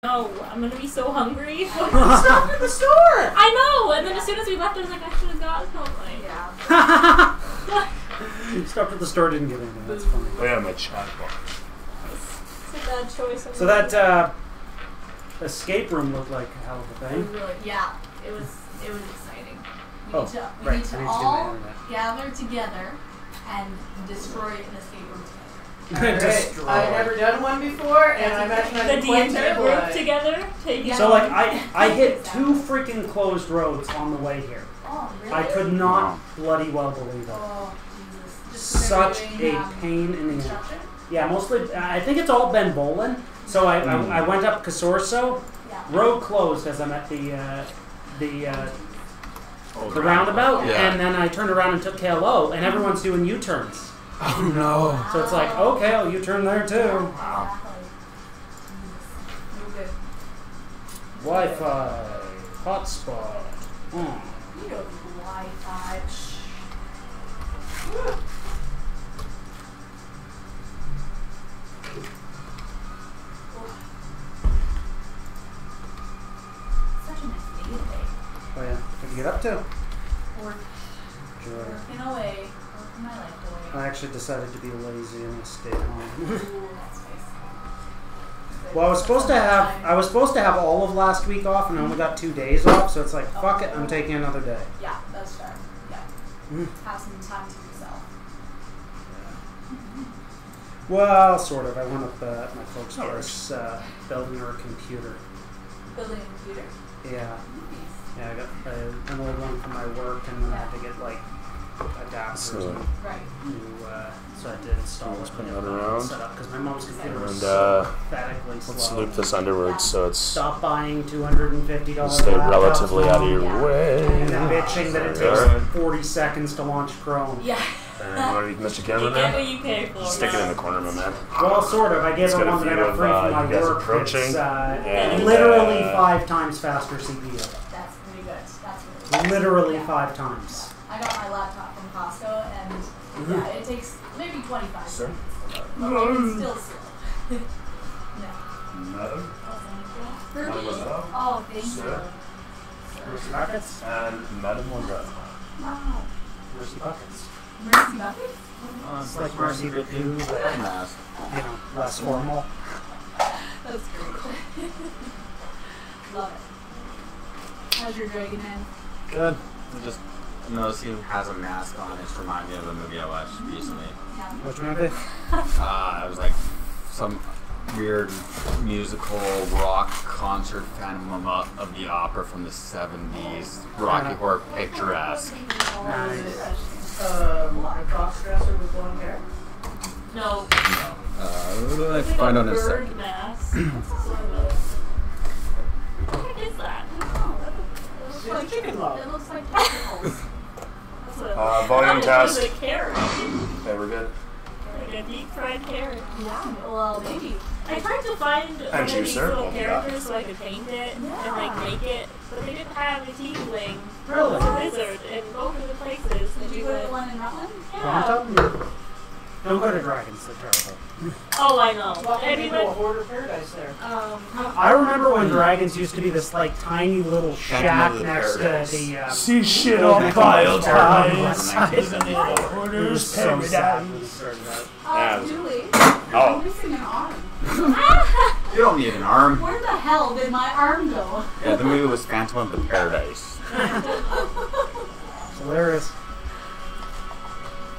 No, I'm gonna be so hungry. Stop at the store! I know! And then as soon as we left, I was like, I should have gotten something. Yeah. Stopped at the store, didn't get anything. That's funny. Oh yeah, my chat box. It's a bad choice. So that escape room looked like a hell of a thing. Yeah, it was exciting. We Right, need to I need to do my all internet. gather together and destroy an escape room together. Destroy. I've never done one before, and I imagine The I'm quite entire terrible group at it. together taking. So like I hit 2 freaking closed roads on the way here. Oh, really? I could not bloody well believe it. Oh, Jesus. Just Such doing, a pain in the ass. construction? Yeah, mostly. I think it's all Ben Bolin. So I went up Casorso. Yeah. Road closed as I'm at the roundabout, Yeah. and then I turned around and took KLO, and everyone's doing U-turns. Oh no. So it's like, okay, I'll U-turn there too. Wow. Exactly. You're good. Wi-Fi, hotspot. You don't need Wi-Fi. Such a nice day today. Oh yeah, what did you get up to? Joy. Working away. Working my life away. I actually decided to be lazy and I stayed home. Ooh, that's nice. Well, I was supposed to have all of last week off, and I only got 2 days off. So it's like, fuck it, I'm taking another day. Yeah, that's fair. Yeah. Have some time to yourself. Well, sort of. I went up at my folks' house, building her a computer. Building a computer. Yeah. Yeah, I got an old one for my work, and then I had to get like adapters and Right. new, so I had to install Let's it put and that get it around. set up because my mom's computer was And, so pathetically slow. Let's loop this underwards so it's Stop buying $250 stay laptops relatively out of your Yeah. way. and bitching that it takes Alright. 40 seconds to launch Chrome. Yeah. And you want to Mr. You Camera get there? what you pay for. Stick it in the corner, my man. Well, sort of. I gave It's her got a one that I view got of, free from you my guys work. approaching, It's and, literally 5 times faster CPU. That's pretty good. That's really good. Literally Yeah. 5 times. I got my laptop from Costco, and yeah, it takes maybe 25 Sir? minutes. But it's still slow. Yeah. Madam? For me? Mademoiselle? Oh, thank you. Sir? Mercy buckets? And Mademoiselle. Wow. Mercy buckets. Mercy buckets? It's like Mercy but do, but, you know, less formal. That's great. Love it. How's your Dragon Man? Good. I just noticed he has a mask on. It's reminded me of a movie I watched recently. Yeah. Which movie? It was like some weird musical rock concert Phantom of the Opera from the 70s. Rocky Horror Picturesque. Nice. A cross-dresser with blonde hair. No. Let's find out in a Bird second. mask. What is that? It's like chicken love. It looks like tentacles. That's what Volume it test. was a carrot. Okay, we're good. Like a deep fried carrot. Yeah, well, maybe. I tried to find one And of you, these sir. little Welcome characters so I could paint it and like make it, but they didn't have a tiefling. Really? It was a wizard in both of the places. Did you go to one in Rutland? Yeah. Don't go to Dragons, they're terrible. Oh, I know. Welcome And we to a went, Hoarder Paradise there. I remember when Dragons used to be this like tiny little shack next to the See shit all on piled high. Orders was so sad when we started out. Yeah. Julie. Oh. I'm missing an arm. You don't need an arm. Where the hell did my arm go? Yeah, the movie was Phantom of the Paradise. Hilarious.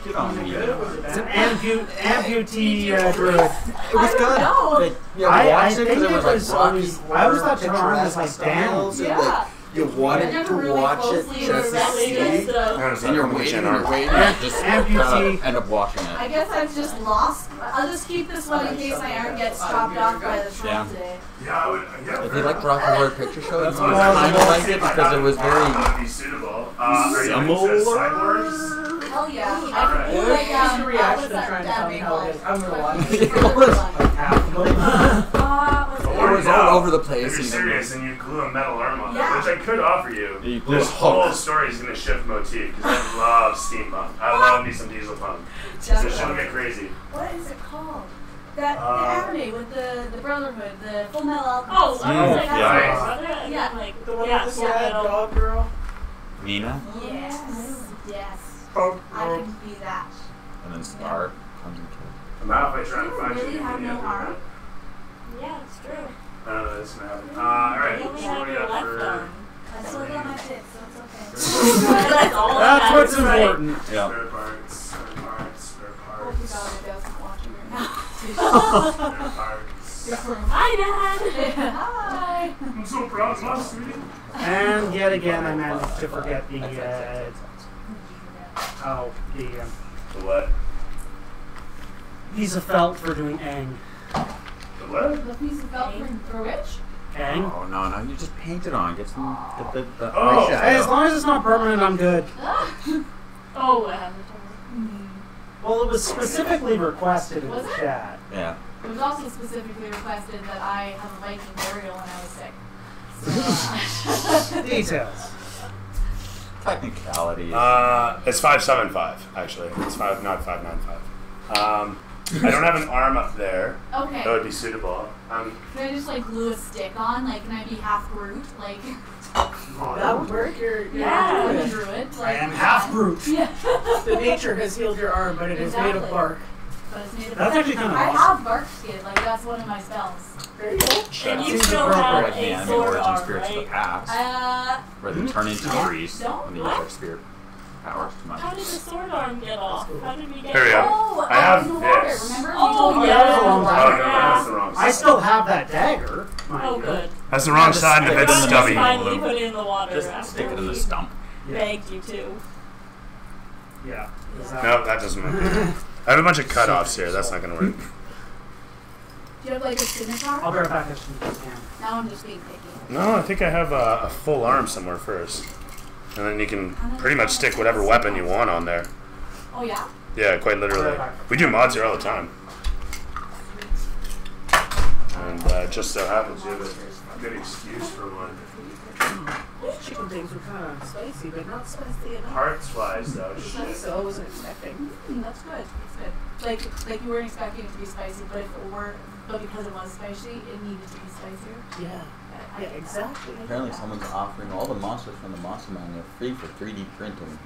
You don't need an arm. It's an amputee druid. It was good. know. Like, you I watched it think because it it was like was Rocky always- Horror I always thought the charm was, like, Picturesque styles, and, Yeah. like, you wanted I never to really watch it closely just to investigated, see. so And you're waiting and you're waiting, Yeah. and just Amputee. end up watching I it. guess I've just lost. I'll just keep this one in case my arm gets chopped off by the Yeah. troll today. Yeah, I would. Yeah, If you liked Rocky Horror Picture Show, you what might I like it because it was very be suitable. Are you into cyborgs? Hell yeah. I Alright. can do like What's your reaction to what's trying to that tell me how it is? I'm gonna watch What's it. the other one? Half of them. What's the It other was one? all over the If place. you're serious and you glue a metal arm on Yeah. it, which I could offer you, You glue this a whole hook. story is going to shift motif because I love steampunk. I love me some diesel punk. So this shit will get crazy. What is it called? That the anime with the Brotherhood, the Full Metal Alchemist. Oh, I was like, Yeah. that's my brother. And Yeah. then, like, The one yeah, with the Full sad Metal. dog girl. Nina, Yes. Yes. Oh, I can be that. and then Star comes and kills. I'm halfway trying to Do you find really you. have no arm? Yeah, it's true. I don't know, this is gonna happen. Alright, You so only what have do we your got left for arm. I still got my tits, so it's okay. That's all That's that what's matters, right? important. Yeah. spare parts, spare parts, spare Hope you parts, got it, Dale's watching right now. spare parts. Hi, Dad. Hi. I'm so proud of us, sweetie. And yet again, I managed to forget the The what? piece of felt for doing Aang. The what? The piece of felt for which? Aang. Oh no, you just paint it on. Get some the Oh, Hey, as eyeshadow. long as it's not permanent, I'm good. Oh, Avatar. Well, it was specifically requested in Was the it? chat. Yeah. It was also specifically requested that I have a Viking burial when I was sick. Details. Technicalities. It's 575 actually. It's not 595. I don't have an arm up there. Okay. That would be suitable. Can I just like glue a stick on? Like, can I be half Groot? Like, That would work. You're Yeah. I'm a good. druid. I Like, am half brute. Yeah. The nature has healed your arm, but it is made of Exactly. bark. But it's made of That's actually kind of I awesome. have bark skin. Like, that's one of my spells. There you go. And you Seems still have Like the a anime sword origin arm, spirits of the right? past, where they turn into trees Don't- when they use their spirit powers too much. How did the sword arm get off? How did we get Here we it go. off? Oh, I have in the water. this. Remember? Oh, You told me yeah. that. That was a long Oh time no, ago. that's the wrong side. I still have that dagger. mind Oh, you. good. That's the wrong Just side and a stick bit it in the stubby. Finally put it in the water Just after stick it in the we stump. begged you to. Yeah. Is that- No, that doesn't work. I have a bunch of cutoffs here. That's not gonna work. Do you have like a scimitar? I'll bear back as soon as I can. Now I'm just being picky. No, I think I have a full arm somewhere first, and then you can pretty much stick whatever weapon you want on there. Oh yeah? Yeah, quite literally. We do mods here all the time. And it just so happens you have a good excuse for one. Those chicken things were kind of spicy, but not spicy enough. Parts wise though, shit. So I wasn't expecting. That's good. That's good. Like you weren't expecting it to be spicy, but if it were, but because it was spicy, it needed to be spicier. Yeah. I Yeah, get that. exactly. Apparently someone's offering all the monsters from the Monster Manual free for 3D printing.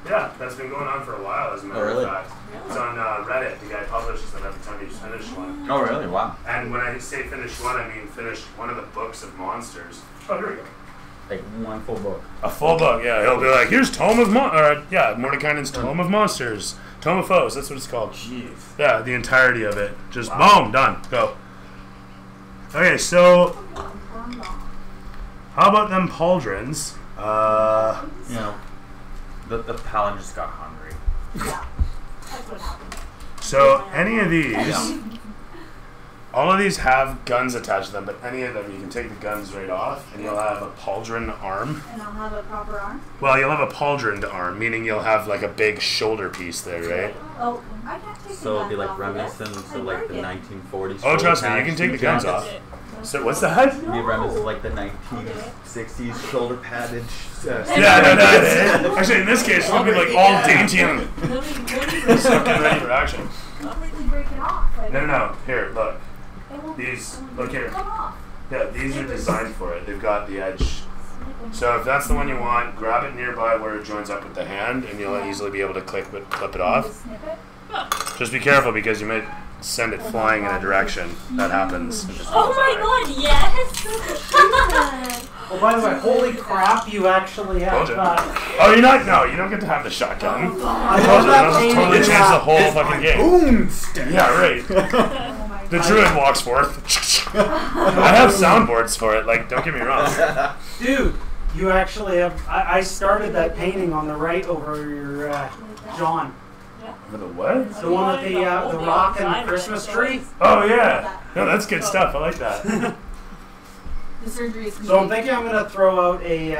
Good. Yeah, that's been going on for a while as a matter Oh, really? of fact. It's on Reddit. The guy publishes them every time he's finished one. Oh, really? Wow. And when I say finished one, I mean finished one of the books of monsters. Oh, here we go. Like one full book. A full book, yeah. He'll be like, here's Tome of Mordekainen's Tome of Monsters. Tome of Foes, that's what it's called. Jeez. Yeah, the entirety of it. Just boom, done. Go. Okay, so how about them pauldrons? You know, the paladin just got hungry. Yeah. That's what happened. So any of these, Yeah. all of these have guns attached to them, but any of them you can take the guns right off, and you'll have a pauldron arm. And I'll have a proper arm. Well, you'll have a pauldroned arm, meaning you'll have like a big shoulder piece there, right? Oh, I can't take So it'd be the like guns off of reminiscent this. of I like broke the it. 1940s. Oh, trust me, you shoulder can take the pads. guns off. That's it. So what's that? It'd be reminiscent of like the 1960s shoulder padded. Yeah, no, no. Actually, in this case, it'll be like all dainty and stuck and ready for action. Completely break it off. Like, No, no, no. Here, look. it won't These, look here. come off. Yeah, these are designed for it. They've got the edge. So if that's the one you want, grab it nearby where it joins up with the hand, and you'll easily be able to clip it off. Just snip it. Just be careful because you might send it flying in a direction. That happens. Oh my god, yes! Oh, by the way, holy crap, you actually have. Told you. Oh, you're not? No, you don't get to have the shotgun. I I told love you, that that'll painting. totally change the whole fucking game. Boomstick. Yeah, right. Oh my The god. druid walks forth. I have soundboards for it, like, don't get me wrong. Dude, you actually have. I started that painting on the right over your John. For the what? The one with the rock and the Christmas tree. Oh, yeah. No, that's good stuff. I like that. the surgery is complete. So I'm thinking I'm going to throw out a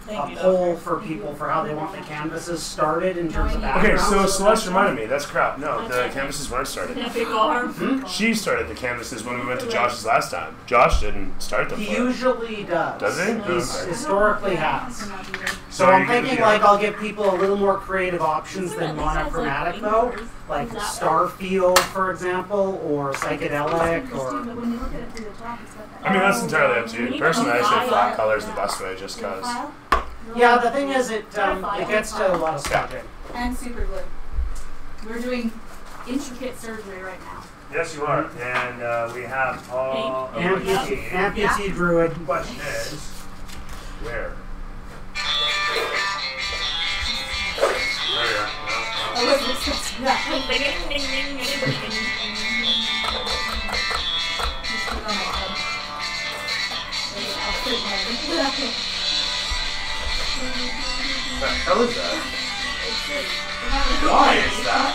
Thank you, poll doctor. for people for how they want the canvases started in terms of Okay, backgrounds. so Celeste reminded me. That's crap. No, the canvases weren't started. Big arm. She started the canvases when we went to Josh's last time. Josh didn't start them He for her. usually does. Does he? He's Okay. historically has. So So I'm you're gonna thinking be- like I'll give people a little more creative options than monochromatic though, like Starfield, for example, or psychedelic, or I mean, that's entirely up to you. Personally, I say flat color's the best way, just cause. yeah. The thing is, it gets to a lot of subject. And super glue. We're doing intricate surgery right now. Yes, you are, and we have all. Amputee druid. Question is, where? There you are. I wasn't expecting that. Ding, ding, ding, ding, ding, ding. Just put it on my head. Maybe I'll put it on my head. What the hell is that? Why is that?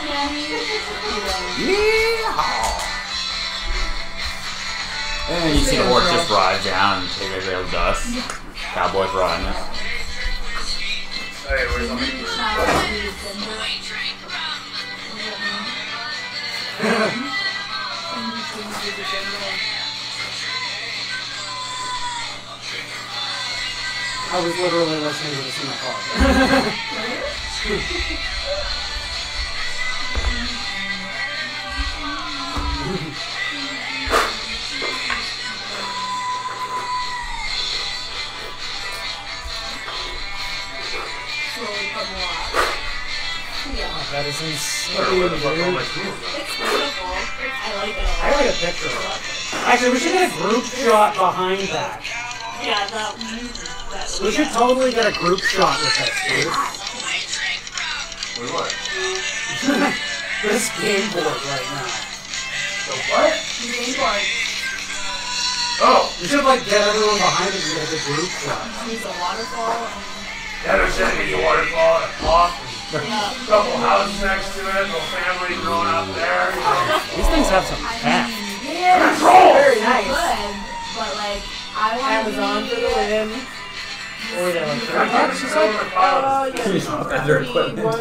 And you see the horse just ride down and take a real dust. Cowboys riding it. Hey, where's the meat? I was literally listening to this in my car. That is insane, Where the fuck all my dude. tools are? It's beautiful. I like it. I gotta get a picture of that. Actually, we should get a group shot behind that. Yeah, that. We should totally get a group shot with this, dude. Wait, what? This game board right now. The what? Skateboard. Oh! We should like get everyone behind it and get a group shot. Needs a waterfall. Yeah, there's gonna be a waterfall and a pop. Yeah. A couple houses next to it, little family growing up there. These things have some fat. Yeah, Very nice. good. But like, I want Amazon for the win. Or they like $30. She's like, Oh, yeah. Other equipment.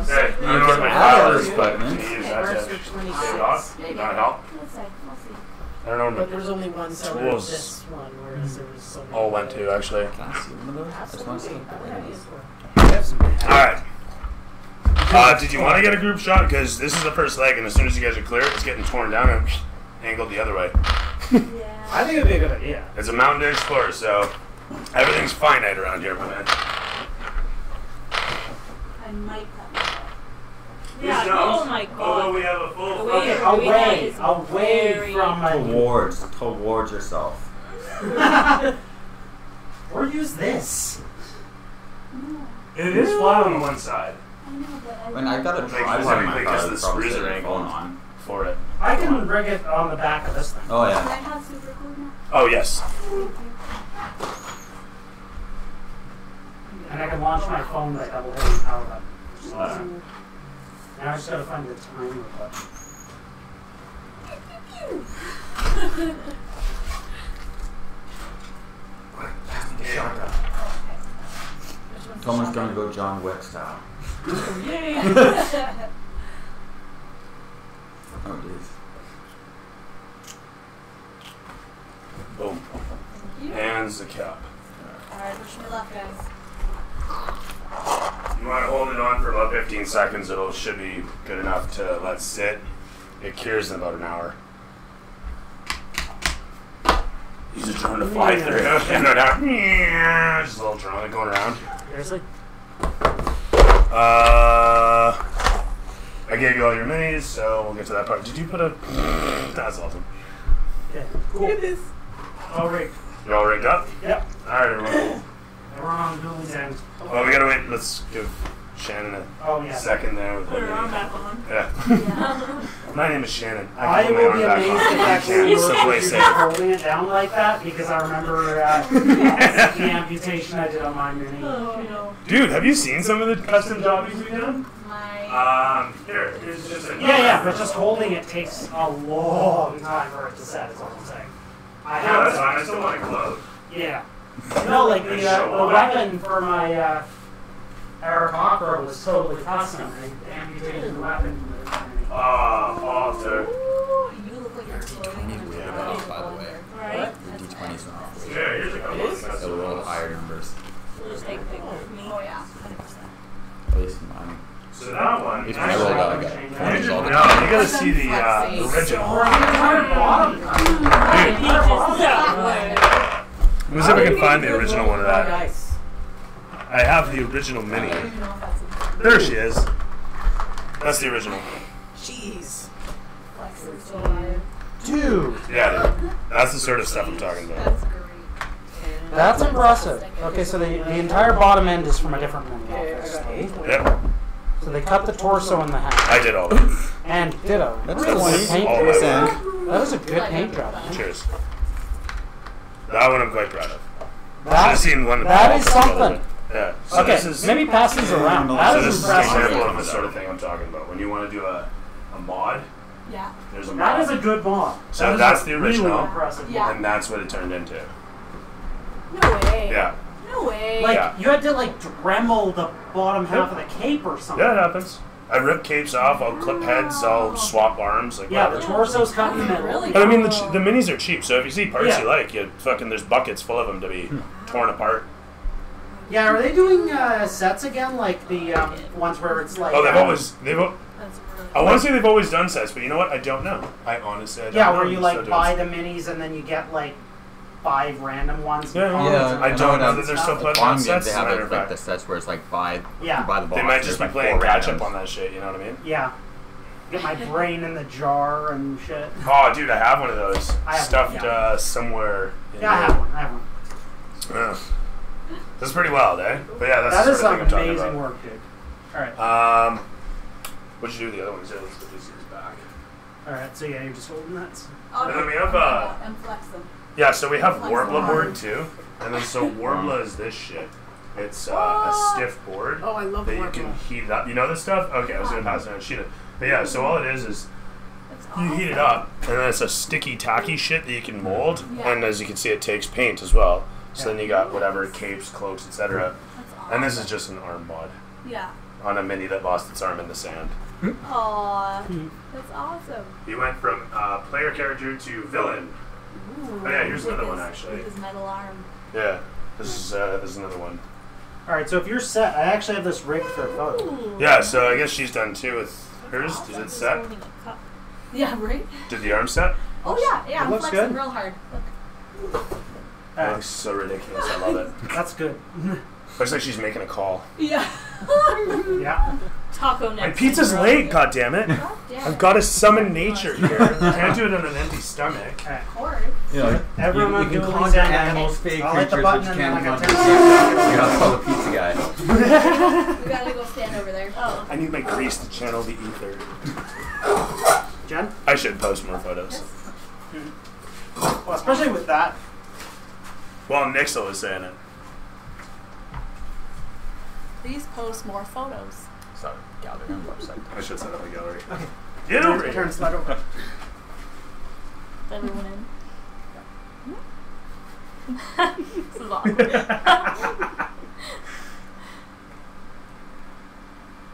hey, I don't know what my Other file is, equipment. but use that Ours to are take 26. it off. Not help. Let's see. We'll see. I don't know But what there's only one seller of Tools. this one, whereas there was so many. all went to, actually. Can I see one of those? I just want to see what Yeah, it it is. is. Alright. Did you want to get a group shot? Because this is the first leg, and as soon as you guys are clear, it's getting torn down and angled the other way. Yeah. I think it'd be a good idea. It's a mountain to explore, so everything's finite around here, my man. I might cut myself. Yeah, oh my god. we have a full The way Okay, your movie away is from my Towards yourself. Or use this. It is flat on one side I know, but I I mean, I got a Like, tripod in my specifically car. because the That's probably screws set are your angled. phone on. for it. I can rig it on the back of this thing. Oh Can I yeah. have super glue now? Oh, yes. And I can launch my phone by double hitting the power button. Which is awesome. Now I just gotta find the timer button. Someone's gonna go John Wick style. Yay! Oh geez. Boom. Hands the cap. Alright, wish me luck, guys. You want to hold it on for about 15 seconds. It should be good enough to let sit. It cures in about an hour. Use a drone to fly through. And then just a little drone going around. Seriously? I gave you all your minis, so we'll get to that part. Did you put a... That's awesome. Yeah. Cool. Look at this. All right. You all rigged up? Yep. Alright, everyone. We're on Dooley's end. Well, we gotta wait. Let's give Shannon a Oh, yeah. second there. With Put the her arm mini. back on. Yeah. My name is Shannon. I can put my will arm be back amazed on. if You actually can't, you so were play just safe. holding it down like that because I remember the amputation I did on my mini. Oh no. Dude, have you seen some of the custom jobbies we've done? My Here's just a Yeah, but just holding it takes a long time for it to set, is what I'm saying. I Yeah, that's have fine. I still want to gloat. Yeah. No, like the weapon for my Aarakocra was totally custom. They amputated the weapon. Alter. You look like you're D20 weird enough, by the way. Right? The D20's not off. Yeah, here's a couple of They'll roll higher numbers. We'll just take a picture of me. Oh yeah. At least in mine. So that one. If I rolled out, I got You 20s all the no, time. you gotta see the original. Let me see if I can find the original one of that. Nice. I have the original mini. I don't even know if that's a There she is. That's the original. Jeez. flex is still alive. Dude, Yeah, dude. That's the sort of stuff I'm talking about. That's great. that's impressive. Okay, so the entire bottom end is from a different menu. Okay, I got 8. Yep, So they cut the torso in the half. I did all of it. And ditto. That's Really? nice. Paint all job. my Percent. work. That was a good paint job. Cheers. That one I'm quite proud of. I've That, seen one. that is something. Yeah. So Okay, this is, maybe pass these around. so That this is is an example impressive. of the sort of thing I'm talking about. When you want to do a mod, Yeah. there's a mod. That is a good mod. So That is that's a the original. Really impressive Yeah. mod. And that's what it turned into. No way. Yeah. No way. Like, Yeah. you had to, like, Dremel the bottom half of the cape or something. Yeah, it happens. I rip capes off, I'll clip heads, I'll swap arms, like Yeah, the whatever. torso's cut in the middle. Really? But I mean, the minis are cheap, so if you see parts Yeah. you like, you fucking there's buckets full of them to be torn apart. Yeah, are they doing sets again, like the ones where it's like... Oh, That's really I want to say they've always done sets, but you know what? I don't know. I honestly, I don't Yeah, know where if you they're like still doing buy sets. the minis and then you get like 5 random ones. Yeah, Yeah, I don't know that that's they're still stuff. putting on Bottom sets. they as a have matter it of like fact. the sets where it's like buy Yeah. you buy the box. They might there's just be like playing 4 catch up randoms. on that shit. You know what I mean? Yeah. Get my brain in the jar and shit. Oh, dude, I have one of those I have stuffed one, yeah. somewhere. In Yeah, I here. have one. I have one. Yeah. This is pretty wild, eh? But yeah, that's That the is sort of thing I'm talking amazing about. work, dude. Alright. What'd you do with the other ones? Yeah, let's put these guys back. Alright, so yeah, you're just holding that. Oh, And then we have, and flex them. Yeah, so we have Like Warbler the board board. too. And then so Warbler is this shit. It's a stiff board Oh, I love that you Warbler. can heat up. You know this stuff? Okay, I was gonna pass it on and sheet it. But yeah, so all it is That's you awesome. heat it up, and then it's a sticky, tacky shit that you can mold. Yeah. And as you can see, it takes paint as well. So Yeah. then you got whatever capes, cloaks, etc. That's awesome. And this is just an arm mod Yeah. on a mini that lost its arm in the sand. Aww. That's awesome. He went from player character to villain. Ooh, Oh, yeah, here's with another one, his- actually. With his metal arm. Yeah, this is another one. Alright, so if you're set, I actually have this rigged for a photo. Ooh. Yeah, so I guess she's done too with hers. Did it He's set? holding a cup. Yeah, right? Did the arm set? Oh yeah, yeah, It I'm looks flexing good. real hard. Look. It Alright, looks so ridiculous. I love it. that's good. Looks like she's making a call. Yeah. Yeah. Taco next. My pizza's late, goddammit. God damn I've it. got to summon nature here. Can't do it on an empty stomach. Alright. Of course. You know, Everyone you on can Dooley's conjure end, animals, fake I'll hit the creatures, button which and can then I got conjure 10 seconds. You're not called the pizza guy. We gotta go stand over there. Oh. I need my grease to channel the ether. Jen? I should post more photos. Well, especially with that. Well, Nixel was saying it. Please post more photos. Sorry, gallery on the website. I should set up a gallery. Okay. Get over Turn here. slide over. Is everyone in? This is awkward.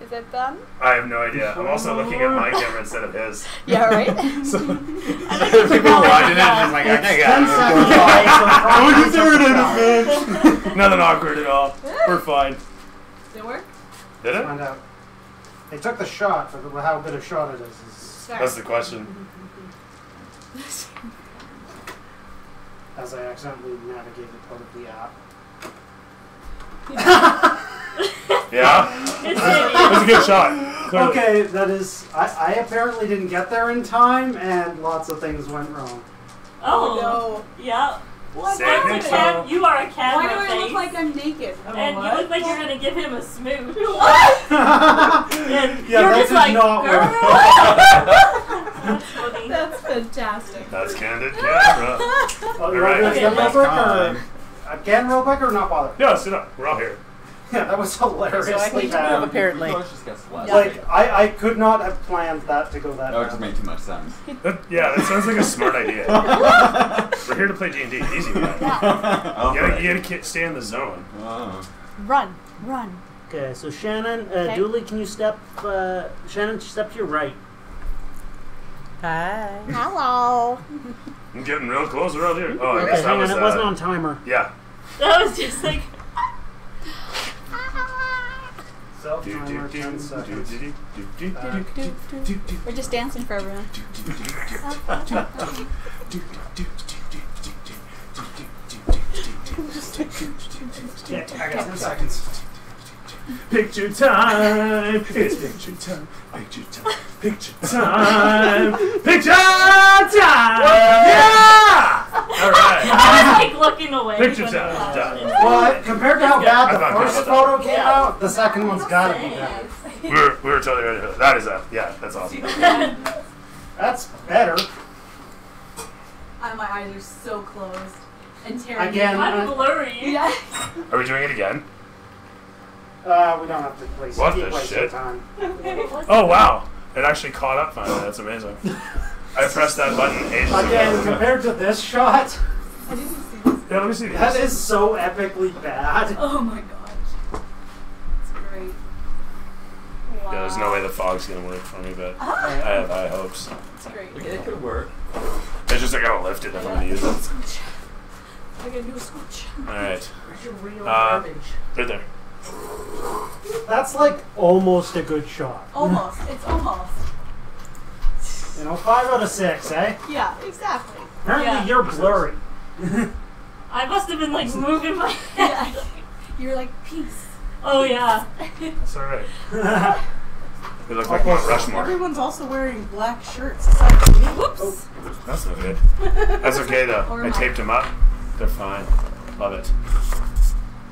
Is it done? I have no idea. I'm also looking at my camera instead of his. Yeah, right? So, People watching it just like, It's okay, 10 guys. seconds away, so probably Look at it's man. Nothing awkward at all. We're fine. Did it work? Did it? Find out. They took the shot, but how good a shot it is. Sorry. That's the question. As I accidentally navigated out of the app. Yeah? It's That was a good shot. Clearly. Okay, that is. I apparently didn't get there in time, and lots of things went wrong. Oh. Yeah. What? Say That's it, a cam- Nixel. you are a Why camera do I look face. like I'm naked? And you look like you're gonna give him a smooch. What? And Yeah, you're that just did like, not girl. work. That's funny. That's fantastic. That's candid camera. Oh, you Alright. want to Okay, step real quick, or time. again real quick, or not bother? Yeah, sit up. We're all here. Yeah, that was So I hilariously need to move, bad. apparently. Yours just gets less. Like, I could not have planned that to go that That would just bad. make too much sense. That sounds like a smart idea. We're here to play D&D. Easy, man. Oh, You gotta stay in the zone. Oh. Run. Okay, so Shannon, Okay. Dooley, can you step, Shannon, step to your right. Hi. Hello. I'm getting real close around here. Oh, I Okay, guess that hang was, on, it wasn't on timer. yeah. That was just like. Self timer, 10 seconds. We're just dancing for everyone. Yeah, I got 10 seconds. Picture time. It's picture time. Picture time. Picture time. Picture time. Yeah! All right. I was like looking away. Picture when the time. flash Done. hit. Well, compared to how bad the I thought first about photo came out, the second one's gotta be better. We were totally ready. That is that's awesome. That's better. My eyes are so closed. And Terry. Again, I'm blurry. Yeah. Are we doing it again? we don't have to place What keep the wasting shit? time. Oh wow! It actually caught up finally. That's amazing. I pressed that button ages Again, ago. compared to this shot, I didn't see this. Yeah, let me see these. that is so epically bad. Oh my gosh. It's great. Wow. Yeah, there's no way the fog's gonna work for me, but I have high hopes. It's great. It could work. It's just I gotta lift it if I'm gonna use it. I gotta do a scooch. Alright. Where's your real garbage? garbage? Right there. That's like almost a good shot. Almost. It's almost. You know, 5 out of 6, eh? Yeah, exactly. Apparently Yeah. you're blurry. I must have been like moving my head. Yeah. You're like, peace. Oh yeah. That's alright. We look like Mount Rushmore. Everyone's also wearing black shirts. Besides me. Whoops. That's no good. That's okay though. Or I my- taped them up. They're fine. Love it.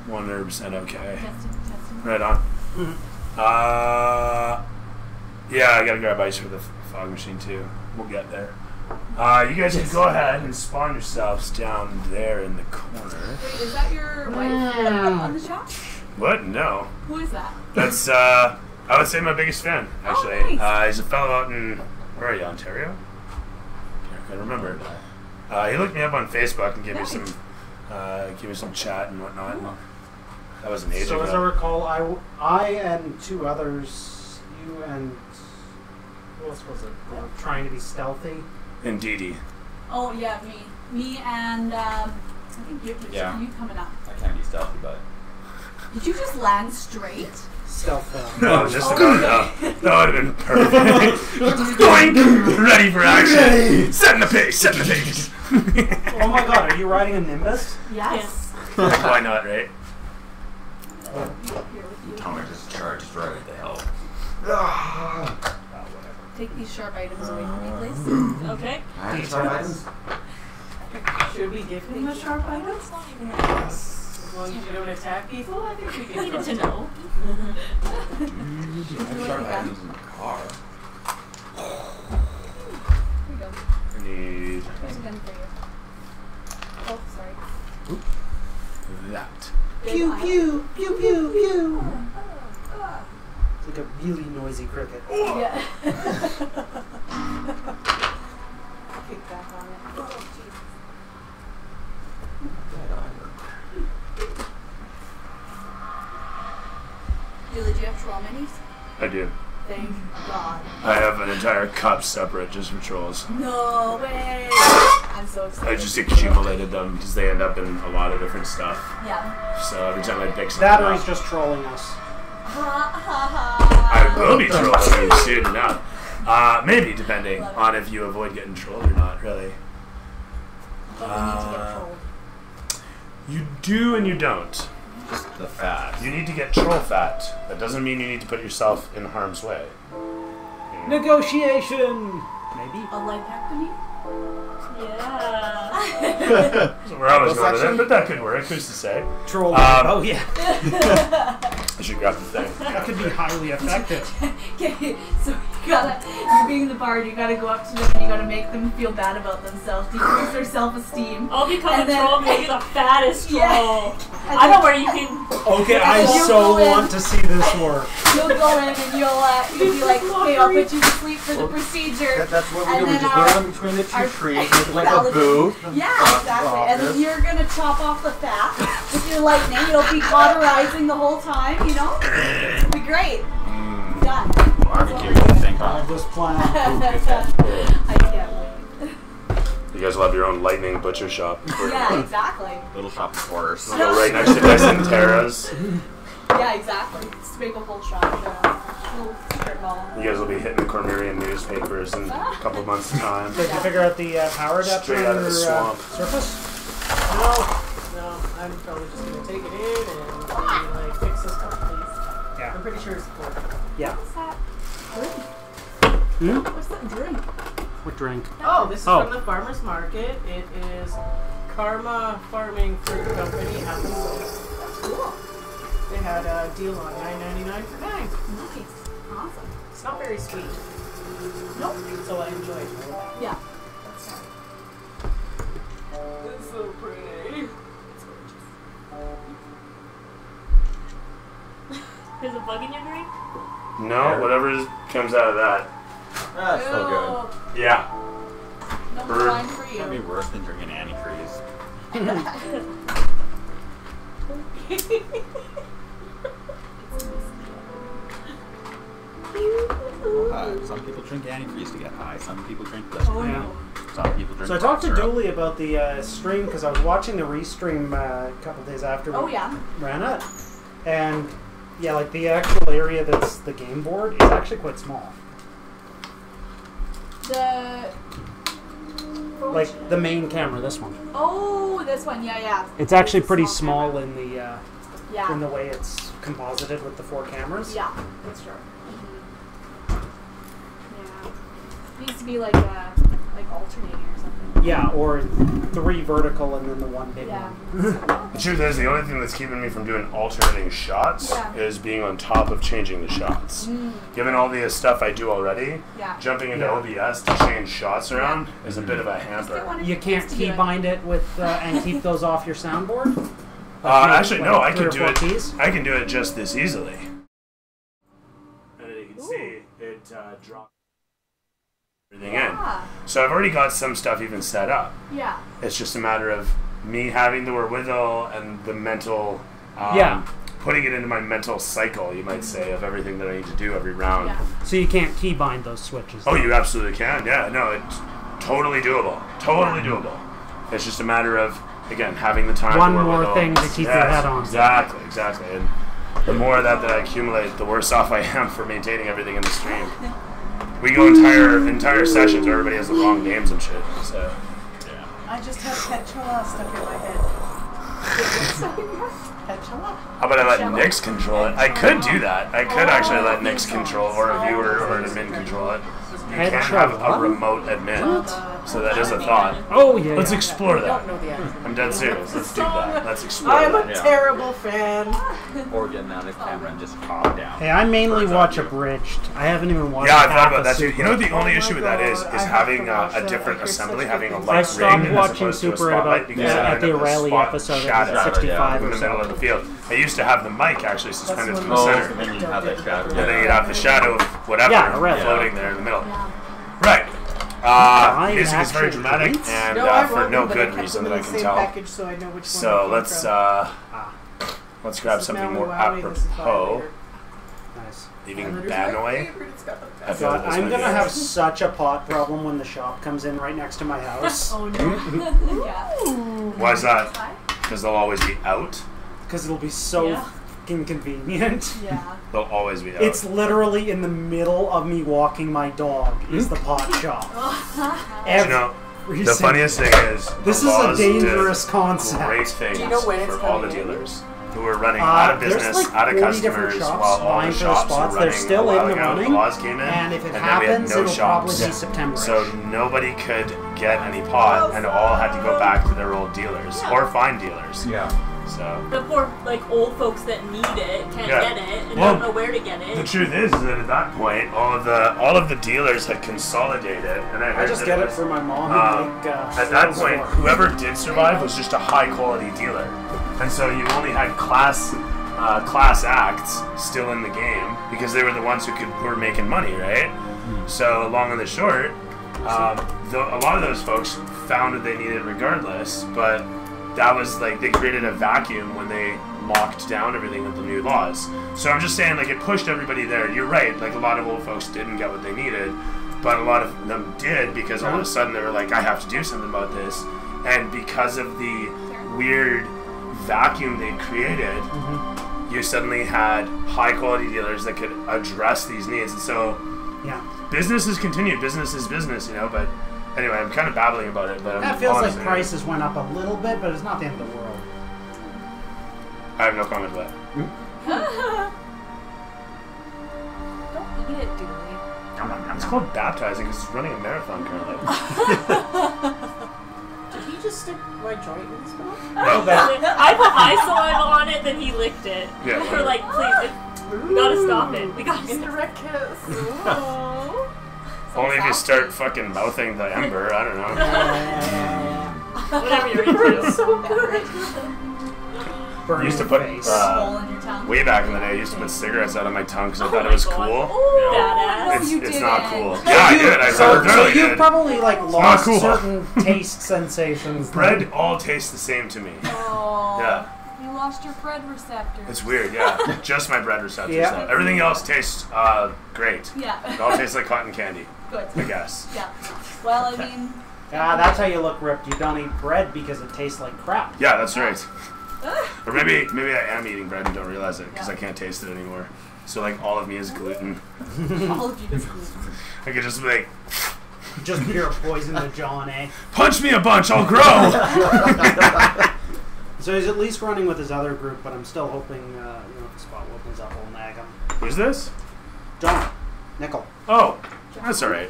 100% okay. Testing. Right on. Yeah, I gotta grab ice for the fog machine too. We'll get there. You guys can go ahead and spawn yourselves down there in the corner. Wait, is that your wife on the shop? What? No. Who is that? That's, I would say my biggest fan, actually. Oh, nice. He's a fellow out in, where are you, Ontario? I can't remember. He looked me up on Facebook and gave me some chat and whatnot. And that was an age So as I ago. recall, I and 2 others, you and who else was it? Were trying to be stealthy. And Dee Dee. Oh yeah, me. Me and I think you coming up. I can't be stealthy, but Did you just land straight? Stealth. No, just about that would have been perfect. Boing! Ready for action. Setting the pace. Setting the pace. Oh my god, are you riding a Nimbus? Yes. Why not, right? Here with you. Tommy just charged right at the hell. Take these sharp items away from me, please. Okay. Details. Should we give him the sharp items? As long as you don't attack people, I think we can. Needed to know. I have sharp items in the car. Here you go. I need Here's a gun for you. Oh, sorry. that. Pew pew pew pew pew. It's like a really noisy cricket. Yeah. Kick back on it. Oh, jeez. Julie, do you have troll minis? I do. Thank God. I have an entire cup separate just for trolls. No way! I'm so excited. I just accumulated them because they end up in a lot of different stuff. Yeah. So every time I pick something That or he's up, just trolling us. Ha ha ha. I will be trolling you soon enough. Maybe depending on if you avoid getting trolled or not. Really, But we need to get trolled. you do and you don't. Just the fat. You need to get troll fat. That doesn't mean you need to put yourself in harm's way. Negotiation! Maybe. A lipectomy? Yeah. So we're always going to that, but that could work. Who's to say? Troll. Oh, yeah. I should grab the thing. That could be highly effective. Okay, so you're being the bard, you gotta go up to them and you gotta make them feel bad about themselves, decrease their self-esteem. I'll become And a then- troll, maybe the fattest troll. Yeah. I know where you can. Okay, I You'll so go in. want to see this work. You'll go in and you'll be like, okay, I'll put you to sleep for the procedure. That's what we And do. We then just our- put them between the two our- trees, make like a valid- booth. Yeah, exactly. And then you're gonna chop off the fat with your lightning. It'll be cauterizing the whole time, you know? It'll be great. Done. Barbecue, what do you think? I have this plan. I can't wait. You guys will have your own lightning butcher shop. Yeah, exactly. Little shop of horrors. Go right next to Dyson Terra's. Yeah, exactly. Just make a whole shot. Little strip mall. You guys will be hitting the Cornerian newspapers in a couple months' time. Did you figure out the power adapter Straight out on of the your swamp. Surface? No, I'm probably just gonna take it in and maybe, like fix this stuff, please. Yeah. I'm pretty sure it's cool. Yeah. What's that drink? Hmm? What's that drink? What drink? Oh, this is Oh. from the farmer's market. It is Karma Farming Fruit Company applesauce. That's cool. They had a deal on $9.99 for 9. Nice. Awesome. It's not very sweet. Nope. So I enjoy it. Yeah. That's right. It's so pretty. There's a bug in your drink? No, whatever comes out of that. That's so good. Yeah. No Bird. wine for That'd be you. worse than drinking antifreeze. Some people drink antifreeze to get high. Some people drink this. Oh, Yeah. no. Some people drink. So I talked to syrup. Dooley about the stream because I was watching the restream a couple days after Oh, we yeah. ran it, and yeah, like the actual area that's the game board is actually quite small. The. Like the main camera, this one. Oh, this one. Yeah, yeah. It's actually a pretty camera. small in the Yeah. way it's composited with the 4 cameras. Yeah, that's true. Yeah. It needs to be like alternating or something. Yeah, or 3 vertical and then the 1 big Yeah. one. The truth is, the only thing that's keeping me from doing alternating shots Yeah. is being on top of changing the shots. Given all the stuff I do already, Yeah. jumping into Yeah. OBS to change shots around is a bit of a Just get hamper. one of You your can't kids to do key it. bind it with and keep those off your soundboard. Actually, no, I Like 3 can or do 4 it. keys? I can do it just this easily. And you can see it drops everything in. Ah, So I've already got some stuff even set up. yeah. It's just a matter of me having the wherewithal and the mental, Yeah. putting it into my mental cycle, you might say, of everything that I need to do every round. Yeah. So you can't key bind those switches. Oh, you absolutely can. Yeah, no, it's totally doable. Totally doable. It's just a matter of, again, having the time. One the more wherewithal. thing to keep your Yes, head on. Exactly, exactly. And the more of that I accumulate, the worse off I am for maintaining everything in the stream. We go entire sessions where everybody has the wrong names and shit. So I just have Petrola stuck in my head. Petrola? how about I let Nix control it? I could do that. I could actually let Nix control, or a viewer or an admin control it. You can't have a remote admin. So that is a thought. Oh yeah. Let's yeah. explore I that. don't know the answer. I'm dead serious. Let's do that. Let's explore I'm a that. Yeah. terrible fan. Or getting out of camera and just top down. Hey, I mainly Bird's eye watch view. abridged. I haven't even watched. Yeah, I've half thought about of that too. Super. You know, the only Oh my issue with that is God, I have having to watch a that. different I hear assembly, such having a good light I things. stopped rig as watching opposed to a Super at spotlight about because at then the the O'Reilly spot episode shadow at 65 in or the middle of so. the field. I used to have the mic actually suspended That's from the one Oh, of center. and then you have that shadow. And then you'd have the shadow of whatever Yeah, right. floating there in the middle. Yeah. Right. Buy Music is very actual dramatic drinks? and No, I for wrote no them, but good I kept reason them that in I the can same tell. package so I know which So one they let's came let's grab This is something Maui more Wowie, this is apropos. Violator. Nice. Leaving Violators bad are my away. favorite. It's got the I best. feel God, this I'm might gonna be- have such a pot problem when the shop comes in right next to my house. Oh no. Yeah. Why is that? Hi. Because they'll always be out. Because it'll be so Yeah. fucking convenient. Yeah. They'll always be out. It's literally in the middle of me walking my dog is the pot shop. you know, Every the single- funniest thing is This the is a laws did dangerous concept. Great things Do you know when it's for all the coming in? dealers who are running out of There's business, like out of 40 different customers, shops while all the vying for the shops are spots. running They're still a while in the ago. running, The laws came in, and if it and then we had happens, no it'll shops. probably be September. So nobody could get any pot, and all had to go back to their old dealers or find dealers. Yeah. So The poor, like, old folks that need it can't Yeah. get it and Well, don't know where to get the it. truth is that at that point, all of the dealers had consolidated, and I I heard just that get it was- for my mom. at that point, whoever did survive was just a high quality dealer, and so you only had class acts still in the game because they were the ones who were making money, right? So long and the short, a lot of those folks found what they needed regardless, but that was like they created a vacuum when they locked down everything with the new laws. So I'm just saying, like, it pushed everybody there. You're right, like a lot of old folks didn't get what they needed, but a lot of them did because all of a sudden they were like, I have to do something about this. And because of the weird vacuum they created, you suddenly had high quality dealers that could address these needs. And so Yeah. business has continued. Business is business, you know, but anyway, I'm kind of babbling about it. But That feels like honestly, prices went up a little bit, but it's not the end of the world. I have no comment to that. Don't eat it, Dooley. It's called baptizing because it's running a marathon currently. Did he just stick my joint in his mouth? I put my saliva on it, then he licked it. Yeah. We're like, please, we gotta stop it. We gotta stop Indirect kiss. it. Only if you start fucking mouthing the ember. I don't know. Whatever you're into. So good. Burn Used to your put face. Hole in your tongue. way back in the day. I used to put cigarettes out of my tongue because I thought it was cool. Ooh, badass. It's, you it's not didn't. cool. Yeah, I did. I So really you did. probably like lost cool. certain taste sensations. Bread all tastes the same to me. Oh. Yeah. You lost your bread receptors. It's weird, yeah. Just my bread receptors. Yeah. Though. Everything else tastes great. It Yeah. all tastes like cotton candy, Good. I guess. Yeah. Well, I mean, That's how you look ripped. You don't eat bread because it tastes like crap. Yeah, that's right. Or maybe I am eating bread and don't realize it because I can't taste it anymore. So like all of me is gluten. all of you just I could just be like, Just pure poison to John, eh? punch me a bunch, I'll grow. So he's at least running with his other group, but I'm still hoping, if the spot opens up, we'll nag him. Who's this? John. Nickel. Oh, that's all right.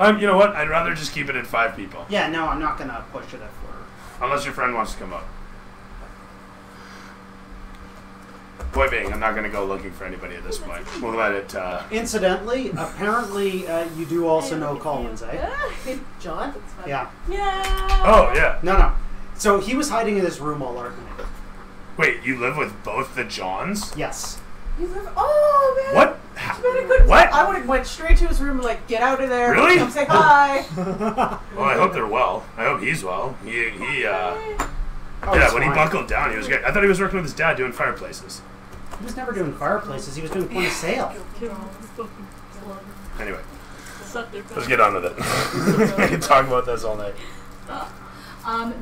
You know what? I'd rather just keep it at 5 people, Yeah, no, I'm not going to push it if we're... unless your friend wants to come up. Point being, I'm not going to go looking for anybody at this point. We'll let it. Incidentally, apparently you do also know Collins, eh? John? Yeah. Yeah. Oh yeah. No. So he was hiding in his room while arguing. Wait, you live with both the Johns? Yes. You live. Oh man. What? You had a good What? I would have went straight to his room and like, get out of there. Really? Come say hi. Well, I hope they're well. I hope he's well. Oh, Yeah, it's when he fine. buckled down, he was great. I thought he was working with his dad doing fireplaces. He was never doing fireplaces. He was doing point of sale. Anyway, Suck their let's get on with it. We can talk about this all night.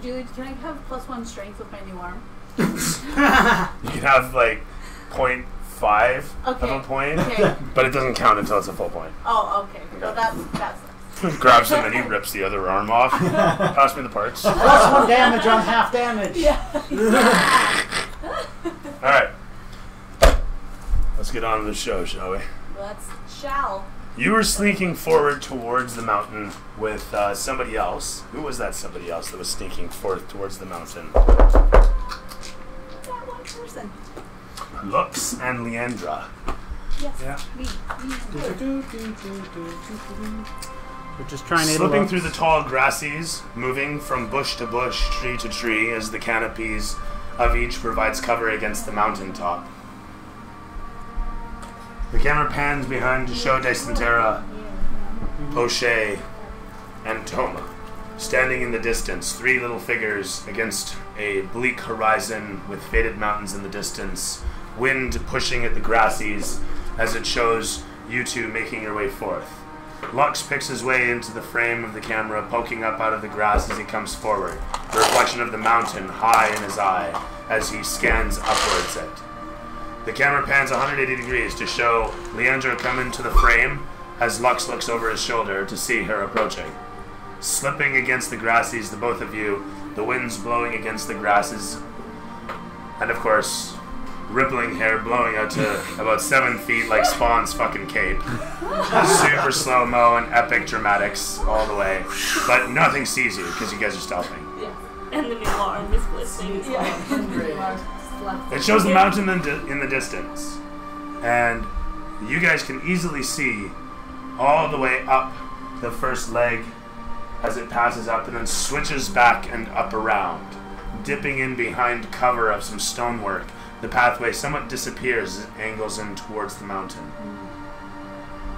Julie, can I have +1 strength with my new arm? You can have like 0.5 of Okay. a point, Okay. but it doesn't count until it's a full point. Oh, okay. Well, that's Grabs him and he rips the other arm off. Pass me the parts. All +1 damage on half damage. right. Let's get on with the show, shall we? shall. You were sneaking forward towards the mountain with somebody else. Who was that somebody else that was sneaking forth towards the mountain? That one person. Lux and Leandra. Yes. Yeah. Me. We're just trying to Slipping through the tall grasses, moving from bush to bush, tree to tree, as the canopies of each provides cover against the mountaintop. The camera pans behind to show Descentera, Poche, and Toma, standing in the distance, 3 little figures against a bleak horizon with faded mountains in the distance, wind pushing at the grasses as it shows you two making your way forth. Lux picks his way into the frame of the camera, poking up out of the grass as he comes forward, the reflection of the mountain high in his eye as he scans upwards it. The camera pans 180 degrees to show Leandra come into the frame as Lux looks over his shoulder to see her approaching. Slipping against the grasses, the both of you, the winds blowing against the grasses, and of course, rippling hair blowing out to about 7 feet like Spawn's fucking cape. Super slow-mo and epic dramatics all the way. But nothing sees you because you guys are stealthing. And the new arm is glistening. It shows the mountain in the distance. And you guys can easily see all the way up the first leg as it passes up and then switches back and up around, dipping in behind cover of some stonework. The pathway somewhat disappears as it angles in towards the mountain.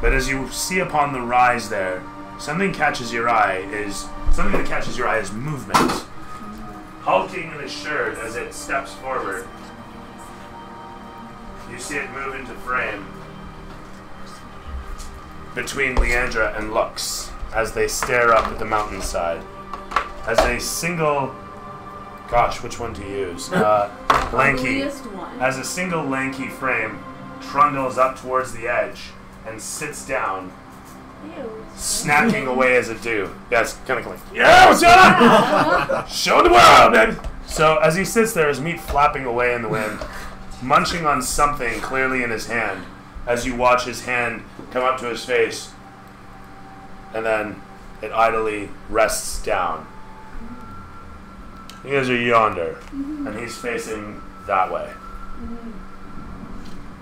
But as you see upon the rise there, something that catches your eye is movement. Hulking and assured as it steps forward, you see it move into frame between Leandra and Lux as they stare up at the mountainside. As a single, gosh, which one to use? Lanky. As a single lanky frame trundles up towards the edge and sits down, snacking away as it do. Yeah, it's kind of like, yeah, what's up? Show the world, man. So as he sits there, his meat flapping away in the wind, munching on something clearly in his hand, as you watch his hand come up to his face, and then it idly rests down. You guys are yonder, and he's facing that way.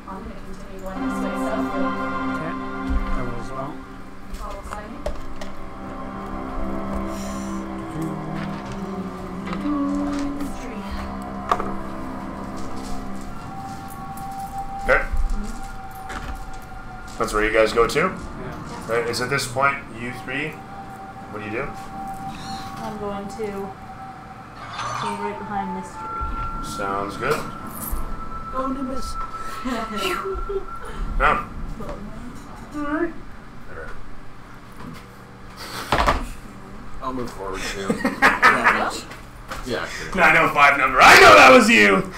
I'm going to continue going this way southward. Okay. I will as well. Follow behind me. This tree. Okay. That's where you guys go to. Yeah. Right. Is at this point, you three, what do you do? I'm going to be right behind this tree. Sounds good. Go Nimbus. No. Alright. I'll move forward too. Yeah, sure. 905 number. I know that was you!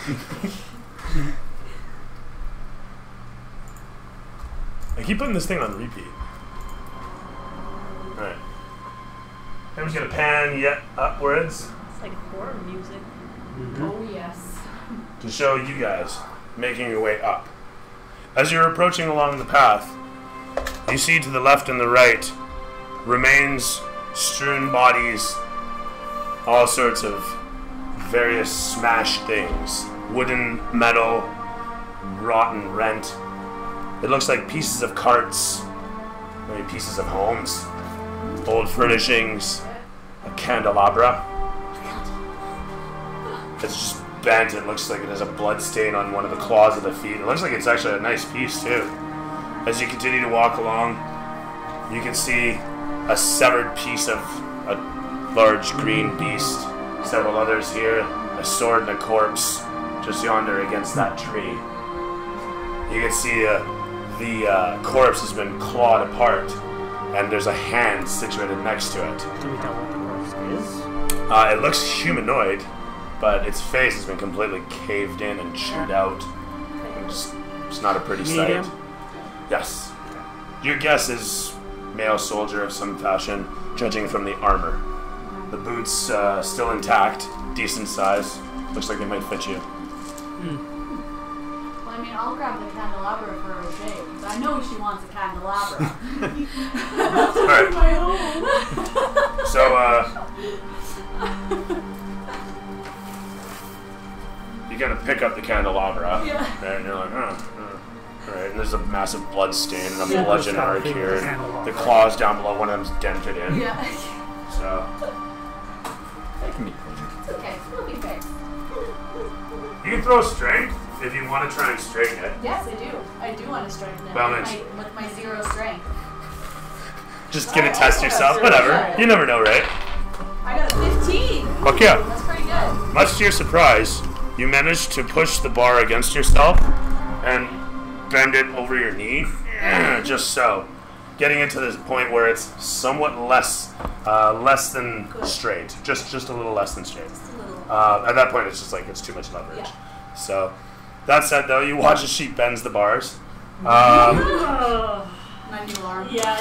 I keep putting this thing on repeat. Alright. I'm just gonna pan yet upwards It's like horror music. Oh, yes. to show you guys making your way up. As you're approaching along the path, you see to the left and the right remains, strewn bodies, all sorts of various smashed things. Wooden, metal, rotten, rent. It looks like pieces of carts, maybe pieces of homes, old furnishings, a candelabra. It's just bent. It looks like it has a blood stain on one of the claws of the feet. It looks like it's actually a nice piece too. As you continue to walk along, you can see a severed piece of a large green beast. Several others here, a sword and a corpse just yonder against that tree. You can see the corpse has been clawed apart, and there's a hand situated next to it. Can we tell what the corpse is? It looks humanoid, but its face has been completely caved in and chewed out. It's not a pretty sight. Medium? Yes. Your guess is male soldier of some fashion, judging from the armor. The boots still intact, decent size. Looks like they might fit you. Well, I mean, I'll grab the candelabra for her shave, because I know she wants a candelabra. Alright. So, you gotta pick up the candelabra. Yeah. Right, and you're like, Alright, and there's a massive blood stain and a bludgeon arc here. And the claws down below, one of them's dented in. Yeah. So, That can be clean. It's okay. It'll be fixed. you can throw strength if you want to try and straighten it. Yes, I do. I do want to strengthen it Well, with my 0 strength. Just gonna test yourself, whatever. You never know, right? I got a 15. Fuck yeah. That's pretty good. Much to your surprise, you manage to push the bar against yourself and bend it over your knee, just so. Getting it to this point where it's somewhat less than straight, just a little less than straight. At that point, it's just like it's too much leverage. Yeah. So, that said, though, you watch as she bends the bars. Oh, My new arm. yeah.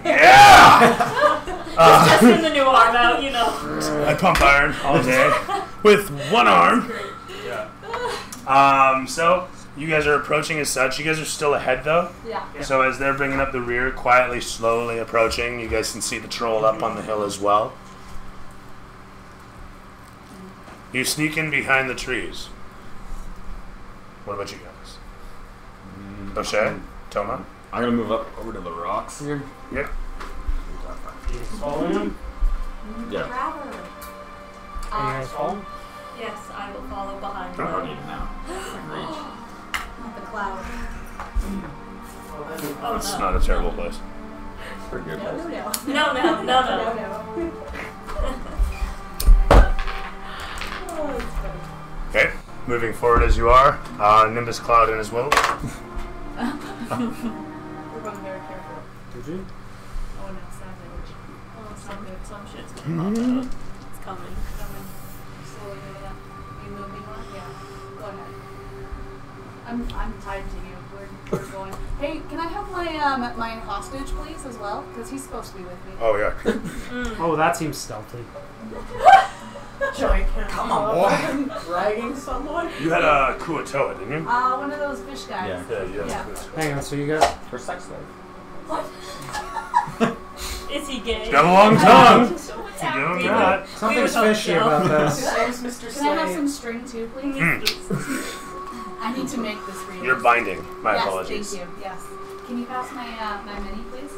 Yeah! Testing the new arm out, you know. I pump iron all day with one arm. Yeah. So you guys are approaching as such. You guys are still ahead though. Yeah. So as they're bringing up the rear, quietly, slowly approaching, you guys can see the troll up on the hill as well. You sneak in behind the trees. What about you guys? O'Shea? Toma? I'm gonna move up over to the rocks here. Yep. You following him? Yeah. Rather. Are you guys following? Yes, I will follow behind I don't you. need it now. Reach. Not the cloud. Oh, It's no. not a terrible place. It's pretty good. No. No. Oh, it's funny. Okay. Moving forward as you are. Nimbus Cloud in as well. We're being very careful. Did you? Oh, no, savage. Oh, some good. Some shit's gonna pop out. It's coming. Slowly move it up. You move me more? Yeah. Go ahead. I'm tied to you. We're going. Hey, can I have my hostage, please, as well? Because he's supposed to be with me. Oh, yeah. Oh, that seems stealthy. Joey, Come on, boy. dragging someone. You had a Kuatoa, didn't you? One of those fish guys. Yeah. Yeah. Yeah. Hang on, so you got... For sex slave. What? Is he gay? Got a long tongue. So what's You don't happening? got. Something's We would fishy hope about so. this. His name's Mr. Can I have Slade. some string too, please? I need to make this real. You're binding. My yes, apologies. Thank you. Yes. Can you pass my my mini, please?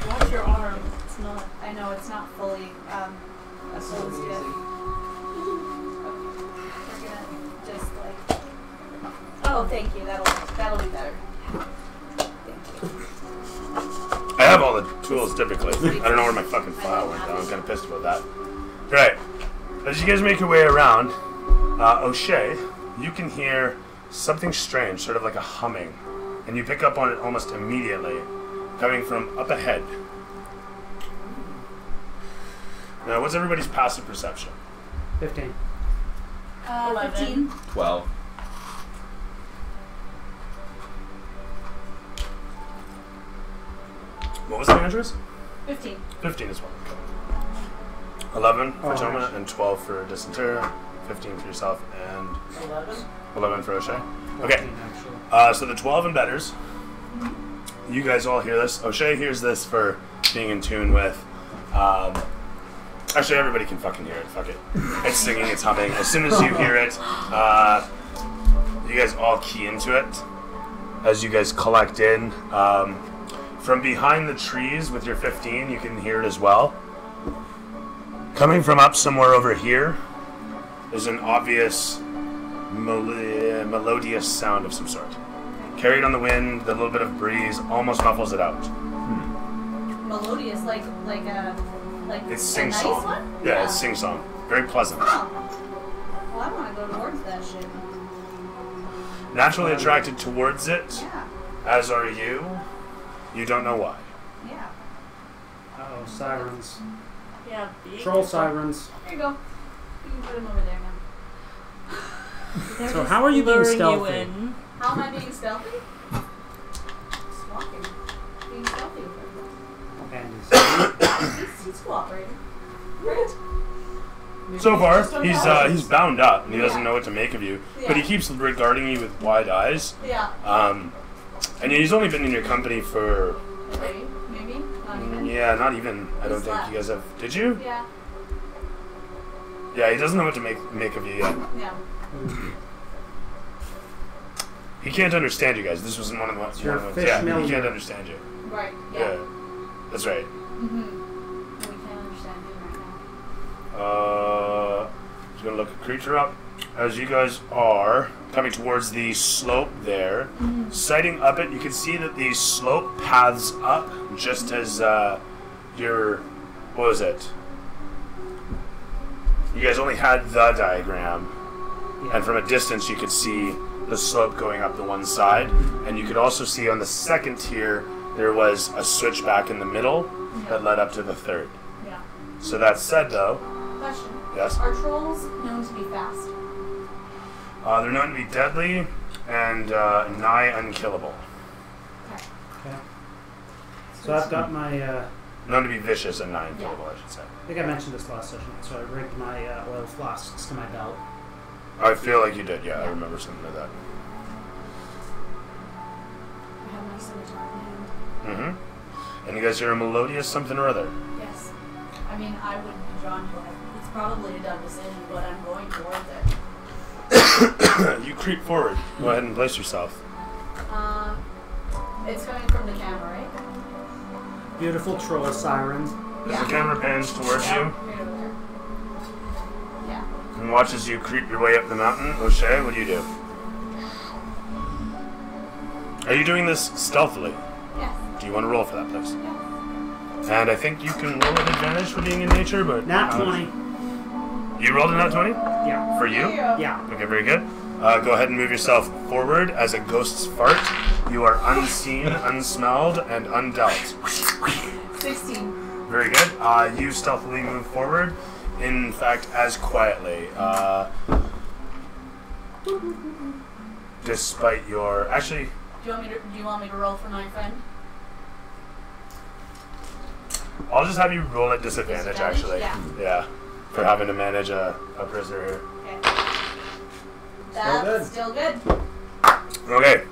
Watch your arm. It's not. I know it's not fully opposed yet. Okay. We're gonna just like. Oh, thank you. That'll be better. Thank you. I have all the tools typically. I don't know where my fucking file went though. I'm kind of pissed about that. Right. As you guys make your way around, O'Shea, you can hear something strange, sort of like a humming. And you pick up on it almost immediately, coming from up ahead. Now, what's everybody's passive perception? 15. 15. 12. What was the Andrews? 15. 15 as well. 11 for Oh, Toma, nice. and 12 for Dysenteria, 15 for yourself, and 11. 11 for O'Shea. 14, Okay, actually. so the 12 embedders, you guys all hear this. O'Shea hears this for being in tune with. Actually, everybody can fucking hear it. Fuck it. It's singing, it's humming. As soon as you hear it, you guys all key into it. As you guys collect in. From behind the trees with your 15, you can hear it as well. Coming from up somewhere over here, there's an obvious melodious sound of some sort. Carried on the wind, the little bit of breeze almost muffles it out. Melodious, like It's a sing nice song. one? Yeah, it's sing song. Very pleasant. Oh. Well, I want to go towards that shit. Naturally attracted towards it, Yeah. as are you. You don't know why. Yeah. Uh-oh, sirens. Yeah, big. Troll sirens. Here you go. You can put him over there now. They're So just how are you being luring stealthy? You in. How am I being stealthy? Just walking. Being stealthy with him. And He's cooperating. Great. So far, he's bound up and he doesn't Yeah. know what to make of you, Yeah. but he keeps regarding you with wide eyes. Yeah. And he's only been in your company for Okay. Maybe. Not even. not even. I don't He's think left. you guys have. Did you? Yeah. Yeah, he doesn't know what to make of you yet. Yeah. He can't understand you guys. This wasn't one of the ones. You're one of the ones- fish yeah, he million. can't understand you. Right. Yeah, Yeah. that's right. Mm-hmm. We can't understand him right Just gonna look a creature up. As you guys are coming towards the slope there, sighting up it, you can see that the slope paths up just as your, what was it? You guys only had the diagram, and from a distance you could see the slope going up the one side, and you could also see on the second tier there was a switchback in the middle that led up to the third. now. Yeah. So that said though, Question. yes? Are trolls known to be fast? They're known to be deadly and nigh unkillable. Okay. Okay. So I've got my, Known to be vicious and nigh unkillable, I should say. I think I mentioned this last session, so I rigged my oil flasks to my belt. I feel like you did, yeah, I remember something like that. I have my scimitar in hand. Mm-hmm. And you guys hear a melodious something or other. Yes. I mean, I would be drawn to it. It's probably a dumb decision, but I'm going towards it. You creep forward. Go ahead and place yourself. It's coming from the camera, right? Beautiful Troll siren. As the camera pans towards you Right over there. Yeah. and watches you creep your way up the mountain, O'Shea, what do you do? Are you doing this stealthily? Yes. Do you want to roll for that, please? Yes. And I think you can roll at advantage for being in nature, but... Nat 20. You rolled a nat 20? Yeah. For you? Yeah. Okay, very good. Go ahead and move yourself forward as a ghost's fart. You are unseen, unsmelled, and undealt. 16. Very good. You stealthily move forward. In fact, as quietly. Despite your... Actually, Do you want me to roll for my friend? I'll just have you roll at disadvantage, actually. Yeah. Yeah. For having to manage a prisoner here. Okay. That's still good. Okay.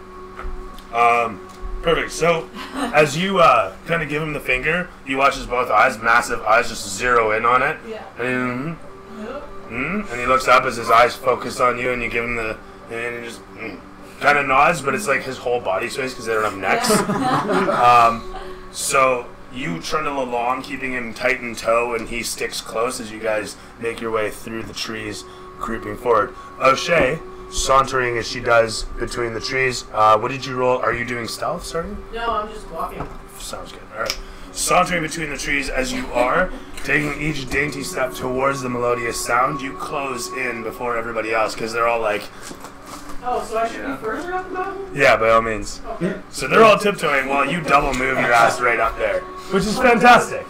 Perfect. So, as you kind of give him the finger, you watch his both eyes, massive eyes, just zero in on it. Yeah. And, and he looks up as his eyes focus on you, and you give him the, and he just kind of nods, but it's like his whole body space because they don't have necks. So you trundle along, keeping him tight in tow, and he sticks close as you guys make your way through the trees, creeping forward. O'Shea, sauntering as she does between the trees. What did you roll? Are you doing stealth, sorry? No, I'm just walking. Sounds good. All right. Sauntering between the trees as you are, taking each dainty step towards the melodious sound, you close in before everybody else because they're all like, Oh, so I should be further up the mountain? yeah, by all means. Okay. So they're all tiptoeing while you double move your ass right up there, which is fantastic.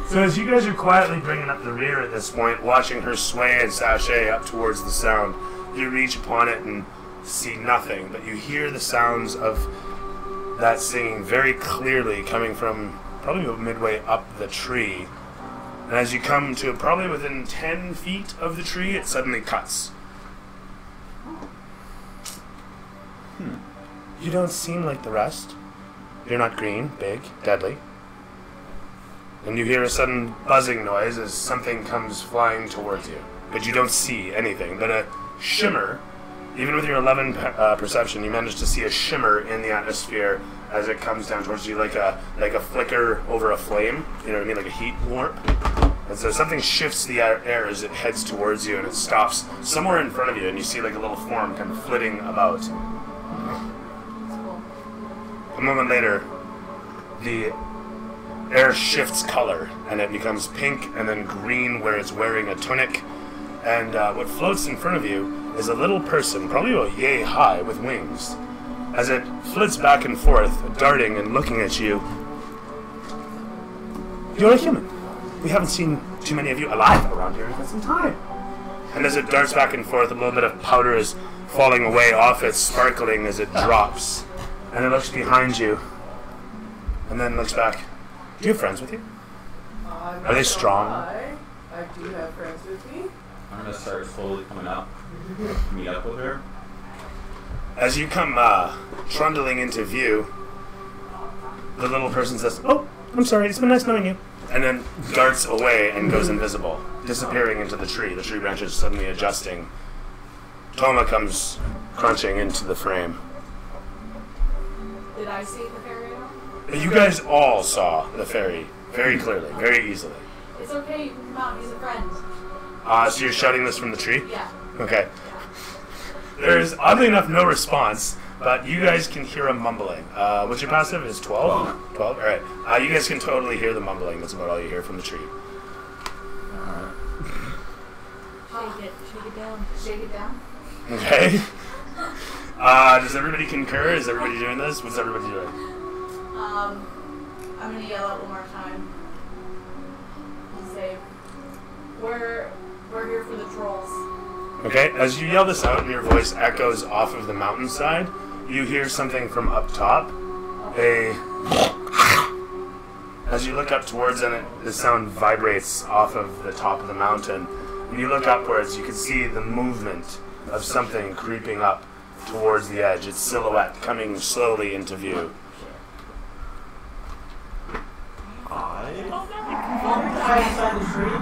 So as you guys are quietly bringing up the rear at this point, watching her sway and sashay up towards the sound, you reach upon it and see nothing, but you hear the sounds of that singing very clearly coming from probably midway up the tree. And as you come to probably within 10 feet of the tree, it suddenly cuts. You don't seem like the rest. You're not green, big, deadly. And you hear a sudden buzzing noise as something comes flying towards you. But you don't see anything, but a shimmer. Even with your 11 perception, you manage to see a shimmer in the atmosphere as it comes down towards you, like a flicker over a flame. You know what I mean, like a heat warp. And so something shifts the air as it heads towards you, and it stops somewhere in front of you, and you see like a little form kind of flitting about. A moment later, the air shifts color, and it becomes pink and then green where it's wearing a tunic. And what floats in front of you is a little person, probably about yay high, with wings. As it flits back and forth, darting and looking at you. You're a human. We haven't seen too many of you alive around here in some time. And as it darts back and forth, a little bit of powder is falling away off it, sparkling as it drops. And it looks behind you, and then looks back. Do you have friends with you? I'm Are they not strong? gonna lie. I do have friends with me. I'm gonna start slowly coming up, meet up with her. As you come trundling into view, the little person says, "Oh, I'm sorry, it's been nice knowing you," and then darts away and goes invisible, disappearing into the tree branches suddenly adjusting. Toma comes crunching into the frame. Did I see the fairy at all? You guys all saw the fairy very clearly, very easily. It's okay, Mom, he's a friend. So you're shouting this from the tree? Yeah. Okay. There's, oddly enough, no response, but you guys can hear a mumbling. What's your passive? Is 12? 12? Alright. You guys can totally hear the mumbling. That's about all you hear from the tree. Shake it down. Shake it down. Okay. Does everybody concur? Is everybody doing this? What's everybody doing? I'm gonna yell out one more time. And say, we're here for the trolls. Okay, as you yell this out and your voice echoes off of the mountainside, you hear something from up top. As you look up towards it, the sound vibrates off of the top of the mountain. When you look upwards, you can see the movement of something creeping up towards the edge, its silhouette coming slowly into view. Hide inside the tree.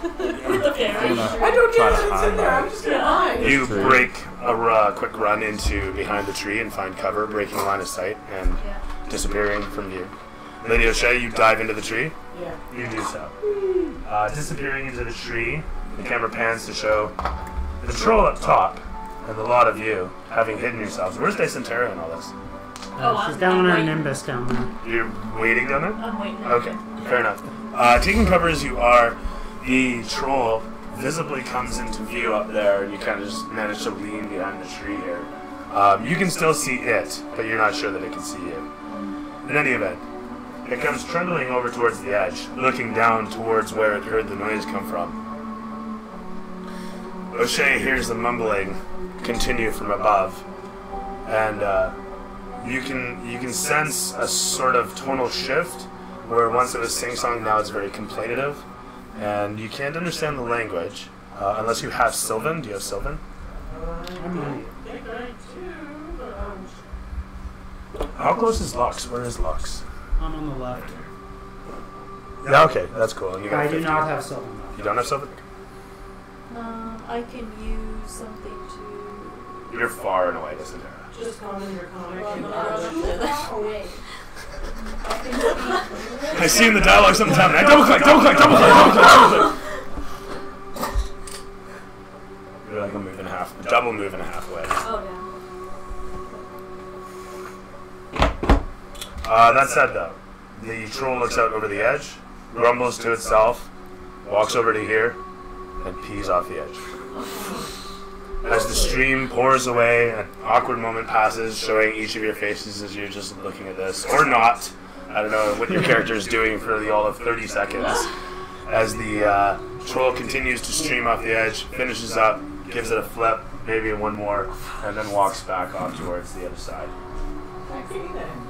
Okay, I'm right? gonna I don't try get to it's hide in there. I'm that. just gonna hide. You True. break a quick run into behind the tree and find cover, breaking line of sight and Yeah. disappearing from view. Lady O'Shea, you dive into the tree. Yeah. You do so. Disappearing into the tree, the camera pans to show the troll up top and the lot of you having hidden yourselves. Where's Dysentera in all this? She's down on her nimbus down there. You're waiting down there? I'm waiting. Okay, fair enough. Taking cover as you are, the troll visibly comes into view up there, and you kind of just manage to lean behind the tree here. You can still see it, but you're not sure that it can see you. In any event, it comes trundling over towards the edge, looking down towards where it heard the noise come from. O'Shea hears the mumbling continue from above, and you can sense a sort of tonal shift where once it was sing-song, now it's very complainative, and you can't understand the language unless you have Sylvan. Do you have Sylvan? How close is Lux? Where is Lux? I'm on the left. Yeah, okay, that's cool. You got I do 50. not have Sylvan. You don't have Sylvan? I can use something to. You're far and away, isn't there? Just comment your comic Well, and no, Away. I see in the dialogue something happening. Double click, double click, double click, double click, double click. You're like a move and a half, a double move and a half away. Oh, That said, though, the troll looks out over the edge, grumbles to itself, walks over to here, and pees off the edge. As the stream pours away, an awkward moment passes, showing each of your faces as you're just looking at this, or not. I don't know what your character is doing for the all of 30 seconds. As the troll continues to stream off the edge, finishes up, gives it a flip, maybe one more, and then walks back off towards the other side. Okay then.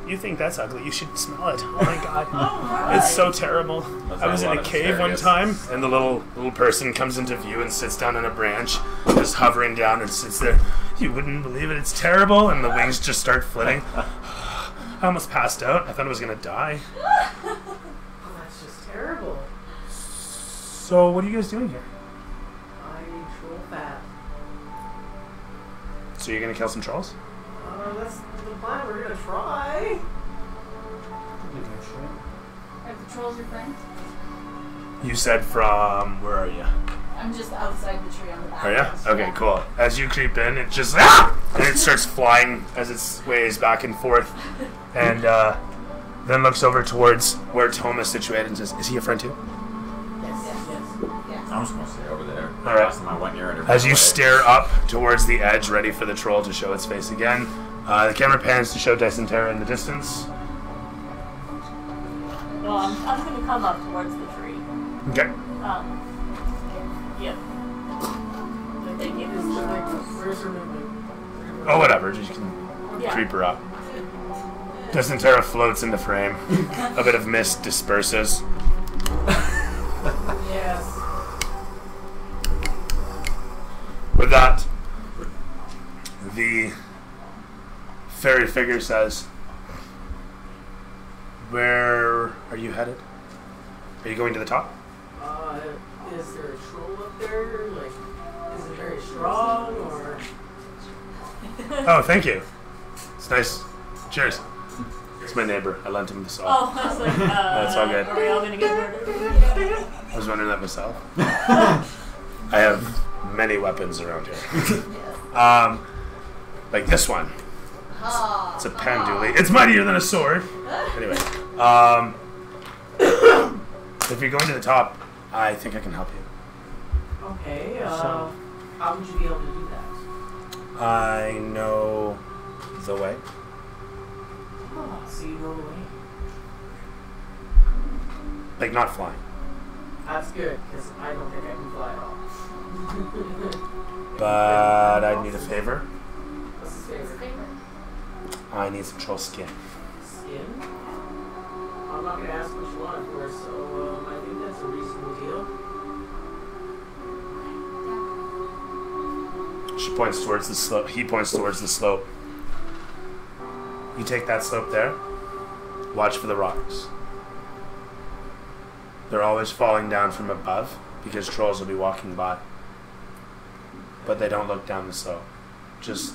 You think that's ugly? You should smell it. Oh my god. It's so terrible. I was in a cave one time, and the little person comes into view and sits down on a branch, just hovering down and sits there. You wouldn't believe it. It's terrible. And the wings just start flitting. I almost passed out. I thought I was going to die. Oh, that's just terrible. So what are you guys doing here? I troll fat. So you're going to kill some trolls? That's the plan. We're gonna try. Are the trolls your friends? You said from... Where are you? I'm just outside the tree on the back. Are ya? fence. Okay, cool. As you creep in, it just and it starts flying as it sways back and forth, and then looks over towards where Tom is situated and says, "Is he a friend too?" I'm just gonna stay over there. All right. My 1 year interval As you away. stare up towards the edge, ready for the troll to show its face again, the camera pans to show Dysentera in the distance. well, I'm going to come up towards the tree. Okay. Yep. I think it is Where's her movement? Oh, whatever. You can Yeah. creep her up. Dysentera floats into frame. A bit of mist disperses. Yes. With that, the fairy figure says, "Where are you headed? Are you going to the top?" Is there a troll up there? Like, is it very strong or? Oh, thank you. It's nice. Cheers. It's my neighbor. I lent him the saw. Oh, I was like, That's all good. Are we all going to get murdered? I was wondering that myself. I have many weapons around here. Like this one. It's a penduli. It's mightier than a sword. Anyway, if you're going to the top, I think I can help you. Okay. How would you be able to do that? I know the way. So you know the way. Like not flying. That's good because I don't think I can fly at all. But I need a favor. What's his favorite? I need some troll skin. Skin? I'm not going to ask what you want for, so I think that's a reasonable deal. She points towards the slope. He points towards the slope. You take that slope there. Watch for the rocks. They're always falling down from above because trolls will be walking by. But they don't look down the slope. Just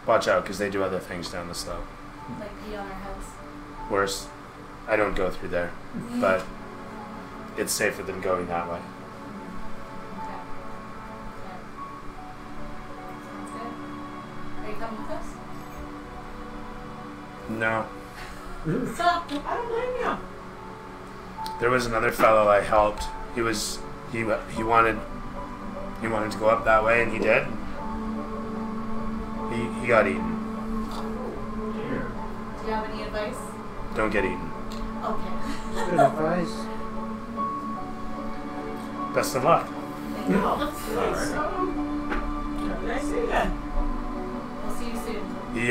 watch out because they do other things down the slope. Like pee on our heads. Worse, I don't go through there, but it's safer than going that way. Okay. Okay. Sounds good. Are you coming with us? No. I don't blame you. There was another fellow I helped. He wanted to go up that way, and he did. He got eaten. Do you have any advice? Don't get eaten. Okay. Good advice. Best of luck. Thank you. Nice to see you then. We'll see you soon. He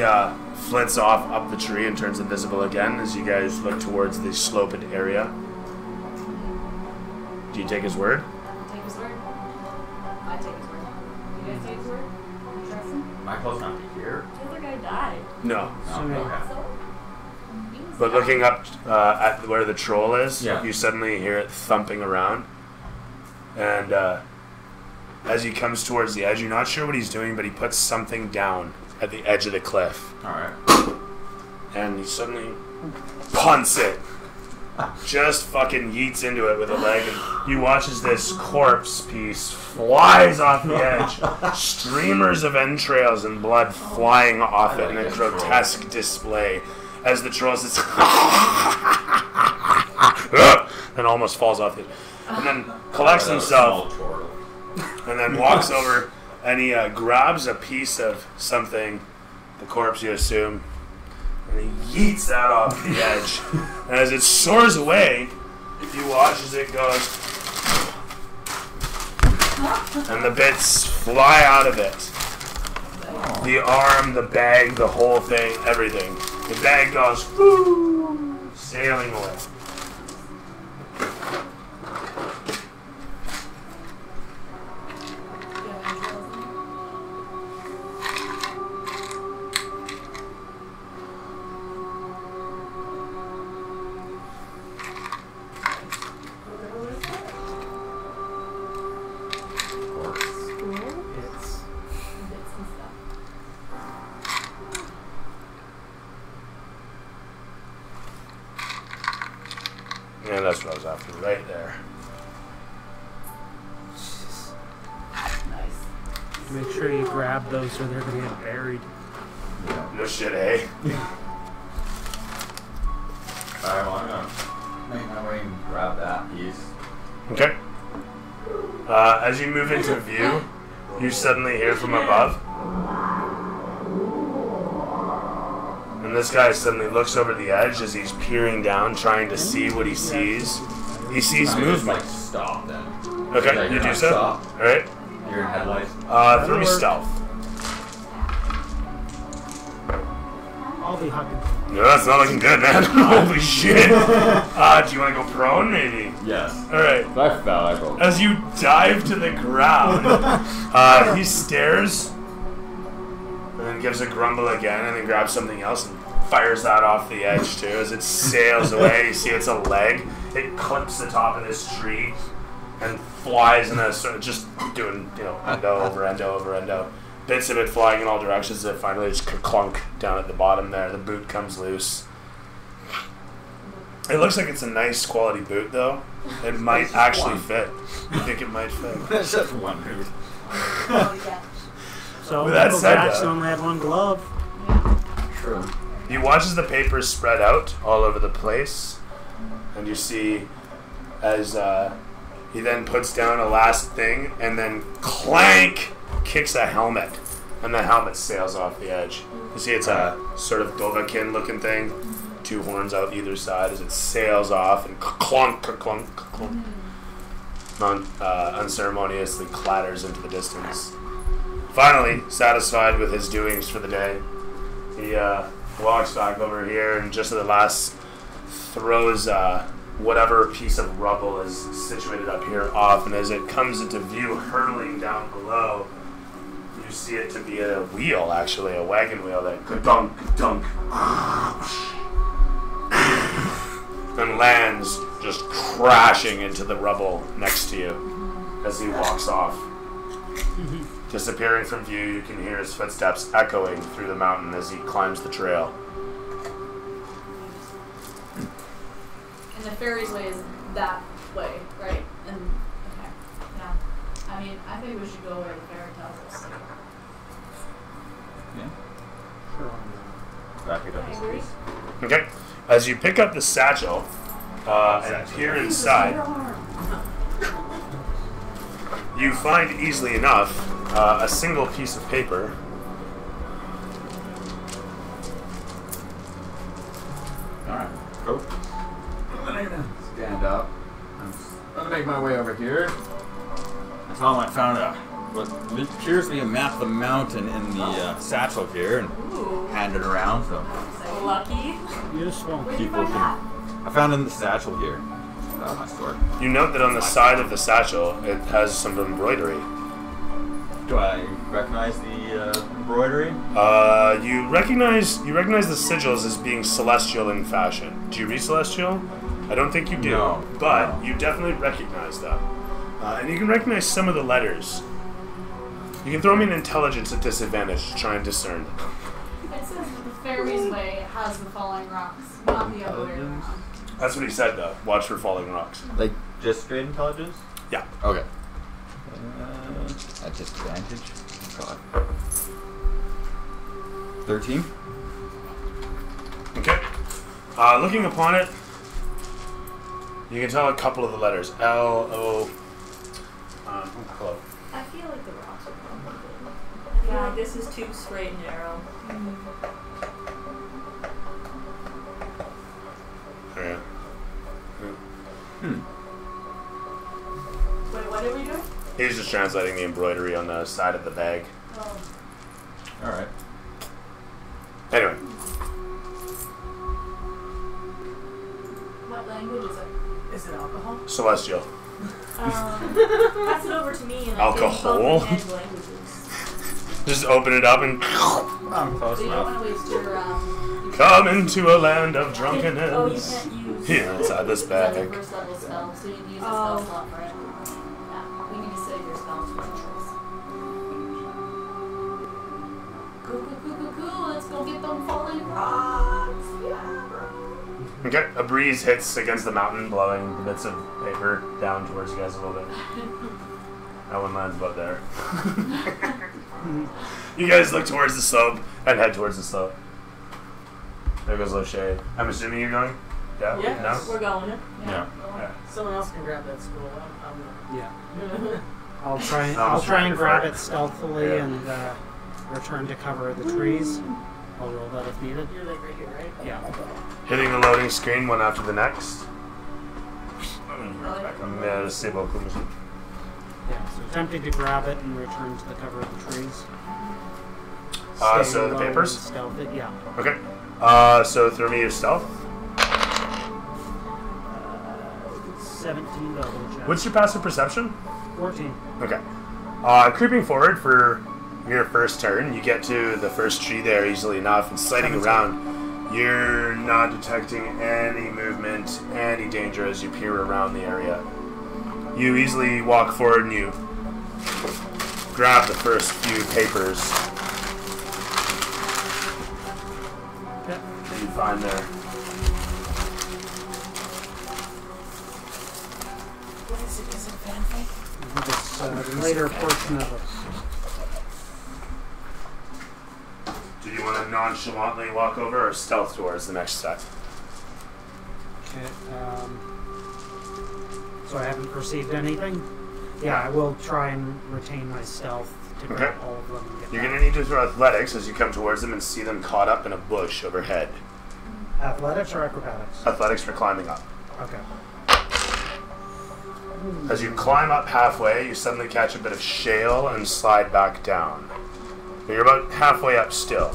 flits off up the tree and turns invisible again as you guys look towards the sloped area. Do you take his word? Take his word. I take his word. You guys take his word? You trust him? Am I close enough to hear? The other guy died. No. No, okay. So? He's But looking up at where the troll is, Yeah. you suddenly hear it thumping around. And as he comes towards the edge, you're not sure what he's doing, but he puts something down at the edge of the cliff. Alright. And he suddenly punts it. Just fucking yeets into it with a leg. And you watch as this corpse piece flies off the edge. Streamers of entrails and blood flying off it in a grotesque display. As the troll says, and almost falls off it. And then collects himself and then walks over and he grabs a piece of something, the corpse you assume, and he yeets that off the edge. And as it soars away, you watch as it goes, and the bits fly out of it. The arm, the bag, the whole thing, everything. The bag goes woo, sailing away. It's Yeah, that's what I was after, right there. nice. make sure you grab those or they're gonna get buried. No shit, eh? Alright, well, I'm gonna make my way and grab that piece. Okay. As you move into view, you suddenly hear from above. And this guy suddenly looks over the edge as he's peering down, trying to see what he sees. He sees I just, movement. like, stop then. Okay, Like, you do I so. stop. Alright. You're in headlights. Through me stealth. I'll be hugging. No, that's not looking good, man. Holy shit. Do you want to go prone, maybe? Yes. Alright. If I fell, I broke. As you dive to the ground, he stares and then gives a grumble again and then grabs something else and fires that off the edge too. As it sails away, you see it's a leg. It clips the top of this tree and flies in a sort of just doing, endo over endo over endo. Bits of it flying in all directions and finally just clunk down at the bottom there. The boot comes loose. It looks like it's a nice quality boot though. It might actually fit. I think it might fit. That's just one move. Oh, yeah. So With that Michael said, Jackson only had one glove. True. You watch as the papers spread out all over the place, and you see as he then puts down a last thing, and then clank kicks a helmet, and the helmet sails off the edge. You see it's a sort of Dovahkiin looking thing, two horns out either side as it sails off and clunk, clunk, clunk, unceremoniously clatters into the distance. Finally, satisfied with his doings for the day, he walks back over here and just at the last throws whatever piece of rubble is situated up here off, and as it comes into view hurtling down below, you see it to be a wheel, actually, a wagon wheel that ka-dunk, ka-dunk. and lands just crashing into the rubble next to you as he walks off. Disappearing from view, you can hear his footsteps echoing through the mountain as he climbs the trail. And the fairies way is that way, right? And okay, yeah. I mean, I think we should go where the fairy tells us. Yeah. Sure. Wrap it up. I agree. Okay. As you pick up the satchel and peer inside, you find easily enough a single piece of paper. Alright. Go. Stand up. I'm gonna make my way over here. I found what appears to be a map of the mountain in the satchel here and Ooh. hand it around so Lucky. Useful. people can. I found it in the satchel here. My store. You note that on the side of the satchel it has some embroidery. Do I recognize the embroidery? You recognize the sigils as being celestial in fashion. Do you read celestial? I don't think you do, No. but No. you definitely recognize them. And you can recognize some of the letters. You can throw me an intelligence at disadvantage to try and discern. It says that the fairies way has the falling rocks, not the other way around. That's what he said, though. Watch for falling rocks. Like just straight intelligence? Yeah. Okay. At disadvantage. God. 13. Okay. Looking upon it, you can tell a couple of the letters. L-O... hello. I feel like the rocks are probably good. I feel like this is too straight and narrow. Yeah. Wait, what are we doing? He's just translating the embroidery on the side of the bag. Oh. Alright. Anyway. What language is it? Is it alcohol? Celestial. Pass it over to me and Alcohol? I can comprehend languages. Just open it up and I'm close So you don't enough. want to waste your come into a land of Oh, you drunkenness. can't use... Here inside this That's a bag. first level spell, so you need to use a Oh. spell slot for it. Yeah, we need to save your spells for rituals. Cool, let's go get them falling rocks. Yeah, bro. Okay, a breeze hits against the mountain, blowing the bits of paper down towards you guys a little bit. That one lands about there. You guys look towards the slope and head towards the slope. There goes O'Shea. I'm assuming you're going? Yeah? Yes. No? We're going. Yeah. Yeah. Someone else can grab that spool. Yeah. I'm I'll try I'll and try grab for it stealthily Yeah. and return to cover the trees. I'll roll that if needed. You're like right here, right? Yeah. Hitting the loading screen one after the next. Merci beaucoup, monsieur. Yeah. So attempting to grab it and return to the cover of the trees. So Staying the low papers? and stealthy. Yeah. Okay. So throw me your stealth. 17 double check. What's your passive perception? 14. Okay. Creeping forward for your first turn, you get to the first tree there easily enough, and sighting 17. around, you're not detecting any movement, any danger as you peer around the area. You easily walk forward and you grab the first few papers Okay. that you find there. What is it? Is it fanfic? This later portion of it. Do you want to nonchalantly walk over or stealth towards the next set? Okay. So I haven't perceived anything? Yeah, I will try and retain my stealth to grab Okay. all of them and get You're back. going to need to throw athletics as you come towards them and see them caught up in a bush overhead. Athletics or acrobatics? Athletics for climbing up. Okay. As you climb up halfway, you suddenly catch a bit of shale and slide back down. But you're about halfway up still,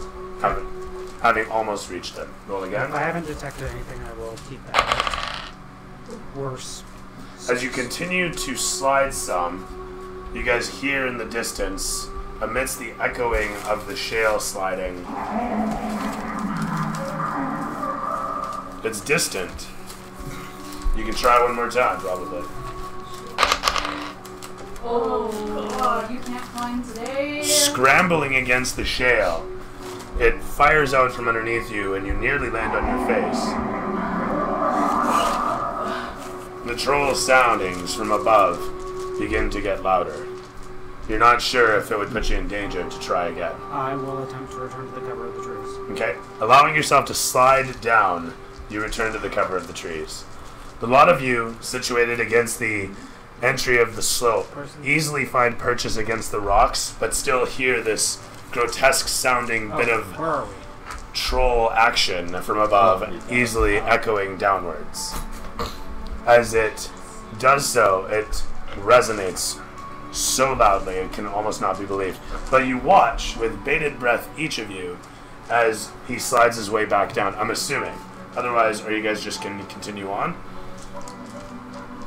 having almost reached them. Roll again. If I haven't detected anything, I will keep that. Worse. As you continue to slide some, you guys hear in the distance, amidst the echoing of the shale sliding, it's distant, You can try one more time, probably. Oh God, you can't climb today. Scrambling against the shale, it fires out from underneath you, and you nearly land on your face. The troll soundings from above begin to get louder. You're not sure if it would put you in danger to try again. I will attempt to return to the cover of the trees. Okay. Allowing yourself to slide down, you return to the cover of the trees. The lot of you, situated against the entry of the slope, easily find perches against the rocks, but still hear this grotesque sounding bit of Where are we? troll action from above, easily echoing downwards. As it does so, it resonates so loudly it can almost not be believed. But you watch with bated breath, each of you, as he slides his way back down. I'm assuming. Otherwise, are you guys just going to continue on?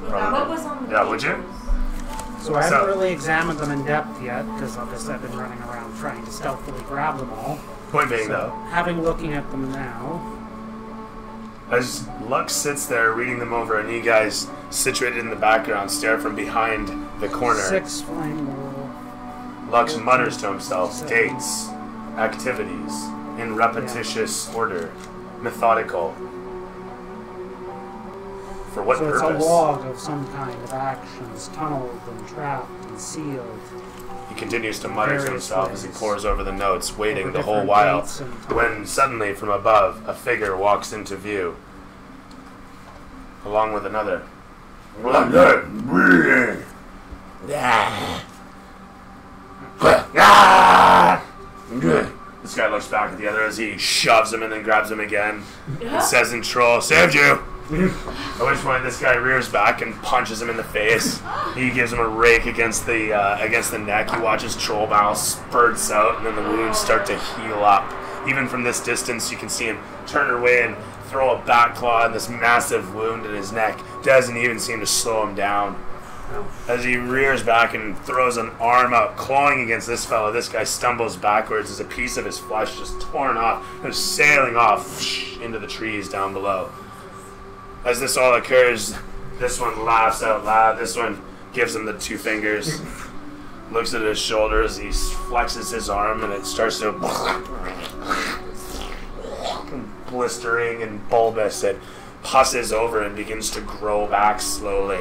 What was on the Yeah, would you? So I haven't really examined them in depth yet, because obviously I've been running around trying to stealthily grab them all. Point being, So, though, having looking at them now, as Lux sits there reading them over, and you guys situated in the background stare from behind the corner, 6 flame roll. Lux mutters to himself, dates, activities, in repetitious order, methodical. For what So purpose? it's a log of some kind of actions, tunneled and trapped and sealed. He continues to mutter to Various himself as he ways. pores over the notes, waiting Over the whole different while, dates and when suddenly from above a figure walks into view, along with another. This guy looks back at the other as he shoves him and then grabs him again and says in troll, "Saved you!" At which point this guy rears back and punches him in the face. He gives him a rake against the neck. He watches troll bile spurts out, and then the wounds start to heal up. Even from this distance, you can see him turn away and throw a back claw in this massive wound in his neck. Doesn't even seem to slow him down. As he rears back and throws an arm out, clawing against this fellow, this guy stumbles backwards as a piece of his flesh just torn off and sailing off into the trees down below. As this all occurs, this one laughs out loud. This one gives him the 2 fingers, looks at his shoulder as he flexes his arm, and it starts to blistering and bulbous. It pusses over and begins to grow back slowly.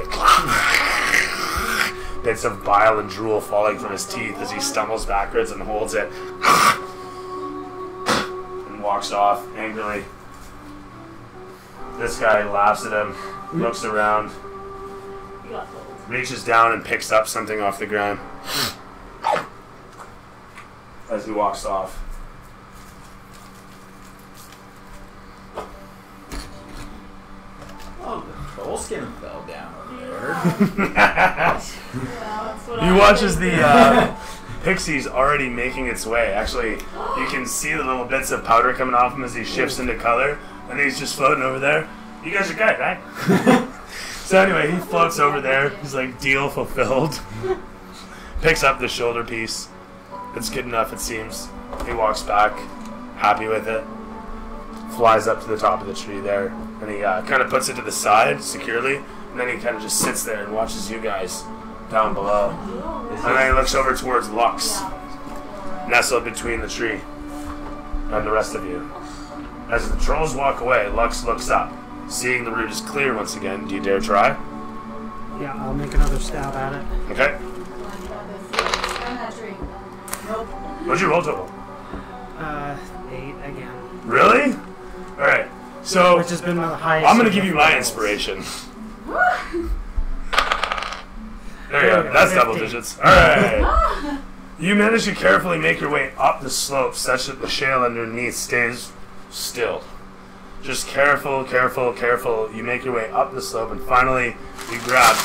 Bits of bile and drool falling from his teeth as he stumbles backwards and holds it and walks off angrily. This guy laughs at him, looks around, You got told. reaches down and picks up something off the ground as he walks off. Oh, the troll skin fell down over there. Yeah, that's what You I watch did. as the pixie's already making its way. Actually, you can see the little bits of powder coming off him as he shifts into color, and he's just floating over there. You guys are good, right? So anyway, he floats over there. He's like, deal fulfilled. Picks up the shoulder piece. It's good enough, it seems. He walks back, happy with it. Flies up to the top of the tree there, and he kind of puts it to the side securely, and then he kind of just sits there and watches you guys down below. And then he looks over towards Lux, nestled between the tree and the rest of you. As the trolls walk away, Lux looks up. Seeing the route is clear once again, do you dare try? Yeah, I'll make another stab at it. Okay. Climb that tree. Nope. What'd you roll total? 8 again. Really? Alright, so Which has been the highest. I'm gonna of give the you my rolls. inspiration. There you go, that's 50. double digits. Alright. You manage to carefully make your way up the slope such that the shale underneath stays still. Just careful, careful, careful. You make your way up the slope, and finally you grab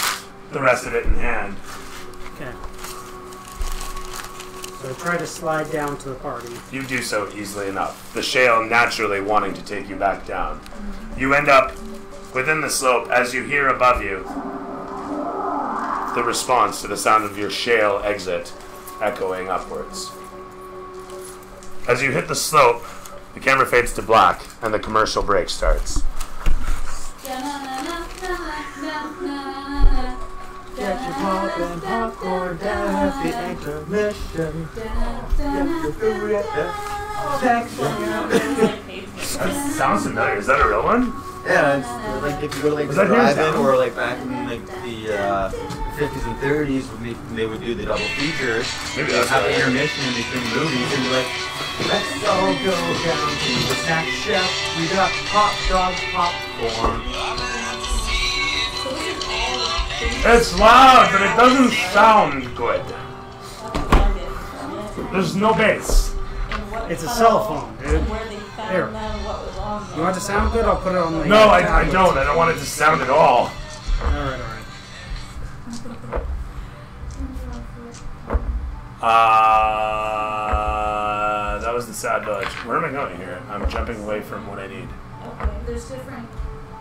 the rest of it in hand. Okay. So try to slide down to the party. You do so easily enough, the shale naturally wanting to take you back down. You end up within the slope as you hear above you the response to the sound of your shale exit echoing upwards. As you hit the slope, the camera fades to black and the commercial break starts. Da-na-na-na-na-na. Get your poppin' popcorn down at the intermission. Get your food at the section. That sounds familiar. Is that a real one? Yeah, it's like if you go to like Was the that hands drive-in down? or like back in like the 50s and 30s when they would do the double feature. Maybe They'd that's have what an it is. intermission in between movies and be like, Let's all go down to the snack shack. We got hot dogs, popcorn. It's loud, but it doesn't sound good. There's no bass. It's a cell phone, dude. Where they found Here. what was on You want it to sound good? I'll put it on the. No, I tablet. don't. I don't want it to sound at all. Alright. That was the sad village. Where am I going here? I'm jumping away from what I need. There's different.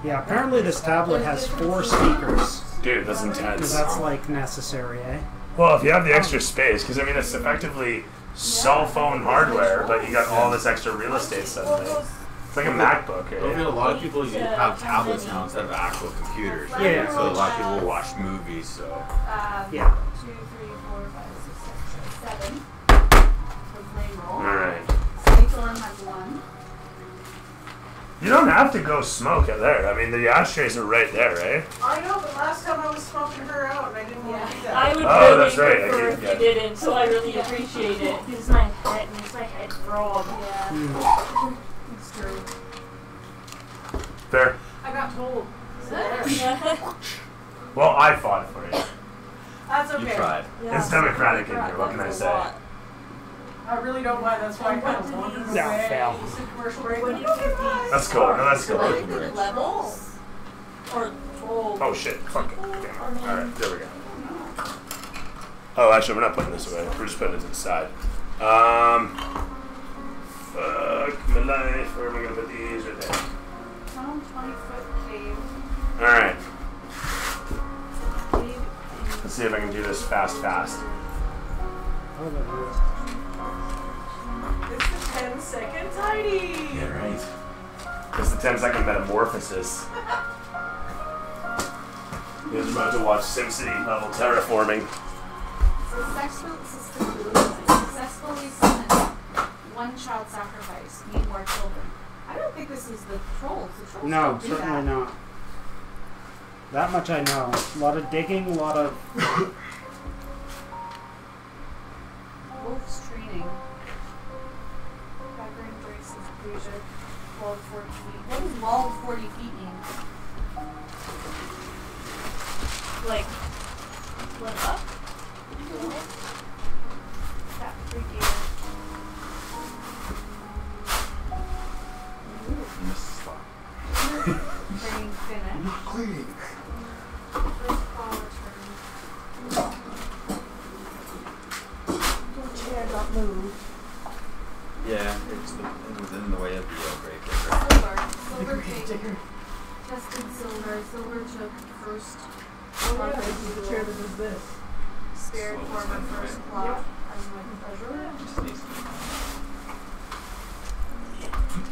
Yeah, apparently this tablet has 4 speakers. Dude, that's Because intense. that's like necessary, eh? Well, if you have the extra space, because I mean, it's effectively cell phone hardware, but you got all this extra real estate suddenly. It's like a MacBook, I mean, right? a lot of people have tablets now instead of actual computers. Yeah. So a lot of people will watch movies. So Yeah. 2, 3, 4, 5, 6, 7. For play roll. Alright. Snowstorm has 1. You don't have to go smoke it there. I mean, the ashtrays are right there, right? I know, but last time I was smoking her out and I didn't want to do that. I would Oh, really that's right, I prefer did if get you didn't, so I really appreciate it. Because my head makes my head throb. Yeah, Hmm. it's true. Fair. I got told. Well, I fought for you. That's you okay. tried. It's democratic in here, what can I say? I really don't mind. That's why I kind of wandered Yeah, away. fail. Used a commercial break. When you get these That's cool. No, that's cool. levels, Or troll. Oh shit, fuck it. Damn it. Alright, there we go. Oh, actually, we're not putting this away. We're just putting it to the side. Fuck my life. Where am I gonna put these? Right there. 20-foot cave. Alright, Cave let's see if I can do this fast. It's the 10-second tidy. Yeah, right. It's the 10-second metamorphosis. You guys are about to watch SimCity level terraforming. Successfully summon 1 child sacrifice. Need more children. I don't think this is the trolls. The trolls No, don't do certainly that. not. That much I know. A lot of digging, a lot of. Wolf's training. Background braces, Asia. Walled 40 feet. What does walled 40 feet mean? Like, what up? That freaky. Training finished. Cleaning. First call returned. Chair don't move. Yeah, it's within the way of the breaker. Silver cake. Tested silver. Silver took first. Oh, yeah, this is the chair that does this. Spirit form of first plot. As with pleasure. Just needs to be.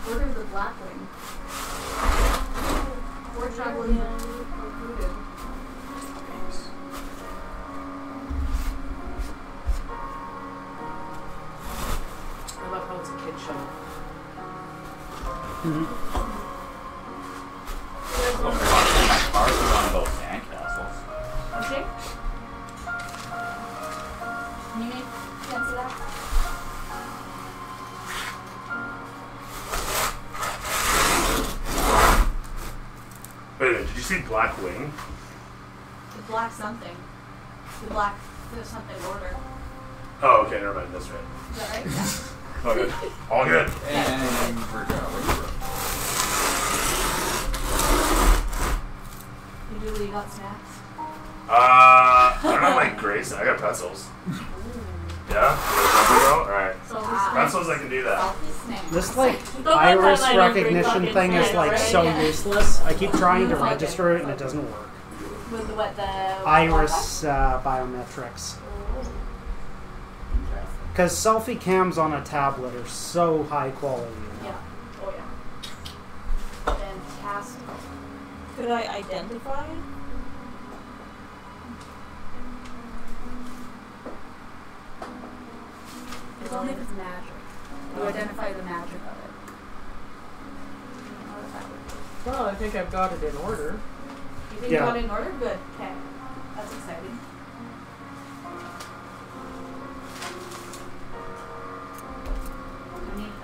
Order the Blackwing. 4 javelins included. I love how it's a kid show. Ours is on both sandcastles. Okay. Can you make sense of that? Wait a minute, did you say Black Wing? The black something. The black something order. Oh, okay, never mind, that's right. Is that right? Yeah. All good. All good. And we're going. You do got snacks? I don't like grapes, I got pretzels. Yeah? Alright. So Pretzels, I can do that. salty snacks. This like The one time iris I don't drink recognition fucking thing is snacks, like right? so Yeah. useless. I keep trying to Okay. register it and it doesn't work. With the what the Iris biometrics. Interesting. Because selfie cams on a tablet are so high quality. Yeah. Oh yeah. Fantastic. Could I identify it? It's only if it's magic. You identify the magic of it. Well, I think I've got it in order. You think Yeah. you got it in order? Good. Okay. That's exciting.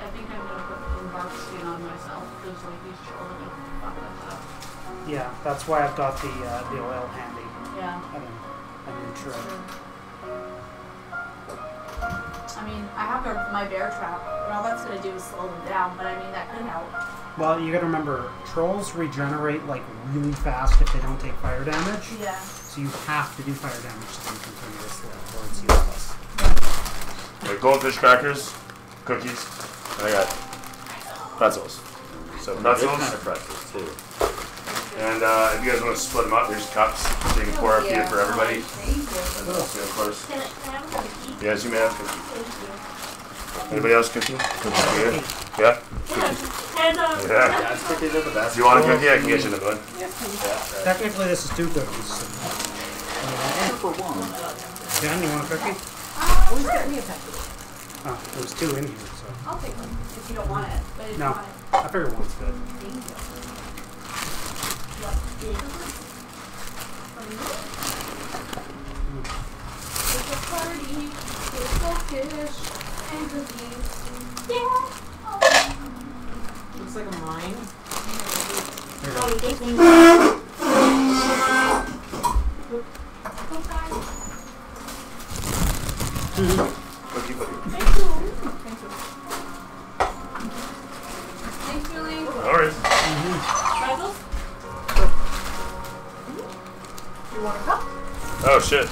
I think I'm gonna put embark skin on myself because like these children are fuck us up. Yeah, that's why I've got the oil handy. Yeah. I didn't try. I mean, I have my bear trap, and all that's gonna do is slow them down. But I mean, that could help. Well, you gotta remember, trolls regenerate like really fast if they don't take fire damage. Yeah. So you have to do fire damage to them continuously, or it's useless. Like goldfish crackers, cookies, and I got pretzels. So Good pretzels, kind of pretzels too. and if you guys want to split them up, there's cups so you can pour a few for everybody. Thank you. And also, of course, Can I have a cookie? yes, you may have cookies. Thank Anybody else cookie? Cookie? Yeah? you. And Yeah. Cookies are the best. If you want a cookie, I can get you another one. Technically, this is 2 cookies. For one. Jen, you want a cookie? Always get me a package. Oh, there's 2 in here, so. I'll take one if you don't want it. But if No. you want it, I figure one's good. thank you. It's a party. It's goldfish and cookies. Yeah. Looks like a mine. Cookie, cookie. Thank you. Thanks, Julie. No worries. Pretzels? You want a cup? Oh, shit.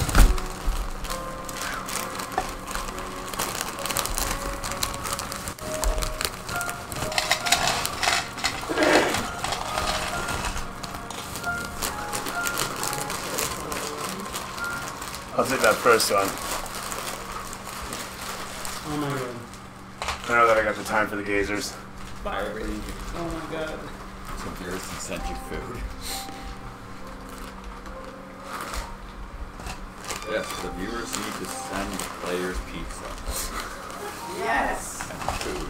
I'll take that first one. Oh my god. I know that I got the time for the gazers. Fire rating. Oh my god. So Garrison sent you food. Yes, the viewers need to send the players pizza Yes. and food.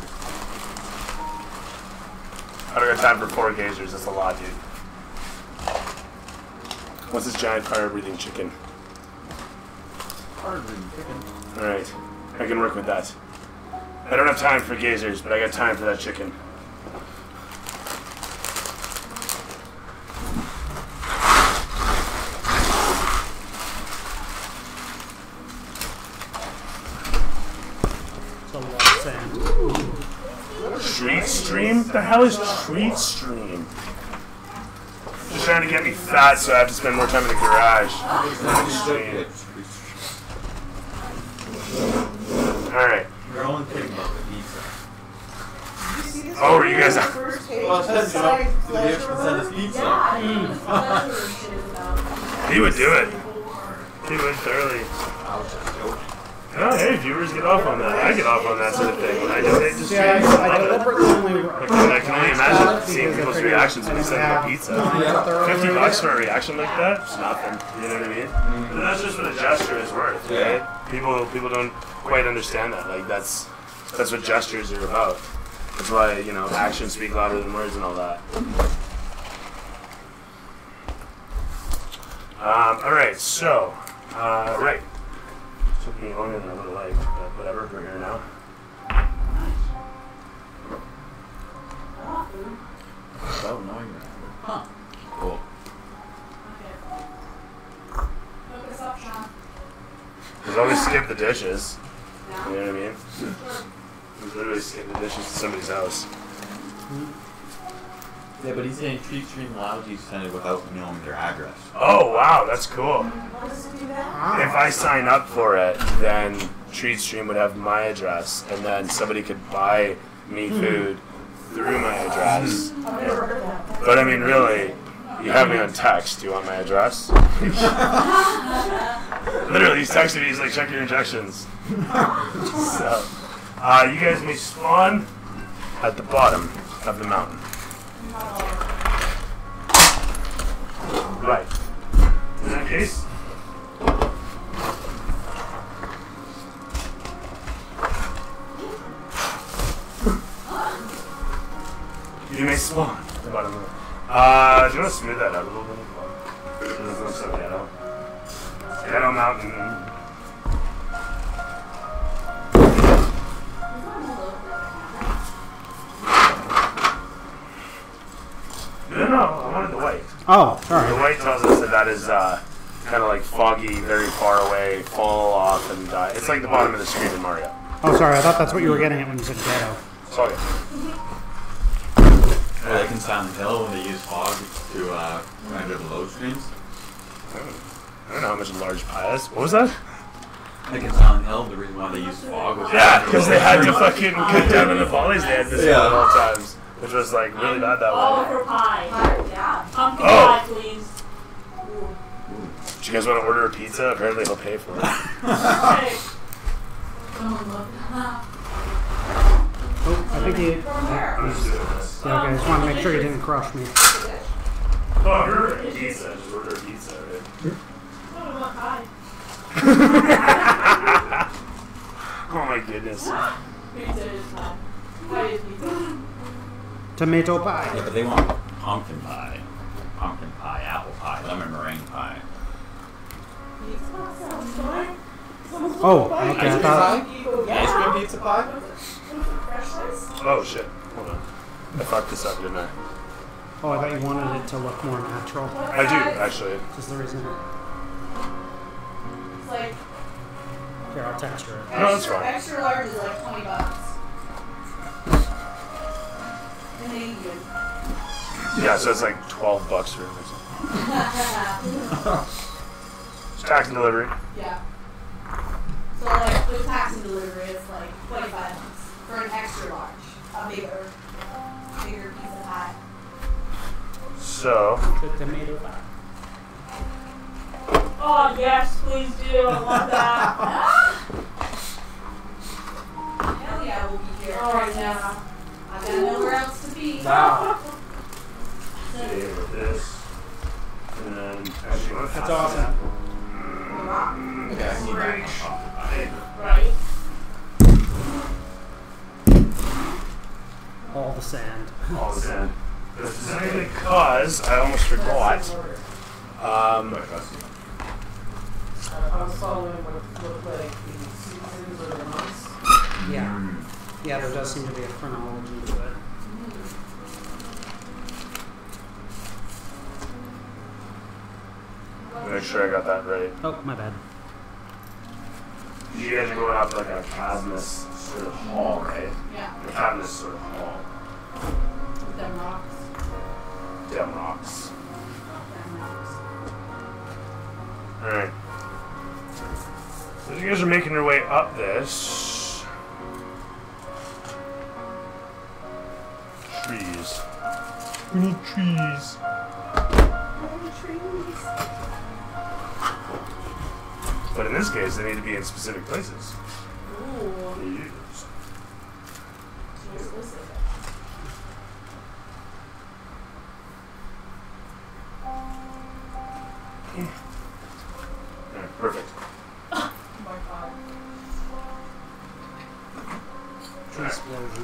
I don't got time for 4 gazers. That's a lot, dude. What's this giant fire-breathing chicken? Hard-ridden chicken. Alright, I can work with that. I don't have time for gazers, but I got time for that chicken. It's a lot of sand. Treat stream? The hell is treat stream? Just trying to get me fat so I have to spend more time in the garage. Stream. Alright. You're only kidding about the pizza. Oh, are you guys... Well, that's the viewers can send us pizza. He would do it. He would thoroughly. Oh, hey, viewers get off on that. I get off on that sort of thing. I just See, I love it. deliberately only I can only imagine seeing people's reactions when they send them a pizza. $50 for a reaction like that? It's nothing. You know what I mean? But that's just what a gesture is worth, right? People don't quite understand that. Like that's what gestures are about. That's why, you know, actions speak louder than words and all that. Alright, so right. Took me longer than I would have liked, but whatever, we're here now. Without knowing that. Huh. Cool. Look us up, Sean. There's always skip the dishes. You know what I mean? We literally skip the dishes to somebody's house. Yeah, but he's saying treat stream allows you to send it without knowing their address. Oh wow, that's cool. If I sign up for it, then TreatStream would have my address, and then somebody could buy me food through my address. But I mean, really, you have me on text. Do you want my address? Literally, he's texting me. He's like, check your injections. So, you guys may spawn at the bottom of the mountain. Right. In that case. You may spawn at the bottom of it. Do you want to smooth that out a little bit? It doesn't look so ghetto. Ghetto Mountain. No, I wanted the white. Oh, The sorry. white tells us that that is kind of like foggy, very far away, fall off, and it's like the bottom of the screen in Mario. Oh, sorry. I thought that's what you were getting at when you said ghetto. It's all good. Like in Silent Hill when they use fog to render the load screens. I don't know how much a large pie is. What was that? Like in Silent Hill, the reason why they used fog was Yeah, because they had to fucking cut down on the volleys they had to say Yeah. at all times, which was like really bad that All way. for pie. Yeah. Pumpkin Oh. pie, please. Do you guys want to order a pizza? Apparently he'll pay for it. Okay. Oh, I think he. From where? I'm just doing this. Yeah, okay, I just want to make sure you didn't crush me. Oh, order a pizza. Just order a pizza, right? Oh, what pie? Oh my goodness. Pizza is pie. Pie is pizza. Tomato pie. Yeah, but they want pumpkin pie, apple pie, lemon meringue pie. Oh, okay. I thought. Ice cream pizza pie? Oh shit. Hold on. I fucked this up, didn't I? Oh, I thought you wanted it to look more natural. I do, actually. Just the reason. It's like Here, I'll texture it. No, that's fine. extra large is like $20. Canadian. Yeah, so it's like $12 or something. It's tax and delivery. Yeah. So like with tax and delivery, it's like $25 for an extra large, a bigger piece of pie. So, The tomato pie. Oh, yes, please do. I want that. Hell yeah, we'll be here. Oh, yeah. I got nowhere else to be. Wow. see with this. And then, actually, what That's awesome. Okay, I need that. Right. All the sand. All the sand. This is only because I almost forgot. I was following what looked like the seasons or the months. Yeah. Yeah, there does seem to be a chronology to it. Make sure I got that right. Oh, my bad. You guys are going up like a chasmus sort of hall, right? Yeah, A chasmus sort of hall. with them rocks. Damn rocks. Them rocks. Alright. So as you guys are making your way up this. Trees. We need trees. But in this case, they need to be in specific places. Ooh. Yes. So specific. Alright, perfect. Oh my god. Explosion.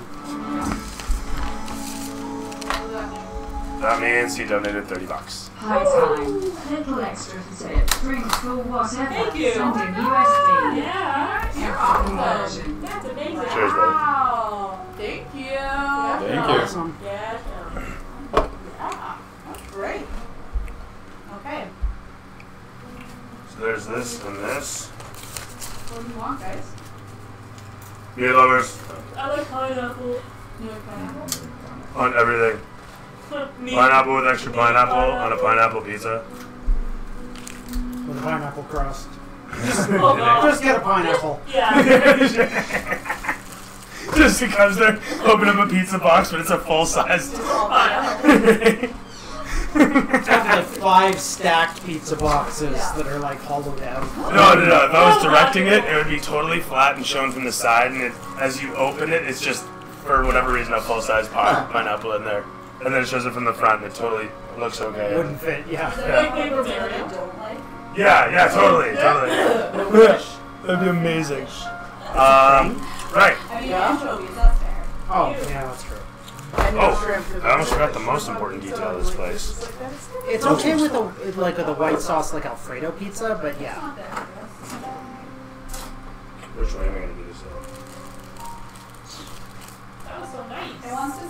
What does that mean? That means he donated $30. High time. Little extra for tips. Drinks for whatever. Thank you. Sending USD. Yeah. You're awesome. Conversion. That's amazing. Cheers, buddy. Wow. Thank you. Thank you. Awesome. Yeah. Yeah, that's great. Okay, So there's this and this. what do you want, guys? Beer lovers I like pineapple. You like pineapple? on everything. Me. Pineapple with extra pineapple on a pineapple pizza. With a pineapple crust. Oh, God. Just get a pineapple. Yeah. Just he comes there, open up a pizza box, but it's a full-sized. Have like 5 stacked pizza boxes that are like hollowed out. No. If I was directing it, it would be totally flat and shown from the side, and as you open it, it's just, for whatever reason, a full-size pineapple in there. and then it shows it from the front, and it totally looks okay. Wouldn't fit, yeah. Yeah, totally. That'd be amazing. Right. Oh, yeah, that's true. Oh, I almost forgot the most important detail of this place. It's okay with the white sauce like Alfredo pizza, but yeah. Which way am I gonna do this? That was so nice.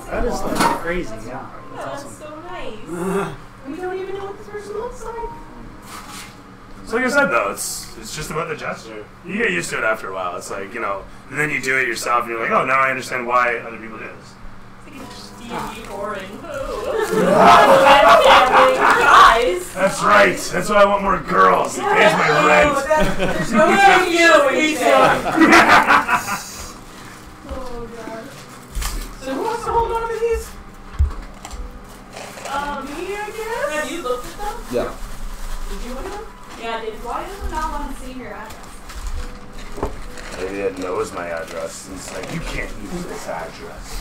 That is like crazy, yeah. That's That's awesome. so nice. We don't even know what this person looks like. So like I said though, it's just about the gesture. You get used to it after a while. It's like, you know, and then you do it yourself and you're like, oh, now I understand why other people do this. D&D boring. Guys. That's right. That's why I want more girls. It pays my rent. There's no way you pizza. Oh god. So who wants to hold on to these? Me, I guess. Have you looked at them? Yeah. Did you look at them? Yeah, I did. Why does it not want to see your address? Maybe it knows my address. And it's like, you can't use this address.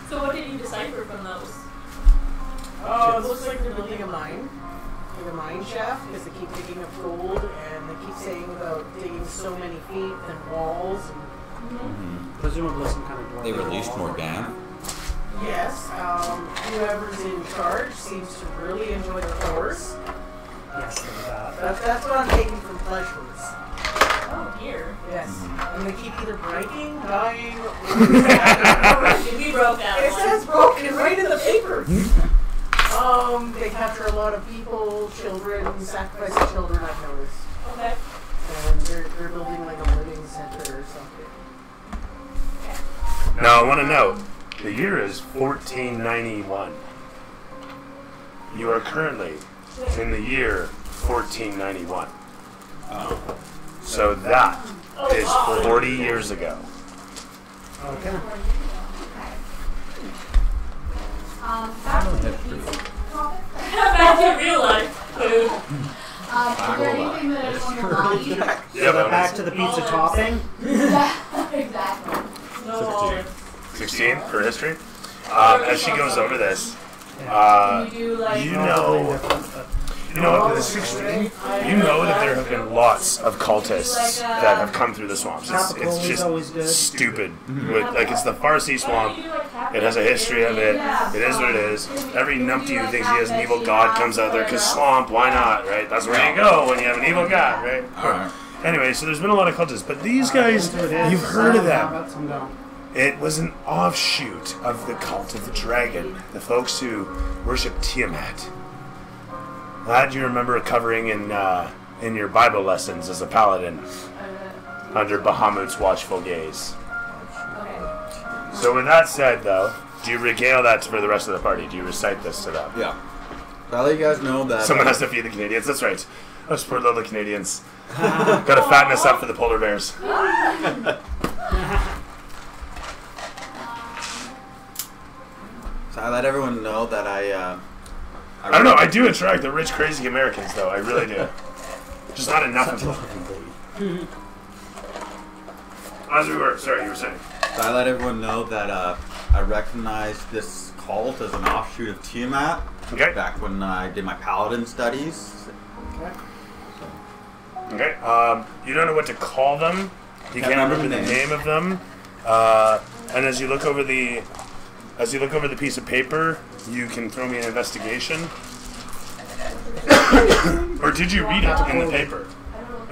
So what did you decipher from those? Oh, it looks like they're building a mine. Like a mine shaft, because they keep digging up gold, and they keep saying about digging so many feet and walls. Presumably some kind of door. They released more dam. Yes, whoever's in charge seems to really enjoy the course. Yes, there's that. That's what I'm taking from Pleasures. Oh dear. Yes. And they keep either breaking, dying, or We broke that it one. says broken right in the paper. They capture a lot of people, children, sacrifice of children, I've noticed. Okay. And they're building like a living center or something. Now I want to note, the year is 1491. You are currently in the year 1491. So that is 40 years ago. Okay. Back to the pizza topic. Back to real life food. Is there anything that is on the body? Yeah, but Back to the pizza topping. Yeah, exactly. No. 16 for history. As she goes over this, You do like. you know up to the 16, you know that there have been lots of cultists that have come through the swamps. It's just stupid. Like, it's the Farsi swamp. It has a history of it. It is what it is. Every numpty who thinks he has an evil god comes out there, because swamp, why not, right? That's where you go when you have an evil god, right? Alright. Anyway, so there's been a lot of cultists, but these guys, you've heard of them. Some don't. It was an offshoot of the cult of the dragon, the folks who worship Tiamat. That you remember covering in your Bible lessons as a paladin under Bahamut's watchful gaze. So with that said, though, do you regale that for the rest of the party? Do you recite this to them? Yeah. So I'll let you guys know that. Someone has to feed the Canadians. That's right. Those poor little Canadians. Got to fatten us up for the polar bears. So I let everyone know that I don't know. I do attract the rich, crazy Americans, though. I really do. Just not enough of them. As we were. Sorry, you were saying. So I let everyone know that I recognized this cult as an offshoot of Tiamat. Okay. Back when I did my paladin studies. Okay. You don't know what to call them. You can't remember the name of them. And as you look over the piece of paper, you can throw me an investigation. Or did you read it in the paper?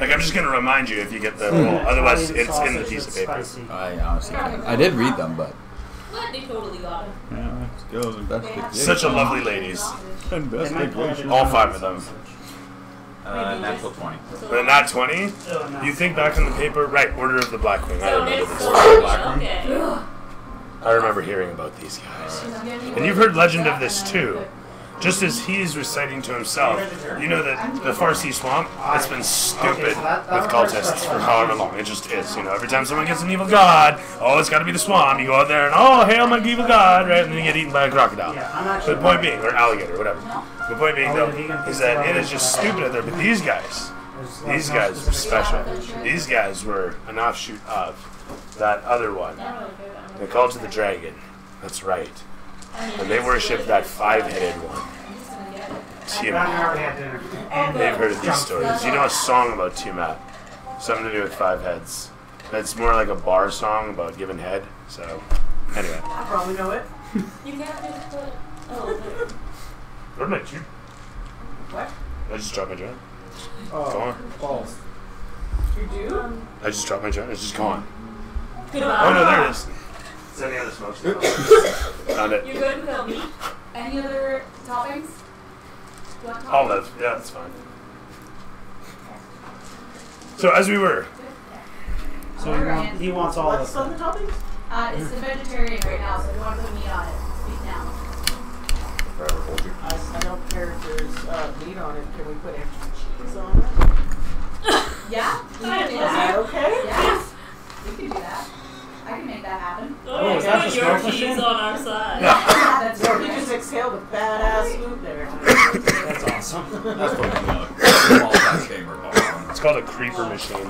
Like, I'm just going to remind you if you get the roll. Otherwise, it's in the piece of paper. I honestly can't. I did read them, but. What? They totally got it. Yeah, skills, investigation. Such a lovely ladies. Investigation. All 5 of them. Natural 20. But not 20? You think back in the paper, right, Order of the Black Wing. I So remember it's this. so okay. I remember hearing about these guys. And you've heard legend of this too. Just as he's reciting to himself, you know that the Farsi swamp, it's been stupid with cultists for however long. It just is, you know. Every time someone gets an evil god, oh, it's got to be the swamp. You go out there and, oh, hail my evil god, right? And then you get eaten by a crocodile. But the point being, or alligator, whatever. The point being, though, is that it is just stupid out there. But these guys were special. These guys were an offshoot of that other one. They called to the dragon. That's right. And they worship that 5-headed one. Tiamat. I already had dinner. They've heard of these stories. You know a song about Tiamat. Something to do with 5 heads. It's more like a bar song about giving head. So, anyway. I probably know it. You can't just put. Oh, Where did my cube? What? I just dropped my joint. Go Oh, on. balls. You do? I just dropped my joint. It's just gone. goodbye. Oh no, there it is. It's any other smoke. Found it. You good without meat? Any other toppings? You want toppings? Olive. Yeah, that's fine. So as we were. So he wants all What's this. on the toppings? It's a vegetarian right now, so if you want to put meat on it, speak now. Forever hold you. I don't care if there's meat on it. Can we put extra cheese on it? Yeah? We can do Is that that. okay? Yeah. We can do that. I can make that happen. Oh, is that the Put your smoke cheese machine? on our side. That's So we just exhaled a badass swoop there. That's awesome. That's what we know. Small size gamer bomb. It's called a creeper machine.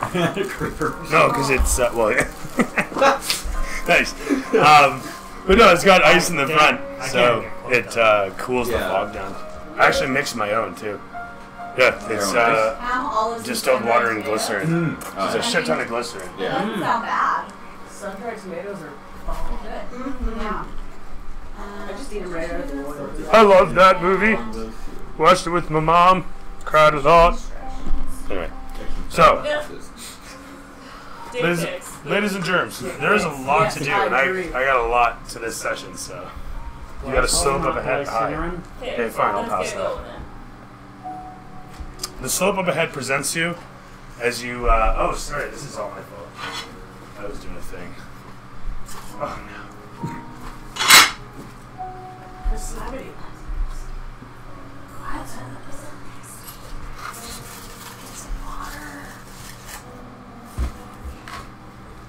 Creeper. No, because it's well. Nice. But no, it's got ice in the front, so it cools the Yeah. fog down. I actually mixed my own too. Yeah, it's Ham, olives, distilled water and glycerin. Oh, There's a shit ton of glycerin. yeah. Doesn't sound bad. Sun-dried tomatoes are bomb. Good. Mm-hmm. Yeah. I just eat them right out of the oil. I love that movie. Watched it with my mom. Cried a lot. Anyway, so Dick ladies, pics. ladies and germs, there is a lot to do, and I got a lot to this session. So you got to slope up ahead. Hi. Okay, fine, I'll pass that. The slope up ahead presents you as you. Oh, sorry, this is all my fault. I was doing a thing. Oh no.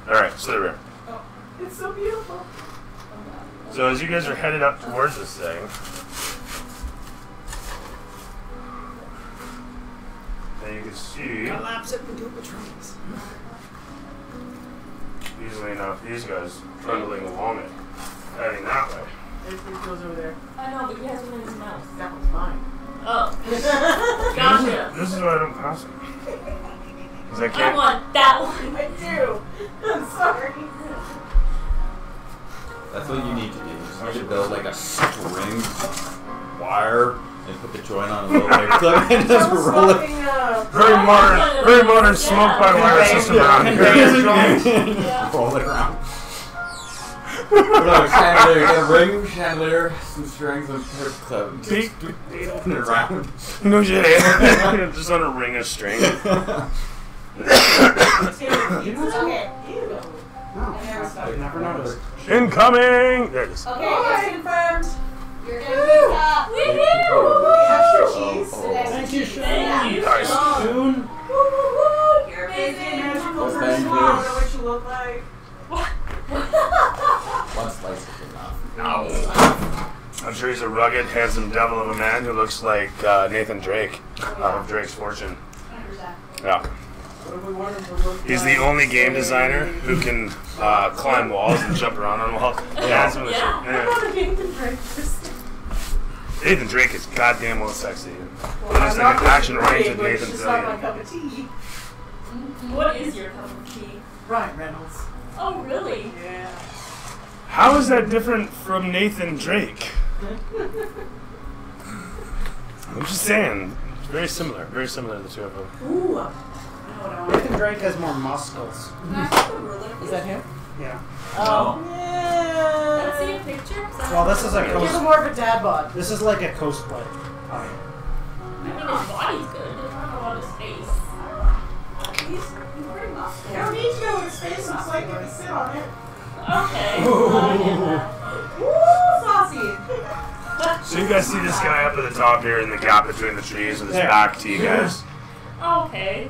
Alright, so the rear. It's so beautiful. So as you guys are headed up towards this thing, and you can see, Collapse it into patrons. easily enough, these guys trundling along it, heading that way. It goes over there. I know, but he has one in his mouth. That one's mine. Oh. Gotcha. This is why I don't pass it. Because I I can't. want that one. I do. I'm sorry. That's what you need to do. You need to build like a string wire and put the joint on a little paper clip and just roll it. Very modern smoke by wire system around here. Roll it around. Put on a chandelier, get a ring, chandelier, some strings, and paper clip. Just open it around. No shit. Just on a ring of string. I've never noticed. Incoming! There it is. Okay, it's confirmed. You're gonna be up. Extra cheese. Thank you, Sean. Thank you. Nice. Soon. You're amazing. Magical Well, person. thank I you. don't know what you look like. One slice is enough. No. I'm sure he's a rugged, handsome devil of a man who looks like Nathan Drake of Drake's Fortune. 100%. Yeah. What do we want him to look He's like? the only game designer who can climb walls and jump around on walls. Yeah. Nathan Drake is goddamn well sexy. Well, Looks I'm like not an action-oriented Drake, but it's Nathan just not my Fillion. cup of tea. What is your cup of tea? Ryan Reynolds. Oh, really? Yeah. How is that different from Nathan Drake? I'm just saying, it's very similar the two of them. Ooh. I know what I want. Nathan Drake has more muscles. Is that him? Yeah. Oh. Let's see a Yeah. picture. Well, this is a Give him coast. more of a dad bod. This is like a cosplay. I mean, his body's good. I don't know about his face. He's pretty muscular. I don't need to know what his face looks like if you sit on it. Okay. Woo, saucy. So you guys see this guy up at the top here in the gap between the trees with his There. back to you guys. Okay.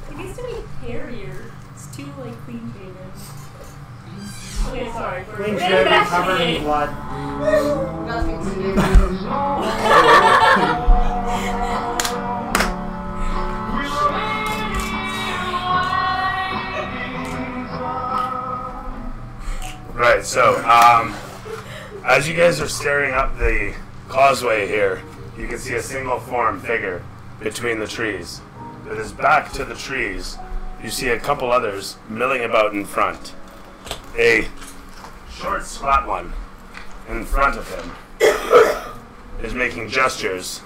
He needs to be hairier. It's too, like, clean shaven. Okay, sorry. Clean We're shaven, getting back to covered the in game. blood. Nothing to do. As you guys are staring up the causeway here, you can see a single form figure between the trees. With his back to the trees, you see a couple others milling about in front. A short, squat one in front of him is making gestures.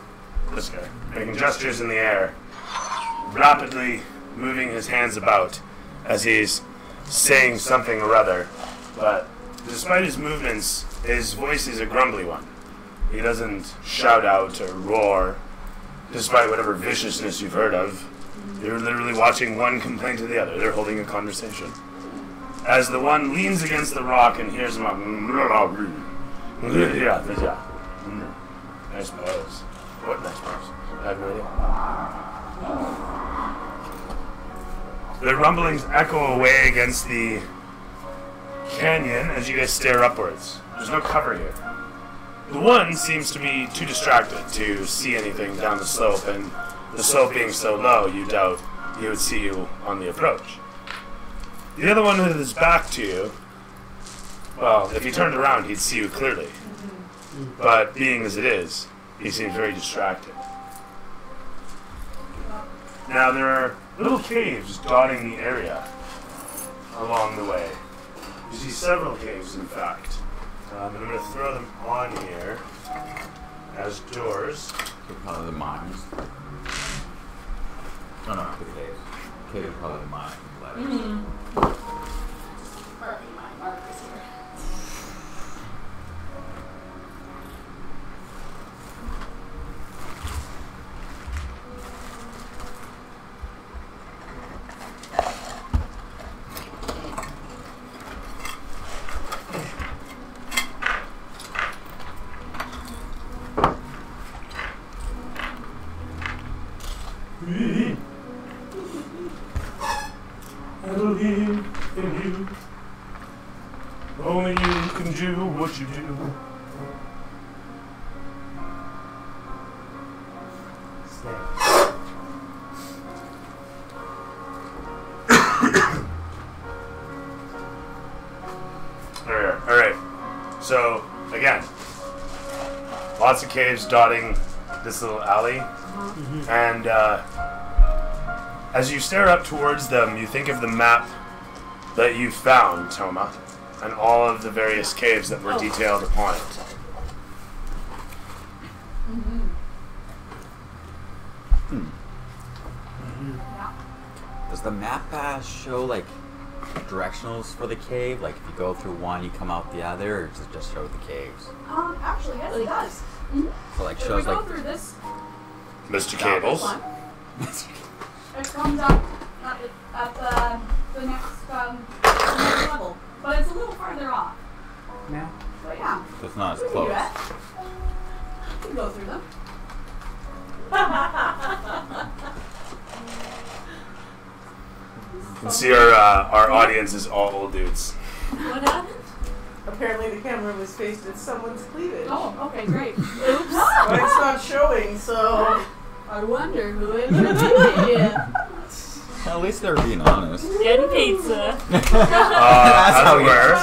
This guy making gestures in the air, rapidly moving his hands about as he's saying something or other. But despite his movements, his voice is a grumbly one. He doesn't shout out or roar, despite whatever viciousness you've heard of. You're literally watching one complain to the other. They're holding a conversation. As the one leans against the rock and hears him up, nice pose. What nice pose? I have no idea. The rumblings echo away against the canyon as you guys stare upwards. There's no cover here. The one seems to be too distracted to see anything down the slope, and the slope being so low, you doubt he would see you on the approach. The other one with his back to you, well, if he turned around, he'd see you clearly. But being as it is, he seems very distracted. Now, there are little caves dotting the area along the way. You see several caves, in fact. And I'm going to throw them on here as doors. Probably the mines. Oh no, the caves. Cave is probably the mines. Perfect, my markers here. I believe in you. Only you can do what you do. Stay. Alright. So, again, lots of caves dotting this little alley. And as you stare up towards them, you think of the map that you found, Toma, and all of the various caves that were detailed upon it. Does the map show like directionals for the cave? Like if you go through one, you come out the other, or does it just show the caves? Actually, yes, it does. So like If we shows go like through this Mr. Cables. one, it comes up at the next level, but it's a little farther off. Now? But yeah, so it's not as we can do close. that. We can go through them. You can see our audience is all old dudes. What happened? Apparently the camera was faced at someone's cleavage. Oh, okay, great. Oops. But it's not showing, so... I wonder who it would be. At least they're being honest. Getting pizza. That's As how it we were,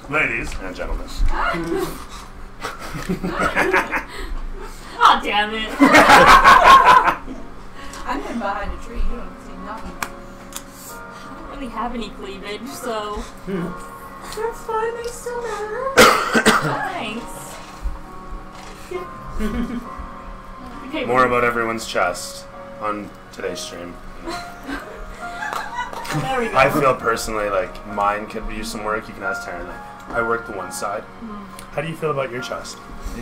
Money. ladies and gentlemen. Aw, damn it. I'm hidden behind a tree. You don't see nothing. I don't really have any cleavage, so That's fine, they still matter. thanks. Okay, More about everyone's chest on today's stream. there we go. I feel personally like mine could use some work. You can ask Taryn. I work the one side. How do you feel about your chest?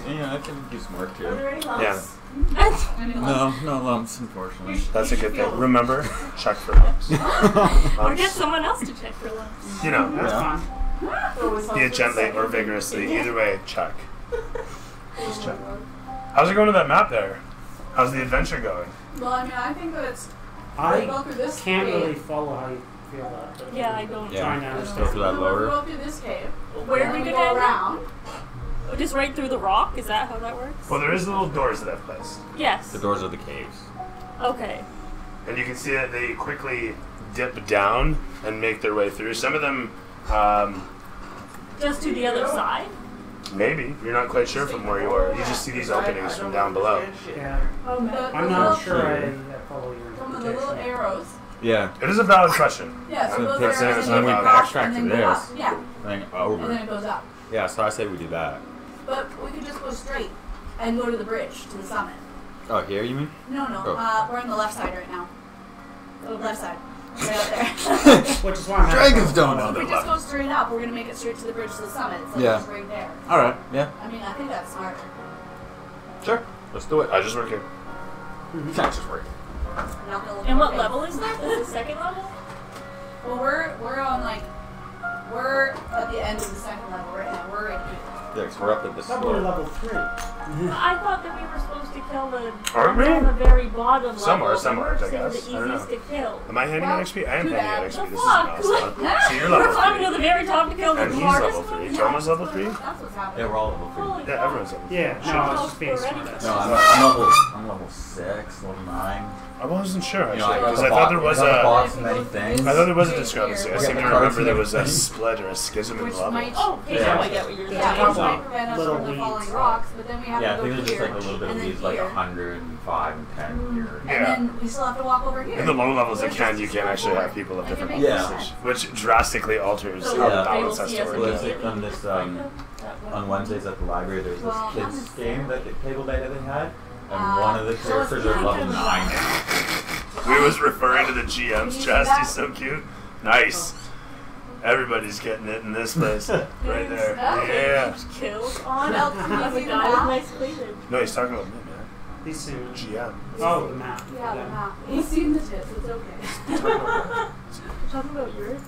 Yeah, I can do some work Are too. there any lumps? Yeah, No lumps, unfortunately. that's a good thing. Remember, check for lumps. Or get someone else to check for lumps. You know, That's Yeah. fine. Always be it helps gently with or vigorously. Either way, check. Just check. How's it going to that map there? How's the adventure going? Well, I mean, I think that it's. I go through this can't cave. really follow how you feel that. But Yeah, I don't. Yeah. Trying to Go understand. through that We'll lower. go through this cave. Where are and we then gonna go end up? around? Just right through the rock? Is that how that works? Well, there is little doors that I've placed. Yes. The doors of the caves. Okay. And you can see that they quickly dip down and make their way through. Some of them Just to the other side? Maybe. You're not quite sure from where you are. You just see these openings from down below. Yeah. I'm not sure I follow your Some of the little interpretation. arrows. Yeah. It is a valid question. Yeah, so And those it's arrows when and we then go up backtrack and to then go this. up. Yeah, Then and then over. it goes up. Yeah, so I say we do that. But we could just go straight and go to the bridge, to the summit. Oh, here you mean? No, Oh. we're on the left side right now. Left side. Right out there. Which is why I'm Dragons don't know If we that just left. go straight up, we're gonna make it straight to the bridge to the summit. It's like Yeah. just right there. Alright, yeah. I mean, I think that's smarter. Sure. Let's do it. I just work here. Can't just work. I'm not gonna look And what okay. level is that? Is it the second level? Well, we're on like we're at the end of the second level right now. We're right here. Yeah, 'cause we're up at this Thought we were floor. level 3. I thought that we were supposed to kill the Aren't we? on the very bottom level. Some are, The some aren't, I worst and guess. the I don't easiest know. to kill. Am I handing out XP? I am too handing out bad. XP. The This is fuck? milestone. So you're We're level climbing to 3. the very top to kill the And he's hardest level 3. one. Toma's level 3? That's what's happening. Yeah, we're all level 3. Holy Yeah, fuck. everyone's level 3. Yeah, no, it's just being smart. No, I'm level 6, level 9. I wasn't sure, You know, actually. I Because I thought there was a... box of many things. I thought there was a discrepancy. I Yeah, seem to the remember cards there and was a everything. split or a schism in Which levels. might Oh, okay, Yeah. now I get what you're saying. which might prevent us Little from the weeds. falling rocks, but then we have Yeah, I to go think there's just here, like a little bit and of then these, like here, 105 and 10 here. and Yeah. then we still have to walk over here. In the low levels, We're you can just actually have forward. people of Like, different it makes Yeah. sense. which drastically alters So how the Yeah. balance they has will to see us work. Well, out. it's like on this, on Wednesdays at the library, there's this Well, kids not game that table day that they had, and Uh, one of the so it's characters are not level gonna- 9. We was referring to the GM's chest. He's so cute. Nice. Everybody's getting it in this place. Right there. Yeah. Kills on What else can you as a do guy now? with nice cleavage. No, he's talking about me, man. These two. GM. Oh, the map. Yeah, the map. He's seen the tits. It's okay. You're talking about yours?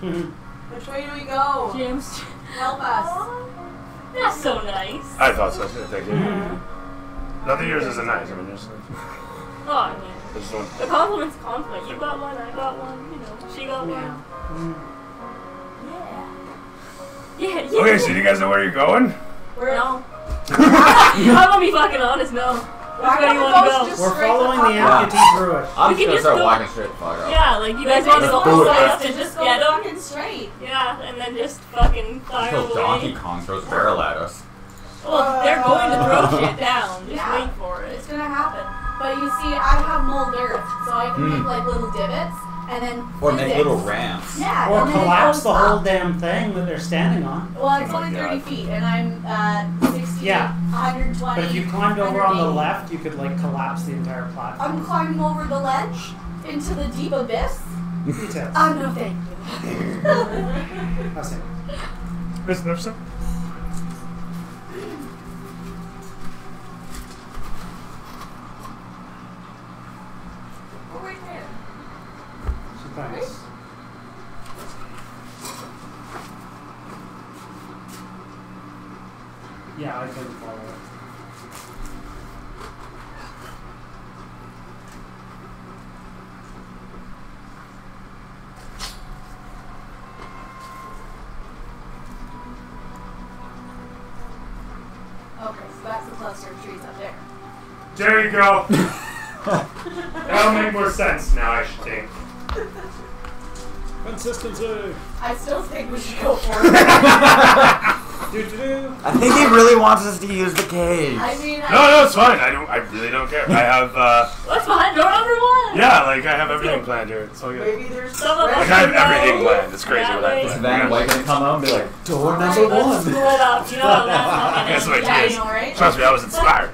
Which way do we go? James. Help us. That's so nice. I thought so too. Thank you. Not that yours isn't nice. I mean, just Oh, I mean, I just don't. the compliment's compliment. You got one, I got one, you know, she got Yeah. one. Mm. Yeah, yeah. Okay, so do you guys know where you're going? We're No. I'm gonna be fucking honest, no. Which way do you want to go? Just We're straight following the the fuck up. amputee through it. I'm We just can gonna just start go- walking straight the fuck up. Yeah, like you guys want to go do all it. the way up To and just just go get them? fucking straight. Yeah, and then just fucking fire Until Donkey away. Kong throws a barrel at us. Well, they're going to throw shit down. Just Yeah. wait for it. It's gonna happen. But you see, I have mold earth, so I can Hmm. make like little divots and then Or make physics. little ramps. Yeah, Or and then it collapse goes the whole up. damn thing that they're standing on. Well, it's Oh my only 30 God. feet, and I'm 60, Yeah. 120. But if you climbed over on the 180. left, you could like collapse the entire platform. I'm climbing over the ledge into the deep abyss. Details. No, thank you. That's it. Miss Nipson? Oh, right there. So thanks. Yeah, I couldn't follow it. Okay, so that's the cluster of trees up there. There you go. That'll make more sense now, I should think. Consistency. I still think we should go for it. Do-do-do. I think he really wants us to use the cage. I mean, No, it's fine. I really don't care. I have, What's behind door number one? yeah, like I have everything planned here. It's all good. maybe there's Some of us Like I have know everything planned. It's crazy that what I way. Is planned. Van White gonna come out and be like, door number one? Split up, you know, that's Guess what, Yeah, I geez. know, right? Trust me, I was inspired.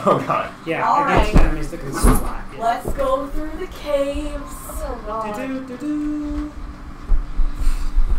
Oh god. Yeah, All against right. enemies that can slap you. Let's go through the caves. Oh god. Do-do-do-do.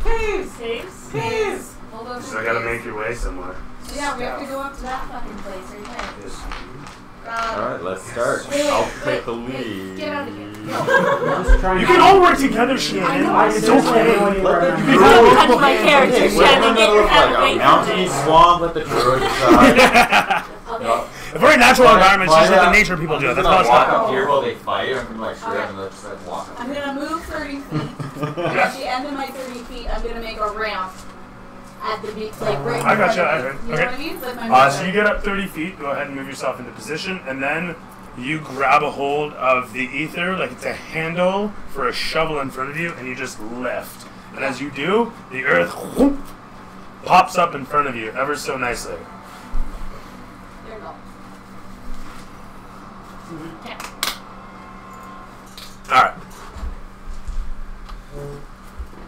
Caves! Caves? Caves! We'll go So through I gotta caves. make your way somewhere. Yeah, we have to go up to that fucking place right there. Alright, let's start. Wait, I'll wait, take the wait, lead. get out of here. Just trying You to- can all work together, Shannon. I know. I It's seriously have no okay. idea where I'm You at. Don't touch my character, We're in the Shannon. Get middle your of head like away a from mountainy it. swamp. Let the druid decide. Okay. If we're in natural Climb environments, just let up. the nature people do it. I'm That's gonna not walk fun. up here while they fight. I'm gonna like straight up and just like walk up. I'm gonna move 30 feet. And at the end of my 30 feet, I'm gonna make a ramp at the beach, like right in I gotcha, front of okay, me. You know okay. what I mean? It's like my So you get up 30 feet, go ahead and move yourself into position, and then you grab a hold of the ether, like it's a handle for a shovel in front of you, and you just lift. And as you do, the earth whoop, pops up in front of you ever so nicely. There you go. Alright.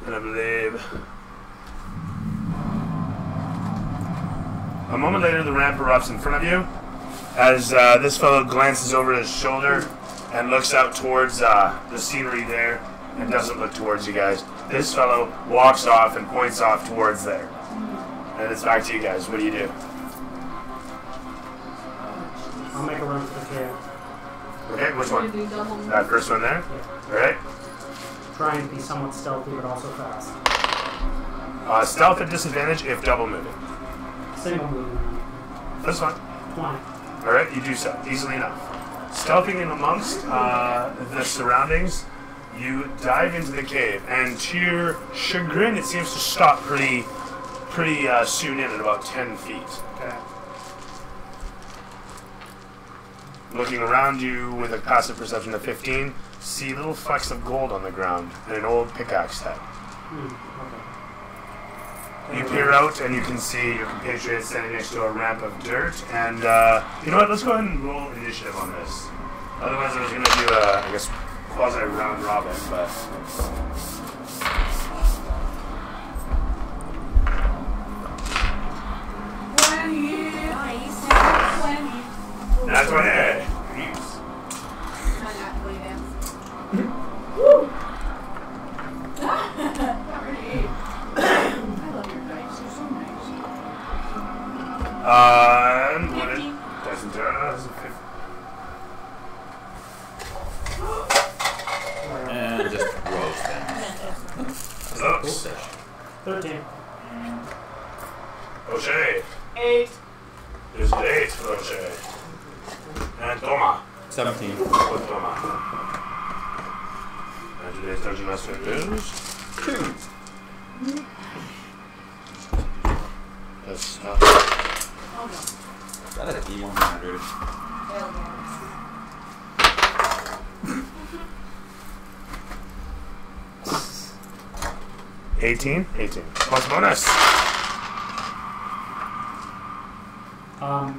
And I believe a moment later the ramp erupts in front of you as this fellow glances over his shoulder and looks out towards the scenery there and doesn't look towards you guys. This fellow walks off and points off towards there. And it's back to you guys. What do you do? I'll make a run for the cave. Okay, which Gonna one? do double. That first one there? Alright. Try and be somewhat stealthy, but also fast. Stealth at disadvantage if double moving. Single movement. That's fine. 20. Alright, you do so. Easily enough. Stealthing in amongst the surroundings, you dive into the cave, and to your chagrin, it seems to stop pretty soon in at about 10 feet. Okay. Looking around you with a passive perception of 15, see little flecks of gold on the ground and an old pickaxe head. Okay. You peer out and you can see your compatriot standing next to a ramp of dirt, and you know what, let's go ahead and roll initiative on this. Otherwise I was going to do a, I guess, quasi-round robin, but... That's what it is. Woo! And what it doesn't turn out as a 50. And just roast them. Oops. 13. O'Shea. 8. There's an 8 for O'Shea. And Toma. 17. For Toma. And today's Dungeon Master is... 2. That's That is a D100. 18? 18. Plus bonus. Yeah.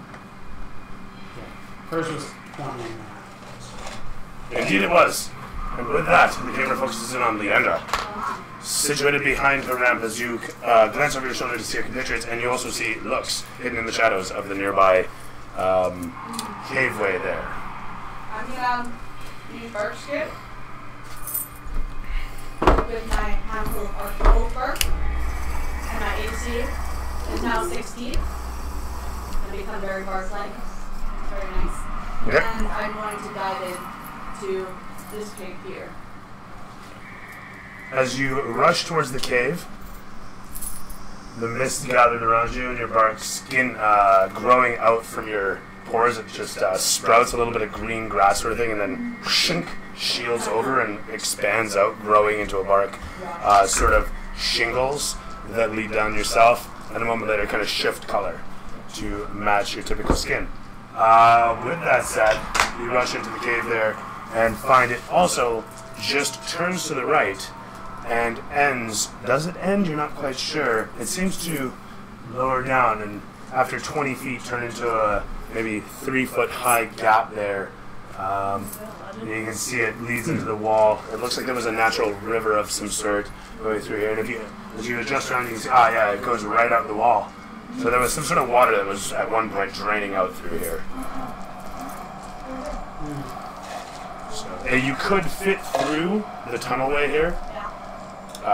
Hers was 20. Indeed it was. And with that, the camera focuses in on Leandra. Situated behind the ramp as you glance over your shoulder to see your compatriots, and you also see Lux hidden in the shadows of the nearby caveway there. I'm gonna use bark skip with my handful of oak bark, and my AC is now 16. It'll become very bark-like. It's very nice. Okay. And I'm going to dive in to this cave here. As you rush towards the cave, the mist gathered around you and your bark skin growing out from your pores. It just sprouts a little bit of green grass sort of thing, and then shink, shields over and expands out, growing into a bark sort of shingles that lead down yourself, and a moment later kind of shift color to match your typical skin. With that said, you rush into the cave there and find it also just turns to the right and ends. Does it end? You're not quite sure. It seems to lower down and after 20 feet turn into a maybe 3-foot high gap there. You can see it leads into the wall. It looks like there was a natural river of some sort going through here. And if you, as you adjust around, you can see, yeah, it goes right out the wall. So there was some sort of water that was at one point draining out through here. So, you could fit through the tunnelway here.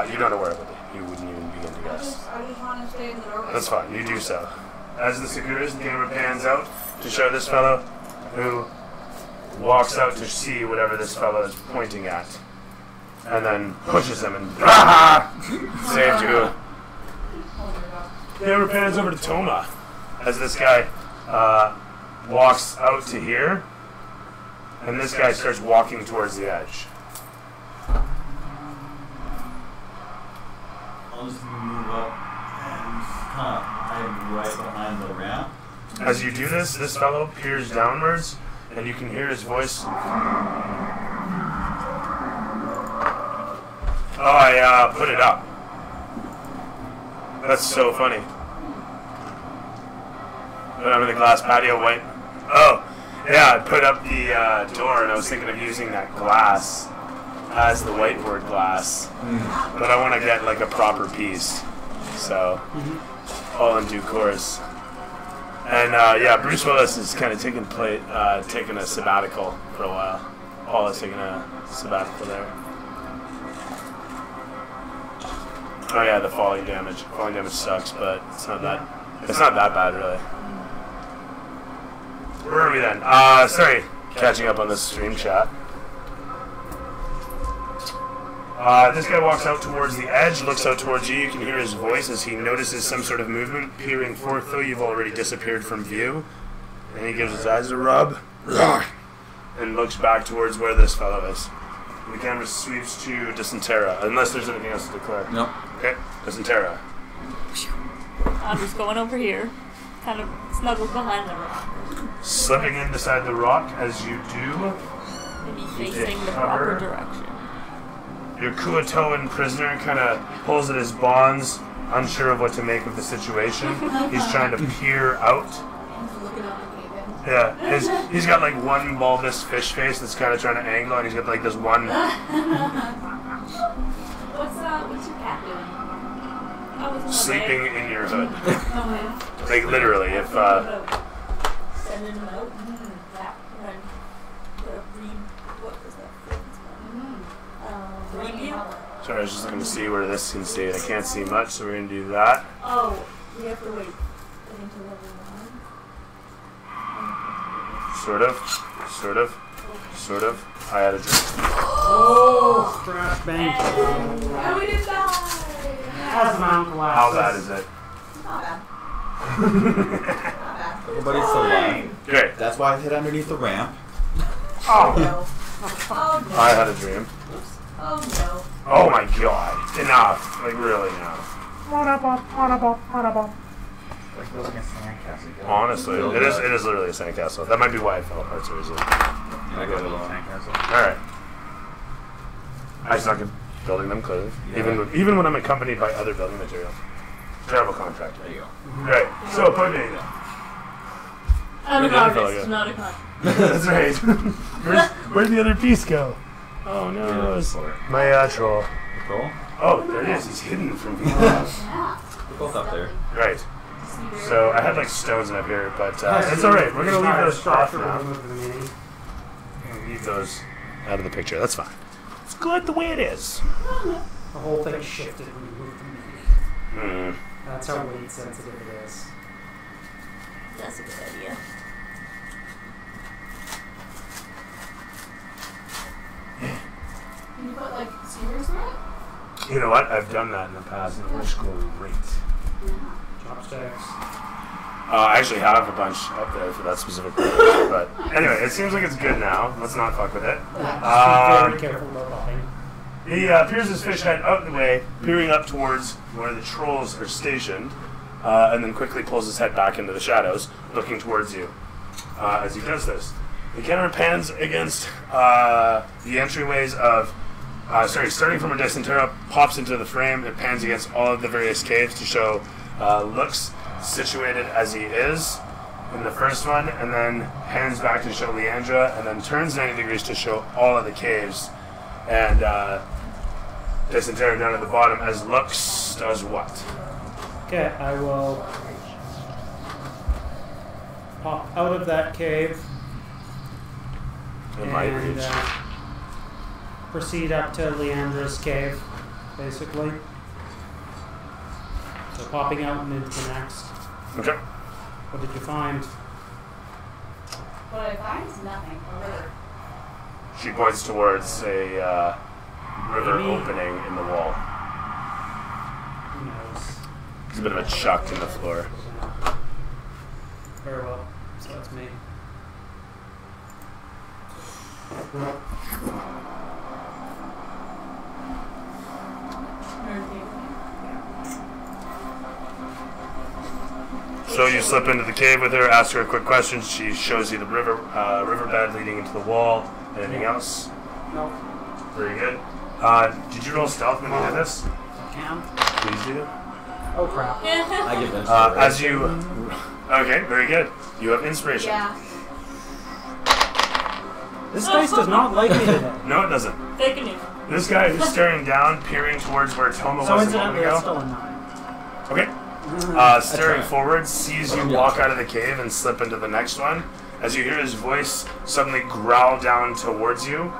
You're not aware of it. You wouldn't even begin to guess. I just want to stay in the doorway. That's fine. You do so. As the Sakuras, the camera pans out to show this fellow who walks out to see whatever this fellow is pointing at. And then pushes him and saves you. Camera pans over to Toma as this guy walks out to here. And this guy starts walking towards the edge. I'll just move up and kind of hide right behind the ramp. As you do this, this fellow peers downwards, and you can hear his voice. Oh, I put it up. That's so funny. Put up in the glass patio white. Oh, yeah, I put up the door and I was thinking of using that glass as the whiteboard glass. But I want to get like a proper piece. So, all in due course. And yeah, Bruce Willis is kind of taking a sabbatical for a while. Paul is taking a sabbatical there. Oh yeah, the falling damage. Falling damage sucks, but it's not that bad really. Where are we then? Sorry, catching up on the stream chat. This guy walks out towards the edge, looks out towards you. You can hear his voice as he notices some sort of movement peering forth, though you've already disappeared from view. And he gives his eyes a rub and looks back towards where this fellow is. The camera sweeps to Dysentera, unless there's anything else to declare. Nope. Okay, Dysentera. I'm just going over here, kind of snuggled behind the rock. Slipping in beside the rock as you do. Maybe facing the proper direction. Your Kuatoan prisoner kind of pulls at his bonds, unsure of what to make of the situation. He's trying to peer out. Yeah, he's got like one bulbous fish face that's kind of trying to angle, and he's got like this one. What's your cat doing? Oh, it's Sleeping in your hood. Oh, yeah. Like literally, if Sending him out. That one. What was that? Review. Sorry, I was just looking to see where this can see it. I can't see much, so we're gonna do that. Oh, we have to wait until level 1. Sort of. I had a drink. Oh, crash bang. And we didn't die. As the mountain collapses. How bad is it? Not bad. Everybody's so loud. Great. That's why I hid underneath the ramp. Oh no. Oh no. I had a dream. Oh no. Oh my god. Enough. Like really enough. Like building a sandcastle. Honestly, it is literally a sandcastle. That might be why I fell apart so easily. I got a little sandcastle. Alright. I suck at building them, clearly. Yeah. Even when I'm accompanied by other building materials. Terrible contractor. There you go. Right. So, put me. I'm an Where'd the other fellow artist, go? not a con. That's right. Where'd the other piece go? Oh no, it's my troll. Cool. Oh, there it is. He's hidden from view. Yeah. We're both up there. Right. So I had like stones in up here, but it's alright. We're gonna leave those off now. We're gonna leave those out of the picture. That's fine. It's good the way it is. The whole thing shifted when you moved the mini. That's how weight sensitive it is. That's a good idea. Can you put like skewers in it? You know what? I've done that in the past, and it works great. Chopsticks. I actually have a bunch up there for that specific purpose. But anyway, it seems like it's good now. Let's not fuck with it. Be very careful about popping. He peers his fish head out the way, peering up towards where the trolls are stationed, and then quickly pulls his head back into the shadows, looking towards you. As he does this, the camera pans against the entryways of, starting from a Dysentera, pops into the frame, and pans against all of the various caves to show looks situated as he is in the first one, and then pans back to show Leandra, and then turns 90 degrees to show all of the caves, and Dysentera down at the bottom as Lux does what? Okay, I will pop out of that cave In my and reach. proceed up to Leandra's cave, basically. So popping out and into the next. Okay. What did you find? What I find is nothing. A river. She points towards a river Maybe. opening in the wall. Who knows? There's a bit of a chuck in the floor. Very well. So that's me. So you slip into the cave with her, ask her a quick question. She shows you the riverbed leading into the wall. Anything else? No. Very good. Did you roll stealth when you did this? Can? Please do. Oh crap. I give inspiration. As you... Okay, very good. You have inspiration. Yeah. This dice does not like me today. No, it doesn't. Fake a new. This guy is staring down, peering towards where Toma So was a moment incidentally, that's ago. still a 9. Okay. Staring forward, sees you walk out of the cave and slip into the next one. As you hear his voice suddenly growl down towards you.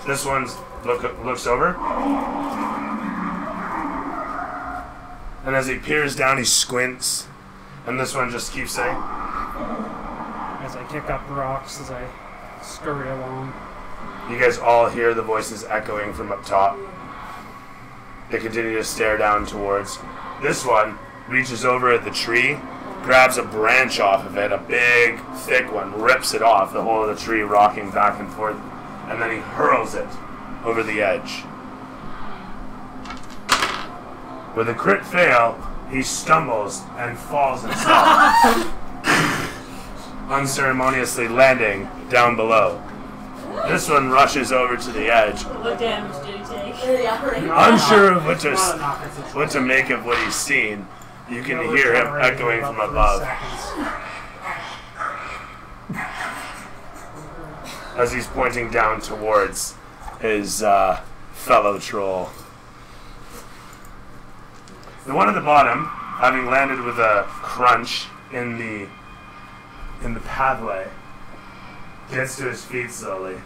This one looks over. And as he peers down, he squints. And this one just keeps saying, As I kick up rocks, as I scurry along. you guys all hear the voices echoing from up top. They continue to stare down towards. This one reaches over at the tree, grabs a branch off of it, a big, thick one, rips it off, the whole of the tree rocking back and forth, and then he hurls it over the edge. With a crit fail, he stumbles and falls himself, unceremoniously landing down below. This one rushes over to the edge, What damage did he take? unsure of what to make of what he's seen. You can hear him echoing from above as he's pointing down towards his fellow troll. The one at the bottom, having landed with a crunch in the pathway, gets to his feet slowly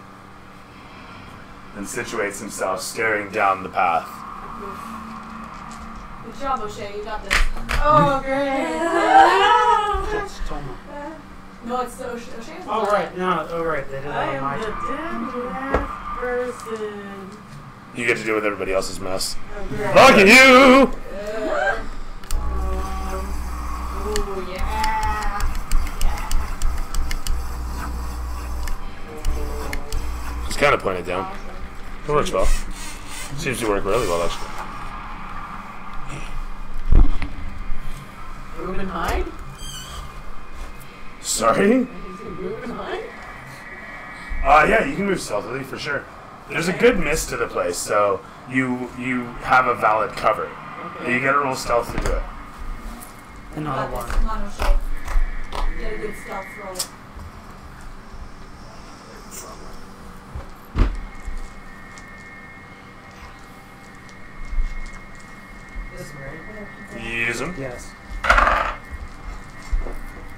and situates himself, staring down the path. Good job, O'Shea. You got this. Oh, great. It's Toma. No, it's O'Shea. Oh right, no, oh right, they did I that on am my the turn. dead last person. You get to do with everybody else's mess. Okay. Lucky you! Ooh, yeah. It's kind of pointed down. It works well. Seems to work really well, actually. Move and hide? Sorry? Is he move and hide? Yeah, you can move stealthily for sure. There's a good miss to the place, so you have a valid cover. You gotta roll stealth to do it. Another one. Come on, O'Shea. Get a good stealth roll. This way. Use them. Yes.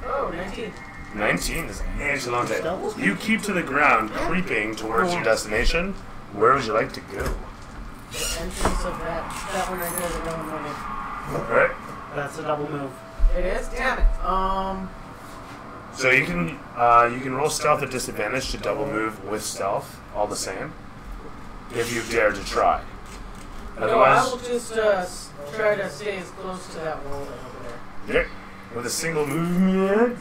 Oh, 19. 19 is excellent. You keep to the ground, creeping towards your destination. Where would you like to go? The entrance of that one right there, the no one went Alright. That's a double move. in. It is? Damn it. So you can roll stealth at disadvantage to double move with stealth, all the same, if you dare to try. No, I Otherwise, will just try to stay as close to that wall over there. yeah, with a single movement.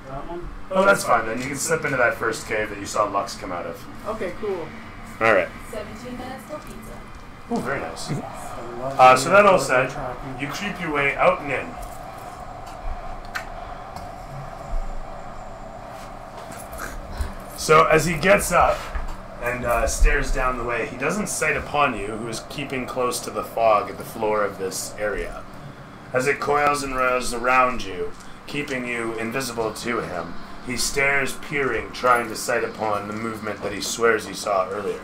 That one. Oh, that's fine then. You can slip into that first cave that you saw Lux come out of. Okay, cool. All right. 17 minutes till pizza. Oh, very nice. So that all said, you creep your way out and in. So as he gets up and stares down the way, he doesn't sight upon you, who is keeping close to the fog at the floor of this area. As it coils and roils around you, keeping you invisible to him, he stares, peering, trying to sight upon the movement that he swears he saw earlier.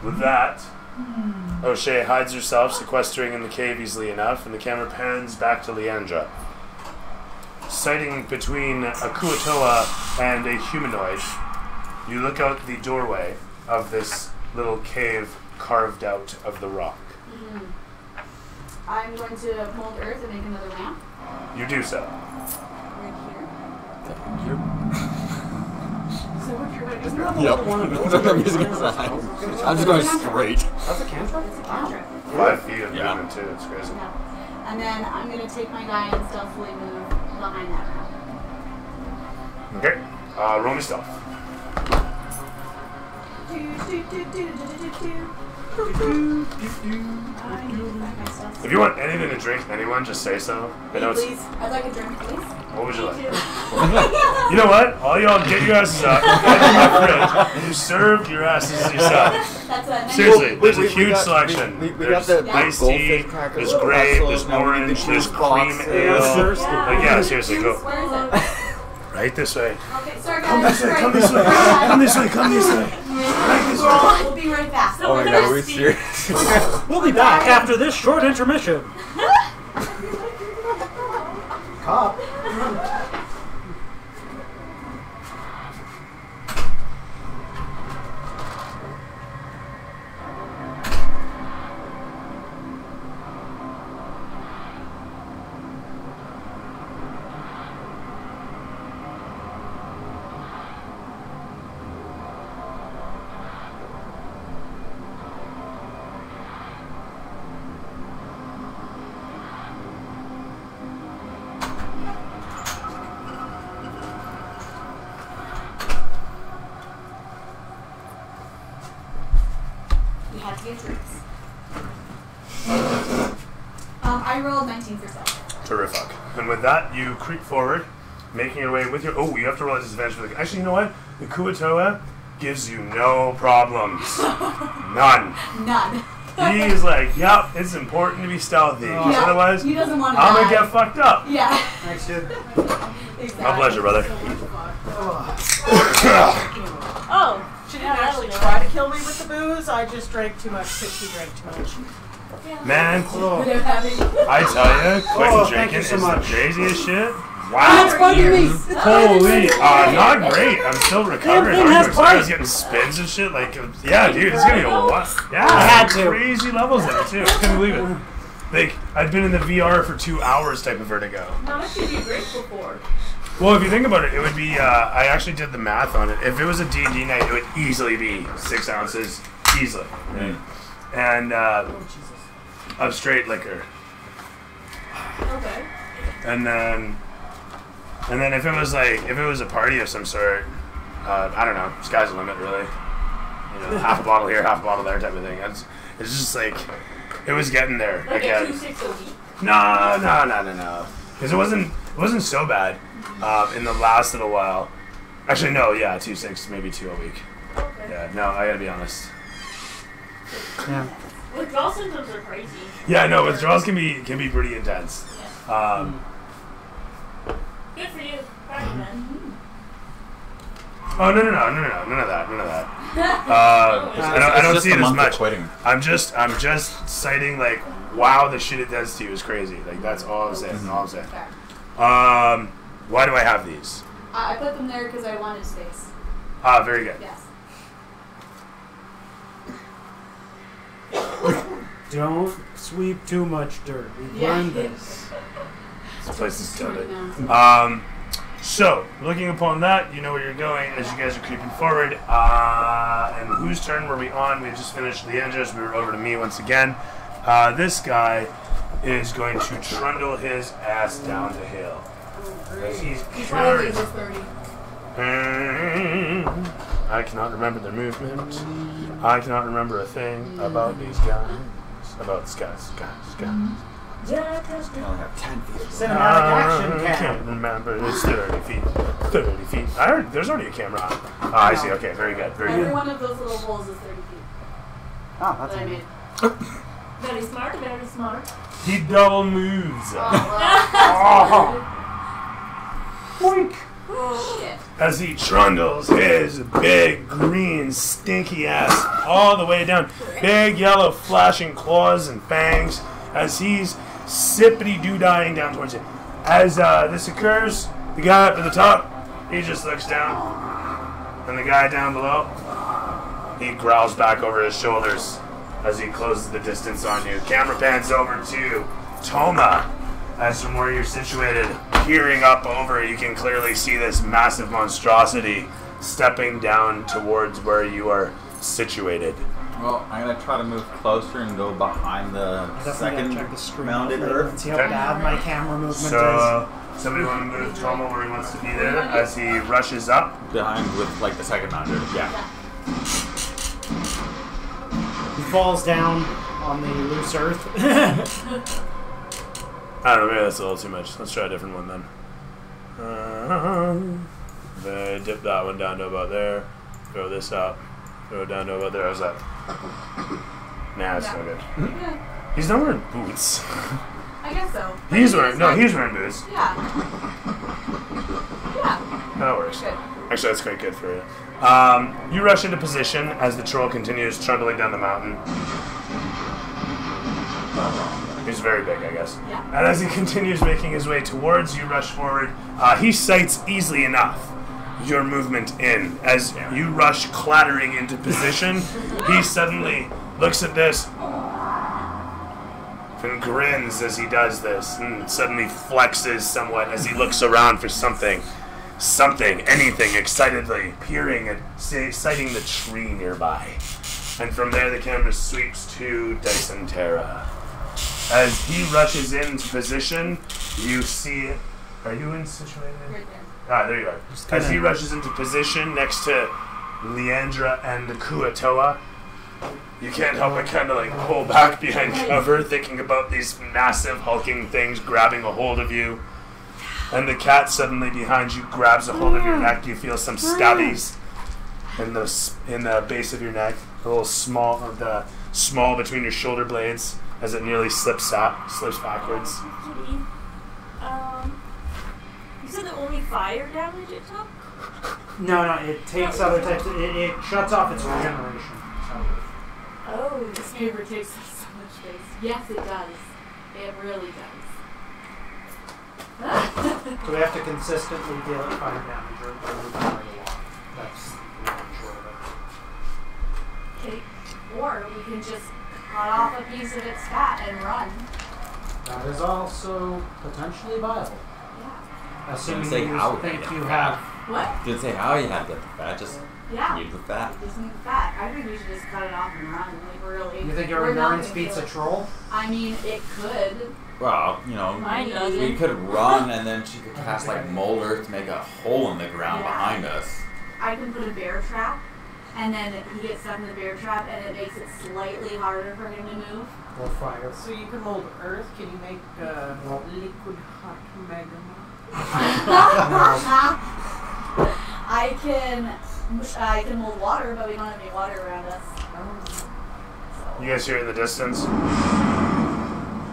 With that, O'Shea hides herself, sequestering in the cave easily enough, and the camera pans back to Leandra. Sighting between a Kuatoa and a humanoid, you look out the doorway of this little cave carved out of the rock. I'm going to mold earth and make another lamp. You do so. Right So what you're going to do? Yep. That's what I'm using inside. I'm just going straight. That's a cantrip? here. It's a cantrip. 5 feet of Yeah. movement too, it's crazy. Yeah. And then I'm going to take my guy and stealthily move behind that ramp. Okay, roll me stealth. If you want anything to drink, anyone, just say so. I know it's. Please. I'd like a drink, please. What would you like? You know what? All y'all get your asses up. Get to my fridge. You serve your asses yourself. That's a Seriously, Well, there's a we huge got- selection. we got There's the iced goldfish tea, crackers, there's grape, also, there's now we need orange, the there's juice box. cream ale. Thirsty. Like, yeah, seriously, go. Where is it? Right this way. Okay, sorry Come guys. this way, come this way. Come this way, come this way. Right this way. We'll be right back. Oh my god, are we serious? We'll be back after this short intermission. Cop. We have to get drinks. I rolled 19%. Terrific. And with that, you creep forward, making your way with your. Oh, you have to roll a disadvantage for the. Actually, you know what? The Kuatoa gives you no problems. None. None. He is like, yep, it's important to be stealthy. 'Cause Yeah, otherwise, he doesn't want to I'm gonna die. get fucked up. Yeah. Thanks, dude. Exactly. My pleasure, brother. Oh, She didn't actually try to kill me with the booze. I just drank too much because she drank too much. Man, Without having. I tell you, quitting Oh, thank drinking you so is much. the craziest shit. That's Wow. bugging me. Holy, not great. I'm still recovering. Damn thing has I was bite. getting spins and shit. Like, yeah, dude, it's gonna be a lot. Yeah, I had to. crazy levels in it too. Couldn't believe it. Like, I'd been in the VR for 2 hours type of vertigo. how much did you drink before? Well, if you think about it, it would be. I actually did the math on it. If it was a D&D night, it would easily be 6 ounces, easily. And of straight liquor. Okay. And then if it was a party of some sort, I don't know, sky's the limit really. You know, half a bottle here, half a bottle there type of thing. It's just like, it was getting there Like again. a 2-6 a week. No. Because it wasn't so bad in the last little while. Actually, no, yeah, 2-6, maybe 2 a week. Okay. Yeah, no, I gotta be honest. Yeah. Withdrawal symptoms are crazy. Yeah, no, withdrawals can be pretty intense. Good for you. Right then. Oh no, none of that. I don't It's see just it a as month of much. quitting. I'm just citing like, wow, the shit it does to you is crazy. Like that's all I'm saying. Okay. Why do I have these? I put them there because I wanted space. Very good. Yes. Don't sweep too much dirt. We've Yeah. learned this. This place is tilted. Now. So looking upon that, you know where you're going as you guys are creeping forward. And whose turn were we on? We just finished Leandra's. We were over to me once again. This guy is going to trundle his ass down the hill. As he's He's probably curious. just 30. I cannot remember their movement. I cannot remember a thing about these guys. About these guys. We only have 10 feet. Cinematic I action can't cam. remember. It's 30 feet. 30 feet. There's already a camera on. Oh, I see. Okay, very good. Very Every good. one of those little holes is 30 feet Oh, that's that I made. Very smart, very smart. He double moves. Boink. Oh, shit. As he trundles his big, green, stinky ass all the way down. Big, yellow, flashing claws and fangs as he's sippity-doo-dying down towards it. As this occurs, the guy up at the top, he just looks down. And the guy down below, he growls back over his shoulders as he closes the distance on you. Camera pans over to Toma. As from where you're situated, peering up over, you can clearly see this massive monstrosity stepping down towards where you are situated. Well, I'm gonna try to move closer and go behind the Definitely second gotta check the screen mounted later and earth. see how Okay. bad my camera movement So, somebody want to move Toma where he wants to be there as he rushes up? Behind with like the second mounted. Yeah. is. falls down on the loose earth. I don't know, maybe that's a little too much. Let's try a different one then. Then dip that one down to about there. Throw this up. Throw it down to about there. How's that? Nah, it's no good. Yeah, He's not wearing boots. I guess so. He's wearing boots. Yeah. Yeah. That works. Good. Actually, that's quite good for you. You rush into position as the troll continues trundling down the mountain. He's very big, I guess. Yeah. And as he continues making his way towards you, rush forward. He sights easily enough your movement in. As you rush clattering into position, he suddenly looks at this and grins as he does this, and suddenly flexes somewhat as he looks around for something, anything, excitedly peering and sighting the tree nearby. And from there, the camera sweeps to Dyson Terra. As he rushes into position, you see. Are you in situated? Right there. Ah, there you are. As he rushes into position next to Leandra and the Kuatoa, you can't help but kind of like pull back behind cover, thinking about these massive hulking things grabbing a hold of you. And the cat suddenly behind you grabs a hold of your neck. You feel some stabbies in the base of your neck, a little small between your shoulder blades as it nearly slips backwards. You said that only fire damage it took? No, it takes other types. It shuts off its regeneration. Oh, This paper takes up so much space. Yes, it does. It really does. So we have to consistently deal it fire damage or regenerate a lot. That's the long and short of it. Okay. Or we can just cut off a piece of its fat and run. That is also potentially viable. Yeah. Assuming say you how we think get you the have. What? Didn't say how you had to get the fat, just Yeah. use the fat. We just need the fat. I think we should just cut it off and run. Like, really. You think your we're not endurance gonna beats a kill it. troll? I mean, it could. Well, mine we doesn't. could run and then she could cast like mold earth to make a hole in the ground Yeah. behind us. I can put a bear trap, and then he gets stuck in the bear trap, and it makes it slightly harder for him to move. Or fire? So you can mold earth. Can you make liquid hot magma? I can mold water, but we don't have any water around us. You guys hear it in the distance?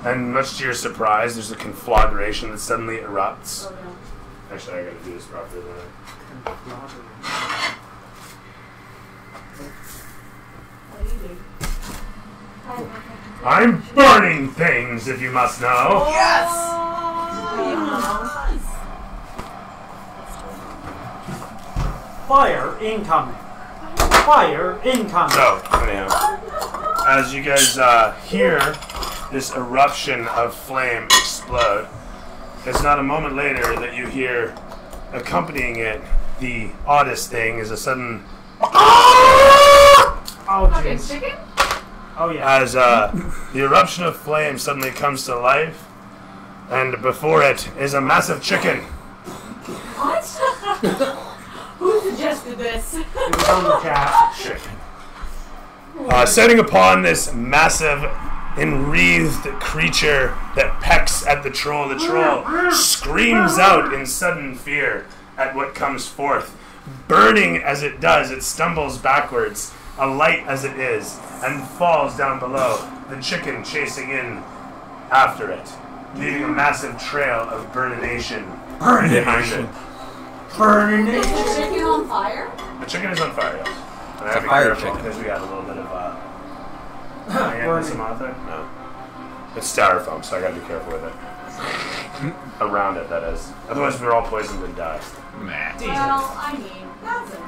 And much to your surprise, there's a conflagration that suddenly erupts. Oh no. Actually, I gotta do this properly. What do you do? I'm burning things, if you must know. Fire incoming! Fire incoming! So, anyhow, as you guys hear this eruption of flame explode, it's not a moment later that you hear, accompanying it, the oddest thing is a sudden Oh, Fucking jeez. chicken? Oh, yeah. as the eruption of flame suddenly comes to life, and before it is a massive chicken. What? Who suggested this? It was on the chat. Chicken. Setting upon this massive, enwreathed creature that pecks at the troll. The troll screams out in sudden fear at what comes forth. Burning as it does, it stumbles backwards, alight as it is, and falls down below, the chicken chasing in after it, leaving a massive trail of burnination behind it. Burning Is it. the chicken on fire? The chicken is on fire, yes. And I have to be fire careful chicken. because we got a little bit of some out there? No. It's styrofoam, so I gotta be careful with it. Around it, that is. Otherwise, we're all poisoned and die. Meh. Well, I mean, that's okay.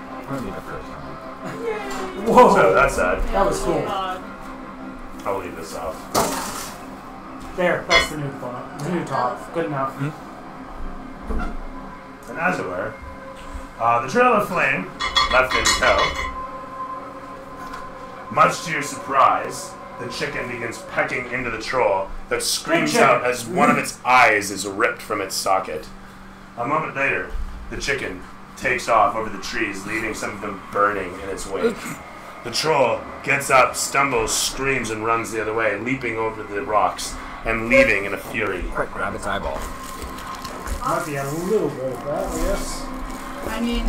Whoa. So that's that. That was cool. I'll leave this off. There, that's the new font. The new top. Good enough. And as it were, the trail of flame left in tow. Much to your surprise, the chicken begins pecking into the troll that screams out as one of its eyes is ripped from its socket. A moment later, the chicken takes off over the trees, leaving some of them burning in its wake. The troll gets up, stumbles, screams, and runs the other way, leaping over the rocks and leaving in a fury. Quick, grab its eyeball. Might be a little bit of that, yes. I mean,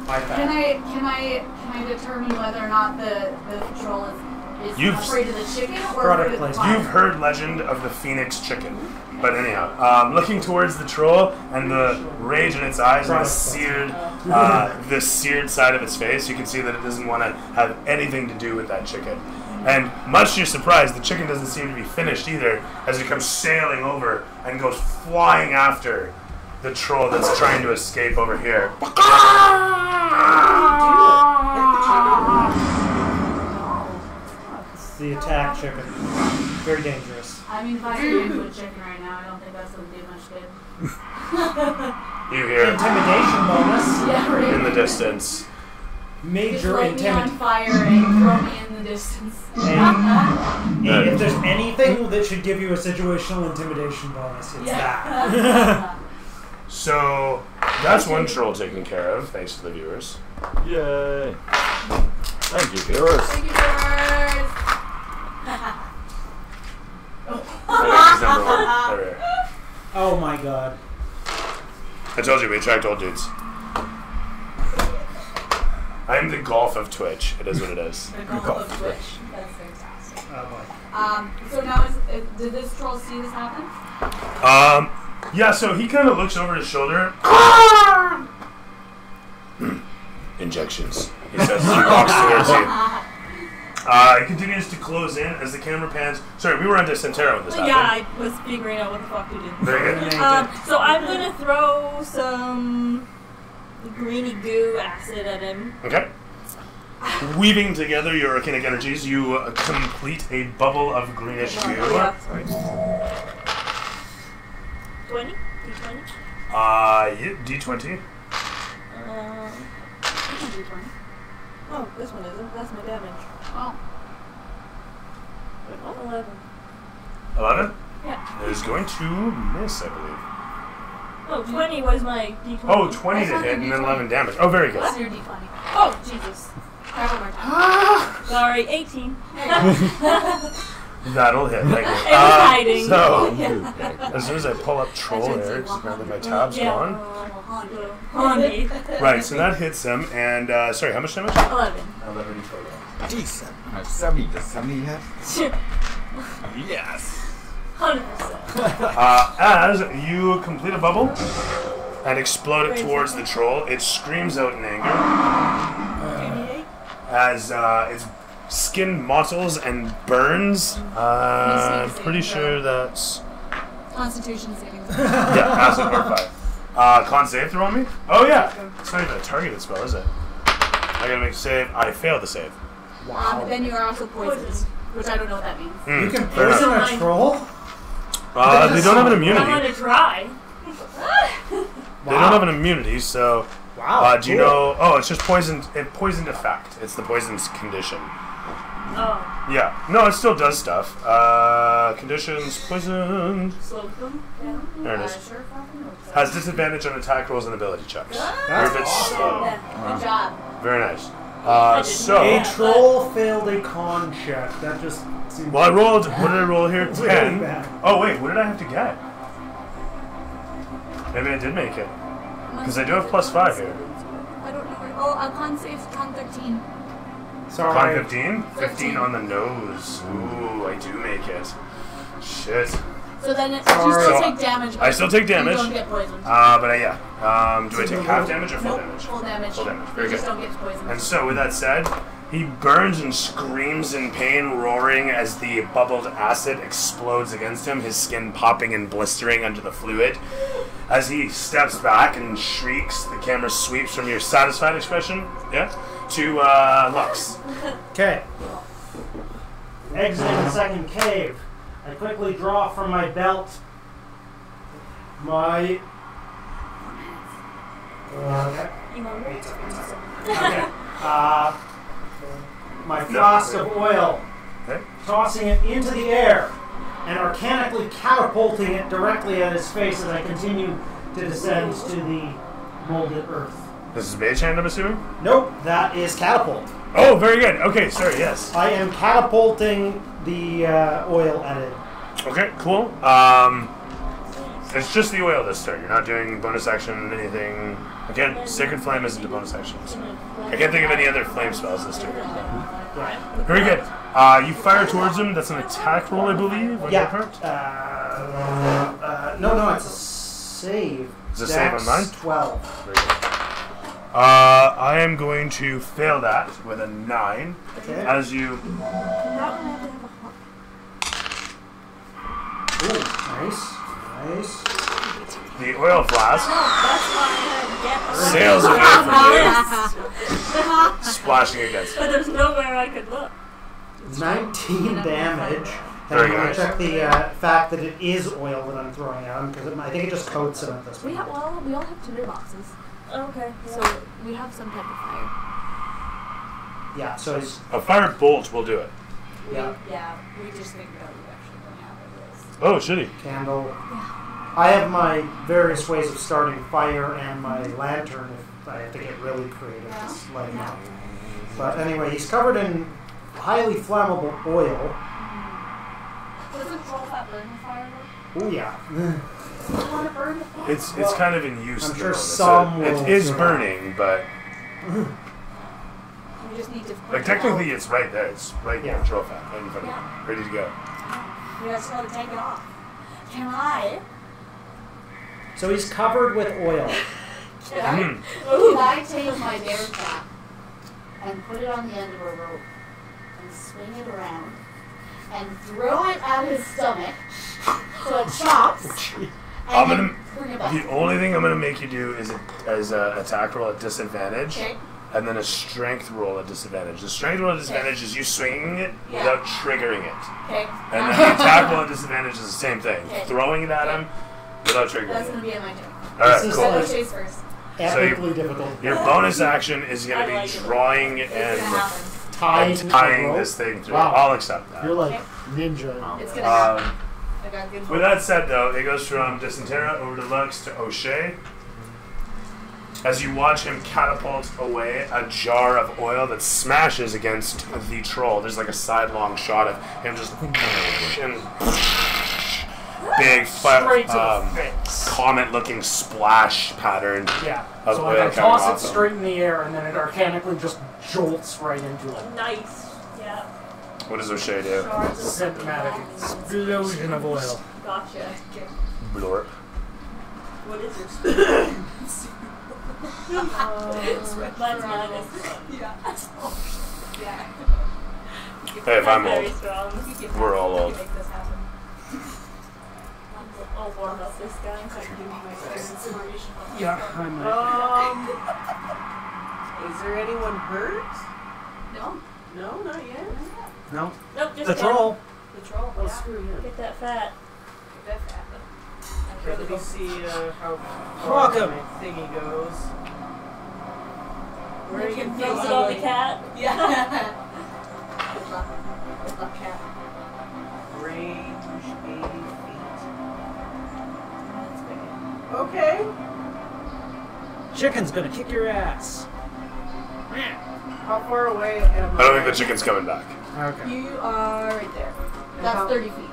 My can bad. I determine whether or not the troll is You've- afraid of the chicken or Product afraid of the placement. fire? You've heard legend of the phoenix chicken. But anyhow, looking towards the troll and the rage in its eyes and the seared side of its face, you can see that it doesn't want to have anything to do with that chicken. And much to your surprise, the chicken doesn't seem to be finished either, as it comes sailing over and goes flying after the troll that's trying to escape over here. It's the attack chicken. Very dangerous. I mean, if I turn into a chicken right now, I don't think that's going to do much good. You hear Intimidation bonus. Yeah, right. in the distance. Just Major light me on intimidation. fire and throw me in the distance. And if there's anything that should give you a situational intimidation bonus, it's that. So that's one troll taken care of, thanks to the viewers. Yay. Thank you, viewers. Thank you, viewers. I think he's number one. There we are. Oh my god. I told you we attract old dudes. I am the golf of Twitch. It is what it is. The goal of Twitch. That's fantastic. Oh boy. So now, did this troll see this happen? Yeah, so he kind of looks over his shoulder. Injections, he says as he walks towards you. He continues to close in as the camera pans. Sorry, we were on Descentero when this happened. Yeah, I was figuring out what the fuck to do. Very good. So I'm gonna throw some greeny goo acid at him. Okay. Weaving together your arcanic energies, you complete a bubble of greenish goo. Yeah, sorry. 20? D20? Yeah, D20. Oh, this one isn't. That's my damage. Oh. Oh, 11. 11? Yeah. It is going to miss, I believe. Oh, 20 was my D20. Oh, 20 to hit and then 11 damage. Oh, very good. What's your D20? Oh, Jesus. Try one more time. Sorry, 18. That'll hit. Thank you. It was hiding. So, Yeah. as soon as I pull up troll there, because apparently my tab's gone. Honey. Right, so that hits him, and sorry, how much damage? 11. 11 total. Decent. 70. Does 70 hit? Yes. 100%. As you complete a bubble and explode it towards the troll, it screams out in anger as its skin mottles and burns. I'm pretty sure that's Constitution saving. yeah, acid or fire. Con save throw on me? Oh yeah, it's not even a targeted spell, is it? I gotta make a save. I failed the save. But then you are also poisoned, which I don't know what that means. You can fair enough. poison a troll? They don't have an I immunity. want to try. They don't have an immunity, so. Wow. Do you know? Oh, it's just poisoned. Poisoned effect. It's the poison's condition. Oh. Yeah. No, it still does stuff. Conditions. Poisoned. Slow them down. There it is. Sure, Has disadvantage on attack rolls and ability checks. You're a bit slow. Good job. Very nice. A So. troll failed a con check. That just seems Well, I rolled. What did I roll here? Really 10. bad. Oh wait, what did I have to get? Maybe I did make it. Because I do have +5 here. I don't know. Oh, a con save, con 13. Con sorry. 15? 15 on the nose. Ooh, I do make it. Shit. So then you Sorry. still So, take damage. I still take damage. You don't get poisoned. But yeah. Do I take half damage or full Nope, damage? full damage. Full damage. Very You just good. don't get poisoned. And so, with that said, he burns and screams in pain, roaring as the bubbled acid explodes against him, his skin popping and blistering under the fluid. As he steps back and shrieks, the camera sweeps from your satisfied expression, yeah, to Lux. Okay. Exiting the second cave. I quickly draw from my belt my. Okay. My flask of oil, Okay. tossing it into the air and arcanically catapulting it directly at his face as I continue to descend to the molded earth. This is Mage Hand, I'm assuming? Nope, that is catapult. Oh, very good. Okay, sorry, yes. I am catapulting the oil at it. Okay, cool. It's just the oil this turn. You're not doing bonus action, anything. Again, Sacred Flame isn't a bonus action. So I can't think of any other flame spells this turn. Very good. You fire towards him. That's an attack roll, I believe, on your part? No, it's a save. It's a save on mine? 12. Very good. I am going to fail that with a 9. Okay. As you... Ooh, nice. The oil flask That's why sails away from you, splashing against But it. there's nowhere I could look. 19 damage. And Very I'm going nice. to check the fact that it is oil that I'm throwing at him, because I think it just coats him at this point. We all have tinder boxes, Okay. so we have some type of fire. Yeah, so he's... A fire bolt will do it. Yeah. We just figured out we actually don't have it. Oh, shitty. Candle. I have my various ways of starting fire and my lantern if I have to get really creative. Just lighting up. But anyway, he's covered in highly flammable oil. Doesn't troll that burn the fire though? Oh yeah. Want to burn the fire? It's kind of in use. I'm at the sure moment, some so it will is survive. burning, but We just need to. like technically it's right there. It's right Yeah. in control fat, right in front of you, ready to go. We just want to take it off. Can I? So he's covered with oil. Can I take my bear trap and put it on the end of a rope and swing it around and throw it at his stomach so it chops I'm and gonna. then bring it back? The only thing I'm gonna make you do is a attack roll at disadvantage, Okay. and then a strength roll at disadvantage. The strength roll at disadvantage is you swinging it without triggering it, Okay. and then the attack roll at disadvantage is the same thing, Okay. throwing it at him without triggering That's it. gonna be in my turn. All right, This is cool. I'll go like- chase first. Epically difficult. Your bonus action is gonna I be like it. drawing It's gonna and happen. Tied to the tying rope. this thing through. Wow. I'll accept that. You're like ninja. It's gonna happen. Um, I got good. With that said, though, it goes from Dysenterra over to Lux to O'Shea. As you watch him catapult away a jar of oil that smashes against the troll. There's like a sidelong shot of him just and big Straight to the face. comet-looking splash pattern. Yeah. Of So oil like I coming toss off it him. straight in the air and then it organically just jolts right into it. Nice. Yeah. What does O'Shea do? Shards of Symptomatic explosion of oil. Gotcha. Blorp. What is your speed? Mine's minus. Yeah. Hey, if I'm Very old, strong. we're all old. Make this happen. I'll warm up this guy. Yeah, I'm Is there anyone hurt? No. No, not yet. No. Nope, just The troll. The troll. Oh, Yeah. screw you. Get that fat. That's happened. Okay, let me see how far Welcome. my thingy goes. Where are you Use it on the cat. Yeah. Good luck. Good luck, cat. Range 80 feet. Okay. Chicken's gonna kick your ass. How far away am I don't think the chicken's coming back. Okay. You are right there. And That's how- 30 feet.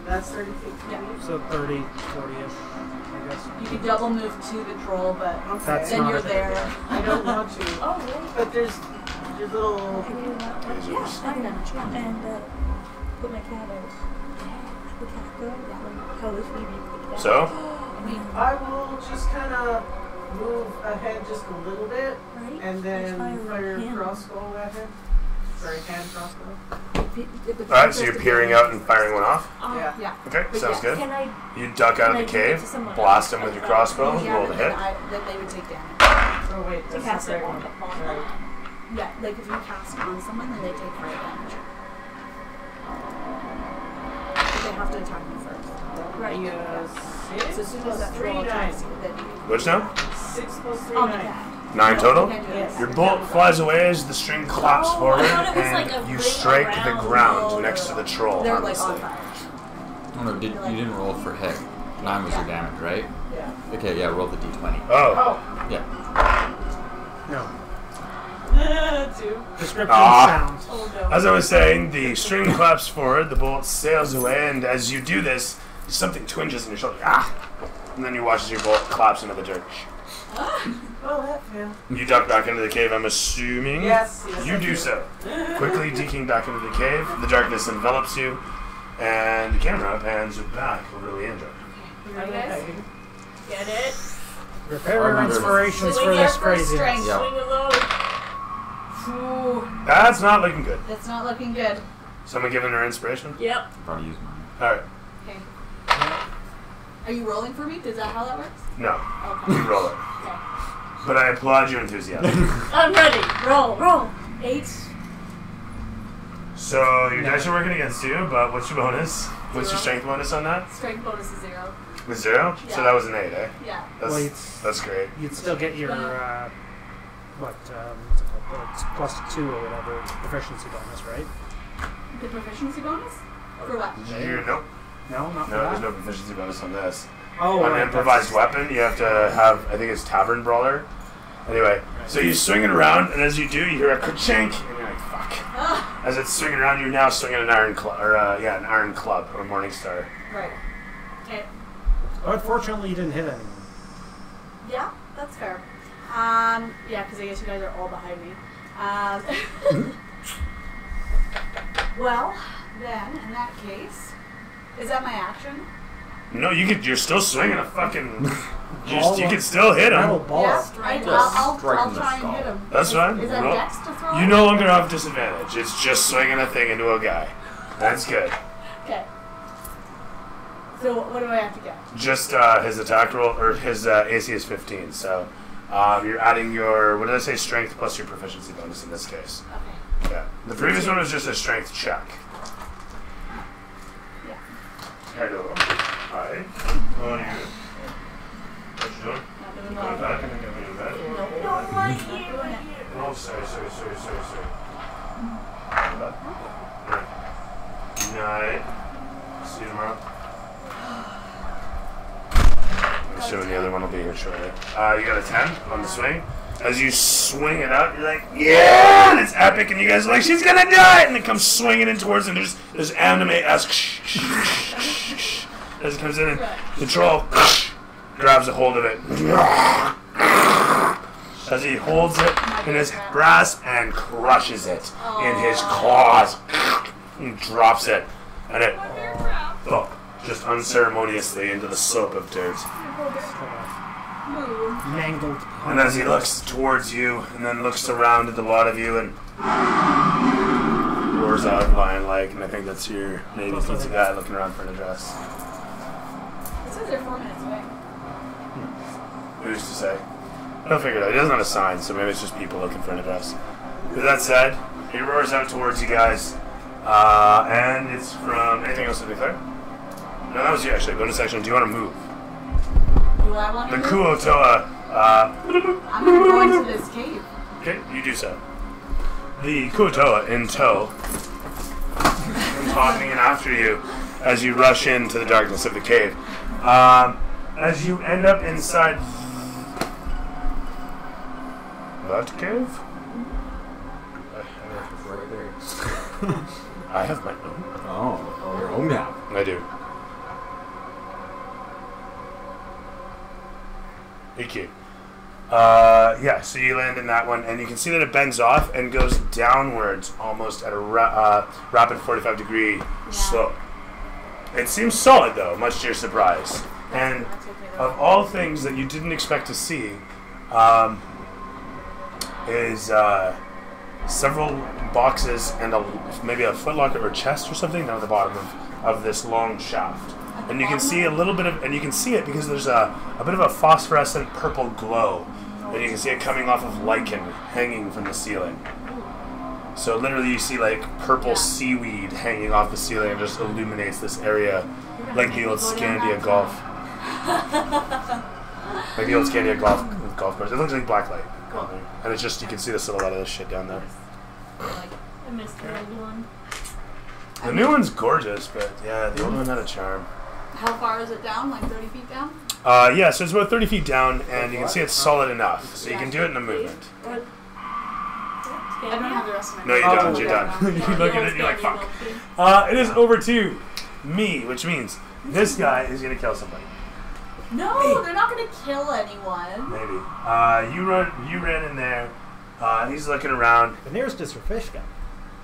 That's 30 feet. Yeah. So 30, 40-ish, I guess. You can double move to the troll, but Okay. That's then not you're a- there. I don't want to. Oh, really? But there's little. Yeah, I'm gonna try and put my cat out. The cat go? How is Phoebe? So, I will just kind of move ahead just a little bit Right? and then fire a him. crossbow at him. Sorry, hand crossbow. alright, so you're peering out and firing one off? Yeah. Yeah. Okay, sounds good. Can I? You duck out of the cave, blast him with your crossbow, roll the hit. Then they would take damage. Oh, wait, To that's cast the it right on one. the Sorry. Yeah, like if you cast it on someone, then they take fire damage. But they have to attack you first. Right. Six So as soon as plus that three, troll attacks nine. you, then you Which now? 6 plus 3, on the 9. cat. 9 total? You can't do Yes. it. Your bolt flies away as the string claps Oh, forward I thought it was like a and you ring strike the around ground the- next to the troll. They're like on harmlessly. fire. Oh no, you didn't roll for hit. 9 was your damage, right? Yeah. Okay, yeah, roll the d20. Oh, Oh, Yeah. scripting Ah. sounds. Oh no. As I was saying, the string claps forward, the bolt sails away, and as you do this, something twinges in your shoulder. Ah! And then you watch as your bolt claps into the dirt. Oh, that failed. You duck back into the cave, I'm assuming. Yes. You do so. Quickly deking back into the cave, the darkness envelops you, and the camera pans back over to Leandra. Alright, guys. Get it? Repair I remember- inspirations Swing for your this first craziness. strength. Yeah. Swing it low. Ooh, That's not looking good. that's not looking good. Someone giving her inspiration? Yep. Probably use mine. Alright. Okay. Are you rolling for me? Is that how that works? No. Okay. You roll it. Okay. But I applaud your enthusiasm. I'm ready. Roll, roll. 8. So your dice are working against you, but what's your bonus? What's your 0. strength bonus on that? Strength bonus is 0. With 0? So Yeah. that was an 8, eh? Yeah. Well, That's great. You'd still get your, what's it called? It's +2 or whatever proficiency bonus, right? The proficiency bonus? For what? Nope. No, not for No, there's that. no proficiency bonus on this. Oh, On right, an improvised that's- weapon, you have to have, I think it's Tavern Brawler. Anyway, so you swing it around, and as you do, you hear a ka-chink, and you're like, fuck. Ah, As it's swinging around, you're now swinging an iron club, an iron club, or Morning Star. right. Okay. Unfortunately, you didn't hit anyone. Yeah, that's fair. Yeah, because I guess you guys are all behind me. Well, then, in that case, is that my action? No, you're still swinging a fucking, Ball you of- can still hit Metal him. ball. Yeah, Strike I'll in the try and skull. hit him. That's fine. Is that Roll. dex to throw? You no longer have disadvantage. It's just swinging a thing into a guy. That's good. Okay. So what do I have to get? Just his attack roll, or his AC is 15, so you're adding your, what did I say, strength plus your proficiency bonus in this case. Okay. Yeah. The previous one was just a strength check. Yeah. Hello. Hi. How are you? What you doing? Not doing Going well. back? Going back? Don't like you. Doing it. Oh, sorry. Going back. Good night. See you tomorrow. I'm assuming the other one will be here shortly. You got a 10 on the swing. As you swing it out, you're like, yeah! And it's epic, and you guys are like, she's gonna die! And it comes swinging in towards it, and there's anime-esque as it comes in, and the troll grabs a hold of it. As he holds it in his grasp and crushes it in his claws. And drops it. And it just unceremoniously into the slope of dirt. Mangled. And as he looks towards you, and then looks around at the lot of you, and roars out lion-like, and I think that's your Navy pizza guy looking around for an address. It says they're 4 minutes away. Who's to say? I don't figure it out. He doesn't have a sign, so maybe it's just people looking for an address. With that said, he roars out towards you guys, and it's from anything else to declare? No, that was you actually. Bonus action. Do you want to move? Do I want The to? Kuotoa. I'm going to go into this cave. Okay, you do so. The Kuotoa in tow comes hopping in after you as you rush into the darkness of the cave. As you end up inside that cave, Right there. I have my own. Oh, your own map. I do. EQ. Yeah, so you land in that one, and you can see that it bends off and goes downwards almost at a rapid 45-degree slope. It seems solid, though, much to your surprise. And of all things that you didn't expect to see, is several boxes and maybe a footlocker or chest or something down at the bottom of this long shaft. And you can see a little bit of, and you can see it because there's a bit of a phosphorescent purple glow. And you can see it coming off of lichen hanging from the ceiling. So literally you see like purple seaweed hanging off the ceiling and just illuminates this area like the old Scandia golf. Like the old Scandia golf course. It looks like blacklight. And it's just, you can see the silhouette of this shit down there. I missed the old one. The new one's gorgeous, but yeah, the old one had a charm. How far is it down? Like 30 feet down? Yeah, so it's about 30 feet down, and you can see it's solid enough, so you can do it in a movement. Cave? Okay. I don't have the rest of my No, you Oh, don't. You're yeah. done. You look at it and you're like, fuck. It is over to me, which means this guy is going to kill somebody. No, they're not gonna kill anyone. Maybe. You ran in there. He's looking around. The nearest is her fish gun.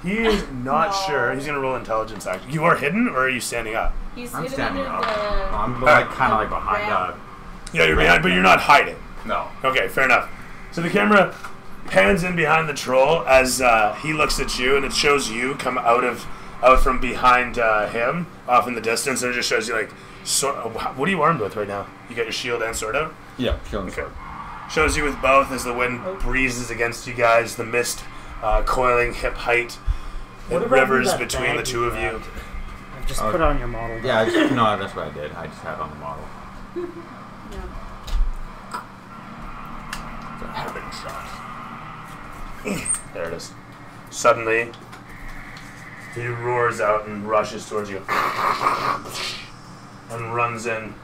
He is not No. sure. He's going to roll intelligence action. You are hidden, or are you standing up? He's I'm hidden standing under up. the. I'm like kind of like behind ramp. Yeah, you're behind, but you're not hiding. No. Okay, fair enough. So the camera pans in behind the troll as he looks at you, and it shows you come out from behind him, off in the distance, and it just shows you like, what are you armed with right now? You got your shield and sword out? Yeah, killing Okay. Shows you with both as the wind breezes against you guys, the mist coiling hip height, What and about rivers that between the bag two you of you. grabbed? Just put on your model. Yeah, no, that's what I did. I just had on the model. Yeah. So heaven shot. There it is. Suddenly, he roars out and rushes towards you. And runs in,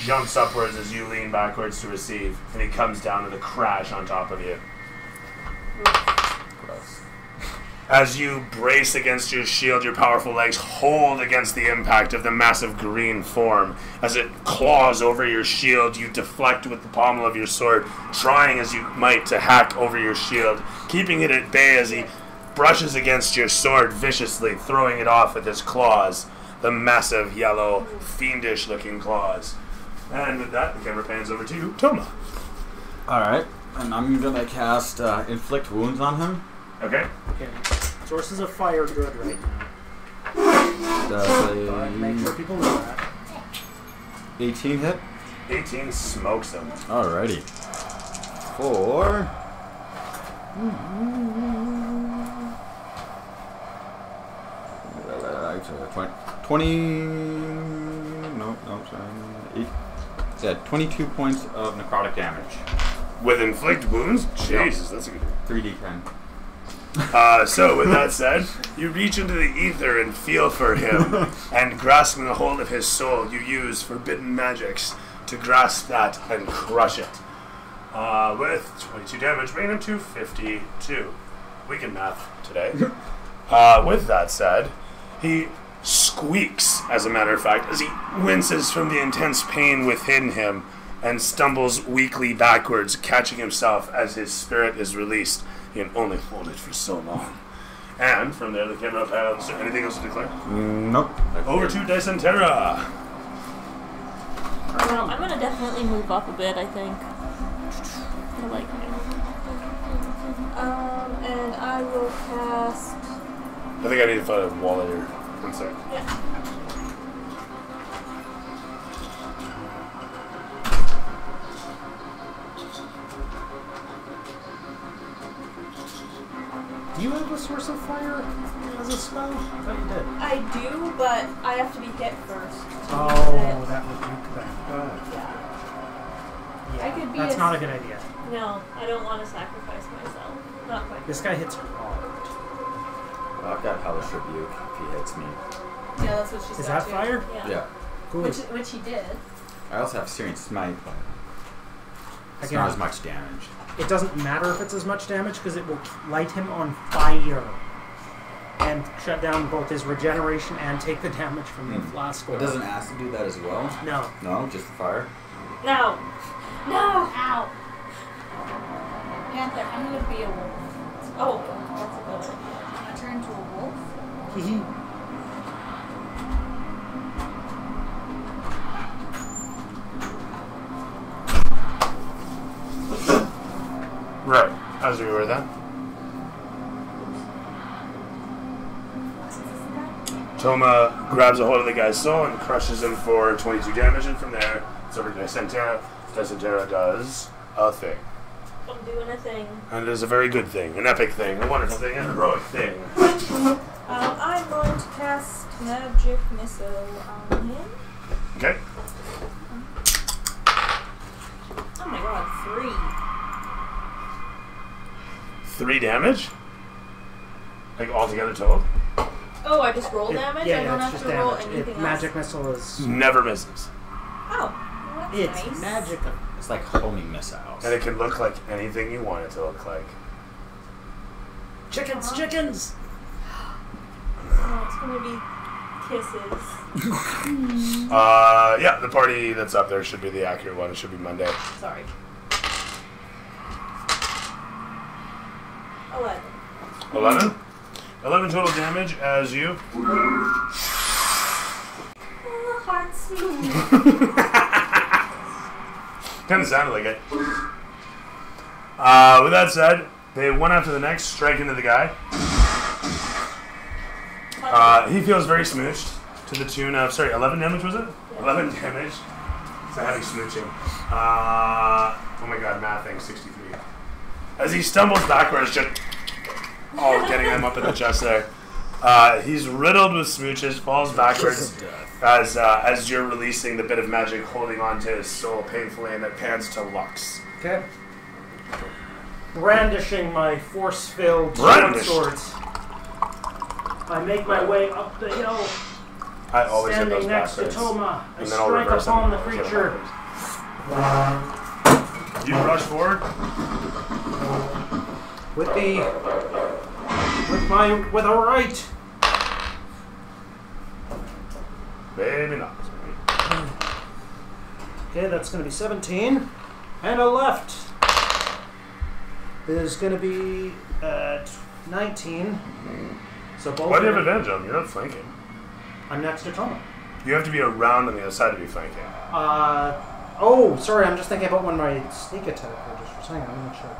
jumps upwards as you lean backwards to receive, and he comes down with a crash on top of you. Gross. As you brace against your shield, your powerful legs hold against the impact of the massive green form. As it claws over your shield, you deflect with the pommel of your sword, trying as you might to hack over your shield, keeping it at bay as he brushes against your sword viciously, throwing it off with his claws. The massive, yellow, fiendish-looking claws. And with that, the camera pans over to Toma. Alright, and I'm gonna cast Inflict Wounds on him. Okay. Okay. Sources of fire good right now. Does Make sure people know that. 18 hit? 18 smokes him. Alrighty. 4. Uh, 20. No, sorry. 8. Yeah, 22 points of necrotic damage. With inflict wounds? Jesus, that's a good 3d10. So, with that said, you reach into the ether and feel for him, and grasping a hold of his soul, you use forbidden magics to grasp that and crush it. With 22 damage, bringing him to 52. We can math today. With that said, he squeaks, as a matter of fact, as he winces from the intense pain within him and stumbles weakly backwards, catching himself as his spirit is released. He can only hold it for so long. And from there, the camera pans. Anything else to declare? Nope. Over to Dysentera. I'm gonna definitely move up a bit, I think. I like and I will cast. I think I need to find a wall here. One sec. Yeah. Do you have a source of fire as a spell? I thought you did. I do, but I have to be hit first. Oh, that would nuke that. Yeah. Yeah, I could be that's a- not a good idea. No, I don't want to sacrifice myself. Not quite. This guy hits hard. Well, I've got Hellish Rebuke if he hits me. Yeah, that's what she said. Is that too. fire? Yeah. Yeah. Cool. Which he did. I also have Syrian Smite, but it's Again, not as much damage. it doesn't matter if it's as much damage because it will light him on fire and shut down both his regeneration and take the damage from the flask. But doesn't acid do that as well? No. No, just the fire? No. No. Ow. Panther, I'm gonna be a wolf. Oh, that's a good idea. I'm gonna turn into a wolf. Hee Right. As we were then. Toma grabs a hold of the guy's soul and crushes him for 22 damage, and from there, it's over to Dysentera. Dysentera does a thing. I'm doing a thing. And it is a very good thing, an epic thing, a wonderful thing, an heroic thing. I'm going to cast Magic Missile on him. Okay. Oh my god, 3. 3 damage? Like altogether total? Oh, I just roll damage? Yeah, I don't it's have just to roll damage. anything else? Magic missile is. Never misses. Oh, well, that's It's nice. magical. It's like homing missiles. And it can look like anything you want it to look like. Chickens, chickens! Oh, it's gonna be kisses. Yeah, the party that's up there should be the accurate one. It should be Monday. Sorry. 11. 11? 11 total damage as you. Oh, heart smooth. Kind of sounded like it. With that said, they one after the next strike into the guy. He feels very smooched to the tune of, 11 damage was it? Yeah. 11 damage. It's a heavy smooching. Oh my god, mathing, 63. As he stumbles backwards, just getting them up in the chest there. He's riddled with smooches, falls backwards as you're releasing the bit of magic holding on to his soul painfully, and it pans to Lux. Okay. Brandishing my force-filled short swords, I make my way up the hill. I always hit those standing next to backwards. Toma. I And then I'll strike reverse upon them. the creature. You rush forward. With a right. Maybe not. Okay, that's going to be 17. And a left is going to be 19. So both. Why do you have advantage on? You're not flanking. I'm next to Toma. You have to be around on the other side to be flanking. Oh, sorry. I'm just thinking about when my sneak attack just for saying. I'm not sure.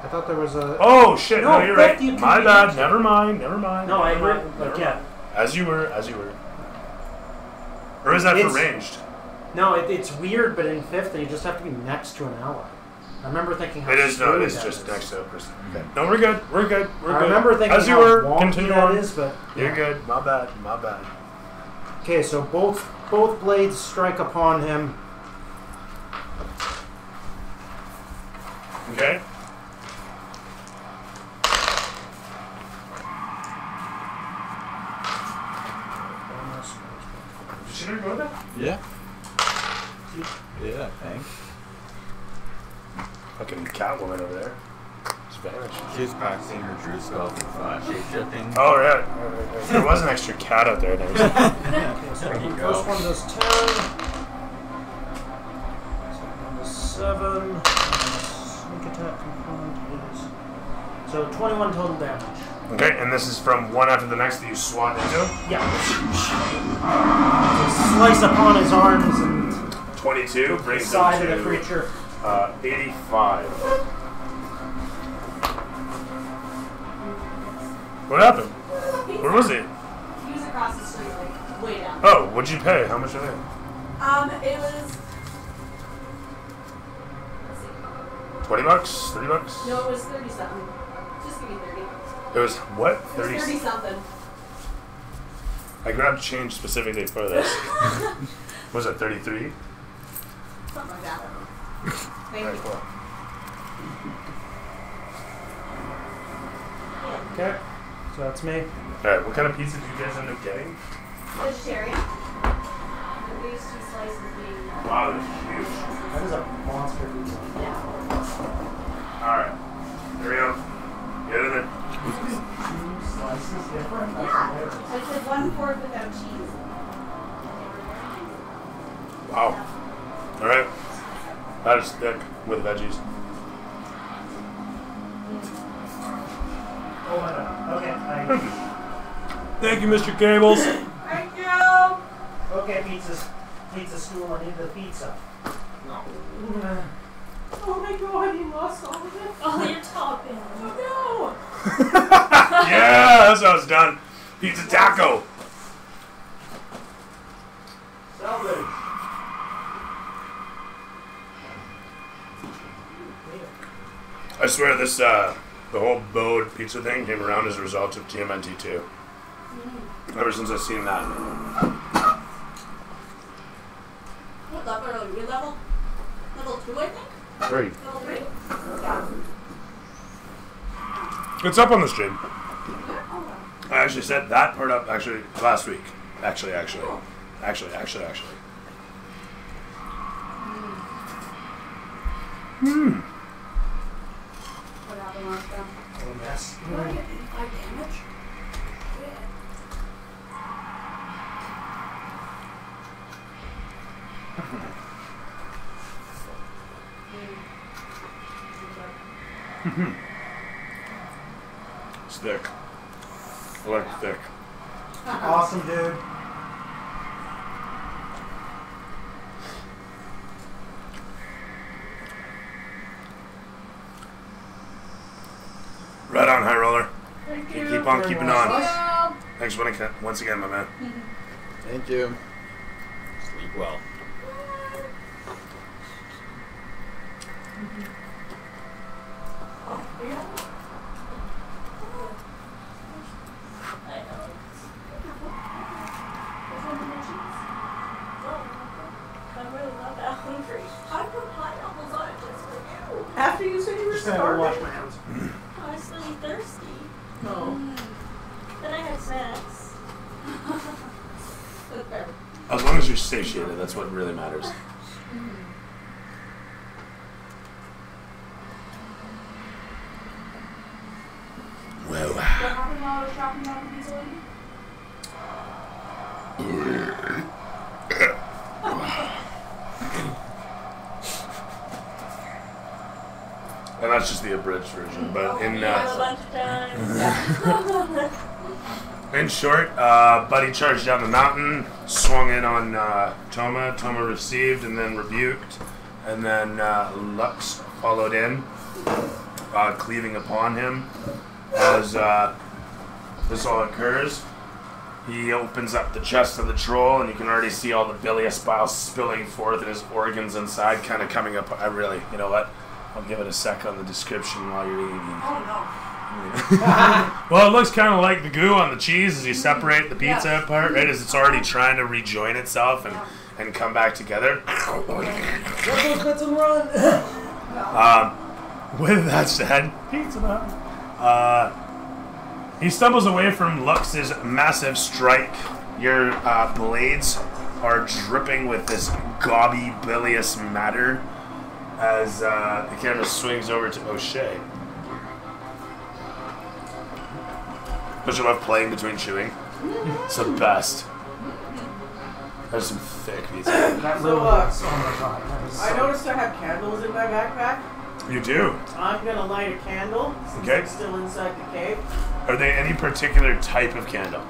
I thought there was a. Oh shit! No, you're right. you My can- bad. Never mind. Never mind. No, I Never agree. mind, But never yeah. mind. As you were. Or is that for It's- ranged? No, it's weird, but in 5th, you just have to be next to an ally. I remember thinking how It is no. screwy It is that just is. next to a person. Okay. No, we're good. We're good. We're I good. remember thinking As you how were. wonky Continue that on. is, but You're yeah. good. My bad. My bad. Okay, so both blades strike upon him. Okay. Did she go there? Yeah. Yeah, thanks. Fucking Catwoman over there. She's vanished. She's practicing her true spell of shape-shifting. Oh, yeah. There was an extra cat out there. Okay, so There you the go. first one does 10. Second one does 7. And the sneak attack component is. So 21 total damage. Okay, and this is from one after the next that you swat into? Yeah. So slice upon his arms and 22 the brings side him of the to creature. 85. What happened? Where was he? He was across the street, like, way down. Oh, what'd you pay? How much are they? It was. Let's see. $20? $30? No, it was 30 something. Just give me 30. It was what? It was 30 something. I grabbed change specifically for this. Was it 33? Something like that. Thank Alright, you. cool. Okay, so that's me. Alright, what kind of pizza did you guys end up getting? Vegetarian. At least 2 slices being. Wow, that's huge. That is a monster pizza. Yeah. Alright. There we go. Get in there. Slices different? Yeah. I said 1/4 without cheese. Wow. Alright. That is thick with veggies. Oh, I know. Okay, Thank you, Mr. Cables. Thank you! okay, pizza stool. I need the pizza. No. Oh my god, you lost all of it? Oh, you're topping. Oh Yeah, that's how it's done. Pizza taco. Salvage. I swear this, the whole Bode pizza thing came around as a result of TMNT 2. Ever since I've seen that. What level are you? Level 2, I think? 3. Level 3? Yeah. It's up on the stream. Oh, I actually set that part up last week. Actually. What happened last time? Oh, mess. What It's thick. I like thick. Awesome, dude. Right on, High Roller. Thank You you. keep on keeping on. Well, Thanks once again, my man. Thank you. Sleep well. I know. I'm really not that hungry. I put pineapples on it just for you. After you said you were Just gonna wash starving. my hands. I was really thirsty. Oh. Then I had snacks. As long as you're satiated, that's what really matters. Whoa. what happened while I was shopping out of Pizza Lady? And that's just the abridged version. But in A bunch of times. in short, Buddy charged down the mountain, swung in on Toma. Toma received and then rebuked. And then Lux followed in, cleaving upon him. As this all occurs, he opens up the chest of the troll, and you can already see all the bilious bile spilling forth and his organs inside kind of coming up. I really, you know what? I'll give it a sec on the description while you're eating. Oh Well, it looks kind of like the goo on the cheese as you separate the pizza apart, right? As it's already trying to rejoin itself and come back together. Let those bits and run. With that said, he stumbles away from Lux's massive strike. Your blades are dripping with this gaudy, bilious matter as the camera swings over to O'Shea. Don't you love playing between chewing? It's the best. There's some thick pizza. That So, really was. Oh my god. That was I so- noticed I have candles in my backpack. You do? I'm gonna light a candle since Okay. I'm still inside the cave. Are they any particular type of candle?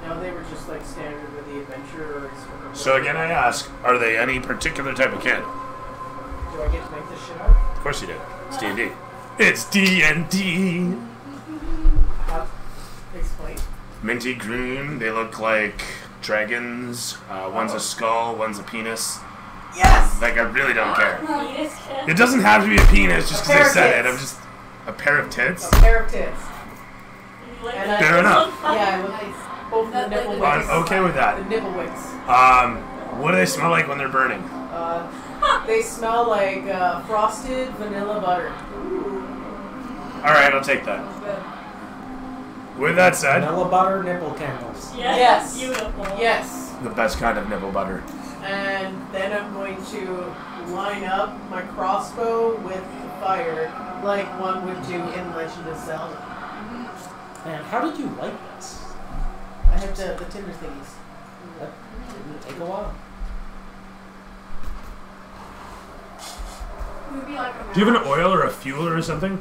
No, they were just like standard with the adventurers. or So again, I ask, are they any particular type of candle? Do I get to make this shit up? Of course you do. It's D&D. It's D&D. Explain. Minty green. They look like dragons. One's a skull. One's a penis. Yes! Like, I really don't care. Penis It doesn't have to be a penis just A because pair I of said it. tits. I'm just a pair of tits. A pair of tits. And I, Fair enough. Yeah, I look both the That nipple lady- wicks. I'm okay with The that. nipple wicks. What do they smell like when they're burning? They smell like frosted vanilla butter. All right, I'll take that. With that said, Vanilla butter nipple candles. Yes. Beautiful. Yes. the best kind of nipple butter. And then I'm going to line up my crossbow with the fire like one would do in Legend of Zelda. And how did you like this? I have the tinder thingies. That didn't take a while. It would be like a Do you have an oil or a fuel or something?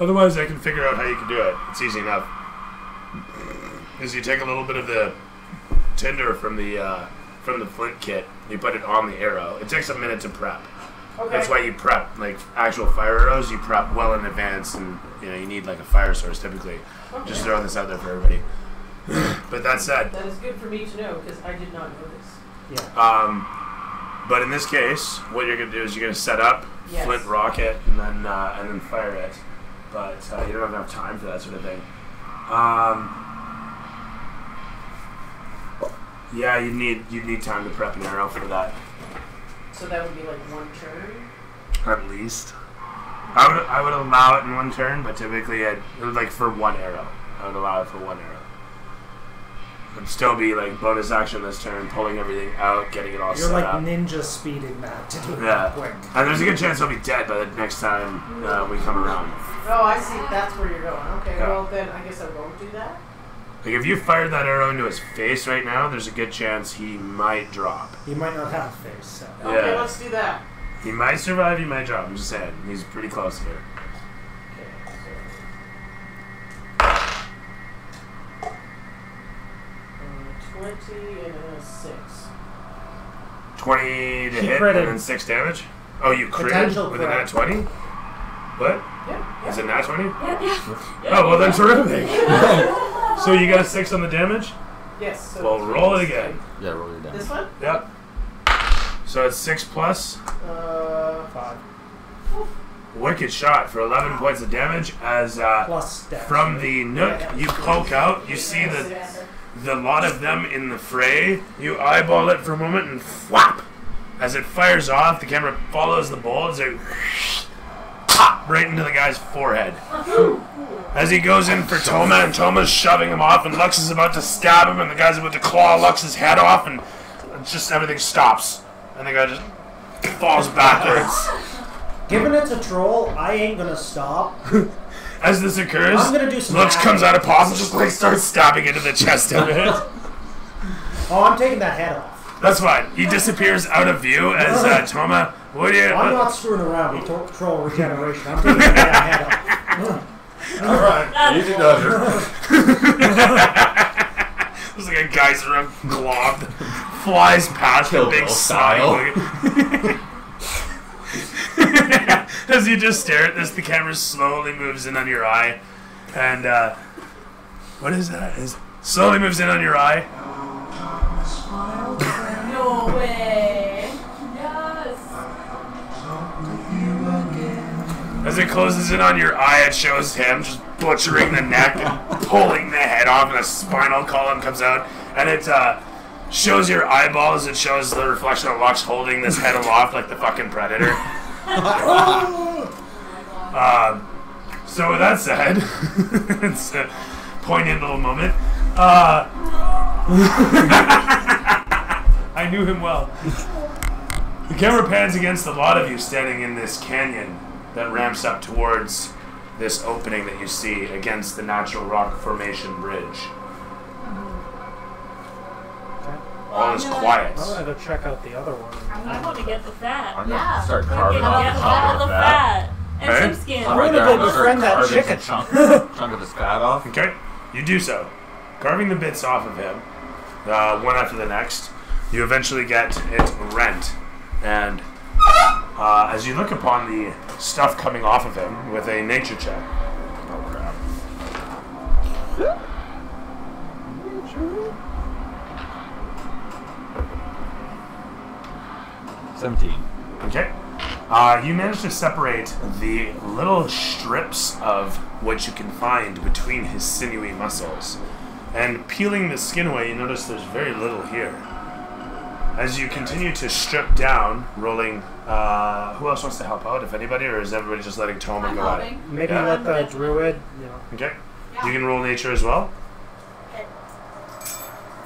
Otherwise, I can figure out how you can do it. It's easy enough. Is you take a little bit of the tinder from the flint kit, you put it on the arrow. It takes a minute to prep. Okay. That's why you prep like actual fire arrows. You prep well in advance, and you need like a fire source typically. Okay. Just throwing this out there for everybody. But that said, That is good for me to know because I did not know this. Yeah. but in this case, what you're gonna do is you're gonna set up Yes. flint rocket and then fire it. But you don't have enough time for that sort of thing. Yeah, you need time to prep an arrow for that, So that would be like one turn. at least. I would allow it in one turn, but typically it would like for one arrow. I would allow it for one arrow. It would still be like bonus action this turn, pulling everything out, getting it all You're set like up. ninja speeding that to do it Yeah, quick. and there's a good chance he'll be dead by the next time we come around. Oh, I see. That's where you're going. Okay, Yeah. well then I guess I won't do that. Like if you fired that arrow into his face right now, there's a good chance he might drop. You might not have a face. So. Okay, Yeah. let's do that. He might survive, he might drop. I'm just saying. He's pretty close here. Okay, so 20 and a 6. 20 to He hit critted. and then 6 damage? Oh, you critted Potential with a crit. nat 20? What? Yeah. Is it nat 20? Yeah. Oh, well then terrific. So you got a 6 on the damage? Yes. So Well, roll it again. Yeah, roll your This damage. one? Yep. So it's 6 plus. 5. Wicked shot for 11 points of damage as Plus stats. from the nook you poke out, you see the lot of them in the fray. You eyeball it for a moment and whap! As it fires off, the camera follows the bullets. It pop right into the guy's forehead. As he goes in for Toma, and Toma's shoving him off, and Lux is about to stab him, and the guy's about to claw Lux's head off, and just everything stops. And the guy just falls backwards. Given it's a troll, I ain't gonna stop. As this occurs, I'm gonna do some Lux hacking. comes out of paws and just like starts stabbing into the chest of it. Oh, I'm taking that head off. That's fine. He disappears out of view as Toma. What do you? I'm not screwing around with troll regeneration. I'm taking that head off. Alright, easy does There's like a geyser of glob that flies past the Kill big Bill snot. As you just stare at this, the camera slowly moves in on your eye, and what is that? Slowly moves in on your eye. No way. Yes. As it closes in on your eye, it shows him just butchering the neck and pulling the head off, and a spinal column comes out, and it shows your eyeballs. It shows the reflection of Lux holding this head aloft like the fucking Predator. So with that said, it's a poignant little moment. I knew him well. The camera pans against the lot of you standing in this canyon that ramps up towards this opening that you see against the natural rock formation bridge. All is quiet. I'm gonna go check out the other one. I want to get the fat. I'm Yeah. gonna start Get carving off all the top of the the fat. fat. And Okay. some skin. I'm Right gonna there, go I'm gonna start befriend that carving chicken. some chunk of his fat off. Okay, you do so. Carving the bits off of him, one after the next, you eventually get it rent. And as you look upon the stuff coming off of him with a nature check. Oh crap. 17. Okay. You manage to separate the little strips of what you can find between his sinewy muscles. And peeling the skin away, you notice there's very little here. As you continue to strip down, rolling, who else wants to help out, if anybody, or is everybody just letting Toma I'm go at it? helping. Maybe Yeah. let the druid, you know. Okay. You can roll nature as well. It's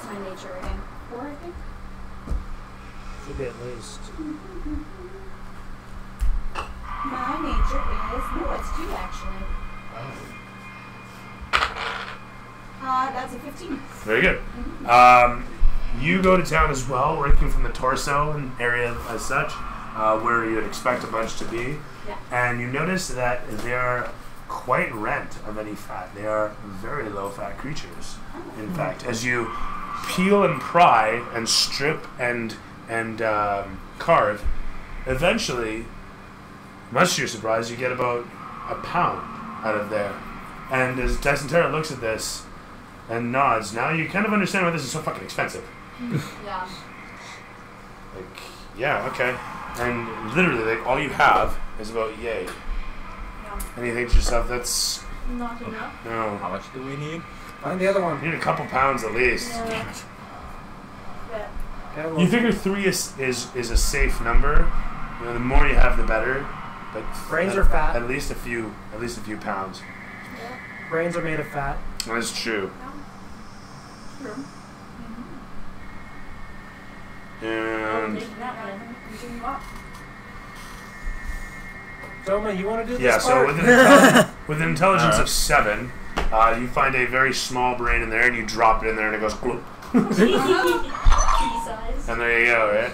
my nature again. 4, I think. Should be at least. My nature is no, it's 2 actually. That's a 15. Very good. You go to town as well, working from the torso and area as such, where you'd expect a bunch to be. Yeah. And you notice that they're quite rent of any fat. They are very low-fat creatures. In fact, as you peel and pry and strip and carve, eventually, much to your surprise, you get about a pound out of there. And as Dyson Terra looks at this and nods, now you kind of understand why this is so fucking expensive. Yeah. Like, yeah, okay. And literally, like, all you have is about yay. Yeah. And you think to yourself, that's Not enough. no. How much do we need? Find the other one. You need a couple pounds at least. Yeah. Okay, You figure 3 is a safe number. You know, the more you have, the better. But Brains are fat. At least a few pounds. brains are made of fat. That's true. True. And Take that one. You can walk. Toma, you want to do this yeah, so part? with an intelligence Alright. of 7, you find a very small brain in there, and you drop it in there, and it goes gloop. Pea size. And there you go, right?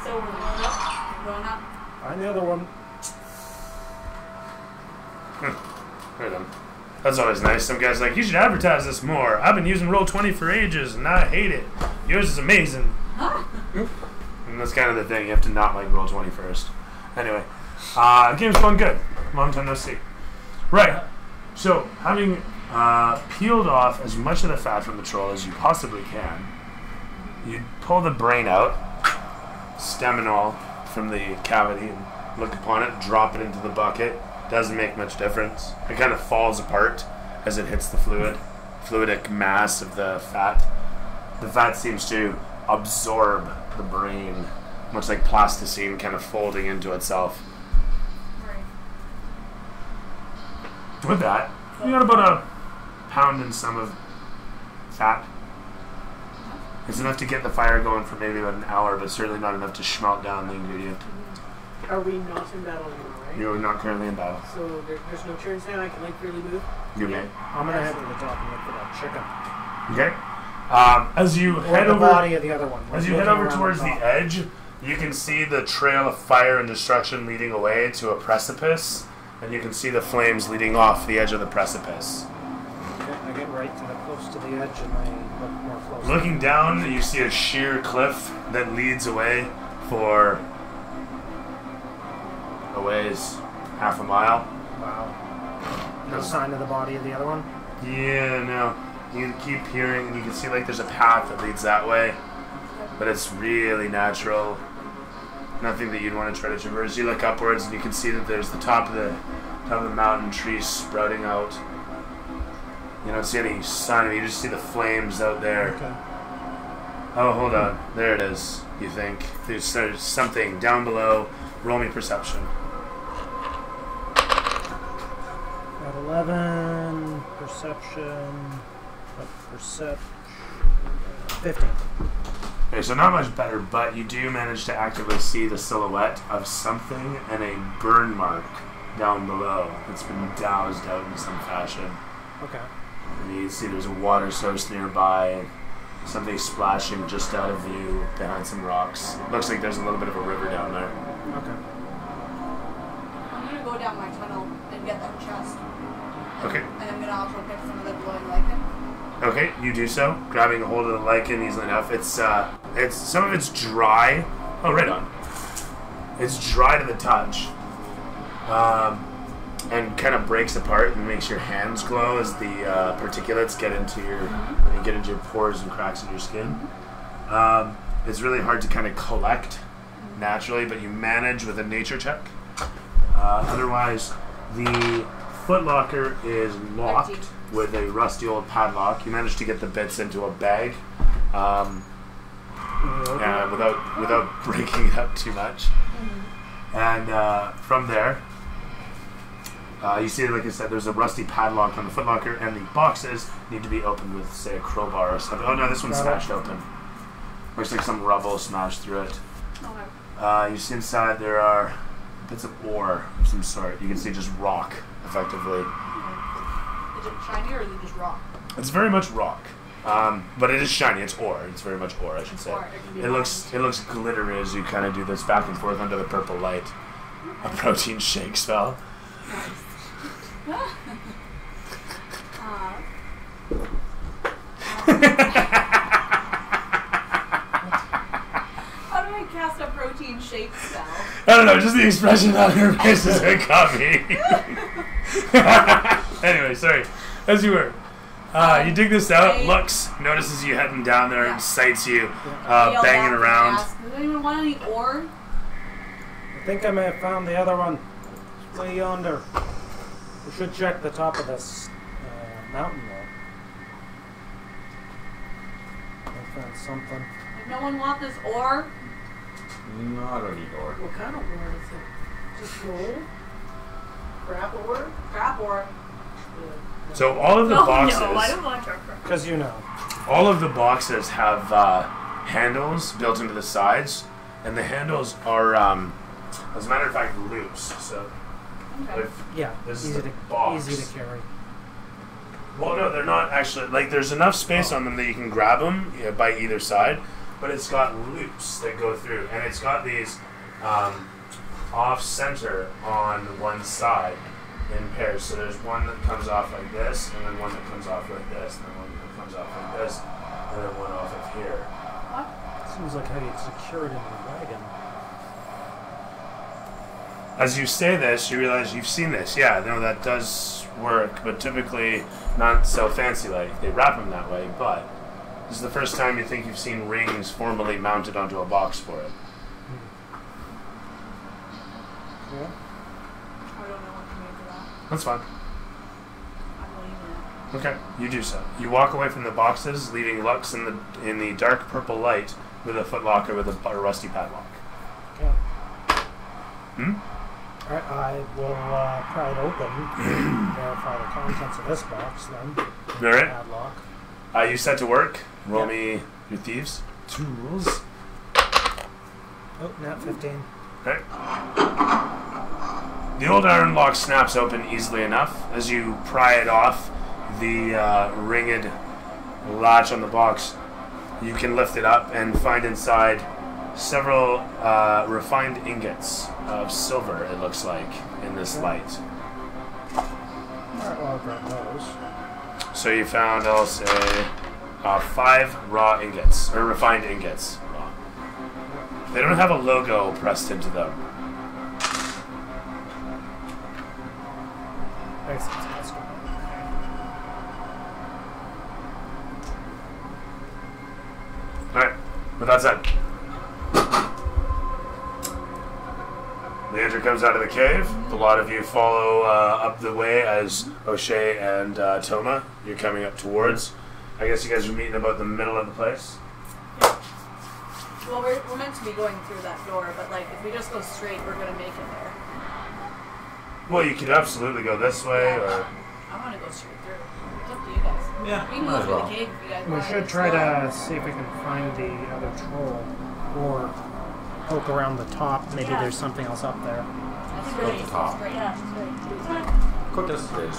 So we're going up. Going up. Find the other one. Right on. That's always nice. Some guy's like, you should advertise this more. I've been using Roll20 for ages, and I hate it. Yours is amazing. And that's kind of the thing. You have to not like Roll20 first. Anyway, the game's going good. Long time no see. Right. So, having peeled off as much of the fat from the troll as you possibly can, you pull the brain out, stem and all, from the cavity, and look upon it, drop it into the bucket. Doesn't make much difference. It kind of falls apart as it hits the fluidic mass of the fat. The fat seems to absorb the brain, much like plasticine kind of folding into itself. With that, you got about a pound and some of fat. It's enough to get the fire going for maybe about an hour, but certainly not enough to smelt down the ingredient. Are we not in battle anymore, right? You're not currently in battle. So there's no turns now. I can like really move. You may. I'm gonna head to the top and look for that chicken. Okay. As you Or head the over, body of the other one. as you head over towards the edge, you can see the trail of fire and destruction leading away to a precipice, and you can see the flames leading off the edge of the precipice. I get right to the close to the edge and I look more closely. Looking down, you see a sheer cliff that leads away for a ways, half a mile. Wow. No sign of the body of the other one? Yeah, no. You can keep hearing, and you can see like there's a path that leads that way, but it's really natural. Nothing that you'd want to try to traverse. You look upwards, and you can see that there's the top of the mountain, trees sprouting out. You don't see any sign of it. You just see the flames out there. Okay. Oh, hold on. There it is. You think there's something down below. Roll me perception. Got 11. Perception. Perception. 15. Okay, so not much better, but you do manage to actively see the silhouette of something and a burn mark down below. It's been doused out in some fashion. Okay. And you see there's a water source nearby, something splashing just out of view behind some rocks. Looks like there's a little bit of a river down there. Okay. I'm gonna go down my tunnel and get that chest. Okay. And I'm gonna also pick some of the glowing lichen. Okay, you do so, grabbing a hold of the lichen easily enough. It's some of it's dry. Oh, right on. It's dry to the touch, and kind of breaks apart and makes your hands glow as the particulates get into your pores and cracks in your skin. It's really hard to kind of collect naturally, but you manage with a nature check. Otherwise, the footlocker is locked with a rusty old padlock. You managed to get the bits into a bag, without breaking it up too much. And from there, you see, like I said, there's a rusty padlock on the footlocker, and the boxes need to be opened with, say, a crowbar or something. Oh no, this one's smashed open. Looks like some rubble smashed through it. Okay. You see inside there are bits of ore of some sort. You can see just rock, effectively. Is it shiny or is it just rock? It's very much rock, but it is shiny. It's ore. It's very much ore, I should say. It looks glittery as you kind of do this back and forth under the purple light. A protein shake spell. How do I cast a protein shake spell? I don't know, just the expression on her face is a copy. Anyway, sorry. As you were. You dig this out, looks, notices you heading down there, and sights you banging around. Does anyone want any ore? I think I may have found the other one. It's way yonder. We should check the top of this mountain though. I found something. Does no one want this ore? No, I don't need ore. What kind of ore is it? Just gold? Crap ore? Crap ore. So all of the boxes, No, I don't want your crap. Because you know. all of the boxes have handles built into the sides, and the handles are, as a matter of fact, loose. So, Okay. if Yeah. this Easy is a to box. easy to carry. Well, no, they're not actually. Like, there's enough space on them that you can grab them by either side, but it's got loops that go through, and it's got these off-center on one side in pairs. So there's one that comes off like this, and then one that comes off like this, and then one that comes off like this, and then one off of here. Seems like how you'd secure it in the wagon. As you say this, you realize you've seen this. Yeah, no, that does work, but typically not so fancy like. They wrap them that way, but this is the first time you think you've seen rings formally mounted onto a box for it. Cool. I don't know what to make of that. That's fine. I'm leaving it. Okay, you do so. You walk away from the boxes, leaving Lux in the dark purple light with a footlocker with a rusty padlock. Okay. Hmm? Alright, I will pry it open, verify the contents of this box then. Alright. Padlock. You set to work. Roll Yep. me your thieves. Tools. Oh, nat 15. Okay. The old iron lock snaps open easily enough. As you pry it off the ringed latch on the box, you can lift it up and find inside several refined ingots of silver, it looks like, in this light. Alright, well, I'll grab those. So you found, I'll say, 5 raw ingots, or refined ingots. They don't have a logo pressed into them. Thanks, that's good. Alright, with that said, Leandra comes out of the cave. A lot of you follow up the way as O'Shea and Toma, you're coming up towards. I guess you guys are meeting about the middle of the place. Well, we're meant to be going through that door, but like if we just go straight, we're gonna make it there. Well, you could absolutely go this way, or... I want to go straight through. It's up to you guys. Yeah, We can might go as through well. the cave if you guys We want. should try to see if we can find the other troll, or poke around the top. Maybe Yeah. there's something else up there. I think Go we're to going the top. straight. Yeah, straight. Quick, straight.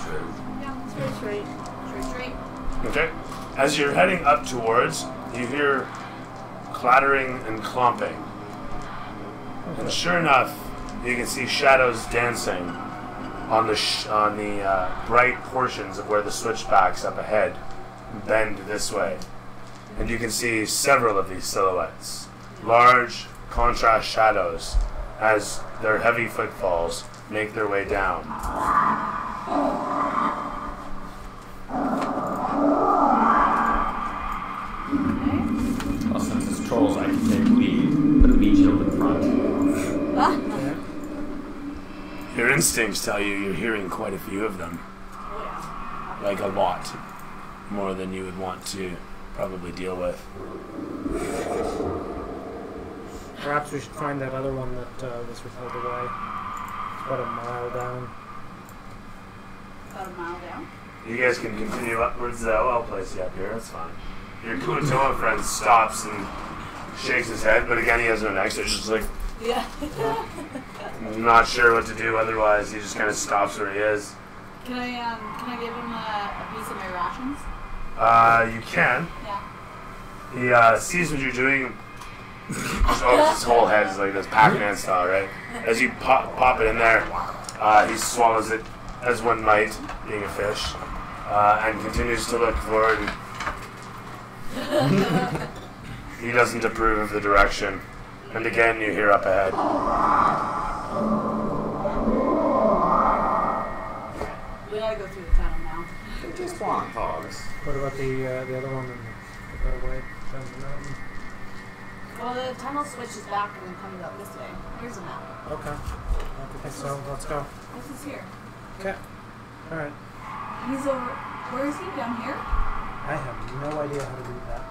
Straight. Straight. Okay. As you're heading up towards, you hear clattering and clomping. And sure enough, you can see shadows dancing on the bright portions of where the switchbacks up ahead bend this way. And you can see several of these silhouettes. Large, contrast shadows as their heavy footfalls make their way down. Well, since it's trolls, I can take lead, put a meat shield in front. Your instincts tell you you're hearing quite a few of them. Oh Like a lot. More than you would want to probably deal with. Perhaps we should find that other one that was repelled away. It's about a mile down. yeah. About a mile down. You guys can continue upwards though. I'll place you up here. That's fine. Your Kuatoa friend stops and shakes his head, but again he has no next. It's just like Yeah. not sure what to do otherwise. He just kind of stops where he is. Can I give him a piece of my rations? You can. Yeah. He sees what you're doing. Oh, his whole head is like this Pac-Man style, right? As you pop it in there, he swallows it as one might, being a fish, and continues to look forward. He doesn't approve of the direction. And again, you hear up ahead. We gotta go through the tunnel now. Just want hogs. What about the other one in the other way down the mountain? Well, the tunnel switches back and comes up this way. Here's a map. Okay. I think so. Let's go. This is here. Okay. All right. He's over. Where is he? Down here? I have no idea how to do that.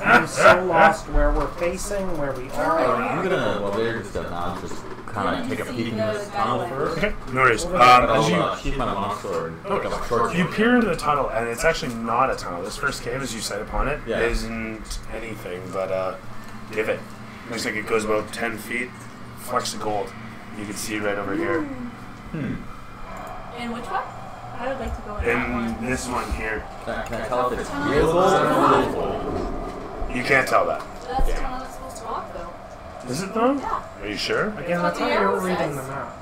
I'm so lost where we're facing, where we are. I'm gonna, while they're just done, I'll just kind of take a peek in this tunnel first. Okay, no worries. But As you I'll keep my long sword and pick up a short You sword. peer into the tunnel, and it's actually not a tunnel. This first cave, as you sight upon it, Yeah. isn't anything but a divot. Looks like it goes about 10 feet. Flecks of gold. You can see right over here. And which one? I would like to go in that one. In this one here. Can I tell if it's real gold or real gold? You can't tell that. That's how it's supposed to walk, though. Is it though? Yeah. Are you sure? Again, that's how you're reading the map.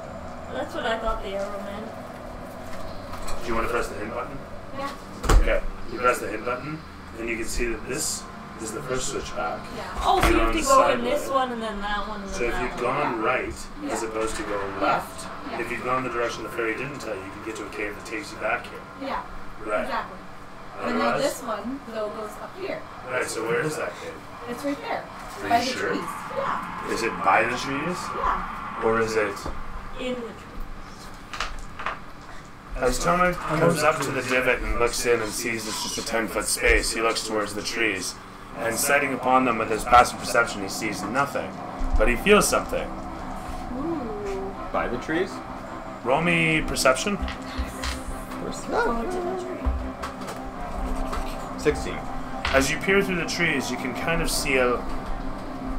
That's what I thought the arrow meant. Do you want to press the hit button? Yeah. Okay. You press the hit button, and you can see that this is the first switch back. Oh, so you You're have on to the go side in this road. one and then that one and then So if that you'd one. gone right as opposed to going left, Yeah. if you'd gone the direction the fairy didn't tell you, you could get to a cave that takes you back here. Yeah, Right. exactly. And now Otherwise- this one, though, goes up here. Right, so where is that cave? It's right there. Are By you the sure? trees. Yeah. Is it by the trees? Yeah. Or is it... In the tree. As Toma comes up to the divot and looks in and sees it's just a 10-foot space, he looks towards the trees. And sighting upon them with his passive perception, he sees nothing. But he feels something. By the trees? Roll me perception. Go into the tree. 16. As you peer through the trees, you can kind of see a,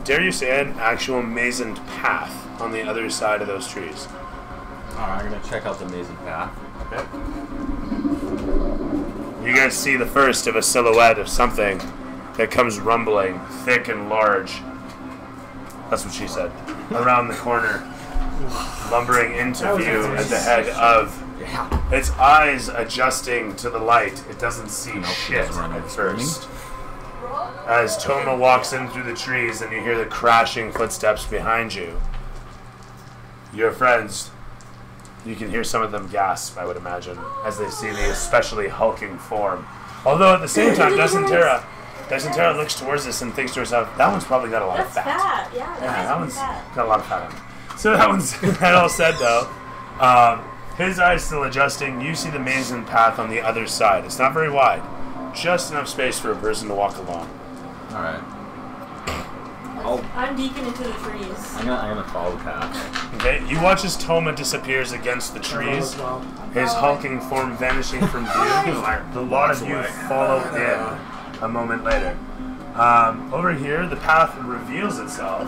dare you say, an actual mazened path on the other side of those trees. Alright, I'm gonna check out the mason path. Okay. You guys see the first of a silhouette of something that comes rumbling, thick and large. That's what she said. Around the corner, lumbering into view at the head of its eyes adjusting to the light. It doesn't see shit at first. As Toma walks in through the trees and you hear the crashing footsteps behind you, your friends, you can hear some of them gasp, I would imagine, as they see the especially hulking form. Although at the same time, Dyson Terra looks towards this and thinks to herself, that one's probably got a lot of That's fat. fat. Yeah, Yeah, that's that one's fat. got a lot of fat on it. So that one's, that all said though, his eyes still adjusting. You see the mason path on the other side. It's not very wide. Just enough space for a person to walk along. Alright. I'm deacon into the trees. I'm gonna follow the path. Okay, you watch as Toma disappears against the trees, his hulking form vanishing from view. The lot of you follow in a moment later. Over here, the path reveals itself.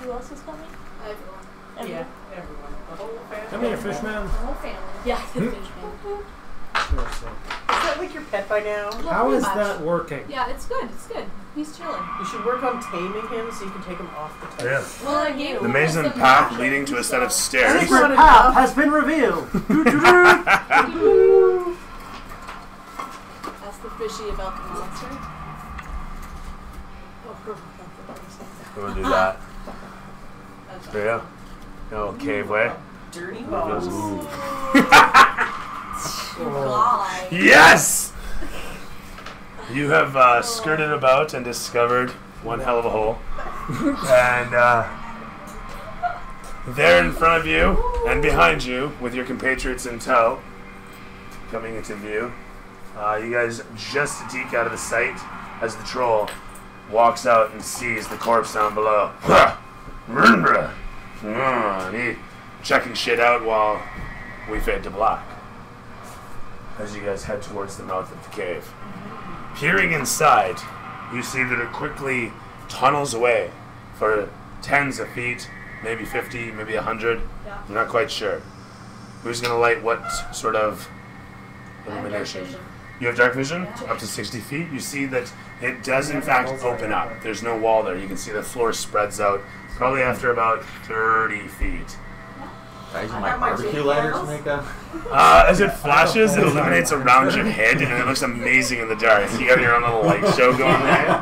Who else is coming? Everyone. Yeah, everyone. The whole family. Come here, fishman. The whole family. Yeah, the Hmm? fishman. Is that like your pet by now? Well, How pretty is much. that working? Yeah, it's good. It's good. He's chilling. You should work on taming him so you can take him off the table. Yeah. Well, I gave The him mason some path magic, leading to a set of so- stairs. Secret path has been revealed. That's the fishy about the monster. We'll do that. That's There you go. No cave way. Dirty balls. God. Yes! You have skirted about and discovered one hell of a hole. And there in front of you and behind you, with your compatriots in tow, coming into view, you guys just eke out of the sight as the troll walks out and sees the corpse down below. And he checking shit out while we fade to black as you guys head towards the mouth of the cave. Peering inside, you see that it quickly tunnels away for tens of feet, maybe 50, maybe 100. Yeah. I'm not quite sure. Who's going to light what sort of illumination? vision. You have dark vision? Up to 60 feet. You see that it does in fact open up. There's no wall there. You can see the floor spreads out probably after about 30 feet. Can I use my barbecue lighter to make a... As it flashes, it illuminates around your head, and it looks amazing in the dark. You got your own little light show going there.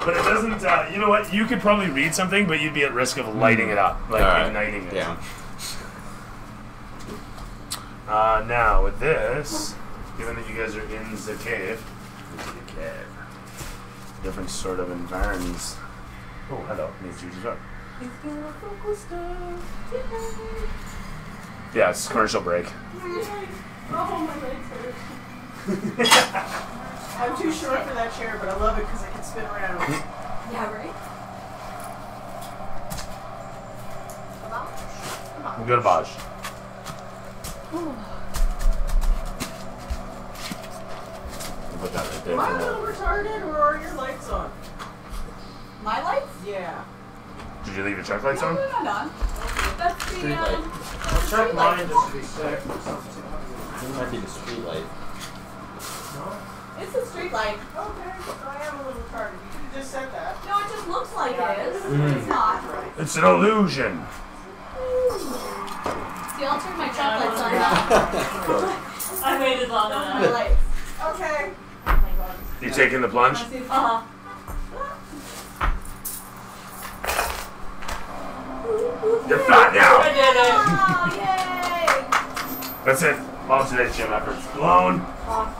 But it doesn't, you know what? You could probably read something, but you'd be at risk of lighting it up, like Alright. igniting it. Yeah. Now, with this, given that you guys are in the cave, different sort of environs. Oh, hello. Needs you to talk. Yeah, it's commercial break. Oh, my legs hurt. I'm too short for that chair, but I love it because I can spin around. Yeah, right? Good Bosch. Put that right there Am I for a now. little retarded, or are your lights on? My lights? Yeah. Did you leave your check lights No, on? they're not on. That's the, Street light. check mine just to be sick or something. It might be the street light. No? It's a street light. Okay, I am a little retarded. You could have just said that. No, it just looks like it is. Mm. It's not. It's an illusion. See, I'll turn my truck lights on now. I waited long My enough. lights. Okay. Oh my god. You taking the plunge? Uh-huh. You're flat now. I did it. Oh, yay! That's it. All today's gym efforts blown.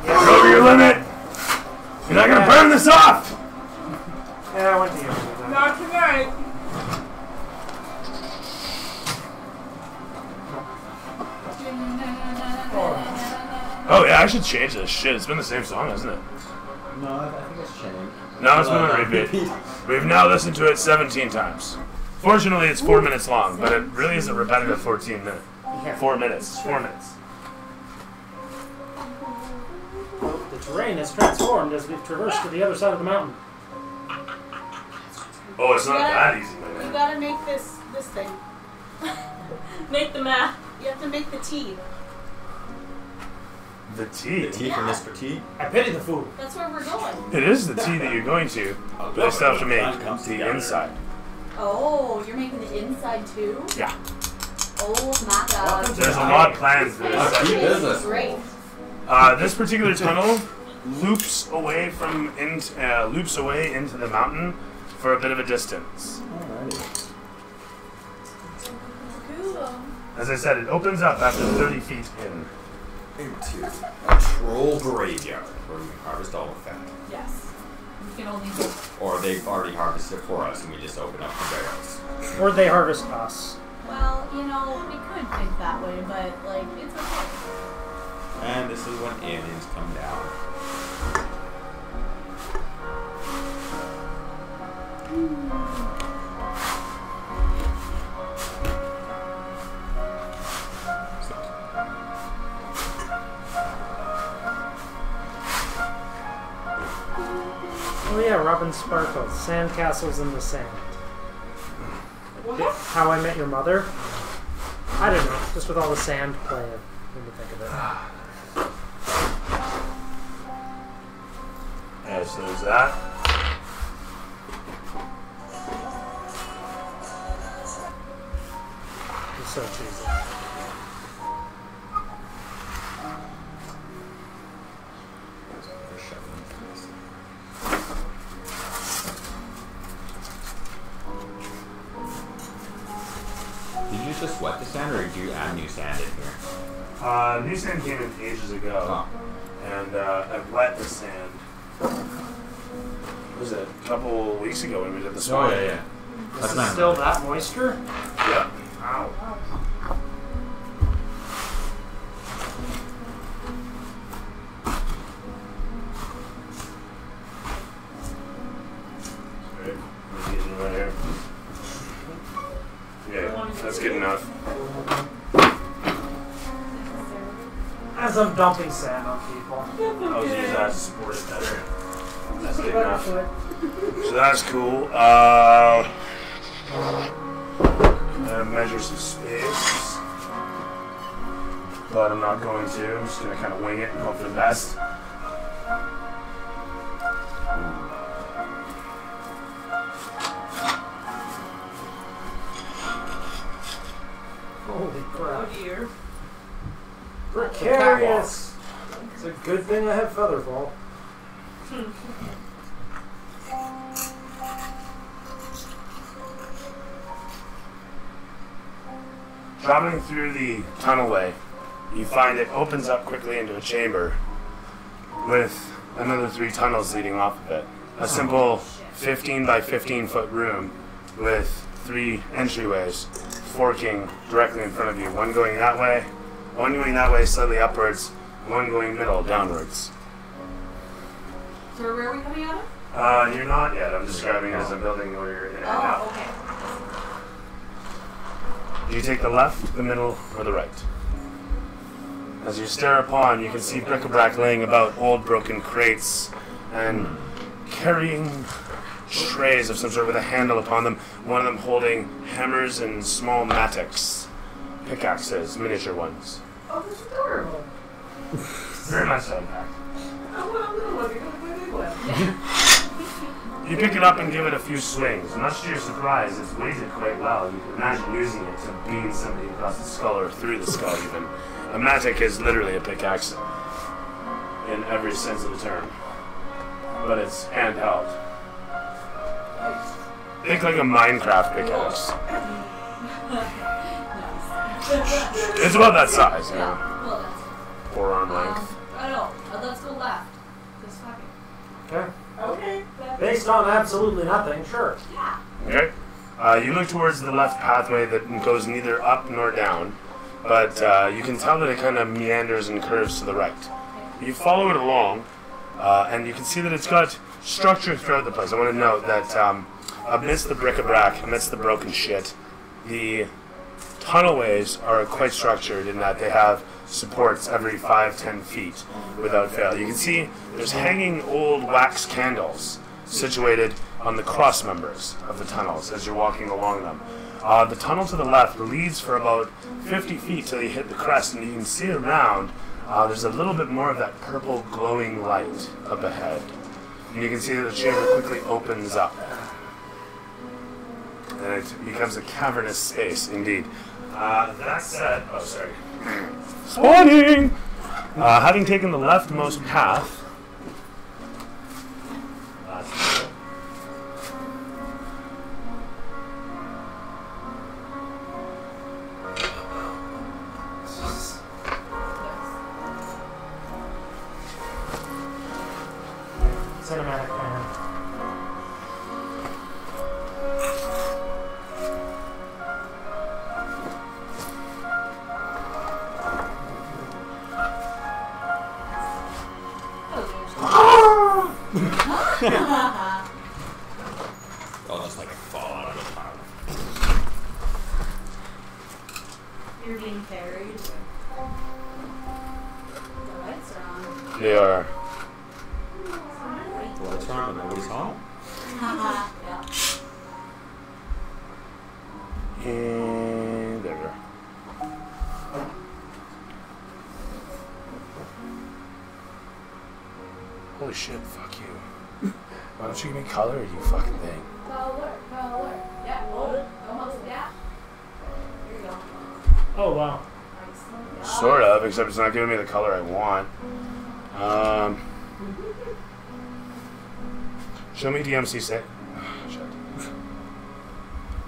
You're over your limit. You're not gonna burn this off. Yeah, I went to yoga. Not tonight. Oh yeah, I should change this shit. It's been the same song, hasn't it? No, I think it's changed. No, it's been on repeat. We've now listened to it 17 times. Fortunately, it's 4 minutes long, but it really is a repetitive 14 minute. 4 minutes. 4 minutes. The terrain has transformed as we've traversed to the other side of the mountain. Oh, it's not that easy, You man. gotta make this thing. Make the map. You have to make the T. The tea. The tea from Mr. T. I pity the food. That's where we're going. It is the tea that you're going to, but I still have to make the inside. Oh, you're making the inside too? Yeah. Oh my god. There's a lot planned for this. Tea business. Great. This particular tunnel loops away into the mountain for a bit of a distance. Alrighty. Cool. As I said, it opens up after 30 feet in. Into a troll graveyard where we harvest all the fat. Yes. You can only Or they've already harvested for us and we just open up the barrels. Or they harvest us. Well, you know, we could think that way, but like it's okay. And this is when aliens come down. Oh yeah, Robin Sparkles, Sandcastles in the Sand. How I Met Your Mother? I don't know, just with all the sand play, it made me think of it. Yeah, so there's that. It's so cheesy. Did you just wet the sand or did you add new sand in here? New sand came in ages ago, and I wet the sand. Was it a couple weeks ago when we did the swamp? yeah. Is it still that moisture? Yeah. Ow. Right. Right here. Yeah, that's good enough. As I'm dumping sand on people. I'll use that to support it better. That's good enough. Foot. So that's cool. Measure some space. But I'm not going to. I'm just going to kind of wing it and hope for the best. Holy crap. Oh dear. Precarious. It's a good thing I have Featherfall. Traveling through the tunnelway, you find it opens up quickly into a chamber with another 3 tunnels leading off of it. A simple 15 by 15 foot room with 3 entryways forking directly in front of you. One going that way slightly upwards, one going middle downwards. So where are we coming out of? You're not yet. I'm describing it as a building where you're in and out. Oh, okay. Do you take the left, the middle, or the right? As you stare upon, you can see bric-a-brac laying about, old broken crates, and carrying trays of some sort with a handle upon them, one of them holding hammers and small mattocks. pickaxes, miniature ones. Oh, that's adorable. Very much so, in fact. I want a little one. You're going to play a big one. You pick it up and give it a few swings. Much to your surprise, it's weighted quite well. You can imagine using it to beam somebody across the skull or through the skull even. A matic is literally a pickaxe in every sense of the term. But it's handheld. Think like a Minecraft pickaxe. It's about that size, you know. Well, that's Forearm length. I know. Let's go left. Just fucking. Okay. Okay. Based on absolutely nothing, sure. Yeah. Okay. You look towards the left pathway that goes neither up nor down, but you can tell that it kind of meanders and curves to the right. You follow it along, and you can see that it's got structure throughout the place. I want to note that amidst the bric-a-brac, amidst the broken shit, the tunnelways are quite structured in that they have supports every 5-10 feet without fail. You can see there's hanging old wax candles situated on the cross members of the tunnels as you're walking along them. The tunnel to the left leads for about 50 feet till you hit the crest, and you can see around there's a little bit more of that purple glowing light up ahead. And you can see that the chamber quickly opens up. And it becomes a cavernous space indeed. That said, oh sorry. Spawning! Having taken the leftmost path, Cinematic fan. Oh, just like a fall out of the cloud. You're being carried. The lights are on. they are. What's wrong? Nobody's home. Yeah. And there we are. Holy shit, fuck you. Why don't you give me color, you fucking thing? Color. Yeah. Oh, almost. Yeah. Here you go. Oh, wow. Nice. Sort of, except it's not giving me the color I want. Show me DMC set.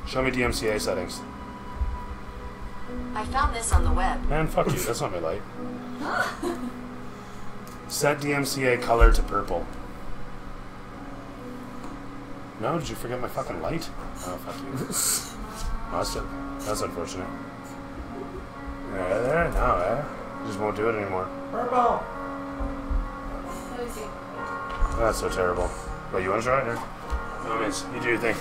Show me DMCA settings. I found this on the web. Man, fuck you. That's not my light. Set DMCA color to purple. No, did you forget my fucking light? Oh, fuck you. That's unfortunate. There, no, just won't do it anymore. Purple. Let me see. That's so terrible. Wait, you want to try it? Here? No, means you do your thing.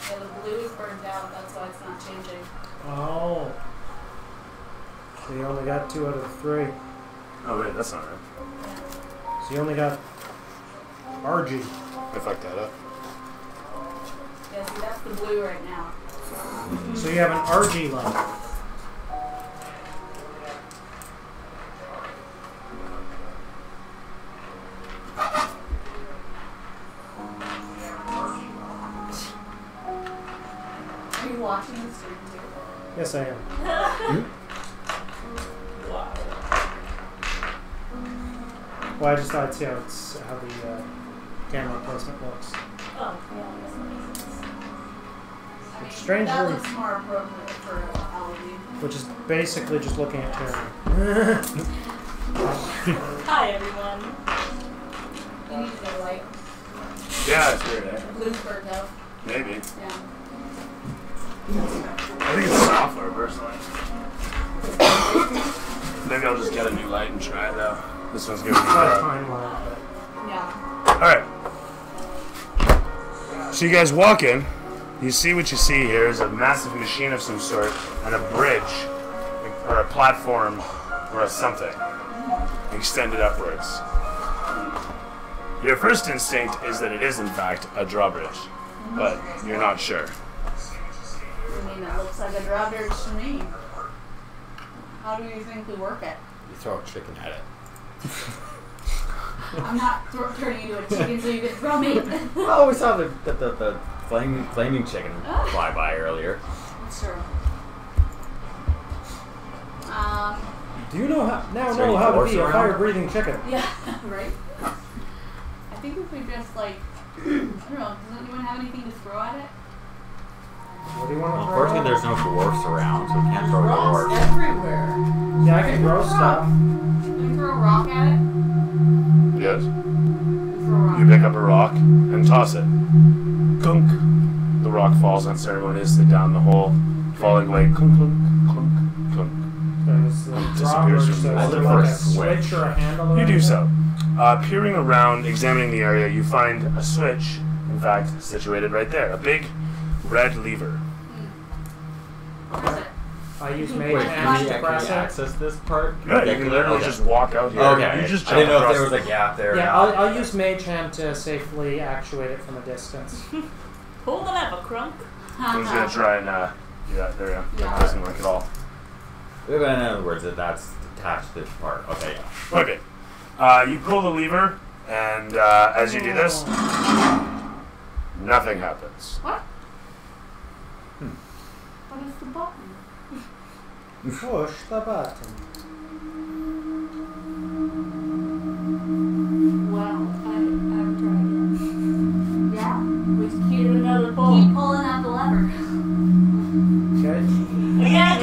Yeah, the blue is burned out. That's why it's not changing. Oh. So you only got 2 out of 3. Oh, wait, that's not right. So you only got RG. I fucked that up. Yeah, see, that's the blue right now. So you have an RG light. Are you watching the stream too? Yes, I am. Well, I just thought I'd see how the camera placement looks. Oh, yeah, that's nice. I mean, Strangely- that looks more appropriate for Halloween. Which is basically just looking at Terry. Hi, everyone. You need to get a light. Yeah, it's weird, eh? The blue's burnt out. Maybe. Yeah. I think it's software, personally. Maybe I'll just get a new light and try it, though. This one's gonna be Timeline, Yeah. Alright. So you guys walk in, You see what you see here is a massive machine of some sort and a bridge, or a platform, or a something, extended upwards. Your first instinct is that it is in fact a drawbridge, but you're not sure. I mean, it looks like a drawbridge to me. How do you think we work it? You throw a chicken at it. I'm not turning you into a chicken so you can throw me. Oh, we saw the flaming chicken fly by earlier. That's true. Do you know how Is there any how to force be a around? fire-breathing chicken? Yeah, right? I think if we just like, I don't know, does anyone have anything to throw at it? What do you want to Well, throw? unfortunately, there's no dwarfs around, so we can't throw Rocks dwarfs. everywhere. Yeah, I can throw stuff. Can we throw a rock at it? Yes? Throw a rock. You pick up a rock and toss it. Clunk. The rock falls unceremoniously down the hole, falling away. Clunk, clunk, clunk, clunk. There's the Disappears drawbridge, from so the is there water. like a Switch. switch or a handle or You do anything? so. Peering around, examining the area, you find a switch, in fact, situated right there. A big red lever. What is it? I use mage Wait, hands to can press we it. access this part? Yeah, you can literally Okay. just walk out here. Okay. You just I didn't jump know if there across was a gap there. Yeah, or not. I'll use mage hand to safely actuate it from a distance. Pull the lever, Crunk. I'm just gonna try and, yeah, there we go. Yeah. That doesn't work at all. In other words, that's attached to this part. Okay, yeah. Okay. You pull the lever, and as you do this, nothing happens. What? What is the button? Push the button. Well, I'm trying. Yeah. We hear another pull. Keep pulling out the lever. Okay. Again.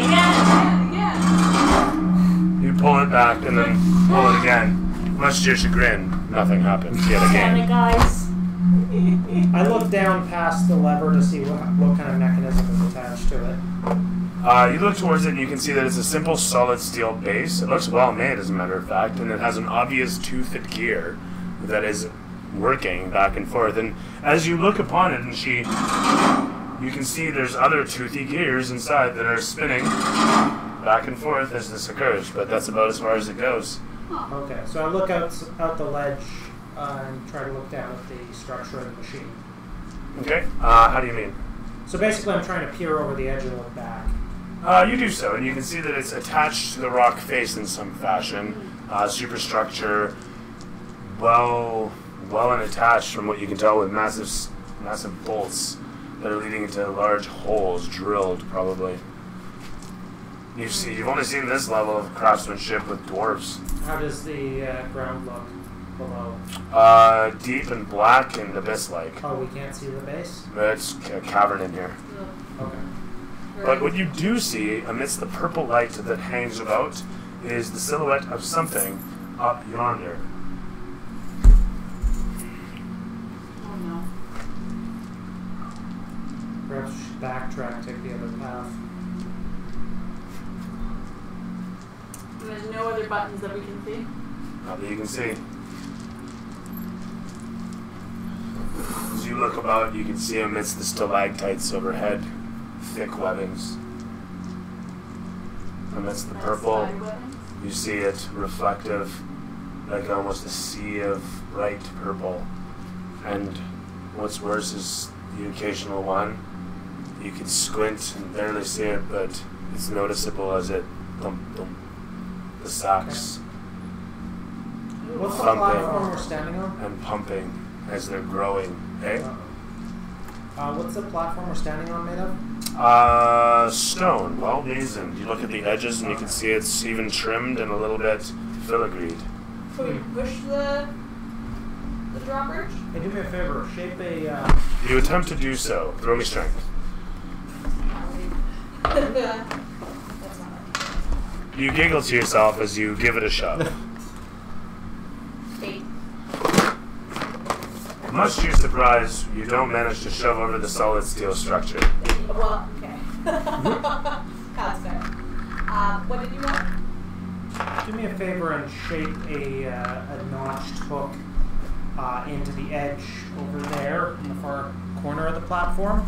Yeah. You pull it back and then pull it again. Much to your chagrin, nothing happens yet Damn again. it, guys. I look down past the lever to see what kind of mechanism is attached to it. You look towards it and you can see that it's a simple solid steel base. It looks well made, as a matter of fact, and it has an obvious toothed gear that is working back and forth. And as you look upon it, and you can see there's other toothy gears inside that are spinning back and forth as this occurs. But that's about as far as it goes. Okay, so I look out the ledge and try to look down at the structure of the machine. Okay. How do you mean? So basically, I'm trying to peer over the edge and look back. You do so, and you can see that it's attached to the rock face in some fashion. Superstructure, well and attached from what you can tell with massive bolts that are leading into large holes drilled, probably. You've only seen this level of craftsmanship with dwarves. How does the ground look below? Deep and black and abyss-like. Oh, we can't see the base? It's a cavern in here. Okay. But what you do see, amidst the purple light that hangs about, is the silhouette of something up yonder. Oh no. Perhaps we should backtrack, take the other path. And there's no other buttons that we can see. Not that you can see. As you look about, you can see amidst the stalactites overhead, thick webbings. Amidst the purple, Side webbing. you see it reflective, like almost a sea of bright purple. And what's worse is the occasional one. You can squint and barely see it, but it's noticeable as it thump, thump. The sacks What's the Thumping. platform we're standing on? and pumping as they're growing. Eh? What's the platform we're standing on made of? Stone, well seasoned. You look at the edges and you can see it's even trimmed and a little bit filigreed. So we push the drawbridge? Hey, do me a favor. Shape a. You attempt to do so. Throw me strength. That's not it. You giggle to yourself as you give it a shove. 8. Much to your surprise, you don't manage to shove over the solid steel structure. Well, okay. That's fair. What did you want? Do me a favor and shape a notched hook into the edge over there in the far corner of the platform.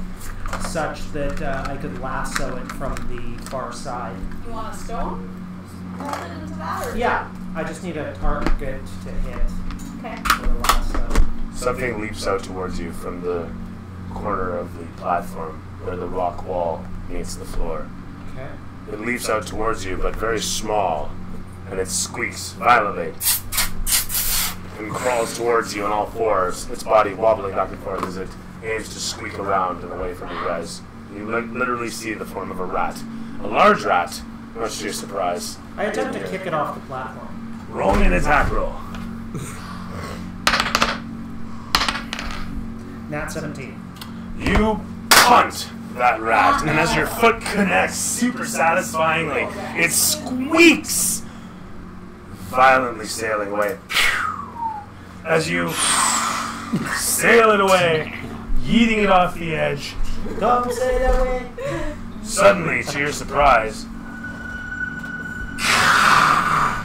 such that I could lasso it from the far side. You want a stone? Roll it into that, or Yeah, I just need a target to hit Okay. for the lasso. Something leaps out towards you from the corner of the platform where the rock wall meets the floor. Okay. It leaps out towards you, but very small, and it squeaks violently and crawls towards you on all fours, its body wobbling back and forth as it aims to squeak around and away from you guys. You literally see the form of a rat. A large rat, much to your surprise. I attempt to kick it off the platform. Roll me an attack roll. Nat 17. You punt that rat, and as your foot connects super satisfyingly, it squeaks, violently sailing away. As you sail it away, yeeting it off the edge, Don't say that way. suddenly, to your surprise,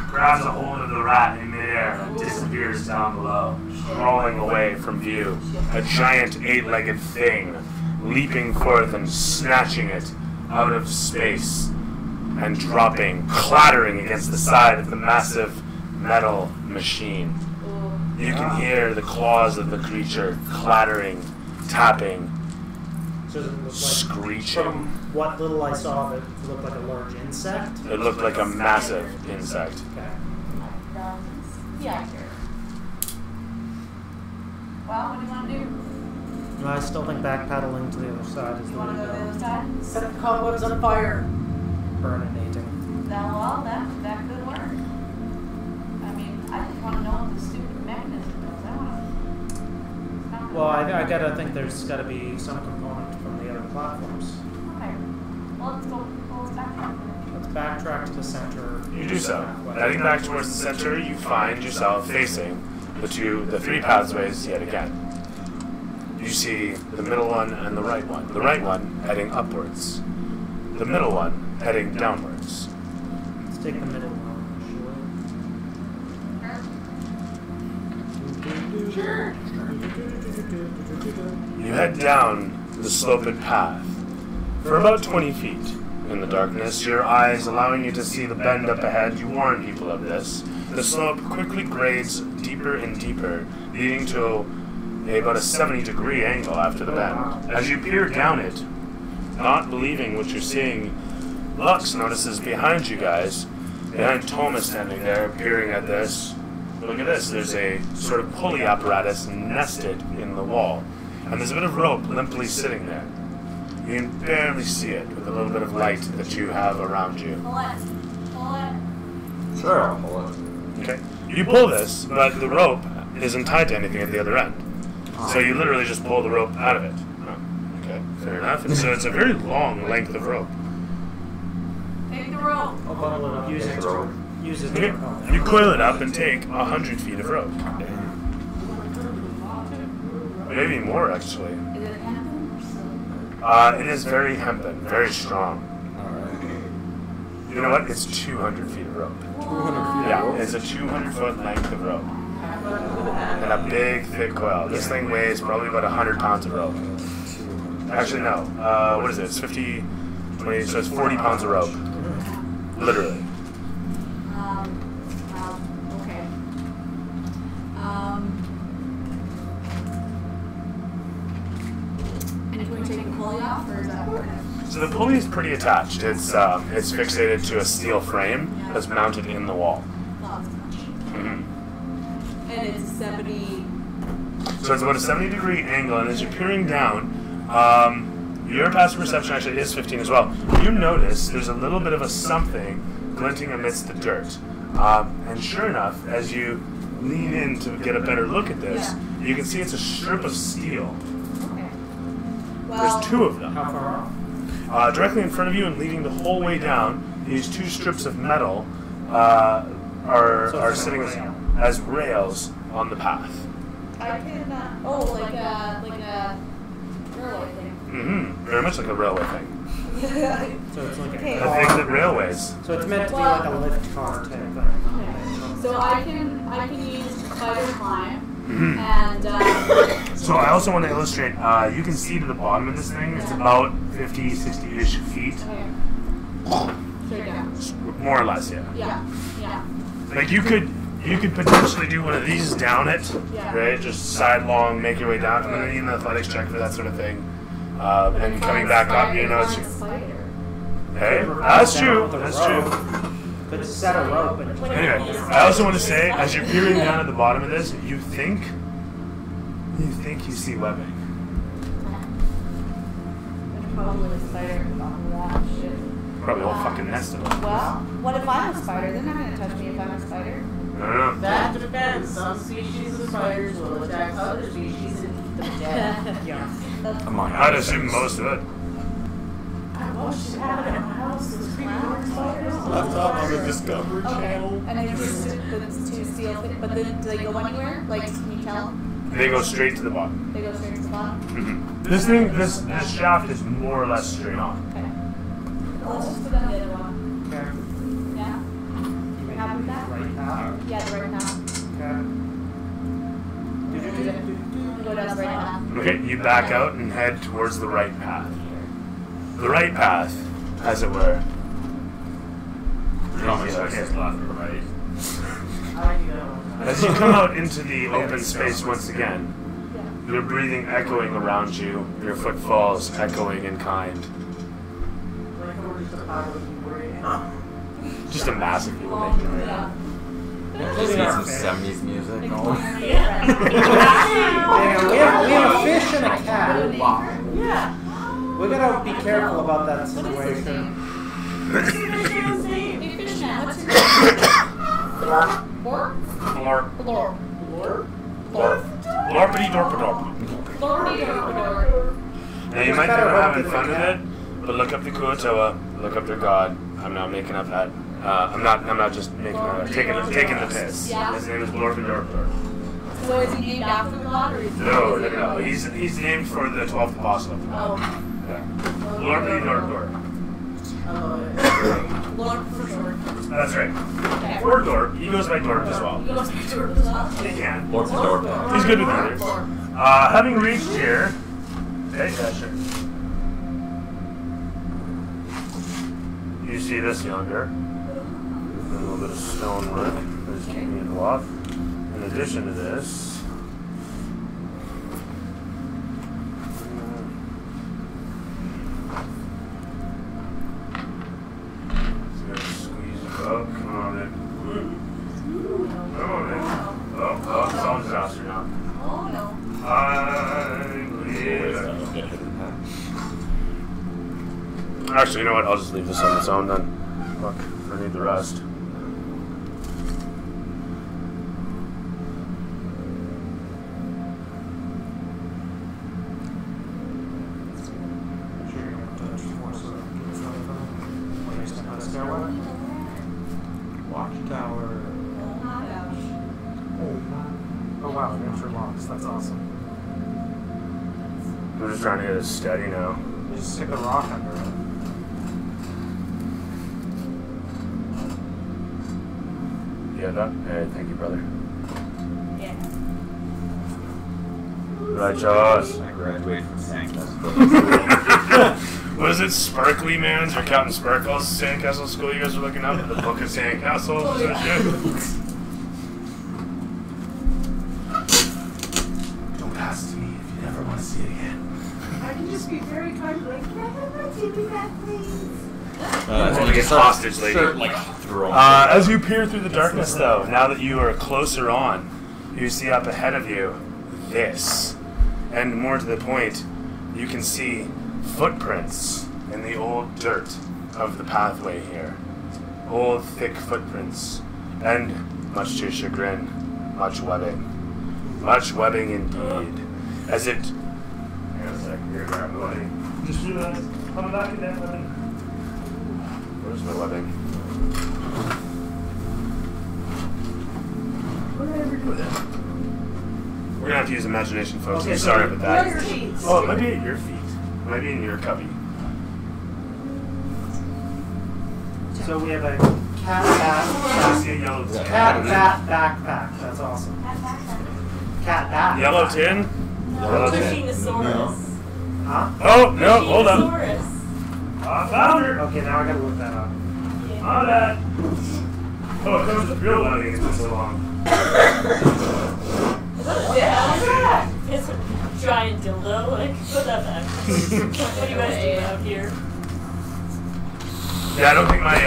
grabs a hold of the rat in midair and disappears down below, crawling away from view. A giant 8-legged thing leaping forth and snatching it out of space and dropping, clattering against the side of the massive metal machine. You can hear the claws of the creature clattering, tapping, So does it look like, screeching. from what little I saw, it looked like a large insect? It looked like a massive insect. Okay. Yeah. Well, what do you want to do? No, I still think backpedaling to the other side is the You way want to to go to the go. other side? Set the cobwebs on fire. Burninating. Well, that could work. I mean, I just want to know what the stupid mechanism is. I want to. Well, I gotta think there's gotta be some component from the other platforms. Okay. Well, let's go. Let's backtrack. Let's backtrack to the center. You do so. Heading back towards the center, you find yourself facing the three pathways yet again. You see the middle one and the right one. The right one heading upwards. The middle one heading downwards. Let's take the middle one. Sure. You head down the sloped path for about 20 feet. In the darkness, your eyes allowing you to see the bend up ahead, you warn people of this. The slope quickly grades deeper and deeper, leading to about a 70-degree angle after the bend. As you peer down it, not believing what you're seeing, Lux notices behind you guys, behind Thomas standing there, peering at this. Look at this, there's a sort of pulley apparatus nested in the wall, and there's a bit of rope limply sitting there. You can barely see it with a little bit of light that you have around you. Pull it. Pull it. Sure, I'll pull it. Okay. You pull this, but the rope isn't tied to anything at the other end. So you literally just pull the rope out of it. Oh, okay, fair enough. And so it's a very long length of rope. Take the rope. I'll bundle it up. Use it to Okay. You coil it up and take 100 feet of rope. Maybe more, actually. Is it hempen or silk? It is very hempen, very strong. Alright. You know what? It's 200 feet of rope. 200 feet Yeah, of rope? it's a 200-foot length of rope. And a big, thick coil. This thing weighs probably about 100 pounds of rope. Actually, no. What is it? It's 50, 20, so it's 40 pounds of rope. Literally. Okay. And can we take the pulley off, or is that part of it? So the pulley is pretty attached. It's fixated to a steel frame that's mounted in the wall. Lots of much. Mhm. And it's 70. So it's about a 70-degree angle, and as you're peering down, your passive perception actually is 15 as well. You notice there's a little bit of a something glinting amidst the dirt. And sure enough, as you lean in to get a better look at this, you can see it's a strip of steel. Okay. There's two of them. How far off? Directly in front of you and leading the whole way down, these two strips of metal are sitting as rails on the path. I can. Like a railway thing. Mm-hmm. Very much like a railway thing. So it's like a I think that railways. So it's meant to be like a lift car type thing. Okay. So I can use spider climb And So I also want to illustrate, you can see to the bottom of this thing, it's about 50, 60-ish feet. straight down. More or less, yeah. Yeah. Like you could potentially do one of these down it, Yeah. right? Just sidelong, make your way down. I'm gonna need an athletics check for that sort of thing. And coming back up, you know, it's hey, that's true. That's true. Could set a rope and Anyway, I also want to say, as you're peering down at the bottom of this, you think you see webbing. Probably a spider on that shit. Probably a whole fucking nest of them. Well, what if I'm a spider? They're not gonna touch me if I'm a spider. I don't know. That depends. Some species of spiders will attack other species and eat them dead. Come on. I'd assume most of it. I watched it happen at my house. It was creepy little spiders. Left up on the Discovery Okay. Channel. And then just the two seal, but then do they go anywhere? Like, can you tell? They go straight to the bottom. They go straight to the bottom. This shaft is more or less straight on. Okay. Let's just put on the other one. okay. Yeah. You happy with that? Right now. Yeah, the right path. Okay. Go down the right path. Okay, you back out and head towards the right path. The right path, as it were. Left or right. I like to go. As you come out into the open space once again, your breathing echoing around you, your footfalls echoing in kind. Like, we're just about to be worried. Just a mass of people making it. Yeah. Just need some 70s music. Yeah, we have a fish and a cat. Yeah. We gotta be careful about that situation. What's the fishman's name? Hey, Fishman, what's your name? Lord? Lorp. Lord. Lorpity dorpadorp. Lordy Lord. Now you might think I'm having fun with it, but look up the Kuatoa, look up their god. I'm not making up that. I'm not just taking the piss. Yeah. His name is Lorpity dorpadorp. So is he named after the god, or is he? No. He's named for the 12th apostle of the god. Oh, Yeah. Lorpity dorpadorp. Lord for sure. That's right. Okay. Or Dorp. He goes by Dorp as well. He goes to Dorp as well. He can. Lord for Lord. He's good with either. Having reached here, hey, yeah, sure. You see this yonder? A little bit of stonework that is keeping it off. In addition to this, squeeze it up. Come on, in. Come on, in. Oh, it's all disaster now. Oh no. I believe. Actually, you know what? I'll just leave this on its own then. Look, I need the rest. Watchtower. Oh wow, interlocks. That's awesome. I'm just trying to get it steady now. You just stick a rock under it. Yeah, that. Hey, thank you, brother. Yeah. Righteous. I graduated from Sandcastle. Was it Sparkly Man's or Captain Sparkle's Sandcastle School you guys were looking up? The Book of Sandcastles or some shit? Don't pass it to me if you never want to see it again. I can just be very kind, like, can I have my TV back, please? Only gets hostage, lady. Throwing. As you peer through the darkness, though, now that you are closer on, you see up ahead of you this. And more to the point, you can see footprints in the old dirt of the pathway here. Old, thick footprints. And, much to your chagrin, much webbing. Much webbing indeed. As it... Hang on a second here, grab the webbing. Just realized, I'm back in that webbing. Where's my webbing? What did I ever do with it? We're gonna have to use imagination, folks. I'm sorry about that. Your sheets. Oh, it might be at your feet. It might be in your cubby. So we have a cat I see a yellow backpack. That's awesome. cat that. Yellow tin? Yellow tin. Pushinosaurus. Huh? Oh, no, hold up. Pushinosaurus. I found her. Okay, now I gotta look that up. On that. Oh, it comes with real money. It's been so long. Yeah. It's a giant dildo. Like, put that back. What do you guys do out here? Yeah, I don't think my,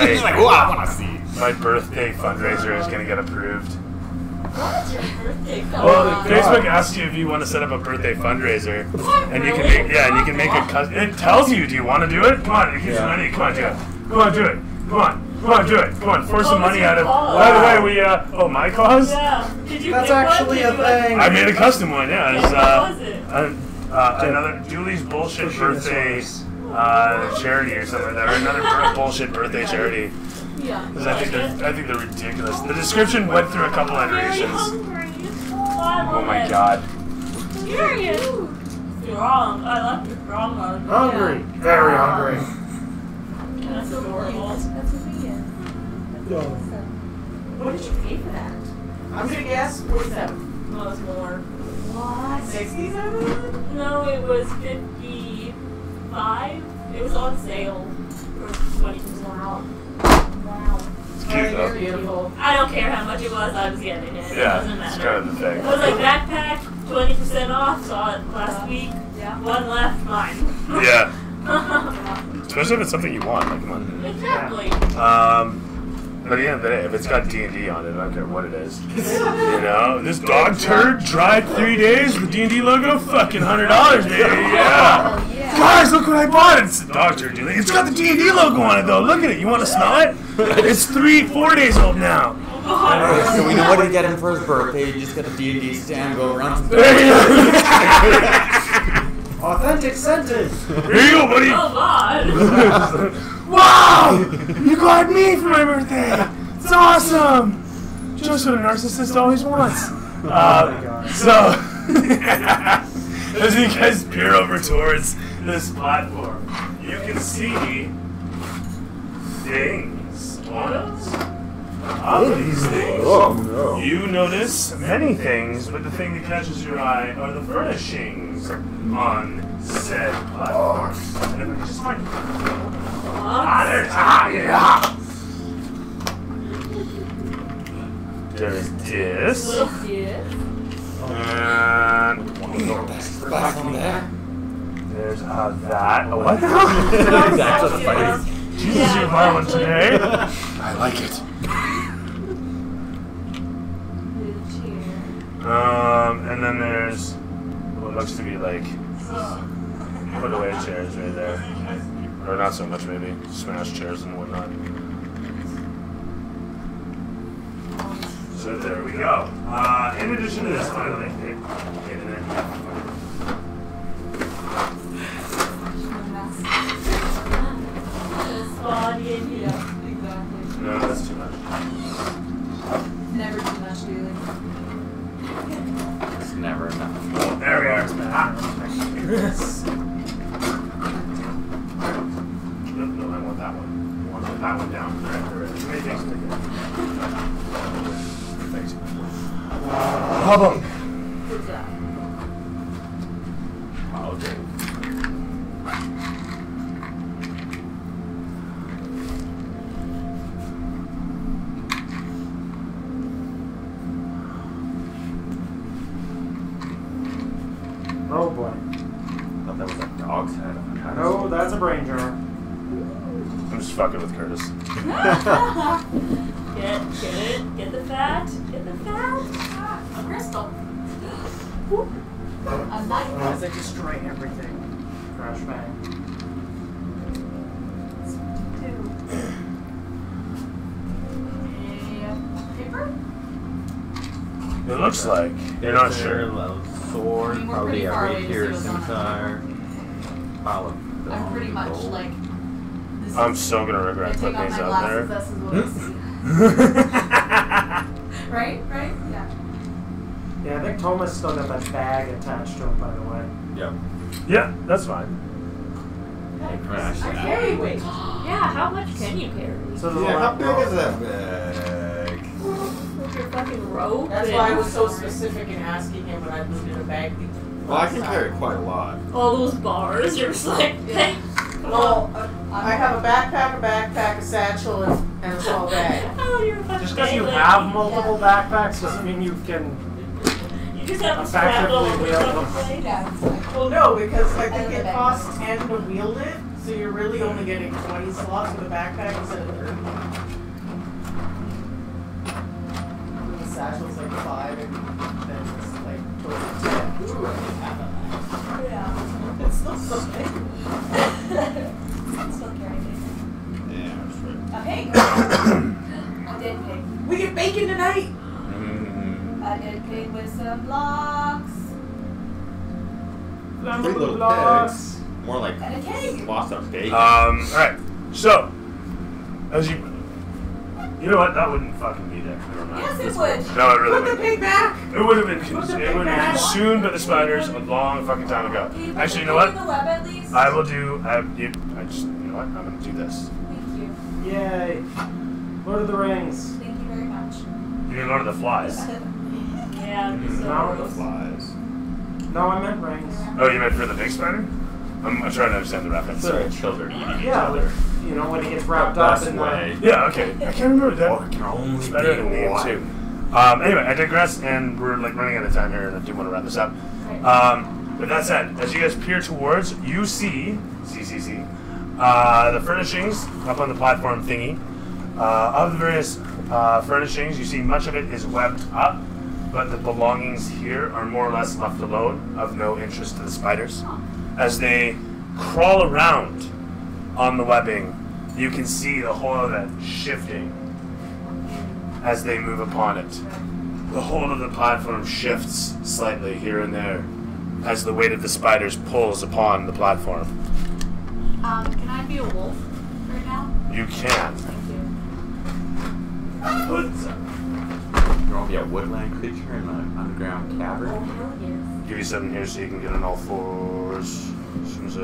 He's like, oh, I want to see. my birthday fundraiser is going to get approved. What's your birthday? Come Well, on. Facebook asks you if you want to set up a birthday fundraiser, and you can make a it tells you, do you want to do it? Come on, it gives you money. Come on, do it. Come on, do it. Come on, do it. Come on, force some money out of. By the way, we my cause. Yeah. Did you That's pick one? actually Did a you- thing. I made a custom one. Yeah, it's What was it? another Julie's bullshit birthday charity or something like that, or another bullshit birthday charity. Yeah. Because I think they're ridiculous. The description went through a couple iterations. Oh my god. Curious. You're wrong. I left it wrong one. Hungry. Very hungry. That's adorable. That's convenient. What did you pay for that? I'm gonna guess 47. No, it was more. What? 67? No, it was 55. It was on sale for 20%. Wow. It's cute though. Beautiful. I don't care how much it was. I was getting it. It Yeah, doesn't it's matter. kind of the thing. It was like backpack, 20% off. Saw it last week. Yeah. One left, mine. Yeah. Especially if it's something you want. Like, come on. Exactly. But at the end of the day, if it's got D&D on it, I don't care what it is. You know, this dog turd dried 3 days with the D&D logo, fucking $100, baby. Yeah. Oh, yeah. Guys, look what I bought. It's the dog turd, dude. It's got the D&D logo on it, though. Look at it. You want to smell it? It's 4 days old now. So we know what to get him for his birthday. You just got the D&D stand, go around. Authentic scented. Here you go, buddy. Oh God. Wow! You got me for my birthday! It's awesome! Just what a narcissist always wants. So, as you guys peer over towards this platform, you can see things on these things. Oh no. You notice many things, but the thing that catches your eye are the furnishings on said platform. And if we just find there's this, Yes. and Back from there. there's that. Oh, what the hell? That's a fight. Jesus, you're violent today. I like it. And then there's what looks to be like put away chairs right there. Or not so much, maybe. Smash chairs and whatnot. So there we go. In addition to this, finally. Body in here. Exactly. No, that's too much. Never too much, dude. It's never enough. There we are. No, I want that one. I want that one down. Alright. Many things to get. Thanks. Hubba. Good job. Okay. Oh boy. I thought that was a dog's head. No, that's a brain jar. I'm just fucking with Curtis. Get it. Get the fat. Get the fat. A crystal. A knife. As I destroy everything. Crash bang. Paper? It looks like you're not sure. Sword, I mean, we're probably pretty a far away to see rapier, what's on it. scimitar. Pile of I'm pretty much gold. like. This I'm is- so gonna I regret take putting off these my out glasses, there. this is what I see. Right? Right? Yeah. Yeah, I think Thomas still got that bag attached to him, by the way. Yep. Yeah, that's fine. Crash I that. carry weight. Yeah, how much can you carry? So there's a Yeah, how lot big more. is that bag? with your fucking rope. That's and why I was so specific in asking him when I moved in a bag. Well, I can carry quite a lot. all those bars. You're just like, hey, come on. Well, I have a backpack, a satchel, and a small bag. Oh, you're a fucking Just because you babe. have multiple backpacks doesn't mean you can. You just have to scramble effectively over wield them. something. Yeah. Well, no, because I think it costs 10 to wield it, so you're really only getting 20 slots with a backpack instead of 30. The satchel's like 5, and then it's like total 10. Ooh, I think half of that. Yeah. It's still something. Still carrying Yeah, that's right. A pig. A dead pig. We get bacon tonight! A dead pig with some blocks. Three little pigs. More like And a cake. lots of bacon. Alright. So, as you know what? That wouldn't fucking be there. Never mind. Yes, it would. No, it really Put the wouldn't. pig back! It would have been Put the it pig would have been back. consumed by the spiders a long fucking time ago. Can you put Actually, you the know pig what? in the web at least? I will do. You know what? I'm gonna do this. Thank you. Yay. Lord of the Rings. Thank you very much. You're Lord of the Flies. Yeah, No. so Flies. No, I meant rings. Oh, you meant for the big spider? I'm trying to understand the reference. Sorry, children eating each Yeah, other. you know, when he gets wrapped The up best in way. Yeah, okay. I can't remember that. Or it can only It's better be than name one. too. Anyway, I digress, and we're like running out of time here, and I do want to wrap this up. With that said, as you guys peer towards, you see the furnishings up on the platform thingy. Of the various furnishings, you see much of it is webbed up, but the belongings here are more or less left alone, of no interest to the spiders. As they crawl around on the webbing, you can see the whole of it shifting as they move upon it. The whole of the platform shifts slightly here and there as the weight of the spiders pulls upon the platform. Can I be a wolf right now? You can. Thank you. You want to be a woodland creature in an underground Oh, cavern? hell yes. Give you something here so you can get on all fours. As soon as I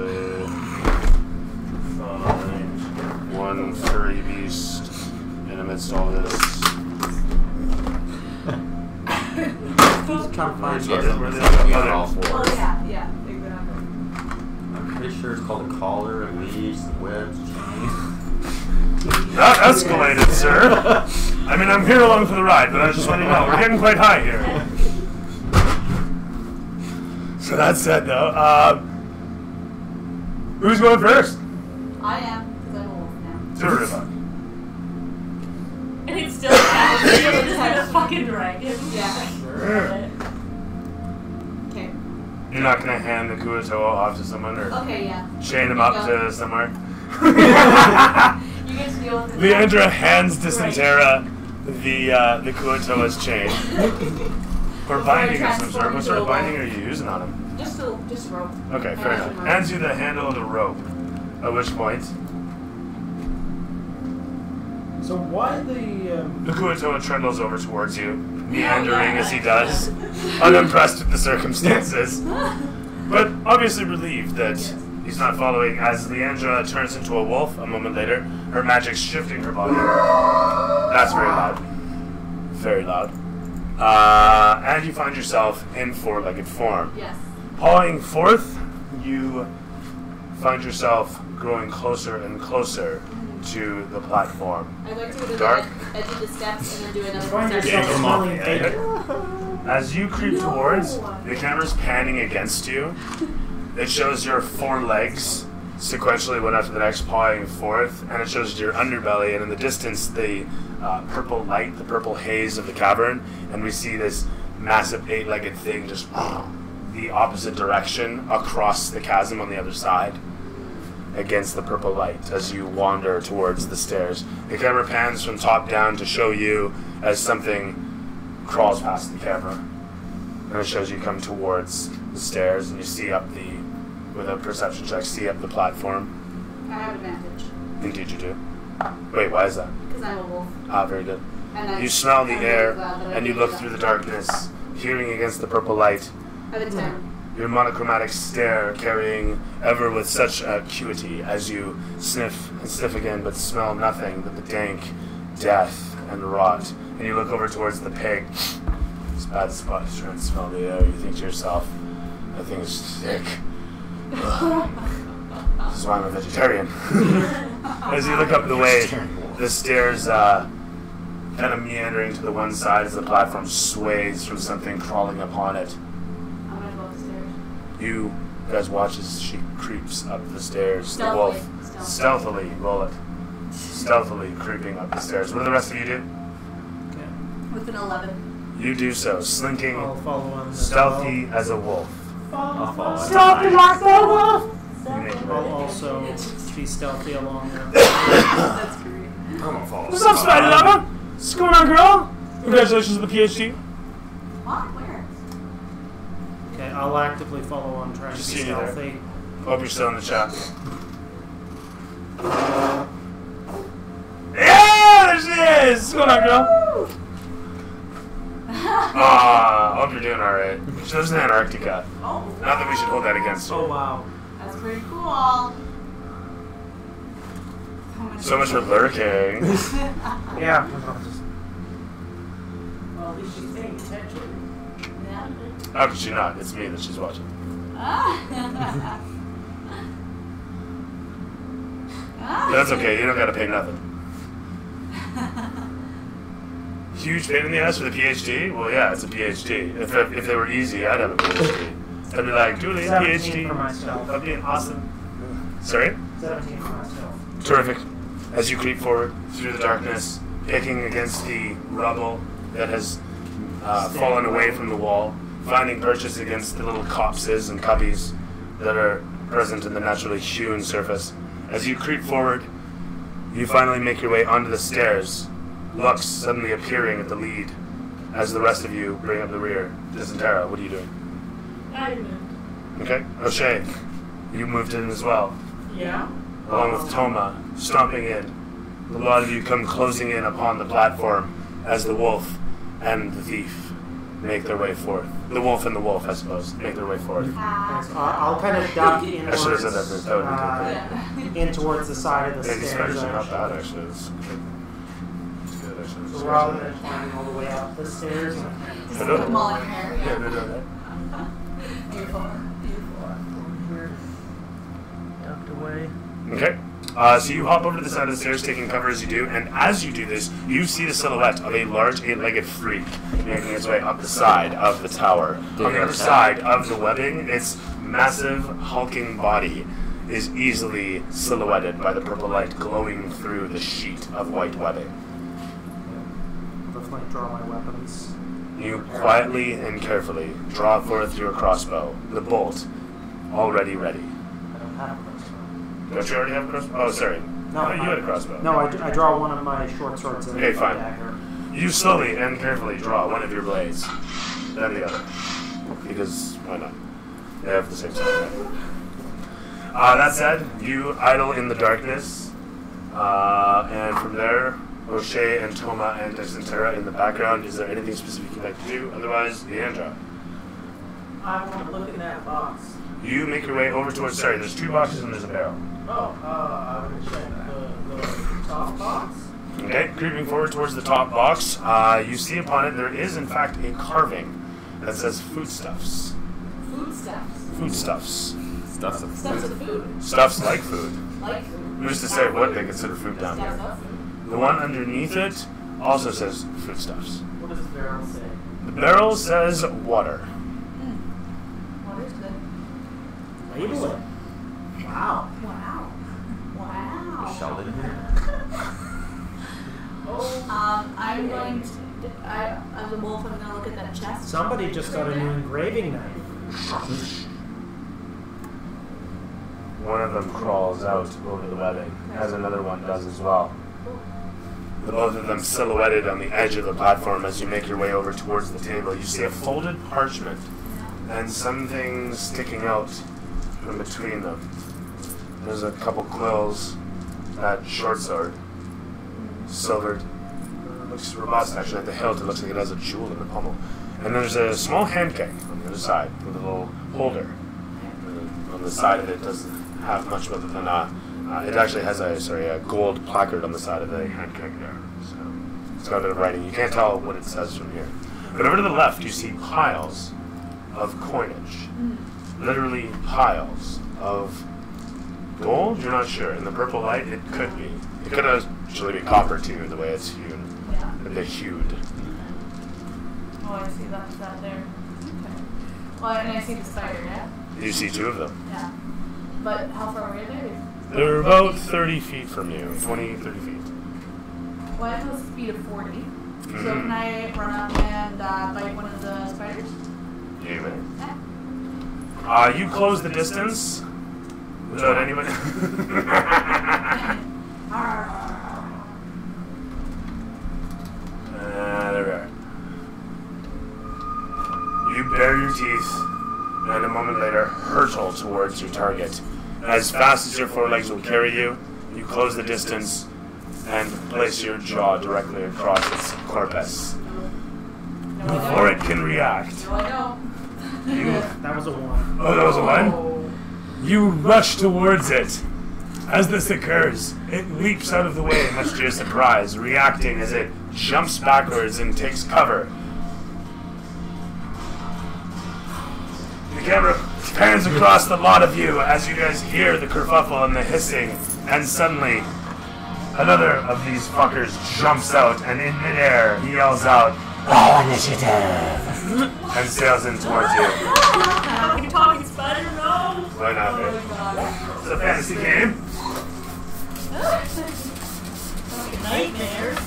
find one furry beast in amidst all this. Just trying to find Where something they- that's where they- on all Oh, fours. yeah, exactly. I'm pretty sure it's called a collar, a leash, webs, chain. That escalated, sir. I mean, I'm here along for the ride, but I just want you to know, we're getting quite high here. So that said, though, who's going first? I am, because I'm a wolf now. Zurriva. And it's still just like a fucking dragon. Yeah. Okay. You're not gonna hand the Kuatoa off to someone or Okay, yeah. chain him up to somewhere? You get to deal with it. Leandra hands Dysentera the Kuatoa's chain. Or binding of some sort. What sort of binding are you using on him? Just a rope. Okay, fair enough. Hands you the handle of the rope. At which point, So why the the Kuatoa trundles over towards you, meandering as he does, unimpressed with the circumstances, but obviously relieved that he's not following. As Leandra turns into a wolf a moment later, her magic's shifting her body. That's very loud. Very loud. And you find yourself in four-legged form. Yes. Pawing forth, you find yourself growing closer and closer to the platform. I'd like to go to the Dark. edge of the steps and then do another find perception. yourself Come on, smelling yeah. bacon? As you creep towards, the camera's panning against you. It shows your four legs sequentially one after the next pawing forth, and it shows your underbelly, and in the distance the purple light, the purple haze of the cavern, and we see this massive eight-legged thing just the opposite direction across the chasm on the other side against the purple light as you wander towards the stairs. The camera pans from top down to show you as something crawls past the camera, and it shows you come towards the stairs, and you see up with a perception check, see up the platform. I have advantage. Indeed you do. Wait, why is that? Because I'm a wolf. Ah, very good. And You smell the I'm air, really glad that I and you did look that. through the darkness, hearing against the purple light, I have a 10. your monochromatic stare carrying ever with such acuity as you sniff and sniff again, but smell nothing but the dank, death and rot. And you look over towards the pig. It's bad spot. He's trying to smell the air. You think to yourself, that thing is sick. This is why I'm a vegetarian. As you look up the way, the stairs kind of meandering to the one side as the platform sways from something crawling upon it. I'm gonna go up the stairs. You guys watch as she creeps up the stairs. Stealthily. The wolf stealthily, roll it. Stealthily creeping up the stairs. What do the rest of you do? With an 11. You do so, slinking, I'll follow on as stealthy as a wolf. I'll follow. Stealthy like a wolf! You make it I'll right. also be stealthy along there. That's great. I'm gonna follow. What's up, Spider Lover? What's going on, girl? Congratulations on the PhD. What? Where? Okay, I'll actively follow on trying to Just be see you there. stealthy. Hope you're still in the chat. Yeah, there she is! What's going on, girl? Hope you're doing alright. She lives in Antarctica. Oh. Not that we should hold that against her. Oh wow. That's pretty cool. So much for lurking. Yeah. Well, at least she's paying attention. Yeah. How could she not? It's me that she's watching. That's okay, you don't gotta pay nothing. Huge pain in the ass for the PhD? Well, yeah, it's a PhD. If they were easy, I'd have a PhD. I'd be like, Julie, 17 PhD. for myself. That'd be awesome. Sorry? 17 for myself. Terrific. As you creep forward through the darkness, picking against the rubble that has fallen away from the wall, finding purchase against the little copses and cubbies that are present in the naturally hewn surface. As you creep forward, you finally make your way onto the stairs, Lux suddenly appearing at the lead as the rest of you bring up the rear. Dysentera, what are you doing? I moved. Okay. O'Shea, you moved in as well, Yeah? along with Toma, stomping in. A lot of you come closing in upon the platform as the wolf and the thief make their way forth. The wolf and the wolf, I suppose, make their way forth. Yes, I'll kind of duck in I should have said that first. That would be in towards the side of the good. Maybe stairs. spiders are not bad, actually. It's good. It's good, actually. So rather than climbing all the way up the stairs, Just I put know. them all in your hair. Yeah, Yeah. they're doing that. Beautiful. here, ducked away. Okay. So you hop over to the side of the stairs, taking cover as you do, and as you do this, you see the silhouette of a large eight-legged freak making its way up the side of the tower. On the other side of the webbing, its massive, hulking body is easily silhouetted by the purple light glowing through the sheet of white webbing. Definitely draw my weapons. You quietly and carefully draw forth your crossbow, the bolt already ready. I don't have a crossbow. Don't you already have a crossbow? Oh, sorry. No, you had a crossbow. No, I draw one of my short swords and Okay, a fine. dagger. You slowly and carefully draw one of your blades, then the other. Because, why not? They have the same side. That said, you idle in the darkness, and from there, O'Shea and Toma and Dysentera in the background. Is there anything specific you'd like to do? Otherwise, Leandra. I want to look in that box. You make your way over towards, sorry, there's two boxes and there's a barrel. Oh, I'm going to check the top box. Okay, creeping forward towards the top box, you see upon it there is in fact a carving that says foodstuffs. Foodstuffs. Foodstuffs. Stuff's a Stuffs of food. Stuffs like food. Like food. Who's to say what they consider food down Stuffs here? of food. The one underneath it also says foodstuffs. What does the barrel say? The barrel says water. What is it? Label it. Wow. Wow. Wow. Sheldon here. I'm going to. As a wolf, I'm going to look at that chest. Somebody just got a new engraving knife. One of them crawls out over the webbing, as another one does as well. The both of them silhouetted on the edge of the platform as you make your way over towards the table. You see a folded parchment and something sticking out from between them. There's a couple quills, that short sword, silvered. Looks robust actually at the hilt. It looks like it has a jewel in the pommel. And there's a small handcake on the other side with a little holder. On the side of it doesn't have much other than It actually has a gold placard on the side of the hand cannon there. So it's got a bit of writing. You can't tell what it says from here. But over to the left, you see piles of coinage. Literally piles of gold. You're not sure. In the purple light, it could be. It could actually be copper too, the way it's hewn. Yeah. They're hued. Oh, I see that there. Okay. Well, and I see the spider, yeah? You see two of them. Yeah. But how far away are they? They're about 30 feet from you. 20, 30 feet. Well, I have a speed of 40. So can I run up and bite one of the spiders? You may. Yeah. You close the distance without anybody. There we are. You bare your teeth, and a moment later hurtle towards your target. As fast as your forelegs will carry you, you close the distance and place your jaw directly across its corpus. Before it can react, No, I don't. That was a 1. oh, that was a one? You rush towards it. As this occurs, it leaps out of the way, much to your surprise, reacting as it jumps backwards and takes cover. The camera pans across the lot of you as you guys hear the kerfuffle and the hissing, and suddenly another of these fuckers jumps out, and in midair he yells out, "All initiative!" and sails in towards you. Like a talking spider, no! Why not? Oh Right? my god. It's a fantasy game. Like a nightmare. I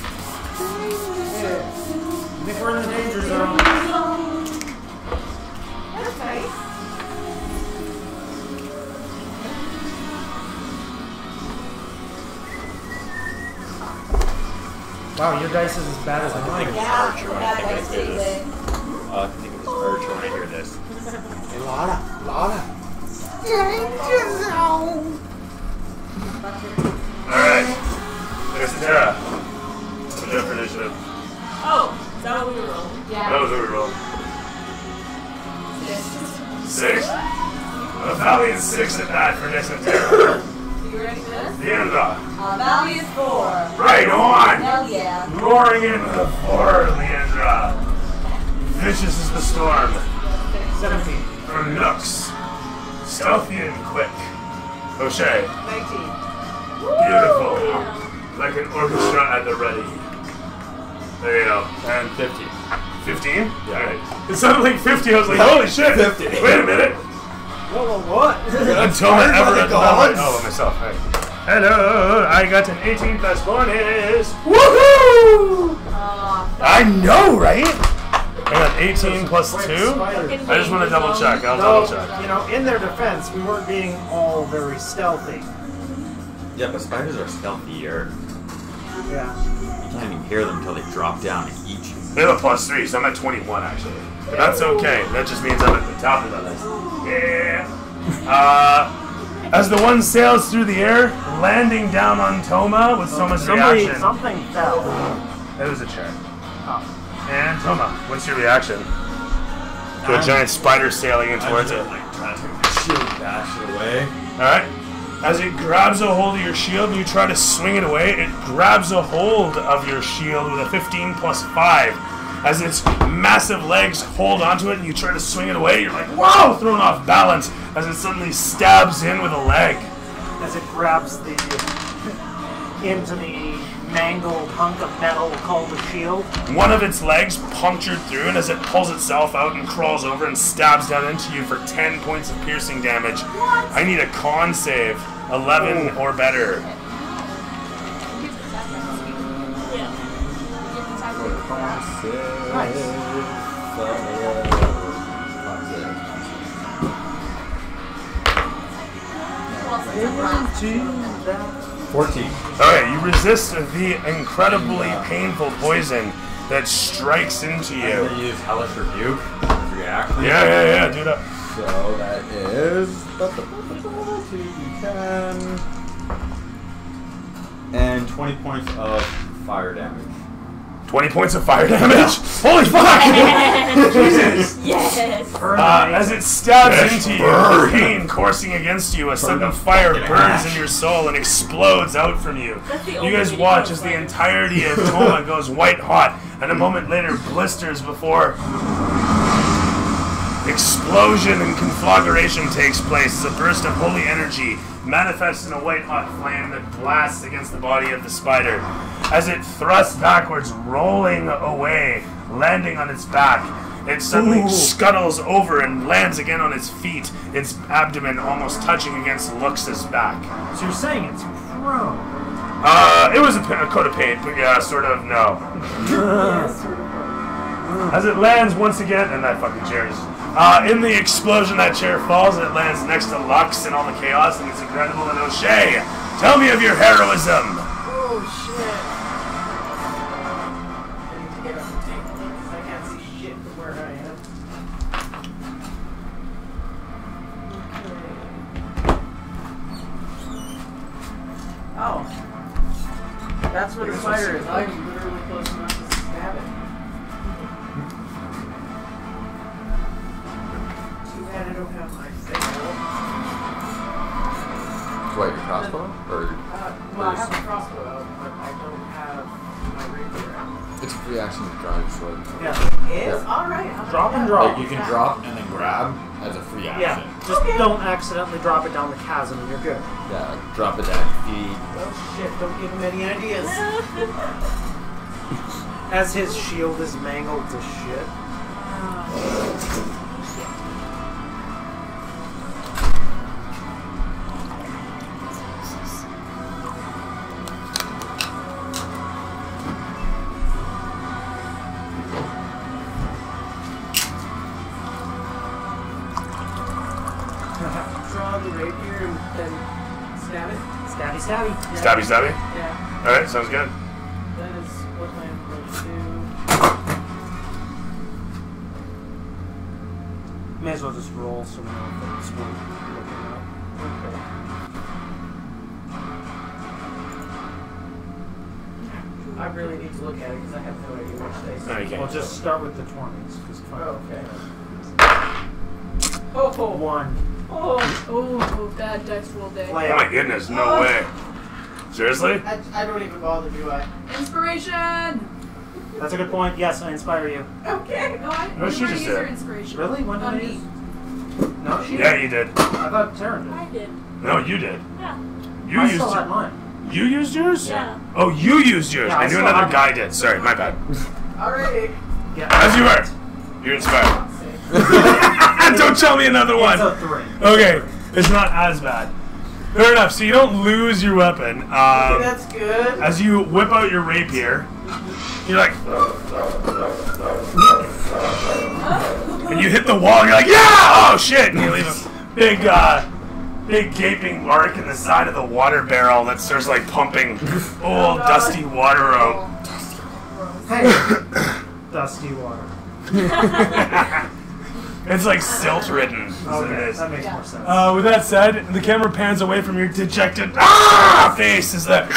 think we're in the danger zone. That's nice. Wow, your dice is as bad as mine. Archer when I think I hear this. I think of this Archer when I hear this. Hey, Lana. Alright. There's Tara. What's your for initiative? Oh, is that what we were rolling? That Yeah. was what we rolled. 6. A valiant 6 at that for Nix and Tara. You ready for this? Leandra. Valley is 4. Right on! Hell yeah. Roaring into the floor, Leandra. Vicious as the storm. 17. From Nooks. Stealthy and quick. O'Shea. 19. Beautiful. Like an orchestra at the ready. There you go. And 50. 15? Yeah. Alright. It sounded like 50. I was like, holy shit. 50. Wait a minute. Whoa, what? Until I ever at the bell. Oh, myself. Right. Hello. I got an 18 plus bonus. Woohoo! I know, right? I got 18 plus 2. I just want to double check. I'll double check. You know, in their defense, we weren't being all very stealthy. Yeah, but spiders are stealthier. Yeah. You can't even hear them until they drop down and eat you. They have a plus 3, so I'm at 21 actually. But that's okay. That just means I'm at the top of the list. Yeah. As the one sails through the air, landing down on Toma with Toma's reaction. Something fell. It was a chair. And Toma, what's your reaction to a giant spider sailing in towards it? Like trying to take my shield and dash it away. Alright? As it grabs a hold of your shield and you try to swing it away, it grabs a hold of your shield with a 15 plus 5. As its massive legs hold onto it and you try to swing it away, you're like, whoa, thrown off balance as it suddenly stabs in with a leg. As it grabs the into the mangled hunk of metal called a shield. One of its legs punctured through, and as it pulls itself out and crawls over and stabs down into you for 10 points of piercing damage. I need a con save, 11 or better. Nice. 14. Alright, you resist the incredibly painful poison that strikes into I'm you. gonna use Hellish Rebuke as reaction. Yeah, do that. So that is 2d10 and 20 points of fire damage. 20 points of fire damage. Holy fuck! Jesus! Yes! As it stabs into you, the pain coursing against you, a sudden fire burns in your soul and explodes out from you. You guys watch as the entirety of Toma goes white hot, and a moment later blisters before explosion and conflagration takes place as a burst of holy energy manifests in a white-hot flame that blasts against the body of the spider. As it thrusts backwards, rolling away, landing on its back, it suddenly scuttles over and lands again on its feet, its abdomen almost touching against Lux's back. So you're saying it's prone? It was a coat of paint, but yeah, sort of, no. As it lands once again, and that fucking chair is... in the explosion, that chair falls and it lands next to Lux and all the chaos, and it's incredible. And O'Shea, tell me of your heroism. Oh shit. I need to get up the table because I can't see shit from where I am. Okay. Oh. That's where the spider is. I'm literally close enough to stab it. I don't have my signal. What, your crossbow? Or Well, I have a crossbow out, but I don't have my rapier out. it's a free action to draw your sword. Yeah. Is? Alright. Drop and drop. Like you can drop and then grab as a free action. Yeah. Just don't accidentally drop it down the chasm and you're good. Yeah, like drop it at feet. Oh shit, don't give him any ideas. As his shield is mangled to shit. Draw the rapier and then stab it. Stabby, stabby. Yeah. Stabby, stabby. Yeah, Alright, sounds good. that is what I'm going to do. May as well just roll so we know if it's worth looking up. Okay. I really need to look at it because I have no idea which they say. No, you can't. We'll just start with the 20s. Cause Okay. Oh, oh, One. oh. Oh, bad dice roll day. Oh my goodness, no way. Seriously? I don't even bother, do I? Inspiration! That's a good point. Yes, I inspire you. Okay. No, I No, she already just used her did. inspiration. Really? When did On I me. use? No, she Yeah, did. you did. I thought Taryn did. I did. No, you did. Yeah. You I used still had it. mine. You used yours? Yeah. Oh, you used yours. Yeah, I I knew still another have guy mine. did. Sorry, my bad. Alrighty. Yeah. As you were. You're inspired. Don't tell me another It's one. a 3. Okay, it's not as bad. Fair enough. So you don't lose your weapon. Okay, that's good. As you whip out your rapier, you're like, and you hit the wall. And you're like, yeah! Oh shit! And you leave a big gaping mark in the side of the water barrel that starts like pumping old dusty water out. Hey. Dusty water. It's like silt ridden. Is what it Okay, is. that makes more sense. With that said, the camera pans away from your dejected face as the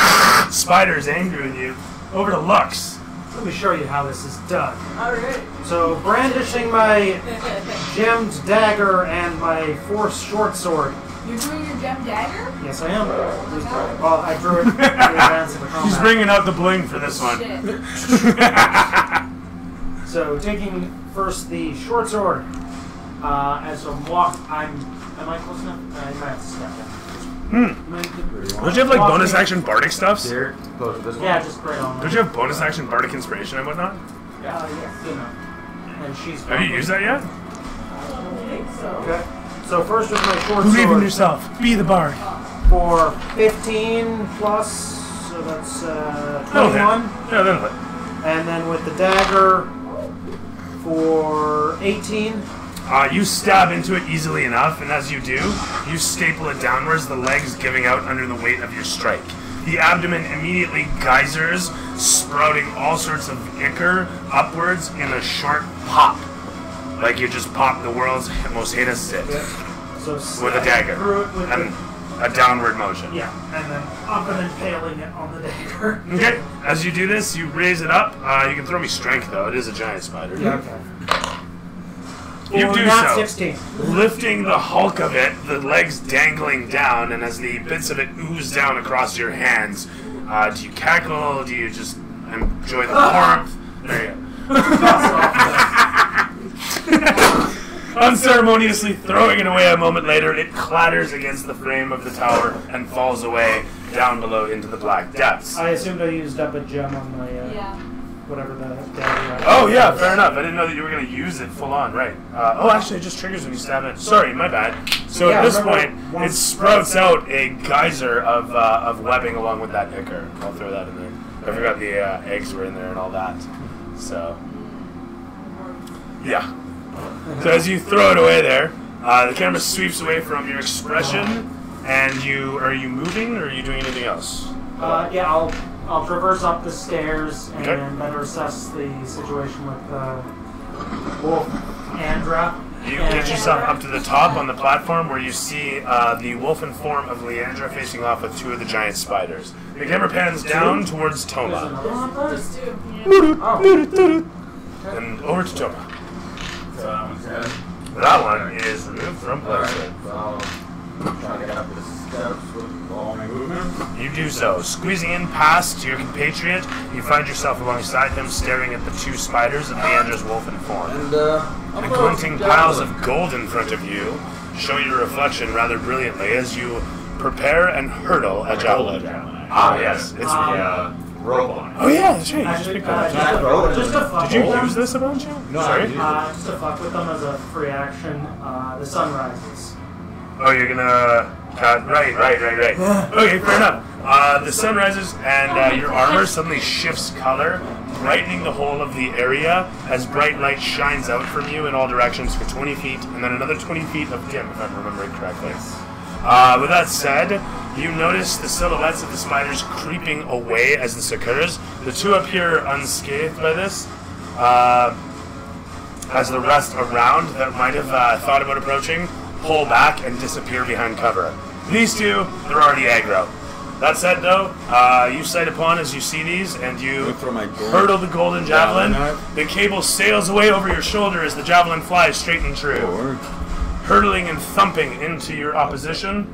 spider is angry with you. Over to Lux. Let me show you how this is done. Alright. So, brandishing my gemmed dagger and my force short sword. You're doing your gem dagger? Yes, I am. Well, I drew it in advance of the combat. She's bringing out the bling for this one. Shit. So, taking first the short sword. As I'm am I close enough? I might have to step in. Don't you have like bonus action bardic stuffs? Here, close to this one. Yeah, just right on. Don't you have bonus action bardic inspiration and whatnot? Yeah, you know. And she's. Have you used that yet? I don't think so. Okay. So first with my short Believe in sword yourself. Be the bard. for 15 plus, so that's 21. Yeah, that'll hit. And then with the dagger for 18. You stab into it easily enough, and as you do, you staple it downwards, the legs giving out under the weight of your strike. The abdomen immediately geysers, sprouting all sorts of ichor upwards in a short pop. Like you just popped the world's most heinous zit. So With a dagger. Threw it with And- a downward motion. Yeah, and then up and impaling it on the dagger. Okay. As you do this, you raise it up. You can throw me strength though. It is a giant spider. Yeah, okay. You Or do not so, 16. lifting the hulk of it, the legs dangling down, and as the bits of it ooze down across your hands, do you cackle? Do you just enjoy the warmth? There you go. Unceremoniously throwing it away a moment later, it clatters against the frame of the tower and falls away down below into the black depths. I assumed I used up a gem on my whatever the dagger. Oh yeah, fair enough. I didn't know that you were going to use it full on, right. Actually it just triggers when you stab it. Sorry, my bad. So at this point, it sprouts out a geyser of webbing along with that ichor. I'll throw that in there. I forgot the eggs were in there and all that. So, yeah. So as you throw it away there, the camera sweeps away from your expression, and are you moving or are you doing anything else? Yeah, I'll traverse up the stairs and Okay. better assess the situation with Wolf Andra. You get yourself up to the top on the platform where you see the wolfen form of Leandra facing off with two of the giant spiders. The camera pans down towards Toma. Just two. And over to Toma. So that one's dead. That one is removed from Alright, place. so I'll try to get up the steps with all my movement. You do so. Squeezing in past your compatriot, you find yourself alongside him staring at the two spiders of Leandra's wolfen form. And The glinting piles of gold in front of you show your reflection rather brilliantly as you prepare and hurtle a javelin. Ah, yes. It's rope on it. Oh yeah, that's right. You just picked that up. Just to fuck Did with you them. use this about you? No, Sorry? I didn't. Just to fuck with them as a free action, the sun rises. Oh, you're gonna... right. Okay, fair enough. The sun rises and your armor suddenly shifts color, brightening the whole of the area as bright light shines out from you in all directions for 20 feet, and then another 20 feet of dim, if I'm remembering correctly. With that said, you notice the silhouettes of the spiders creeping away as this occurs. The two appear unscathed by this, as the rest around that might have thought about approaching pull back and disappear behind cover. These two, they're already aggro. That said, though, you sight upon as you see these, and you Throw my gold. hurtle the golden javelin. Javelin. The cable sails away over your shoulder as the javelin flies straight and true, Forward. hurtling and thumping into your opposition.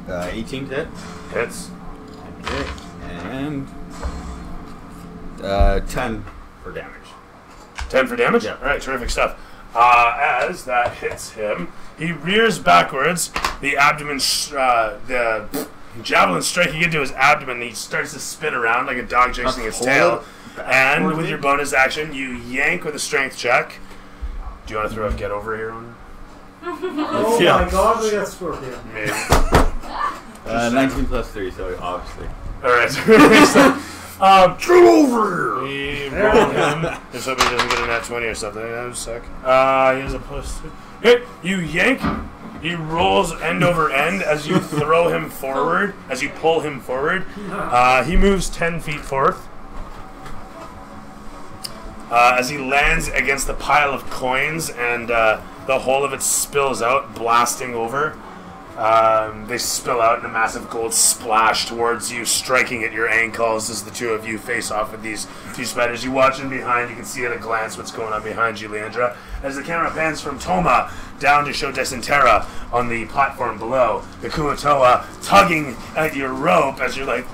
And 18 to hit. Hits. Okay. And 10 for damage. 10 for damage? Yeah. Alright, terrific stuff. As that hits him, he rears backwards, the abdomen, the javelin striking into his abdomen, he starts to spin around like a dog chasing its tail. And with your bonus action, you yank with a strength check. Do you want to throw a get over here on Oh Yeah. my god, we got Scorpion. maybe? 19 plus 3, so obviously. Alright. Get over here! We roll him. If somebody doesn't get a nat 20 or something, that would suck. He has a +2. Okay, you yank. He rolls end over end as you throw him forward, as you pull him forward. He moves 10 feet forth. As he lands against the pile of coins and the whole of it spills out, blasting over. They spill out in a massive gold splash towards you, striking at your ankles as the two of you face off with these two spiders. You watch in behind, you can see at a glance what's going on behind you, Leandra. As the camera pans from Toma down to show Desentera on the platform below, the Kuatoa tugging at your rope as you're like...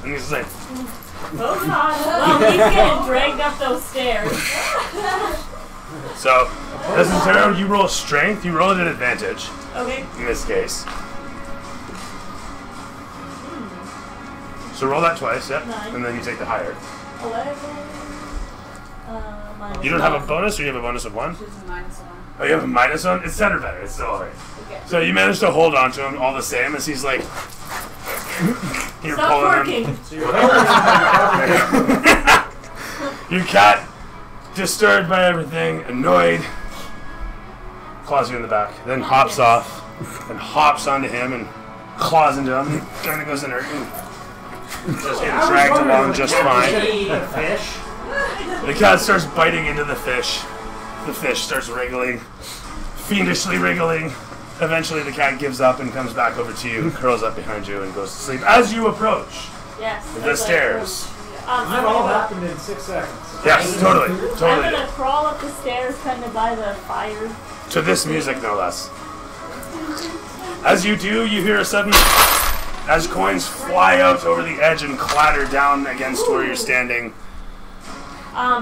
And he's like... Hold on. Well, he's getting dragged up those stairs. So, Desentera, you roll strength, you roll it at advantage. Okay. In this case. So roll that twice, yep. 9. And then you take the higher. 11. Minus You don't have a 1. bonus, or you have a bonus of 1? She's a minus 1. Oh, you have a minus 1? It's better. It's still alright. Okay. So you manage to hold on to him all the same as he's like... You're Stop pulling working. him. Your cat, disturbed by everything, annoyed, claws you in the back, then hops off, and hops onto him and claws into him, and kind of goes in there and just getting dragged along just fine. Eat a fish. The cat starts biting into the fish. The fish starts wriggling, fiendishly wriggling. Eventually the cat gives up and comes back over to you, curls up behind you, and goes to sleep. As you approach Yes. the stairs. That all happened in 6 seconds. Yes, totally. I'm Totally. gonna crawl up the stairs kind of by the fire. To this music, no less. As you do, you hear a sudden, as coins fly out over the edge and clatter down against where you're standing.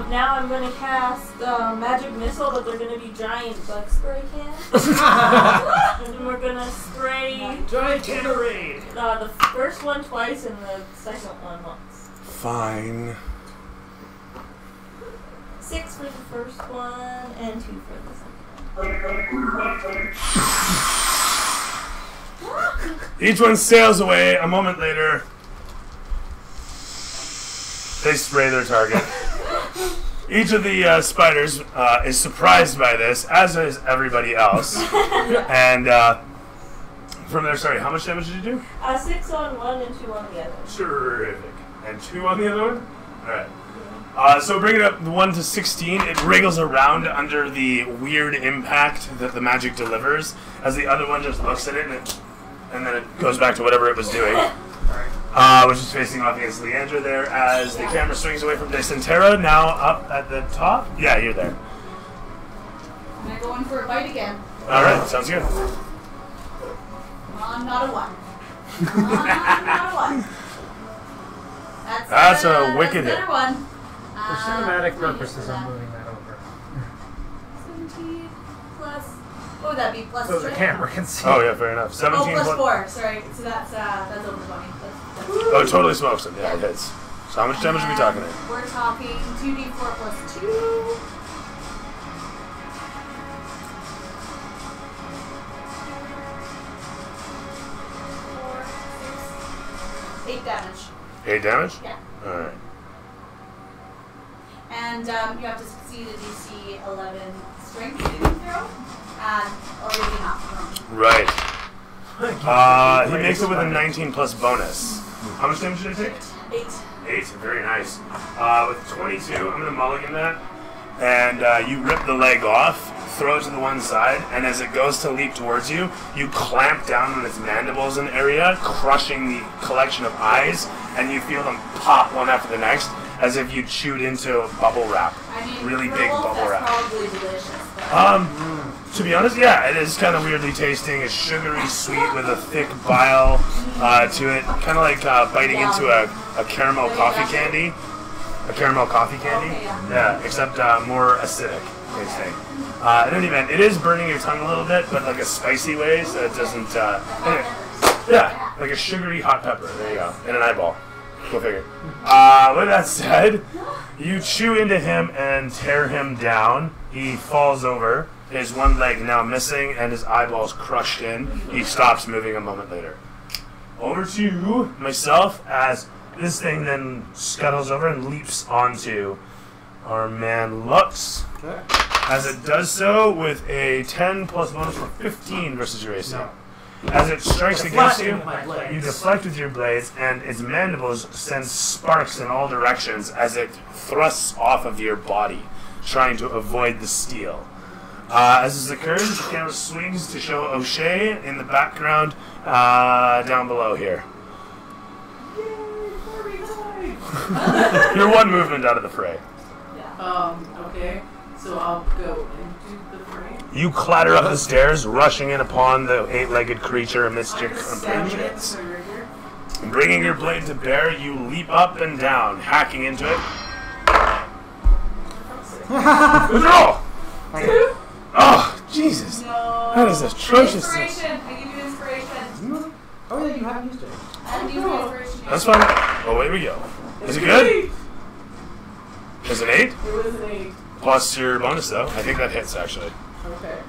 Now I'm gonna cast magic missile, but they're gonna be giant bug spray cans. And then we're gonna spray Giant Gatorade. the first one twice and the second one once. Fine. 6 for the first one and 2 for the second one. Each one sails away. A moment later, they spray their target. Each of the spiders is surprised by this, as is everybody else. And from there, sorry, how much damage did you do? 6 on one and 2 on the other. Terrific. And 2 on the other one? Alright. So bring it up 1 to 16. It wriggles around under the weird impact that the magic delivers, as the other one just looks at it and then it goes back to whatever it was doing. Which is facing off against Leandra there as the camera swings away from Dysentera, now up at the top. Yeah, you're there. I'm gonna go in for a bite again. Alright, sounds good. Not a 1. Not a 1. That's a wicked hit. Better one. For cinematic purposes, I'm moving that over. 17 plus. What would that be? Plus So the 3? camera can see. Oh yeah, fair enough. 17 plus 4. Sorry. So that's over 20. That's Oh, totally smokes it. Yeah, it hits. So how much damage are we talking here? We're talking 2d4 plus 2. 8 damage. 8 damage? Yeah. Alright. And you have to succeed a DC 11 strength saving throw. Or maybe not thrown. Right. He makes it with a 19 plus bonus. How much damage did it take? 8. 8, very nice. With 22, I'm going to mulligan that. And you rip the leg off, throw it to the one side, and as it goes to leap towards you, you clamp down on its mandibles and area, crushing the collection of eyes, and you feel them pop one after the next, as if you chewed into a bubble wrap. I mean, Really for big a wolf, bubble that's wrap. probably delicious. But To be honest, yeah, it is kind of weirdly tasting. It's sugary sweet with a thick bile to it, kind of like biting into a caramel coffee candy. A caramel coffee candy? Okay, Yeah, except more acidic tasting. In any event, it is burning your tongue a little bit, but like a spicy way, so it doesn't. Anyway, yeah, like a sugary hot pepper. There you go, in an eyeball. Go figure. With that said, you chew into him and tear him down. He falls over. His one leg now missing, and his eyeballs crushed in. He stops moving a moment later. Over to myself as this thing then scuttles over and leaps onto our man Lux. Okay. As it does so with a 10 plus bonus for 15 versus your AC. No. As it strikes against Deflecting you, with my blades. you deflect with your blades, and its mandibles send sparks in all directions as it thrusts off of your body, trying to avoid the steel. As this occurs, the camera swings to show O'Shea in the background down below here. You're one movement out of the fray. Okay. So I'll go into the frame. You clatter up the stairs, rushing in upon the 8-legged creature amidst your compatriots. Bringing your blade to bear, you leap up and down, hacking into it. Good roll! Oh, Jesus. no. That is atrocious. Inspiration. I give you inspiration. Oh yeah, you have used it. I give you inspiration. That's fine. Oh, away we go. Is it good? Is it 8? It was an 8. Plus your bonus, though. I think that hits, actually. Okay.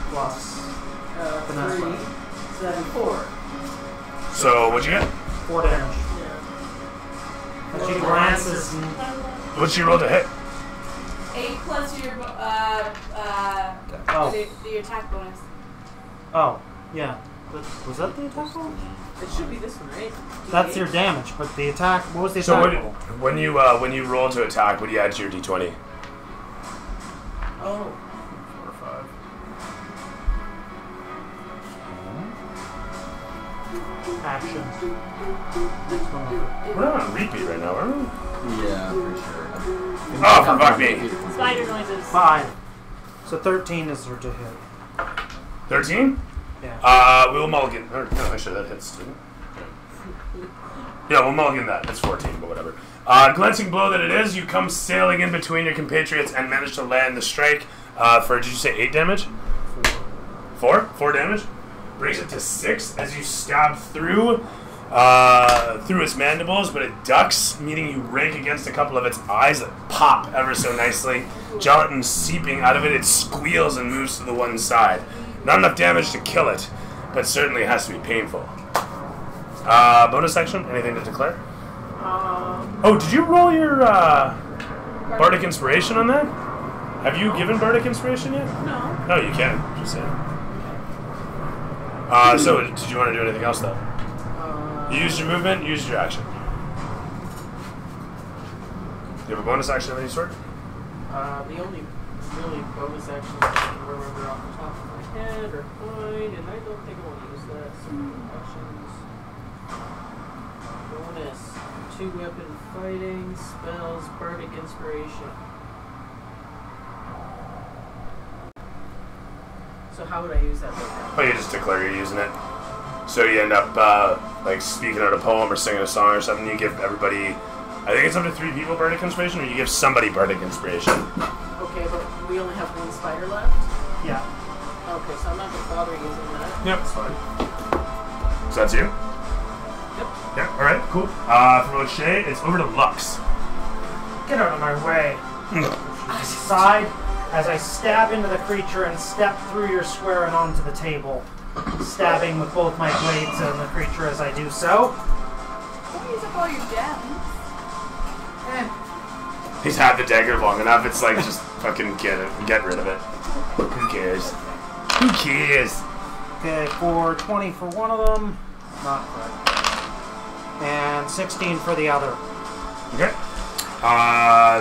Plus the 3, next one. 7, 4. So, what'd you get? 4 damage. As she glances and What'd you roll to hit? 8 plus your Oh. the attack bonus. oh, yeah. Was that the attack roll? It should be this one, right? That's your damage, but the attack. What was the So attack roll? when you roll to attack, what do you add to your d20? Oh. 4 or 5. Actions. Next one over. We're not on repeat right now, are we? Yeah, pretty sure. Oh, for fuck me. Spider noises. 5. So 13 is her to hit. 13? Yeah. We'll mulligan. Or, no, actually, that hits, didn't it? Yeah, we'll mulligan that. It's 14, but whatever. Glancing blow that it is, you come sailing in between your compatriots and manage to land the strike for, did you say 8 damage? 4? 4 damage? Brings it to 6 as you stab through its mandibles, but it ducks, meaning you rake against a couple of its eyes that pop ever so nicely. Gelatin seeping out of it, it squeals and moves to the one side. Not enough damage to kill it, but certainly has to be painful. Bonus action? Anything to declare? Oh, did you roll your Bardic Inspiration on that? Have you given Bardic Inspiration yet? No. No, you can. Just saying. So, did you want to do anything else, though? You used your movement, you used your action. Do you have a bonus action of any sort? The only really bonus action I can remember off the top of my head or find, and I don't think I want to use that. So actions. Bonus. 2-weapon fighting, spells, Bardic Inspiration. So how would I use that later? Oh, you just declare you're using it. So you end up like speaking out a poem or singing a song or something. You give everybody, I think it's up to 3 people Bardic Inspiration, or you give somebody Bardic Inspiration. Okay, but we only have 1 spider left? Yeah. Okay, so I'm not going to bother using that. Yep, it's fine. So that's you? Yep. Yeah, alright, cool. From O'Shea, it's over to Lux. Get out of my way. Side as I stab into the creature and step through your square and onto the table, stabbing with both my blades and the creature as I do so. Don't use up all your gems. He's had the dagger long enough, it's like, just fucking get rid of it. Who cares? Who cares? Okay, for 20 for one of them. Not correct. And 16 for the other. Okay.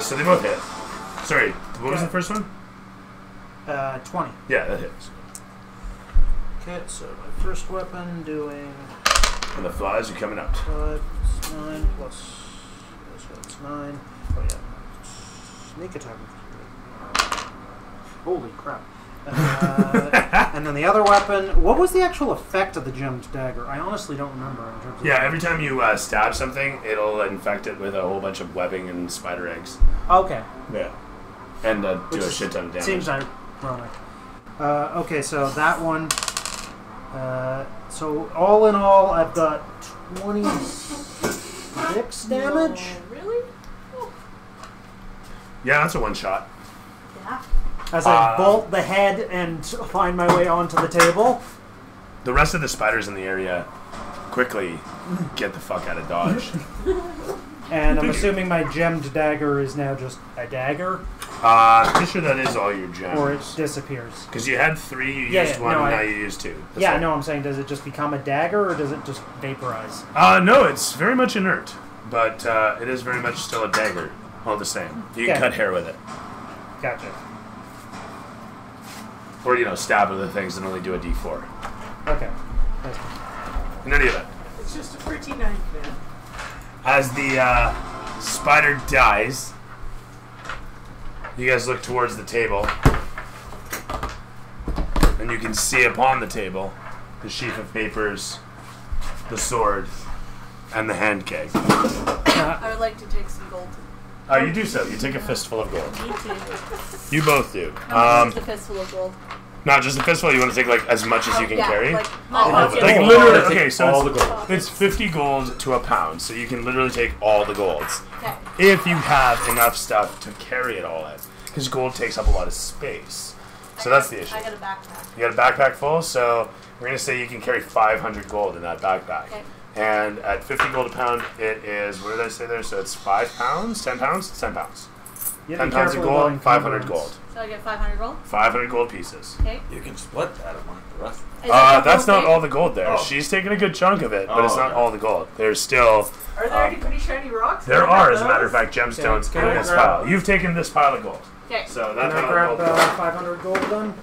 So they both hit. Sorry, what was the first one? 20. Yeah, that hits. Okay, so my first weapon doing And the flies are coming out. 5, 9 plus. So that's 9. Oh yeah. Sneak attack. Holy crap. And then the other weapon. What was the actual effect of the gemmed dagger? I honestly don't remember in terms of. Yeah, every time you stab something, it'll infect it with a whole bunch of webbing and spider eggs. Okay. Yeah. And do Which a shit ton of damage. Seems ironic. Okay, so that one. So all in all, I've got 26 damage. Really? Yeah, that's a one shot. Yeah. As I bolt the head and find my way onto the table. The rest of the spiders in the area quickly get the fuck out of Dodge. And I'm assuming my gemmed dagger is now just a dagger, Pretty sure that is all your gems. or it disappears. Because you had 3, you Yeah, used yeah, 1, no, and I- now you used 2. That's Yeah, all. no, I'm saying, does it just become a dagger, or does it just vaporize? No, it's very much inert. But it is very much still a dagger. All the same. You can Okay. cut hair with it. Gotcha. Or, stab other things and only do a d4. Okay. In any event. It's just a pretty knife, man. As the spider dies, you guys look towards the table, and you can see upon the table the sheaf of papers, the sword, and the hand keg. I would like to take some gold. You do so. You take a fistful of gold. Me too. You both do. Just a fistful of gold. Not just a fistful. You want to take like as much as you can yeah, carry. Like, Like gold. literally. Take Okay, so all it's, the gold. it's 50 gold to a pound, so you can literally take all the golds. Okay. If you have enough stuff to carry it all in. Because gold takes up a lot of space. So that's the issue. I got a backpack. You got a backpack full, so we're going to say you can carry 500 gold in that backpack. Okay. And at 50 gold a pound, it is, what did I say there? So it's 5 pounds? 10 pounds? It's 10 pounds. Yeah, 10 be pounds of careful about gold, 500 encumbrance. gold. So I get 500 gold? 500 gold pieces. Okay. You can split that among the rest of them. That's not all the gold there. She's taking a good chunk of it, but it's not all the gold. There's still... Are there any pretty shiny rocks? There are, as a matter of fact, gemstones Okay, in this pile. You've taken this pile of gold. Okay. So Can that's I grab 500 gold then?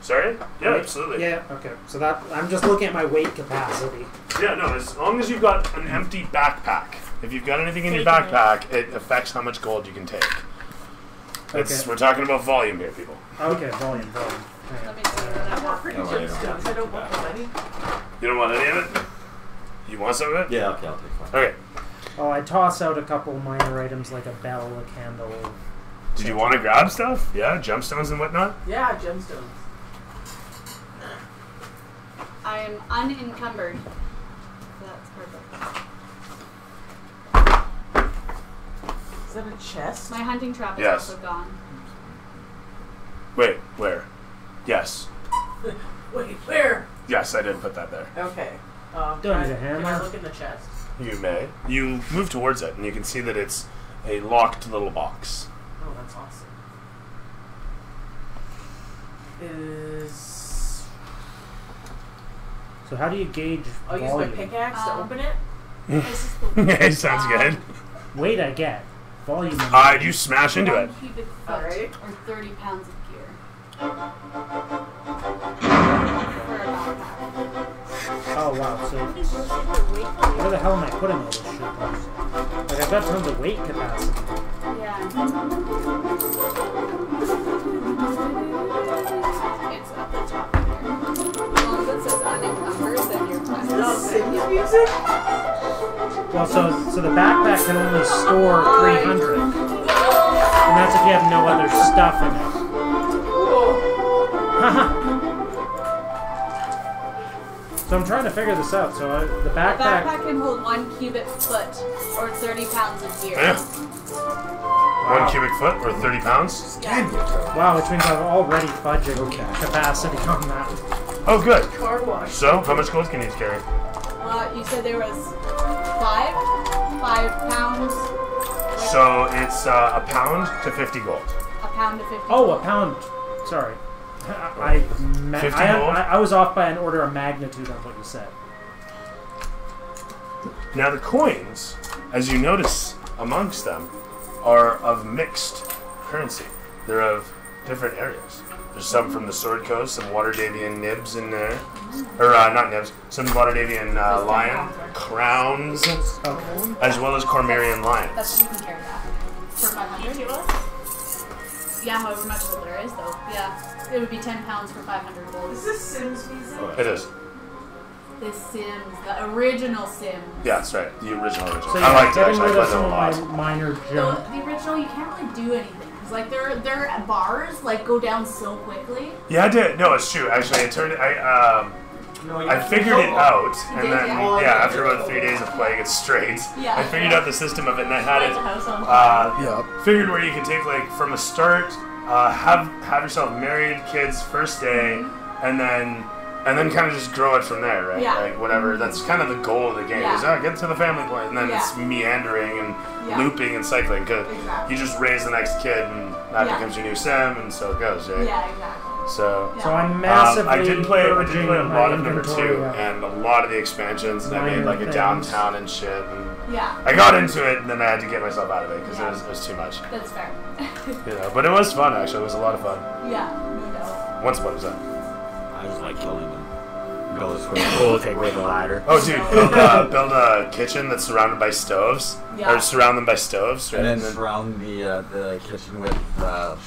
Sorry? Yeah, absolutely. Yeah, okay. So that I'm just looking at my weight capacity. Yeah, no, as long as you've got an empty backpack. If you've got anything in your Taking it. backpack, it affects how much gold you can take. Okay. We're talking about volume here, people. Okay, volume. Let me see I that. want pretty gemstones. I don't want the money. You don't want any of it? You want some of it? Yeah, okay, I'll take 5. Okay. Oh, I toss out a couple minor items like a bell, a candle. Did you want to grab stuff? Yeah, gemstones and whatnot? Yeah, gemstones. I am unencumbered. So that's perfect. Is that a chest? My hunting trap is Yes. also gone. Wait, where? Yes. Wait, where? Yes, I did put that there. Okay. Don't need a Can I hammer. look in the chest? You may. You move towards it, and you can see that it's a locked little box. Oh, that's awesome. So how do you gauge I'll use volume? my pickaxe to open it. This is the Sounds good. Weight I get. Volume. You smash into it. 1 cubic foot Alright. or 30 pounds of gear. For a backpack. Oh wow. So where the hell am I putting all this shit? Like I've got tons of weight capacity. Yeah. It's up the top here. As long as it says unencumbered, then you're fine. Is this Sims music? Well, so the backpack can only store 300, and that's if you have no other stuff in it. So I'm trying to figure this out. So the The backpack. backpack can hold 1 cubic foot or 30 pounds of gear. Yeah. Wow. 1 cubic foot or 30 pounds? Yeah. Wow, which means I've already fudged capacity on that. Oh, good. Car wash. So, how much gold can you carry? You said there was 5 pounds. So, it's a pound to 50 gold. A pound to 50. Oh, a pound. Sorry. 50 gold? I was off by an order of magnitude on what you said. Now, the coins, as you notice amongst them, are of mixed currency. They're of different areas. There's some from the Sword Coast, some Waterdavian nibs in there. Or, not nibs, some Waterdavian lion crowns, Okay. as well as Cormarian lions. That's you can carry that. For 500. Yeah, however much gold there is, though. Yeah. It would be 10 pounds for 500 gold. Is this Sims music? It is. The Sims, the original Sims. Yeah, that's right. The original. So I yeah, like it, getting actually. I rid of played it a some of lot. my minor So junk. the original, you can't really do anything. Cause like their bars like go down so quickly. Yeah, I did. No, it's true. Actually, I figured it out, and did, then yeah. after about 3 days of playing it straight, Yeah. I figured out the system of it, and I had it. Figured where you can take like from a start, have yourself married, kids, first day, and then kind of just grow it from there, right? Yeah. Like whatever. That's kind of the goal of the game. Yeah. Is get to the family point, and then Yeah. it's meandering and Yeah. looping and cycling. Cause Exactly. you just raise the next kid, and that Yeah. becomes your new sim, and so it goes, right? Yeah, exactly. So. So I'm massively I did play a purging lot my of number inventory 2 of and a lot of the expansions, and I made minor like a things. downtown and shit. And Yeah. I got into it, and then I had to get myself out of it because Yeah. it was too much. That's fair. You know, but it was fun actually. It was a lot of fun. Yeah, no doubt. Once upon a time. I just like killing them. Go to swimming pool, take away the ladder. Oh, dude, build a kitchen that's surrounded by stoves, Yeah. or surround them by stoves, right? And then surround the kitchen with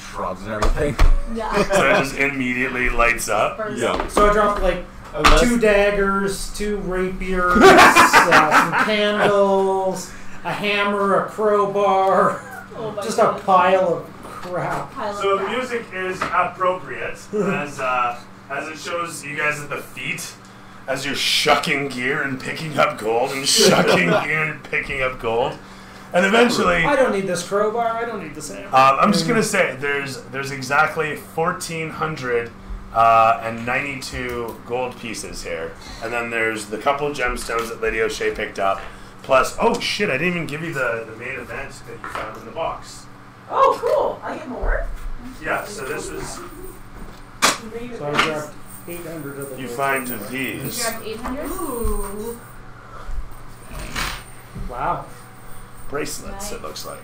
shrubs and everything. Yeah. so it just immediately lights up. First. Yeah. So I dropped like Unless- 2 daggers, 2 rapiers, some candles, a hammer, a crowbar, Oh my just God. a pile of crap. Pile of So the crap. music is appropriate as it shows you guys at the feet as you're shucking gear and picking up gold and shucking gear and picking up gold, and eventually. I don't need this crowbar. I don't need this hammer. I'm just gonna say there's exactly 1,492 gold pieces here, and then there's the couple gemstones that Lady O'Shea picked up. Plus, oh shit! I didn't even give you the main event that you found in the box. Oh, cool. I get more? Yeah, so this was. So I grabbed 800 of the You gold. find You these grabbed 800? Ooh. Wow. bracelets, Nice. it looks like.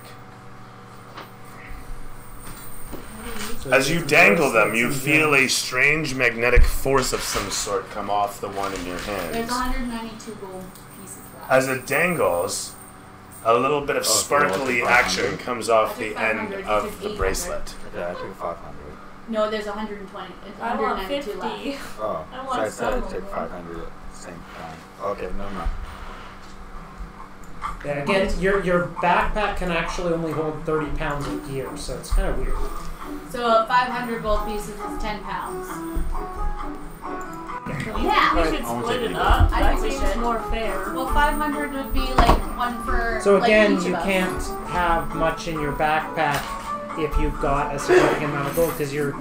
So As you some dangle them, bracelets you and feel a gems. strange magnetic force of some sort come off the one in your There's hand. 192 gold pieces left. As it dangles, a little bit of Oh, so what's sparkly the action 500? comes off I the took end 500, you of took the 800. bracelet. Yeah, I took 500. No, there's 120. It's I want 192 50. left. Oh, I so want I said I some. took 500 at the same time. Okay, no. Yeah, again, your backpack can actually only hold 30 pounds of gear, so it's kind of weird. So 500 gold pieces is 10 pounds. Yeah. We should I'll split take it it. up. I That think we seems should. more fair. Well, 500 would be like one for. So like, again, each you of us. can't have much in your backpack if you've got a significant amount of gold, because your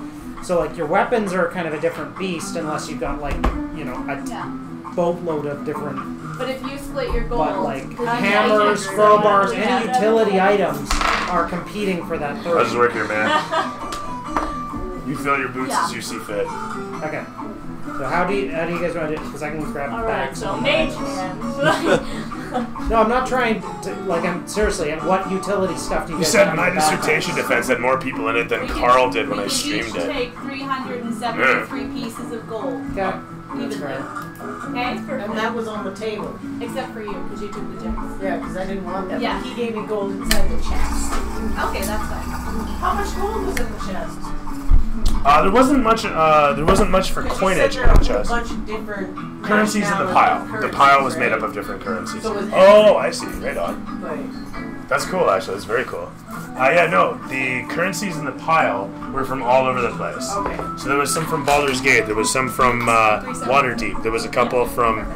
weapons are kind of a different beast unless you've got like, you know, a Yeah. boatload of different. But if you split your gold, But like 'cause you hammers, take- crowbars, Yeah. any utility items are competing for that How's 30. it work here, man? You fill your boots Yeah. as you see fit. Okay. So how do you guys want to do it? Because I can grab Alright, bags. so and mage items. hands. No, I'm not trying to. Like, I'm seriously. And what utility stuff do you You guys said have my in your backpacks? dissertation defense had more people in it than we can- Carl did when we I can streamed each it. take 373 pieces of gold. Okay. That's Evenly. fair. Okay? And that was on the table. Except for you, because you took the gems. Yeah, because I didn't want that. Yeah. But he gave me gold inside the chest. Okay, that's fine. How much gold was in the chest? There wasn't much. There wasn't much for Because coinage you in said the there were a chest. bunch of different Currencies in the nationalities pile. of The pile was currencies, made up right? of different currencies. So it was Oh, I see. Right on. Right. That's cool, actually. That's very cool. Yeah, no. The currencies in the pile were from all over the place. Okay. So there was some from Baldur's Gate. There was some from Waterdeep. There was a couple from.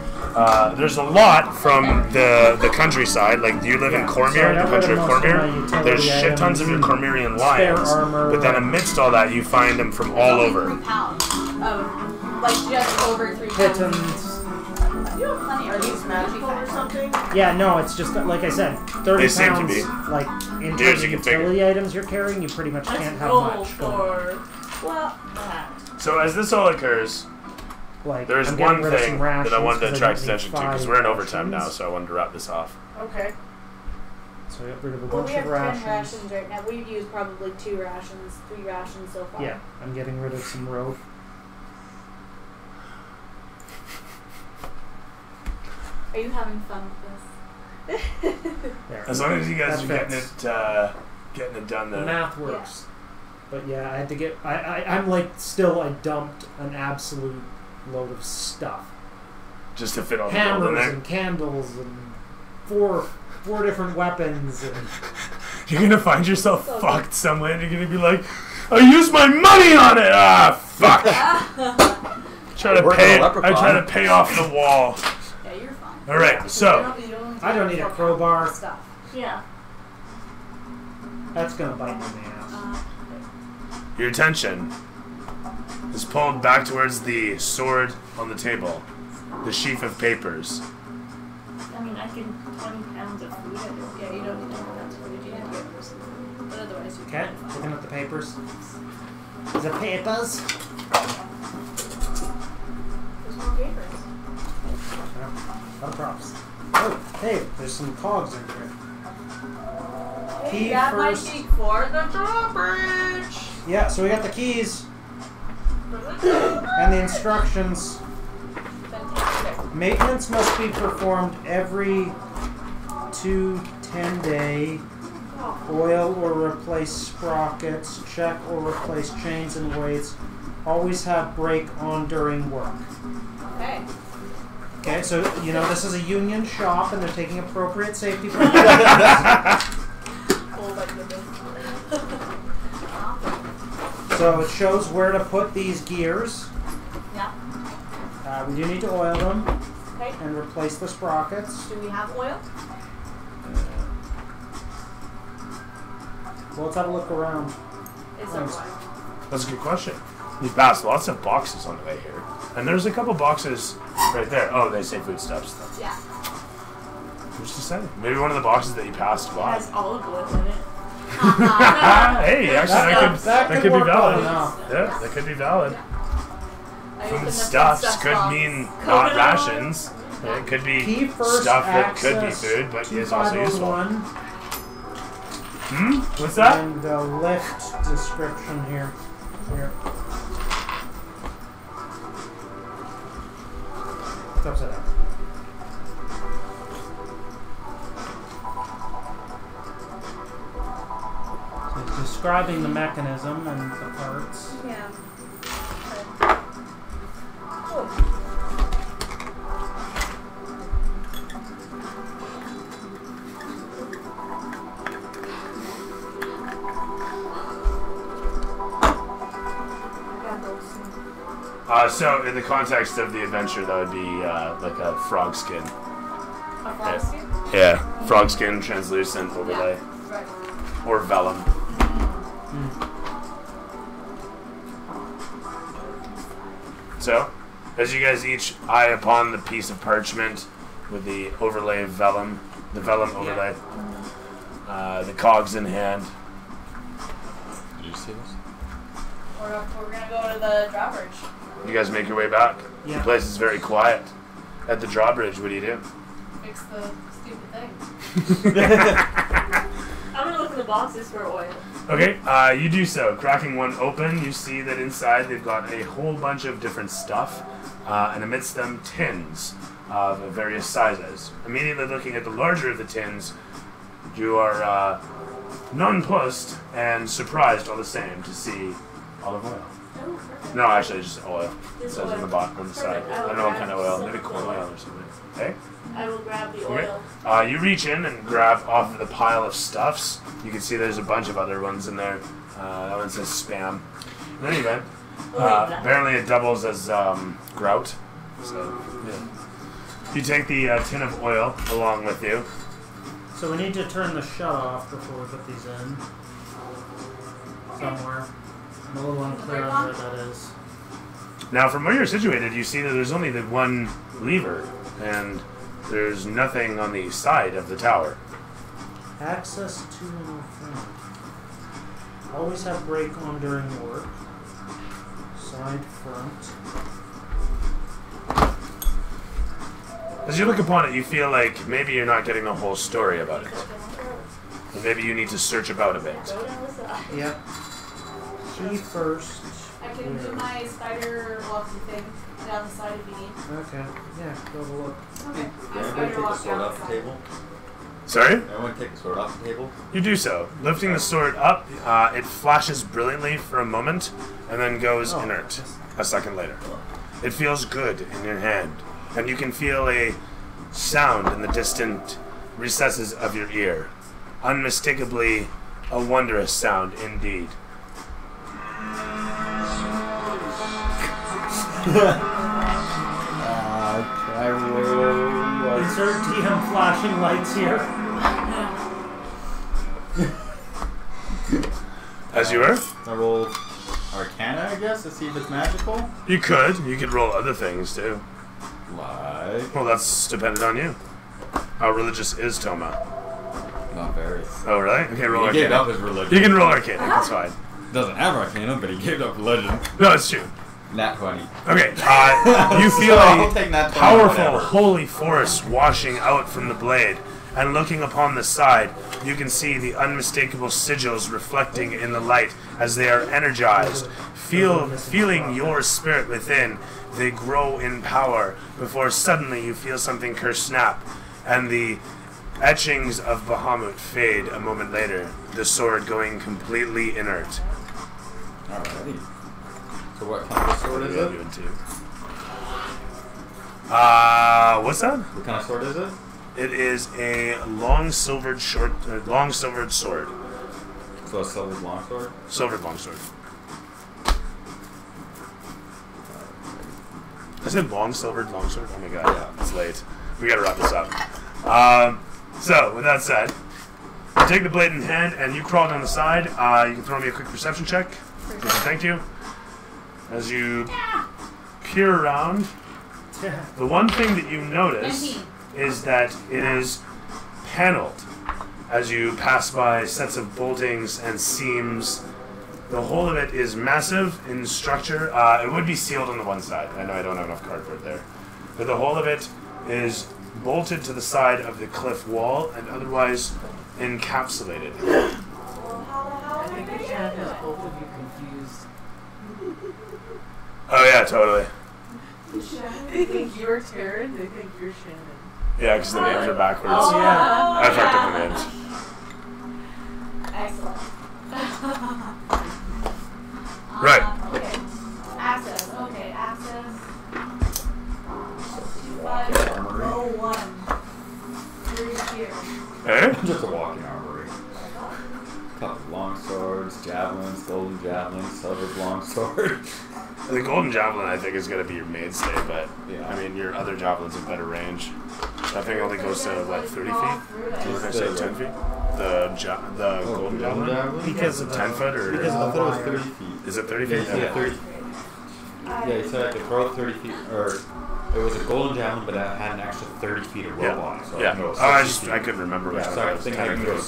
There's a lot from the countryside. Like, you live in Yeah, Cormyr, so I the got country rid of of most of my Cormyr. utility There's shit tons of your items, Cormyrian spare lions. armor, But then amidst all that, you find them from all Only over. 3 pounds of, like, just over 3 pounds. Kittens. You have plenty Are of these gold. magical or something? Yeah, no, it's just like I said, 30 They seem to pounds. be. Like in Dude, terms you of can figure. utility items you're carrying, you pretty much Let's can't have roll much. going. for that. So as this all occurs, Like, there's I'm getting one rid of thing some that I rations wanted to 'cause I attract don't need attention to, 5 because we're in overtime now, rations. so I wanted to wrap this off. Okay. So I got rid of a Well, bunch we of have rations. 10 rations right now. We've used probably 2 rations, 3 rations so far. Yeah, I'm getting rid of some rope. Are you having fun with this? There. As long as you guys are That getting fits. it done The there. math works. But yeah, I had to get. I'm like still. I dumped an absolute load of stuff. Just to fit all the gold in Hammers there. and candles and four different weapons and You're gonna find yourself So fucked somewhere, and you're gonna be like, I used my money on it! Ah, fuck! Try to Working pay. a leprechaun. I try to pay off the wall. Yeah, you're fine. Alright, so. I don't need a crowbar. Stuff. Yeah. That's gonna bite me in the ass. Your attention is pulled back towards the sword on the table, the sheaf of papers. I mean, I can 20 pounds of food. I don't Yeah, you don't need to know that's what you need to get person. But otherwise, you Okay, can find looking at the papers. The papers. There's more papers. No props. Oh, hey, there's some cogs in here. Key that first. might be for the drawbridge. Yeah, so we got the keys and the instructions. Fantastic. Maintenance must be performed every 2 10-day. Oil or replace sprockets. Check or replace chains and weights. Always have brake on during work. Okay. Okay, so you know this is a union shop and they're taking appropriate safety precautions. Oh my goodness. So it shows where to put these gears. Yeah. We do need to oil them Okay. and replace the sprockets. Do we have oil? Well, let's have a look around. Is there Thanks. oil? That's a good question. You passed lots of boxes on the way here. And there's a couple boxes right there. Oh, they say foodstuffs. Yeah. Who's to say? Maybe one of the boxes that you passed It by. has olive oil in it. Hey, actually, that could be work well valid. enough. Yeah, that could be valid. I I open the Stuffs could box. mean not Coconut oil. rations. It could Key be first stuff that could be access food, but is also useful. 2501 What's that? and the lift description here. Here. It's upside down. So it's describing the mechanism and the parts. Yeah. So in the context of the adventure, that would be like a frog skin. A frog skin? Yeah, frog skin, translucent overlay, Right. or vellum. So, as you guys each eye upon the piece of parchment with the overlay of vellum, the vellum overlay, the cogs in hand. Did you see this? We're gonna go to the drawbridge. You guys make your way back. Yeah. The place is very quiet. At the drawbridge, what do you do? Fix the stupid thing. I'm gonna look in the boxes for oil. Okay, you do so. Cracking one open, you see that inside they've got a whole bunch of different stuff, and amidst them tins of various sizes. Immediately looking at the larger of the tins, you are nonplussed and surprised all the same to see olive oil. Oh, perfect. No, actually, just oil. It Just says on oil. the bottom, on the side. Perfect. I don't know what kind of oil. Maybe corn oil or something. Okay. I will grab the Okay. oil. You reach in and grab off of the pile of stuffs. You can see there's a bunch of other ones in there. That one says spam. In any event, apparently it doubles as grout. So, yeah. You take the tin of oil along with you. So we need to turn the shut off before we put these in. Somewhere. I'm a little unclear on where that is. Now, from where you're situated, you see that there's only the one lever, and there's nothing on the side of the tower. Access to and front. Always have brake on during work. Side, front. As you look upon it, you feel like maybe you're not getting the whole story about it. And maybe you need to search about a bit. Go down the side. Yep. Key first. I can do my spider walking thing down the side if you need. Okay. Yeah, go have a look. Okay. Did My everybody spider take the walk sword down off the the side. table? Sorry? Everyone take the sword off the table? You do so. Lifting the sword up, it flashes brilliantly for a moment and then goes inert a second later. It feels good in your hand, and you can feel a sound in the distant recesses of your ear. Unmistakably a wondrous sound indeed. Insert TM flashing lights here. As you were? I roll Arcana, I guess, to see if it's magical. You could. You could roll other things too. Like, Well, that's dependent on you. How religious is Toma? not very. Oh, really? Okay, roll He gave Arcana. up his religion. You can roll Arcana. That's fine. Doesn't have Arcana, but he gave up religion. No, it's true. Nat 20. Okay, you feel So I'll a take Nat 20, powerful whatever. holy force washing out from the blade, and looking upon the side, you can see the unmistakable sigils reflecting in the light as they are energized. Feeling your spirit within, they grow in power before suddenly you feel something curse snap, and the etchings of Bahamut fade a moment later, the sword going completely inert. Alrighty. So what kind of sword is it? What's that? What kind of sword is it? It is a long silvered sword. So a silvered longsword? Silvered longsword. I said long silvered longsword? Oh my god, Yeah. it's late. We gotta wrap this up. So, with that said, you take the blade in hand and you crawl down the side. You can throw me a quick perception check. Thank you. As you peer around, the one thing that you notice is that it is paneled as you pass by sets of boltings and seams The whole of it is massive in structure. It would be sealed on the one side. I know I don't have enough cardboard there. But the whole of it is bolted to the side of the cliff wall and otherwise encapsulated. I think the chat has both of you confused. Oh yeah, totally. They think you're Taryn, they think you're Shannon. Yeah, because the names are backwards. Oh, yeah. I fucked up the names. Excellent. Right. Okay. Access. Okay, access. 2501. Through here. Eh? Just a walking armory. Couple long swords, javelins, golden javelin, silver long sword. The golden javelin, I think, is going to be your mainstay, but Yeah. I mean, your other javelins have better range. That thing only goes to, what, 30 feet? Or did I say 10 feet? The golden javelin? Because of 10 foot or? because I of the thought it was wire. 30 feet. Is it 30 feet? Yeah, 30 feet. Yeah, he said I could throw it 30 feet, or it was a golden javelin, but I had an extra 30 feet of rope on it, so I Yeah. can go Oh, I 60 feet. couldn't remember which Yeah, one so I it was. think I 10 can or go 30.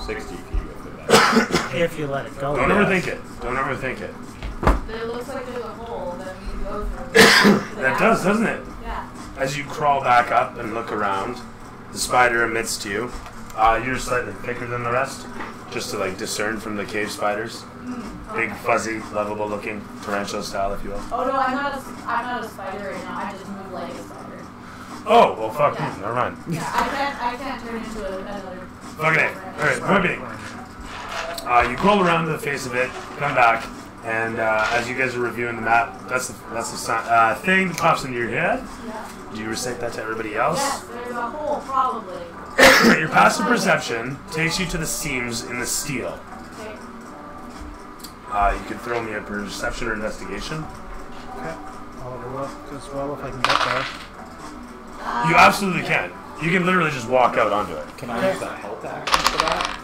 60 feet with that. If you let it go. Don't yeah. overthink it. Don't overthink it. There looks like there's a hole that we can go through. That does, doesn't it? Yeah. As you crawl back up and look around, the spider amidst you, you're slightly thicker than the rest, just to like discern from the cave spiders. Big, fuzzy, lovable looking, tarantula style, if you will. Oh no, I'm not a spider right now. I just move like a spider. Oh, well, fuck Yeah. me. Never mind. Yeah, I can't turn into another. Fucking it. Alright, point being. You crawl around to the face of it, come back, and as you guys are reviewing the map, that's the thing that pops into your head. Yeah. Do you recite that to everybody else? Yes, there's a hole probably. Your passive perception takes you to the seams in the steel. Okay. You can throw me a perception or investigation. Okay. I'll look as well if I can get there. You absolutely can. You can literally just walk out onto it. Can I use that health action for that?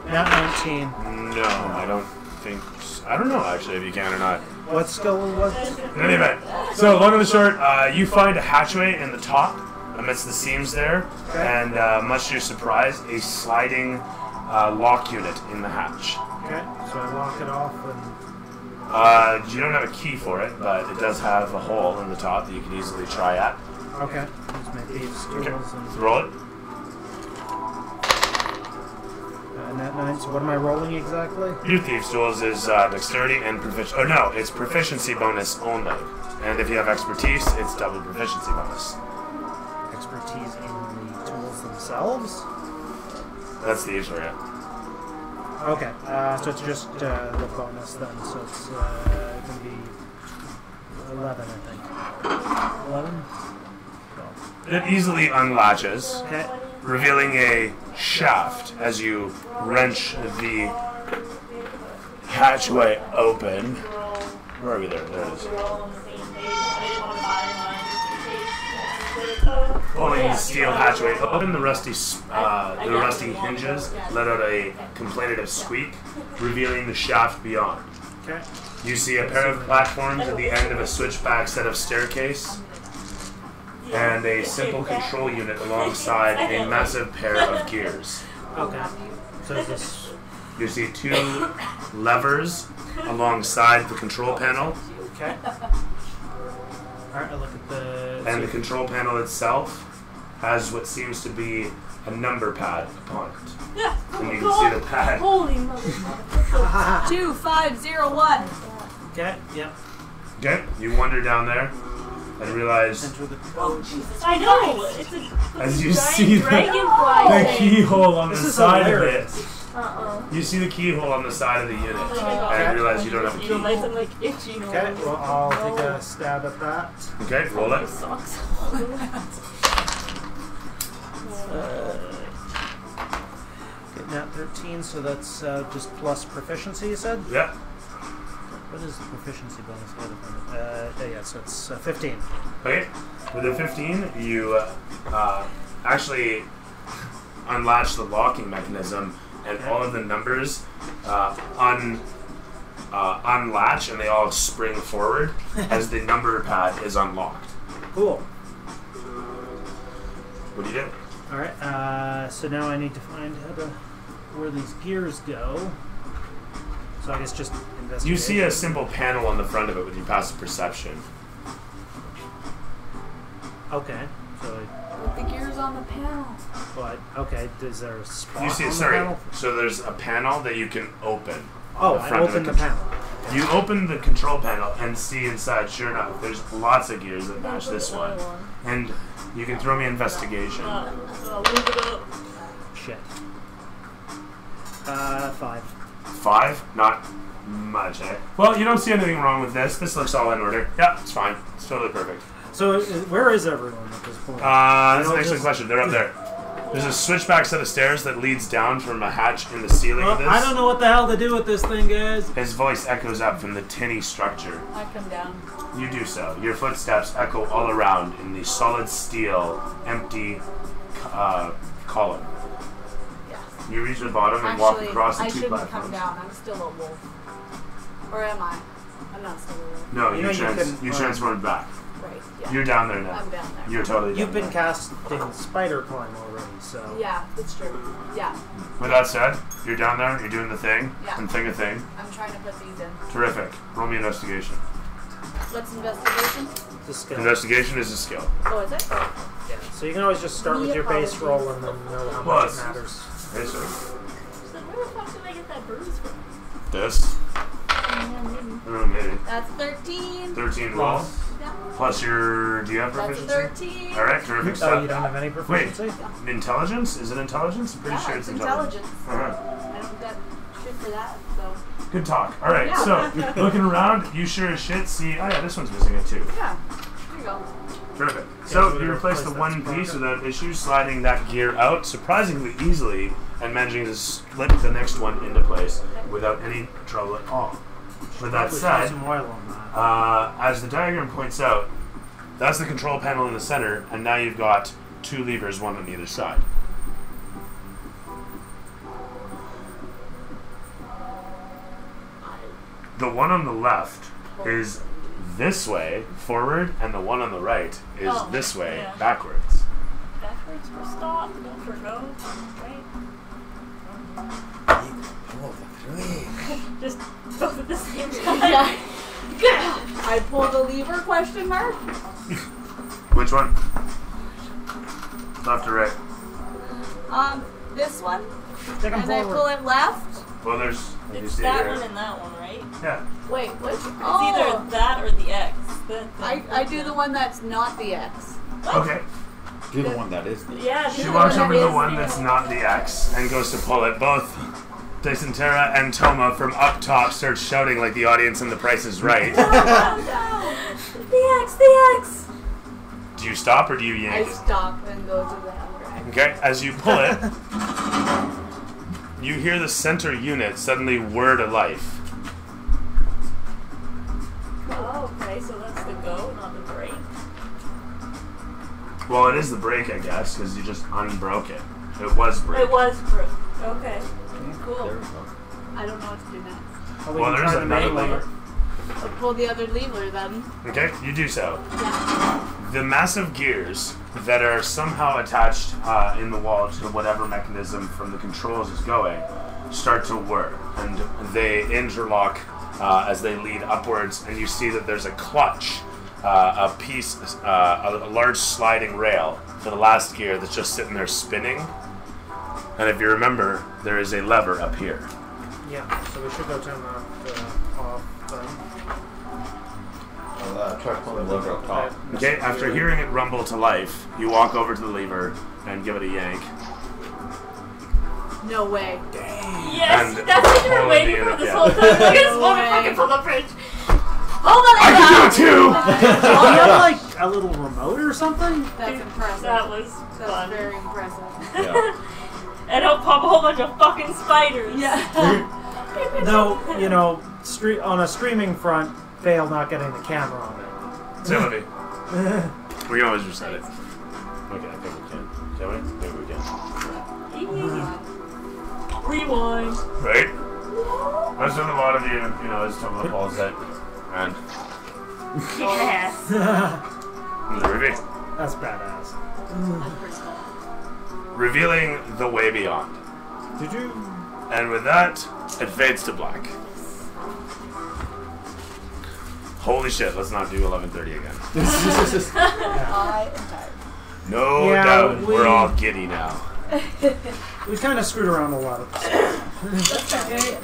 Not 19. No, I don't think. I don't know actually if you can or not. What skill was? In any event, so long and the short, you find a hatchway in the top amidst the seams there, Okay. and much to your surprise, a sliding lock unit in the hatch. Okay. So I lock it off and. You don't have a key for it, but it does have a hole in the top that you can easily try at. Okay. Use my thieves' tools Okay. and. Roll it. Nat 9. So what am I rolling exactly? Your thieves' tools is dexterity and proficiency. Oh no, it's proficiency bonus only. And if you have expertise, it's double proficiency bonus. Expertise in the tools themselves. That's thieves for you. Okay. So it's just the bonus then. So it's going to be 11, I think. 11. It easily unlatches, Okay. revealing a shaft as you wrench the hatchway open. Where are we there? There it is. Pulling the steel hatchway open, the rusty hinges let out a complainative squeak, revealing the shaft beyond. Okay. You see a pair of platforms at the end of a switchback set of staircase, and a simple control unit alongside a massive pair of gears. Okay. So is this. You see two levers alongside the control panel, Okay. Alright, I look at the. and the control panel itself has what seems to be a number pad upon it. Yeah. And you can see the pad. Holy motherfucker. 2501. Okay. Yep. Okay, you wander down there and realize Enter the. Oh, Jesus. I know. It's a as you giant see dragonfly the thing. keyhole on This the is side hilarious. of it. Uh-uh. You see the keyhole on the side of the unit, Oh, and realize you don't have a You nice key. and like itchy. Okay. Well, I'll take a stab at that. Okay, roll it. Socks. Okay, nat 13, so that's just plus proficiency, you said? Yep. What is the proficiency bonus? Yeah, so it's 15. Okay. With a 15, you actually unlatch the locking mechanism, and all of the numbers unlatch, and they all spring forward as the number pad is unlocked. Cool. What do you do? Alright, so now I need to find where these gears go. So I guess just investigate. You see a simple panel on the front of it with your passive perception. Okay. So, With the gears on the panel. but okay. Is there a spot You see, on sorry. the panel? So there's a panel that you can open. Oh, the I front of opened the the panel. You open the control panel and see inside. Sure enough, there's lots of gears that match this one, and you can throw me investigation. I'll move it up. Shit. 5. 5? Not much, eh? Well, you don't see anything wrong with this. This looks all in order. Yeah, it's fine. It's totally perfect. So where is everyone at this point? That's You an know, excellent just- question. They're up there. There's a switchback set of stairs that leads down from a hatch in the ceiling of this. I don't know what the hell to do with this thing, guys. His voice echoes up from the tinny structure. I come down. You do so. Your footsteps echo all around in the solid steel, empty column. Yes. You reach the bottom and walk Actually, across the I two shouldn't platforms. come down. I'm still a wolf. Or am I? I'm not still a wolf. No, You know, you transformed back. Right. Yeah. You're down there now. I'm down there. You're totally down You've been there. casting spider climb already, so. Yeah, that's true. Yeah. With that said, you're down there, you're doing the thing, Yeah. and thing a thing. I'm trying to put these in. Terrific. Roll me investigation. What's investigation? It's a skill. Investigation is a skill. Oh, is it? Yeah. So you can always just start with your base roll and then know how Well, much it it's- matters. Okay, so So where the fuck did I get that bruise from? this. Yeah, maybe. I don't know, maybe. That's 13. 13 roll. Yeah. Plus your. Do you have That's proficiency? 13. Alright, terrific Oh, stuff. you don't have any proficiency? Intelligence? Is it intelligence? I'm pretty Yeah, sure it's it's intelligence. intelligence. Uh-huh. I don't get shit for that, so. Good talk. Alright, Yeah. so looking around, you sure as shit see. Oh, yeah, this one's missing it too. Yeah. There you go. Terrific. so So we're you gonna replace the replace one that piece sprocket. without issue, sliding that gear out surprisingly easily and managing to slip the next one into place without any trouble at all. With that Probably said, some oil on that. as the diagram points out, that's the control panel in the center, and now you've got two levers, one on either side. The one on the left is this way, forward, and the one on the right is Oh, this way, yeah. backwards. Backwards for stop, no for go. Right? Just both at the same time. Yeah. I pull the lever, question mark? Which one? Left or right? This one. Take 'em And I forward. pull it left. Well, there's. You It's see that here. one and that one, right? Yeah. Wait, which? It's Oh, either that or the X. I do the one that's not the X. Okay. Do the one that is the. Yeah, She the walks one over that to the is one that's not the X and goes to pull it. Both Dysentera and Toma from up top start shouting like the audience in The Price is Right. The X, the X! Do you stop or do you I yank? stop and go to the other X. Okay, as you pull it, you hear the center unit suddenly whir to life. Oh, okay, so that's the go, not the break. Well, it is the brake, I guess, because you just unbroke it. It was brake. It was break. Okay. Cool. There we go. I don't know what to do next. Oh, Well, can there's try the another main lever. I'll pull the other lever then. Okay, you do so. Yeah. The massive gears that are somehow attached in the wall to whatever mechanism from the controls is going start to whir, and they interlock as they lead upwards, and you see that there's a clutch, a large sliding rail for the last gear that's just sitting there spinning. And if you remember, there is a lever up here. Yeah, so we should go turn that off then. I'll try to pull the lever up top. Okay, after hearing it rumble to life, you walk over to the lever and give it a yank. No way. Yes, And that's what you were pull waiting the for unit, this yeah. whole time. Look at this No motherfucker way. pull the bridge. Hold on, I can do it too! Do you have like a little remote or something? That's impressive. That was That's fun. very impressive. Yeah. And it'll pop a whole bunch of fucking spiders. Yeah. Though, you know, on a streaming front, fail not getting the camera on Timothy, it. we can always reset it. Okay, I think we can. Can we? Maybe we can. Rewind. Right? That's what a lot of you know, is Toma pulls it. And Yes. Ruby. That's badass. Revealing the way beyond. Did you? And with that, it fades to black. Holy shit, let's not do 11:30 again. I am tired. No Yeah, doubt, we- we're all giddy now. We kind of screwed around a lot.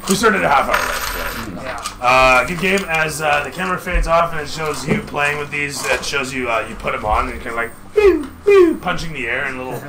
We started a half hour late. Yeah. Good game. As the camera fades off and it shows you playing with these, it shows you you put them on and you're kind of like pew, pew, punching the air and little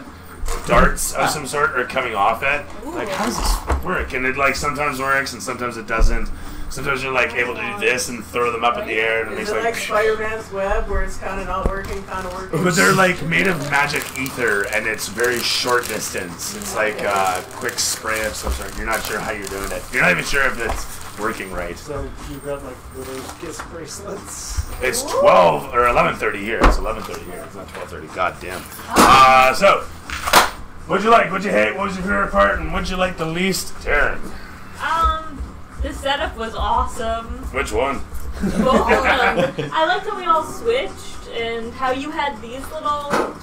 darts of some sort are coming off it. Like, how does this work? And it like sometimes works and sometimes it doesn't. Sometimes you're like able to do this and throw them up in the air and it Is makes it like Spider-Man's web where it's kind of not working, kind of working? But they're like made of magic ether and it's very short distance. It's like a quick spray of some sort. You're not sure how you're doing it. You're not even sure if it's working right. So you got like little kiss bracelets. It's 12 or 11:30 here. It's 11:30 here. It's not 12:30. God damn. So, what'd you like? What'd you hate? What was your favorite part? And what'd you like the least? Taryn. The setup was awesome. Which one? Both of them. I liked how we all switched and how you had these little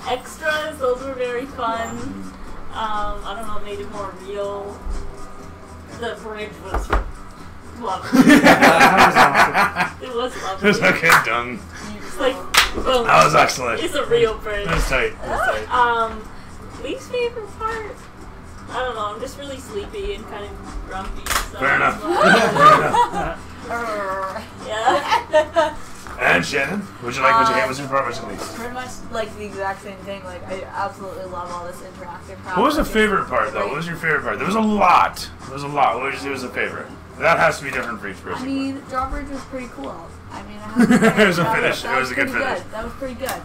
extras. Those were very fun. I don't know, made it more real. The bridge was lovely. It was lovely. It's okay, done. It's like, boom. That was excellent. It's a real bridge. That's tight. That's tight. Least favorite part? I don't know, I'm just really sleepy and kind of grumpy. So Fair enough. Yeah. And Shannon, what'd you like? What'd you hate? What's your favorite? What's your least? Pretty much like the exact same thing. Like I absolutely love all this interactive crap. What was the favorite part, though? What was your favorite part? There was a lot. There was a lot. What would you say was a favorite? That has to be different for each person. I mean, Drawbridge was pretty cool. I mean, I have to say, It was a that finish. that It was a good pretty finish. That was pretty good.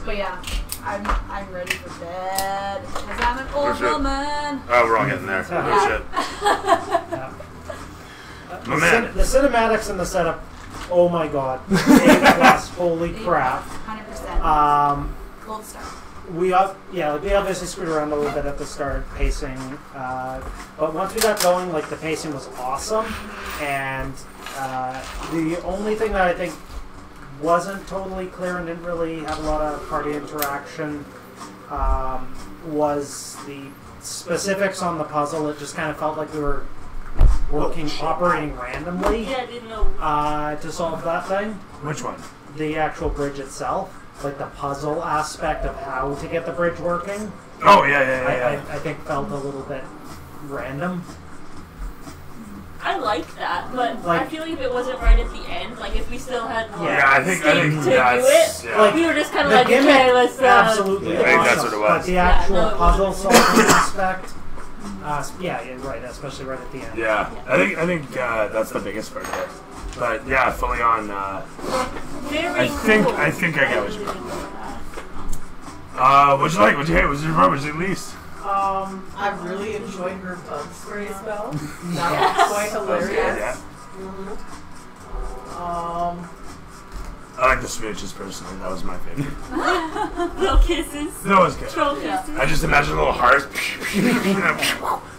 But yeah, I'm ready for bed because I'm an old sure. woman. Oh, we're all getting there. Oh, shit. My man. The cinematics and the setup. Oh my god. A+, holy crap. 100%. Gold star. We obviously screwed around a little bit at the start, pacing, but once we got going, like the pacing was awesome, and the only thing that I think wasn't totally clear and didn't really have a lot of party interaction was the specifics on the puzzle. It just kind of felt like we were operating randomly Yeah, I didn't know. to solve that thing. Which one? The actual bridge itself. Like the puzzle aspect of how to get the bridge working, Oh, yeah. I think felt a little bit random. I like that, but I Like- feel like if it wasn't right at the end, like if we still had more Yeah, I think stake to do that's it, yeah. Like, we were just kind of The like, gimmick, okay, let's absolutely, I think that's awesome, what it was. But the actual no, it puzzle wasn't. solving aspect, yeah, right, especially right at the end. Yeah, I think that's the biggest part of it. But yeah, fully on. Very I think cool. I get what you're talking what'd you like? What'd you hate? What's your favorite? What's your least? I really enjoyed her bug spray spell. That was quite hilarious. Yeah. I like the smooches personally. That was my favorite. Little kisses, That was good. troll kisses. I just imagine little hearts.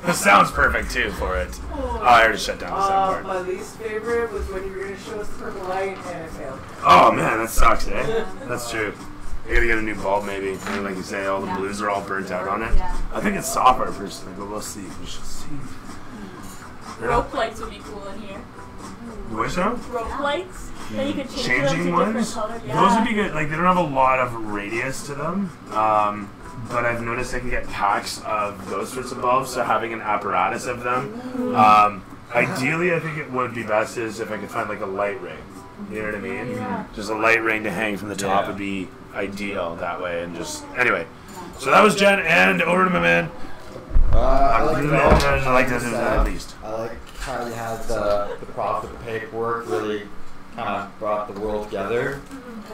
That sounds perfect too for it. Oh, I already shut down the sound My part. least favorite was when you were going to show us the purple light and it failed. Oh man, that sucks, eh? That's true. You gotta get a new bulb maybe. And like you say, all the Yeah. blues are all burnt out on it. Yeah. I think it's software personally, but we'll see. We shall see. Rope lights would be cool in here. Which so? Rope lights that you could change them Changing to different ones? colors. Those would be good. Like, they don't have a lot of radius to them. But I've noticed I can get packs of those sorts of bulbs, so having an apparatus of them. Ideally, I think it would be best is if I could find like a light ring. You know what I mean? Yeah. Just a light ring to hang from the top Yeah. would be ideal that way. And just, anyway. So that was Jen, and over to my man. I like I like this at least. I like how you had the profit paperwork really kind of brought the world together.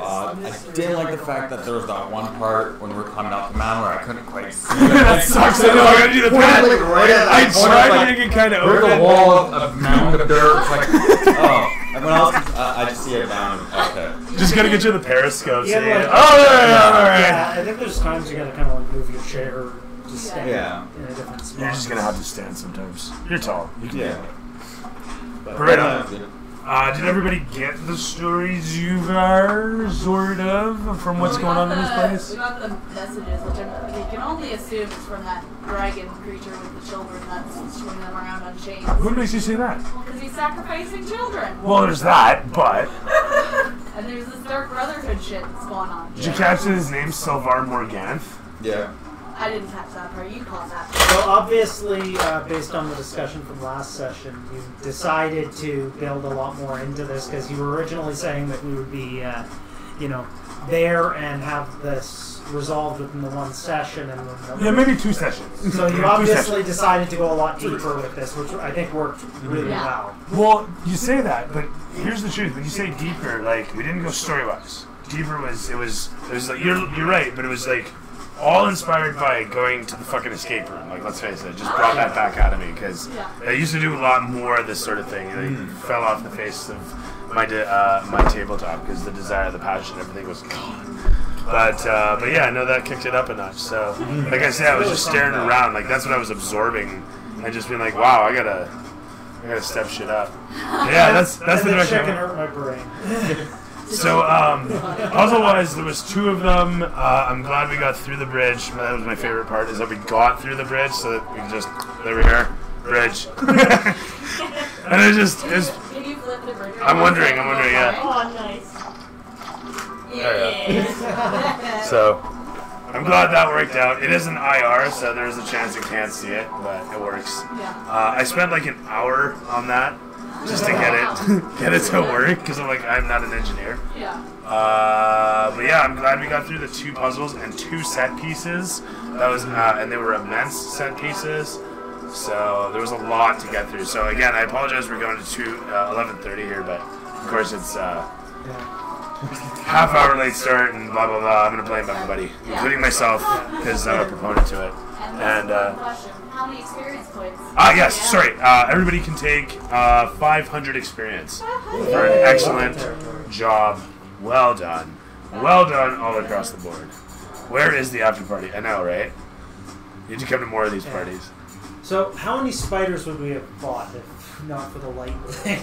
I didn't like the fact that there was that one part when we were coming up the mountain where I couldn't quite see it. That sucks. I know I gotta do the pad. Like right at I that point, tried to like, make it kind of there's a open. wall of mound of dirt. It's like, oh, everyone else, I just see it down. Okay. Just gotta get you the periscope. Yeah, so you- like- oh, alright. Yeah, I think there's times you gotta kind of like move your chair to stand Yeah. in a different spot. You're just gonna have to stand sometimes. You're tall. You can Yeah. do it. But Right on. Did everybody get the stories you've heard, sort of, from what's going on in this place? We got the messages, which we can only assume it's from that dragon creature with the children that's swinging them around on chains. What makes you say that? Because he's sacrificing children. Well, there's that, but... And there's this Dark Brotherhood shit that's going on. Did you catch that his name's Sylvar Morganth? Yeah. I didn't catch that part. You caught that. So obviously, based on the discussion from last session, you decided to build a lot more into this because you were originally saying that we would be, there and have this resolved within the one session. And Yeah, maybe 2 sessions. So you obviously decided to go a lot deeper with this, which I think worked really well. Well, you say that, but here's the truth. When you say deeper, like, we didn't go story-wise. Deeper was, it was like, you're right, but it was like, all inspired by going to the fucking escape room. Like, let's face it, it just brought that back out of me because I used to do a lot more of this sort of thing. It fell off the face of my tabletop because the desire, the passion, everything was gone. But yeah, no, that kicked it up a notch. So, like I said, I was just staring around. Like, that's what I was absorbing and just being like, wow, I gotta step shit up. Yeah, that's the direction. Chicken hurt my brain. So, puzzle-wise, there was 2 of them. I'm glad we got through the bridge. That was my favorite part, is that we got through the bridge, so that we can just, there we are, bridge. And it was, Can you flip the bridge? I'm wondering, yeah. Oh, nice. Yeah. So, I'm glad that worked out. It is an IR, so there's a chance you can't see it, but it works. Yeah. I spent like an hour on that, just to get it to work, because I'm not an engineer. Yeah. But yeah, I'm glad we got through the 2 puzzles and 2 set pieces. That was, and they were immense set pieces. So there was a lot to get through. So again, I apologize for going to 11:30 here, but of course it's half-hour late start and blah blah blah. I'm gonna blame everybody, including myself, because I'm a proponent to it. And question: how many experience points? Yes, sorry. Everybody can take 500 experience for an excellent job. Well done all across the board. Where is the after party? I know, right? You need to come to more of these parties. So how many spiders would we have fought if not for the light thing?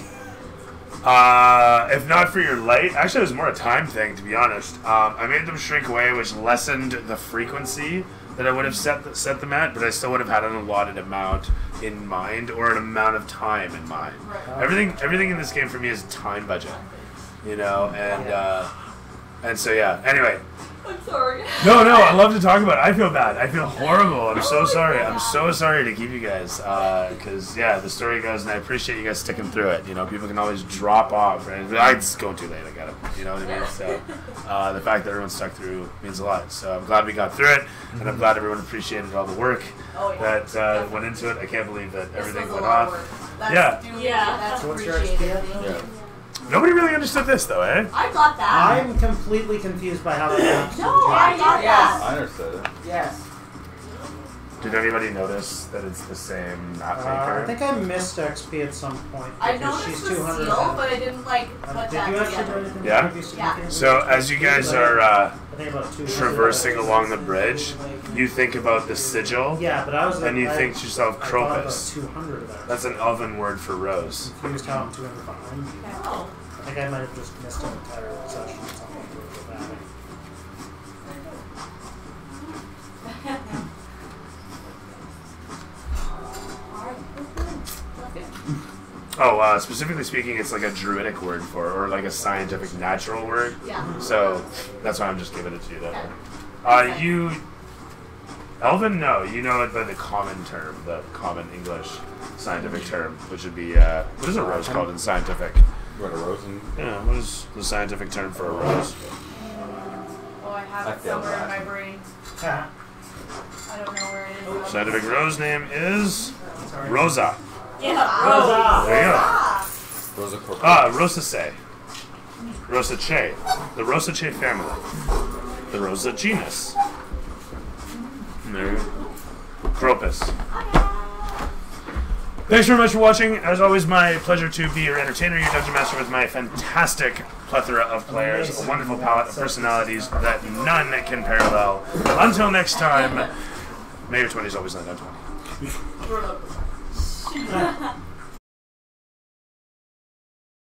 If not for your light, actually it was more a time thing, to be honest. I made them shrink away, which lessened the frequency that I would have set them at, but I still would have had an allotted amount in mind, or an amount of time in mind. Right. Everything in this game for me is time budget, and so yeah. Anyway. I'm sorry. No, I love to talk about it. I feel bad. I feel horrible. I'm so sorry. I'm so sorry to keep you guys, because yeah, the story goes, and I appreciate you guys sticking through it. People can always drop off, right? It's going too late. I got it. You know what I mean? So the fact that everyone stuck through means a lot. So I'm glad we got through it, and I'm glad everyone appreciated all the work that went into it. I can't believe that everything went off. That's So what's your appreciated. Yeah. Nobody really understood this, though, eh? I got that. I'm completely confused by how that happens. No, I got that. I understood it. Yes. Did anybody notice that it's the same map maker? I think I missed XP at some point. I because noticed she's the 200 seal, ahead. but I didn't put Did you that actually together. write it in Yeah? the previous Yeah. weekend? So as you guys are I think about 200 traversing along the bridge, you think about the sigil, Yeah, but I was and you think to yourself, I thought about Cropus. 200 of that. That's an elven word for rose. Confused how I'm 200 behind. Oh. I think I might have just missed an entire session or something with that. Oh, specifically speaking, it's like a druidic word for, or like a scientific natural word. Yeah. So that's why I'm just giving it to you. Okay. You, elven? No, you know it by the common term, the common English scientific term, which would be what is a rose called in scientific? What, a rose and... Yeah, what is the scientific term for a rose? Oh, I have I it failed somewhere in that. my brain. Ah, I don't know where it is. Scientific rose name is sorry. Rosa. Yeah. Rosa! There you go. Rosa Corpus. Rosaceae. Rosaceae. The Rosaceae family. The Rosa genus. And there you go. Cropus. Thanks very much for watching. As always, my pleasure to be your entertainer, your dungeon master, with my fantastic plethora of players, a wonderful palette of personalities that none can parallel. Until next time, may your 20s always not done 20.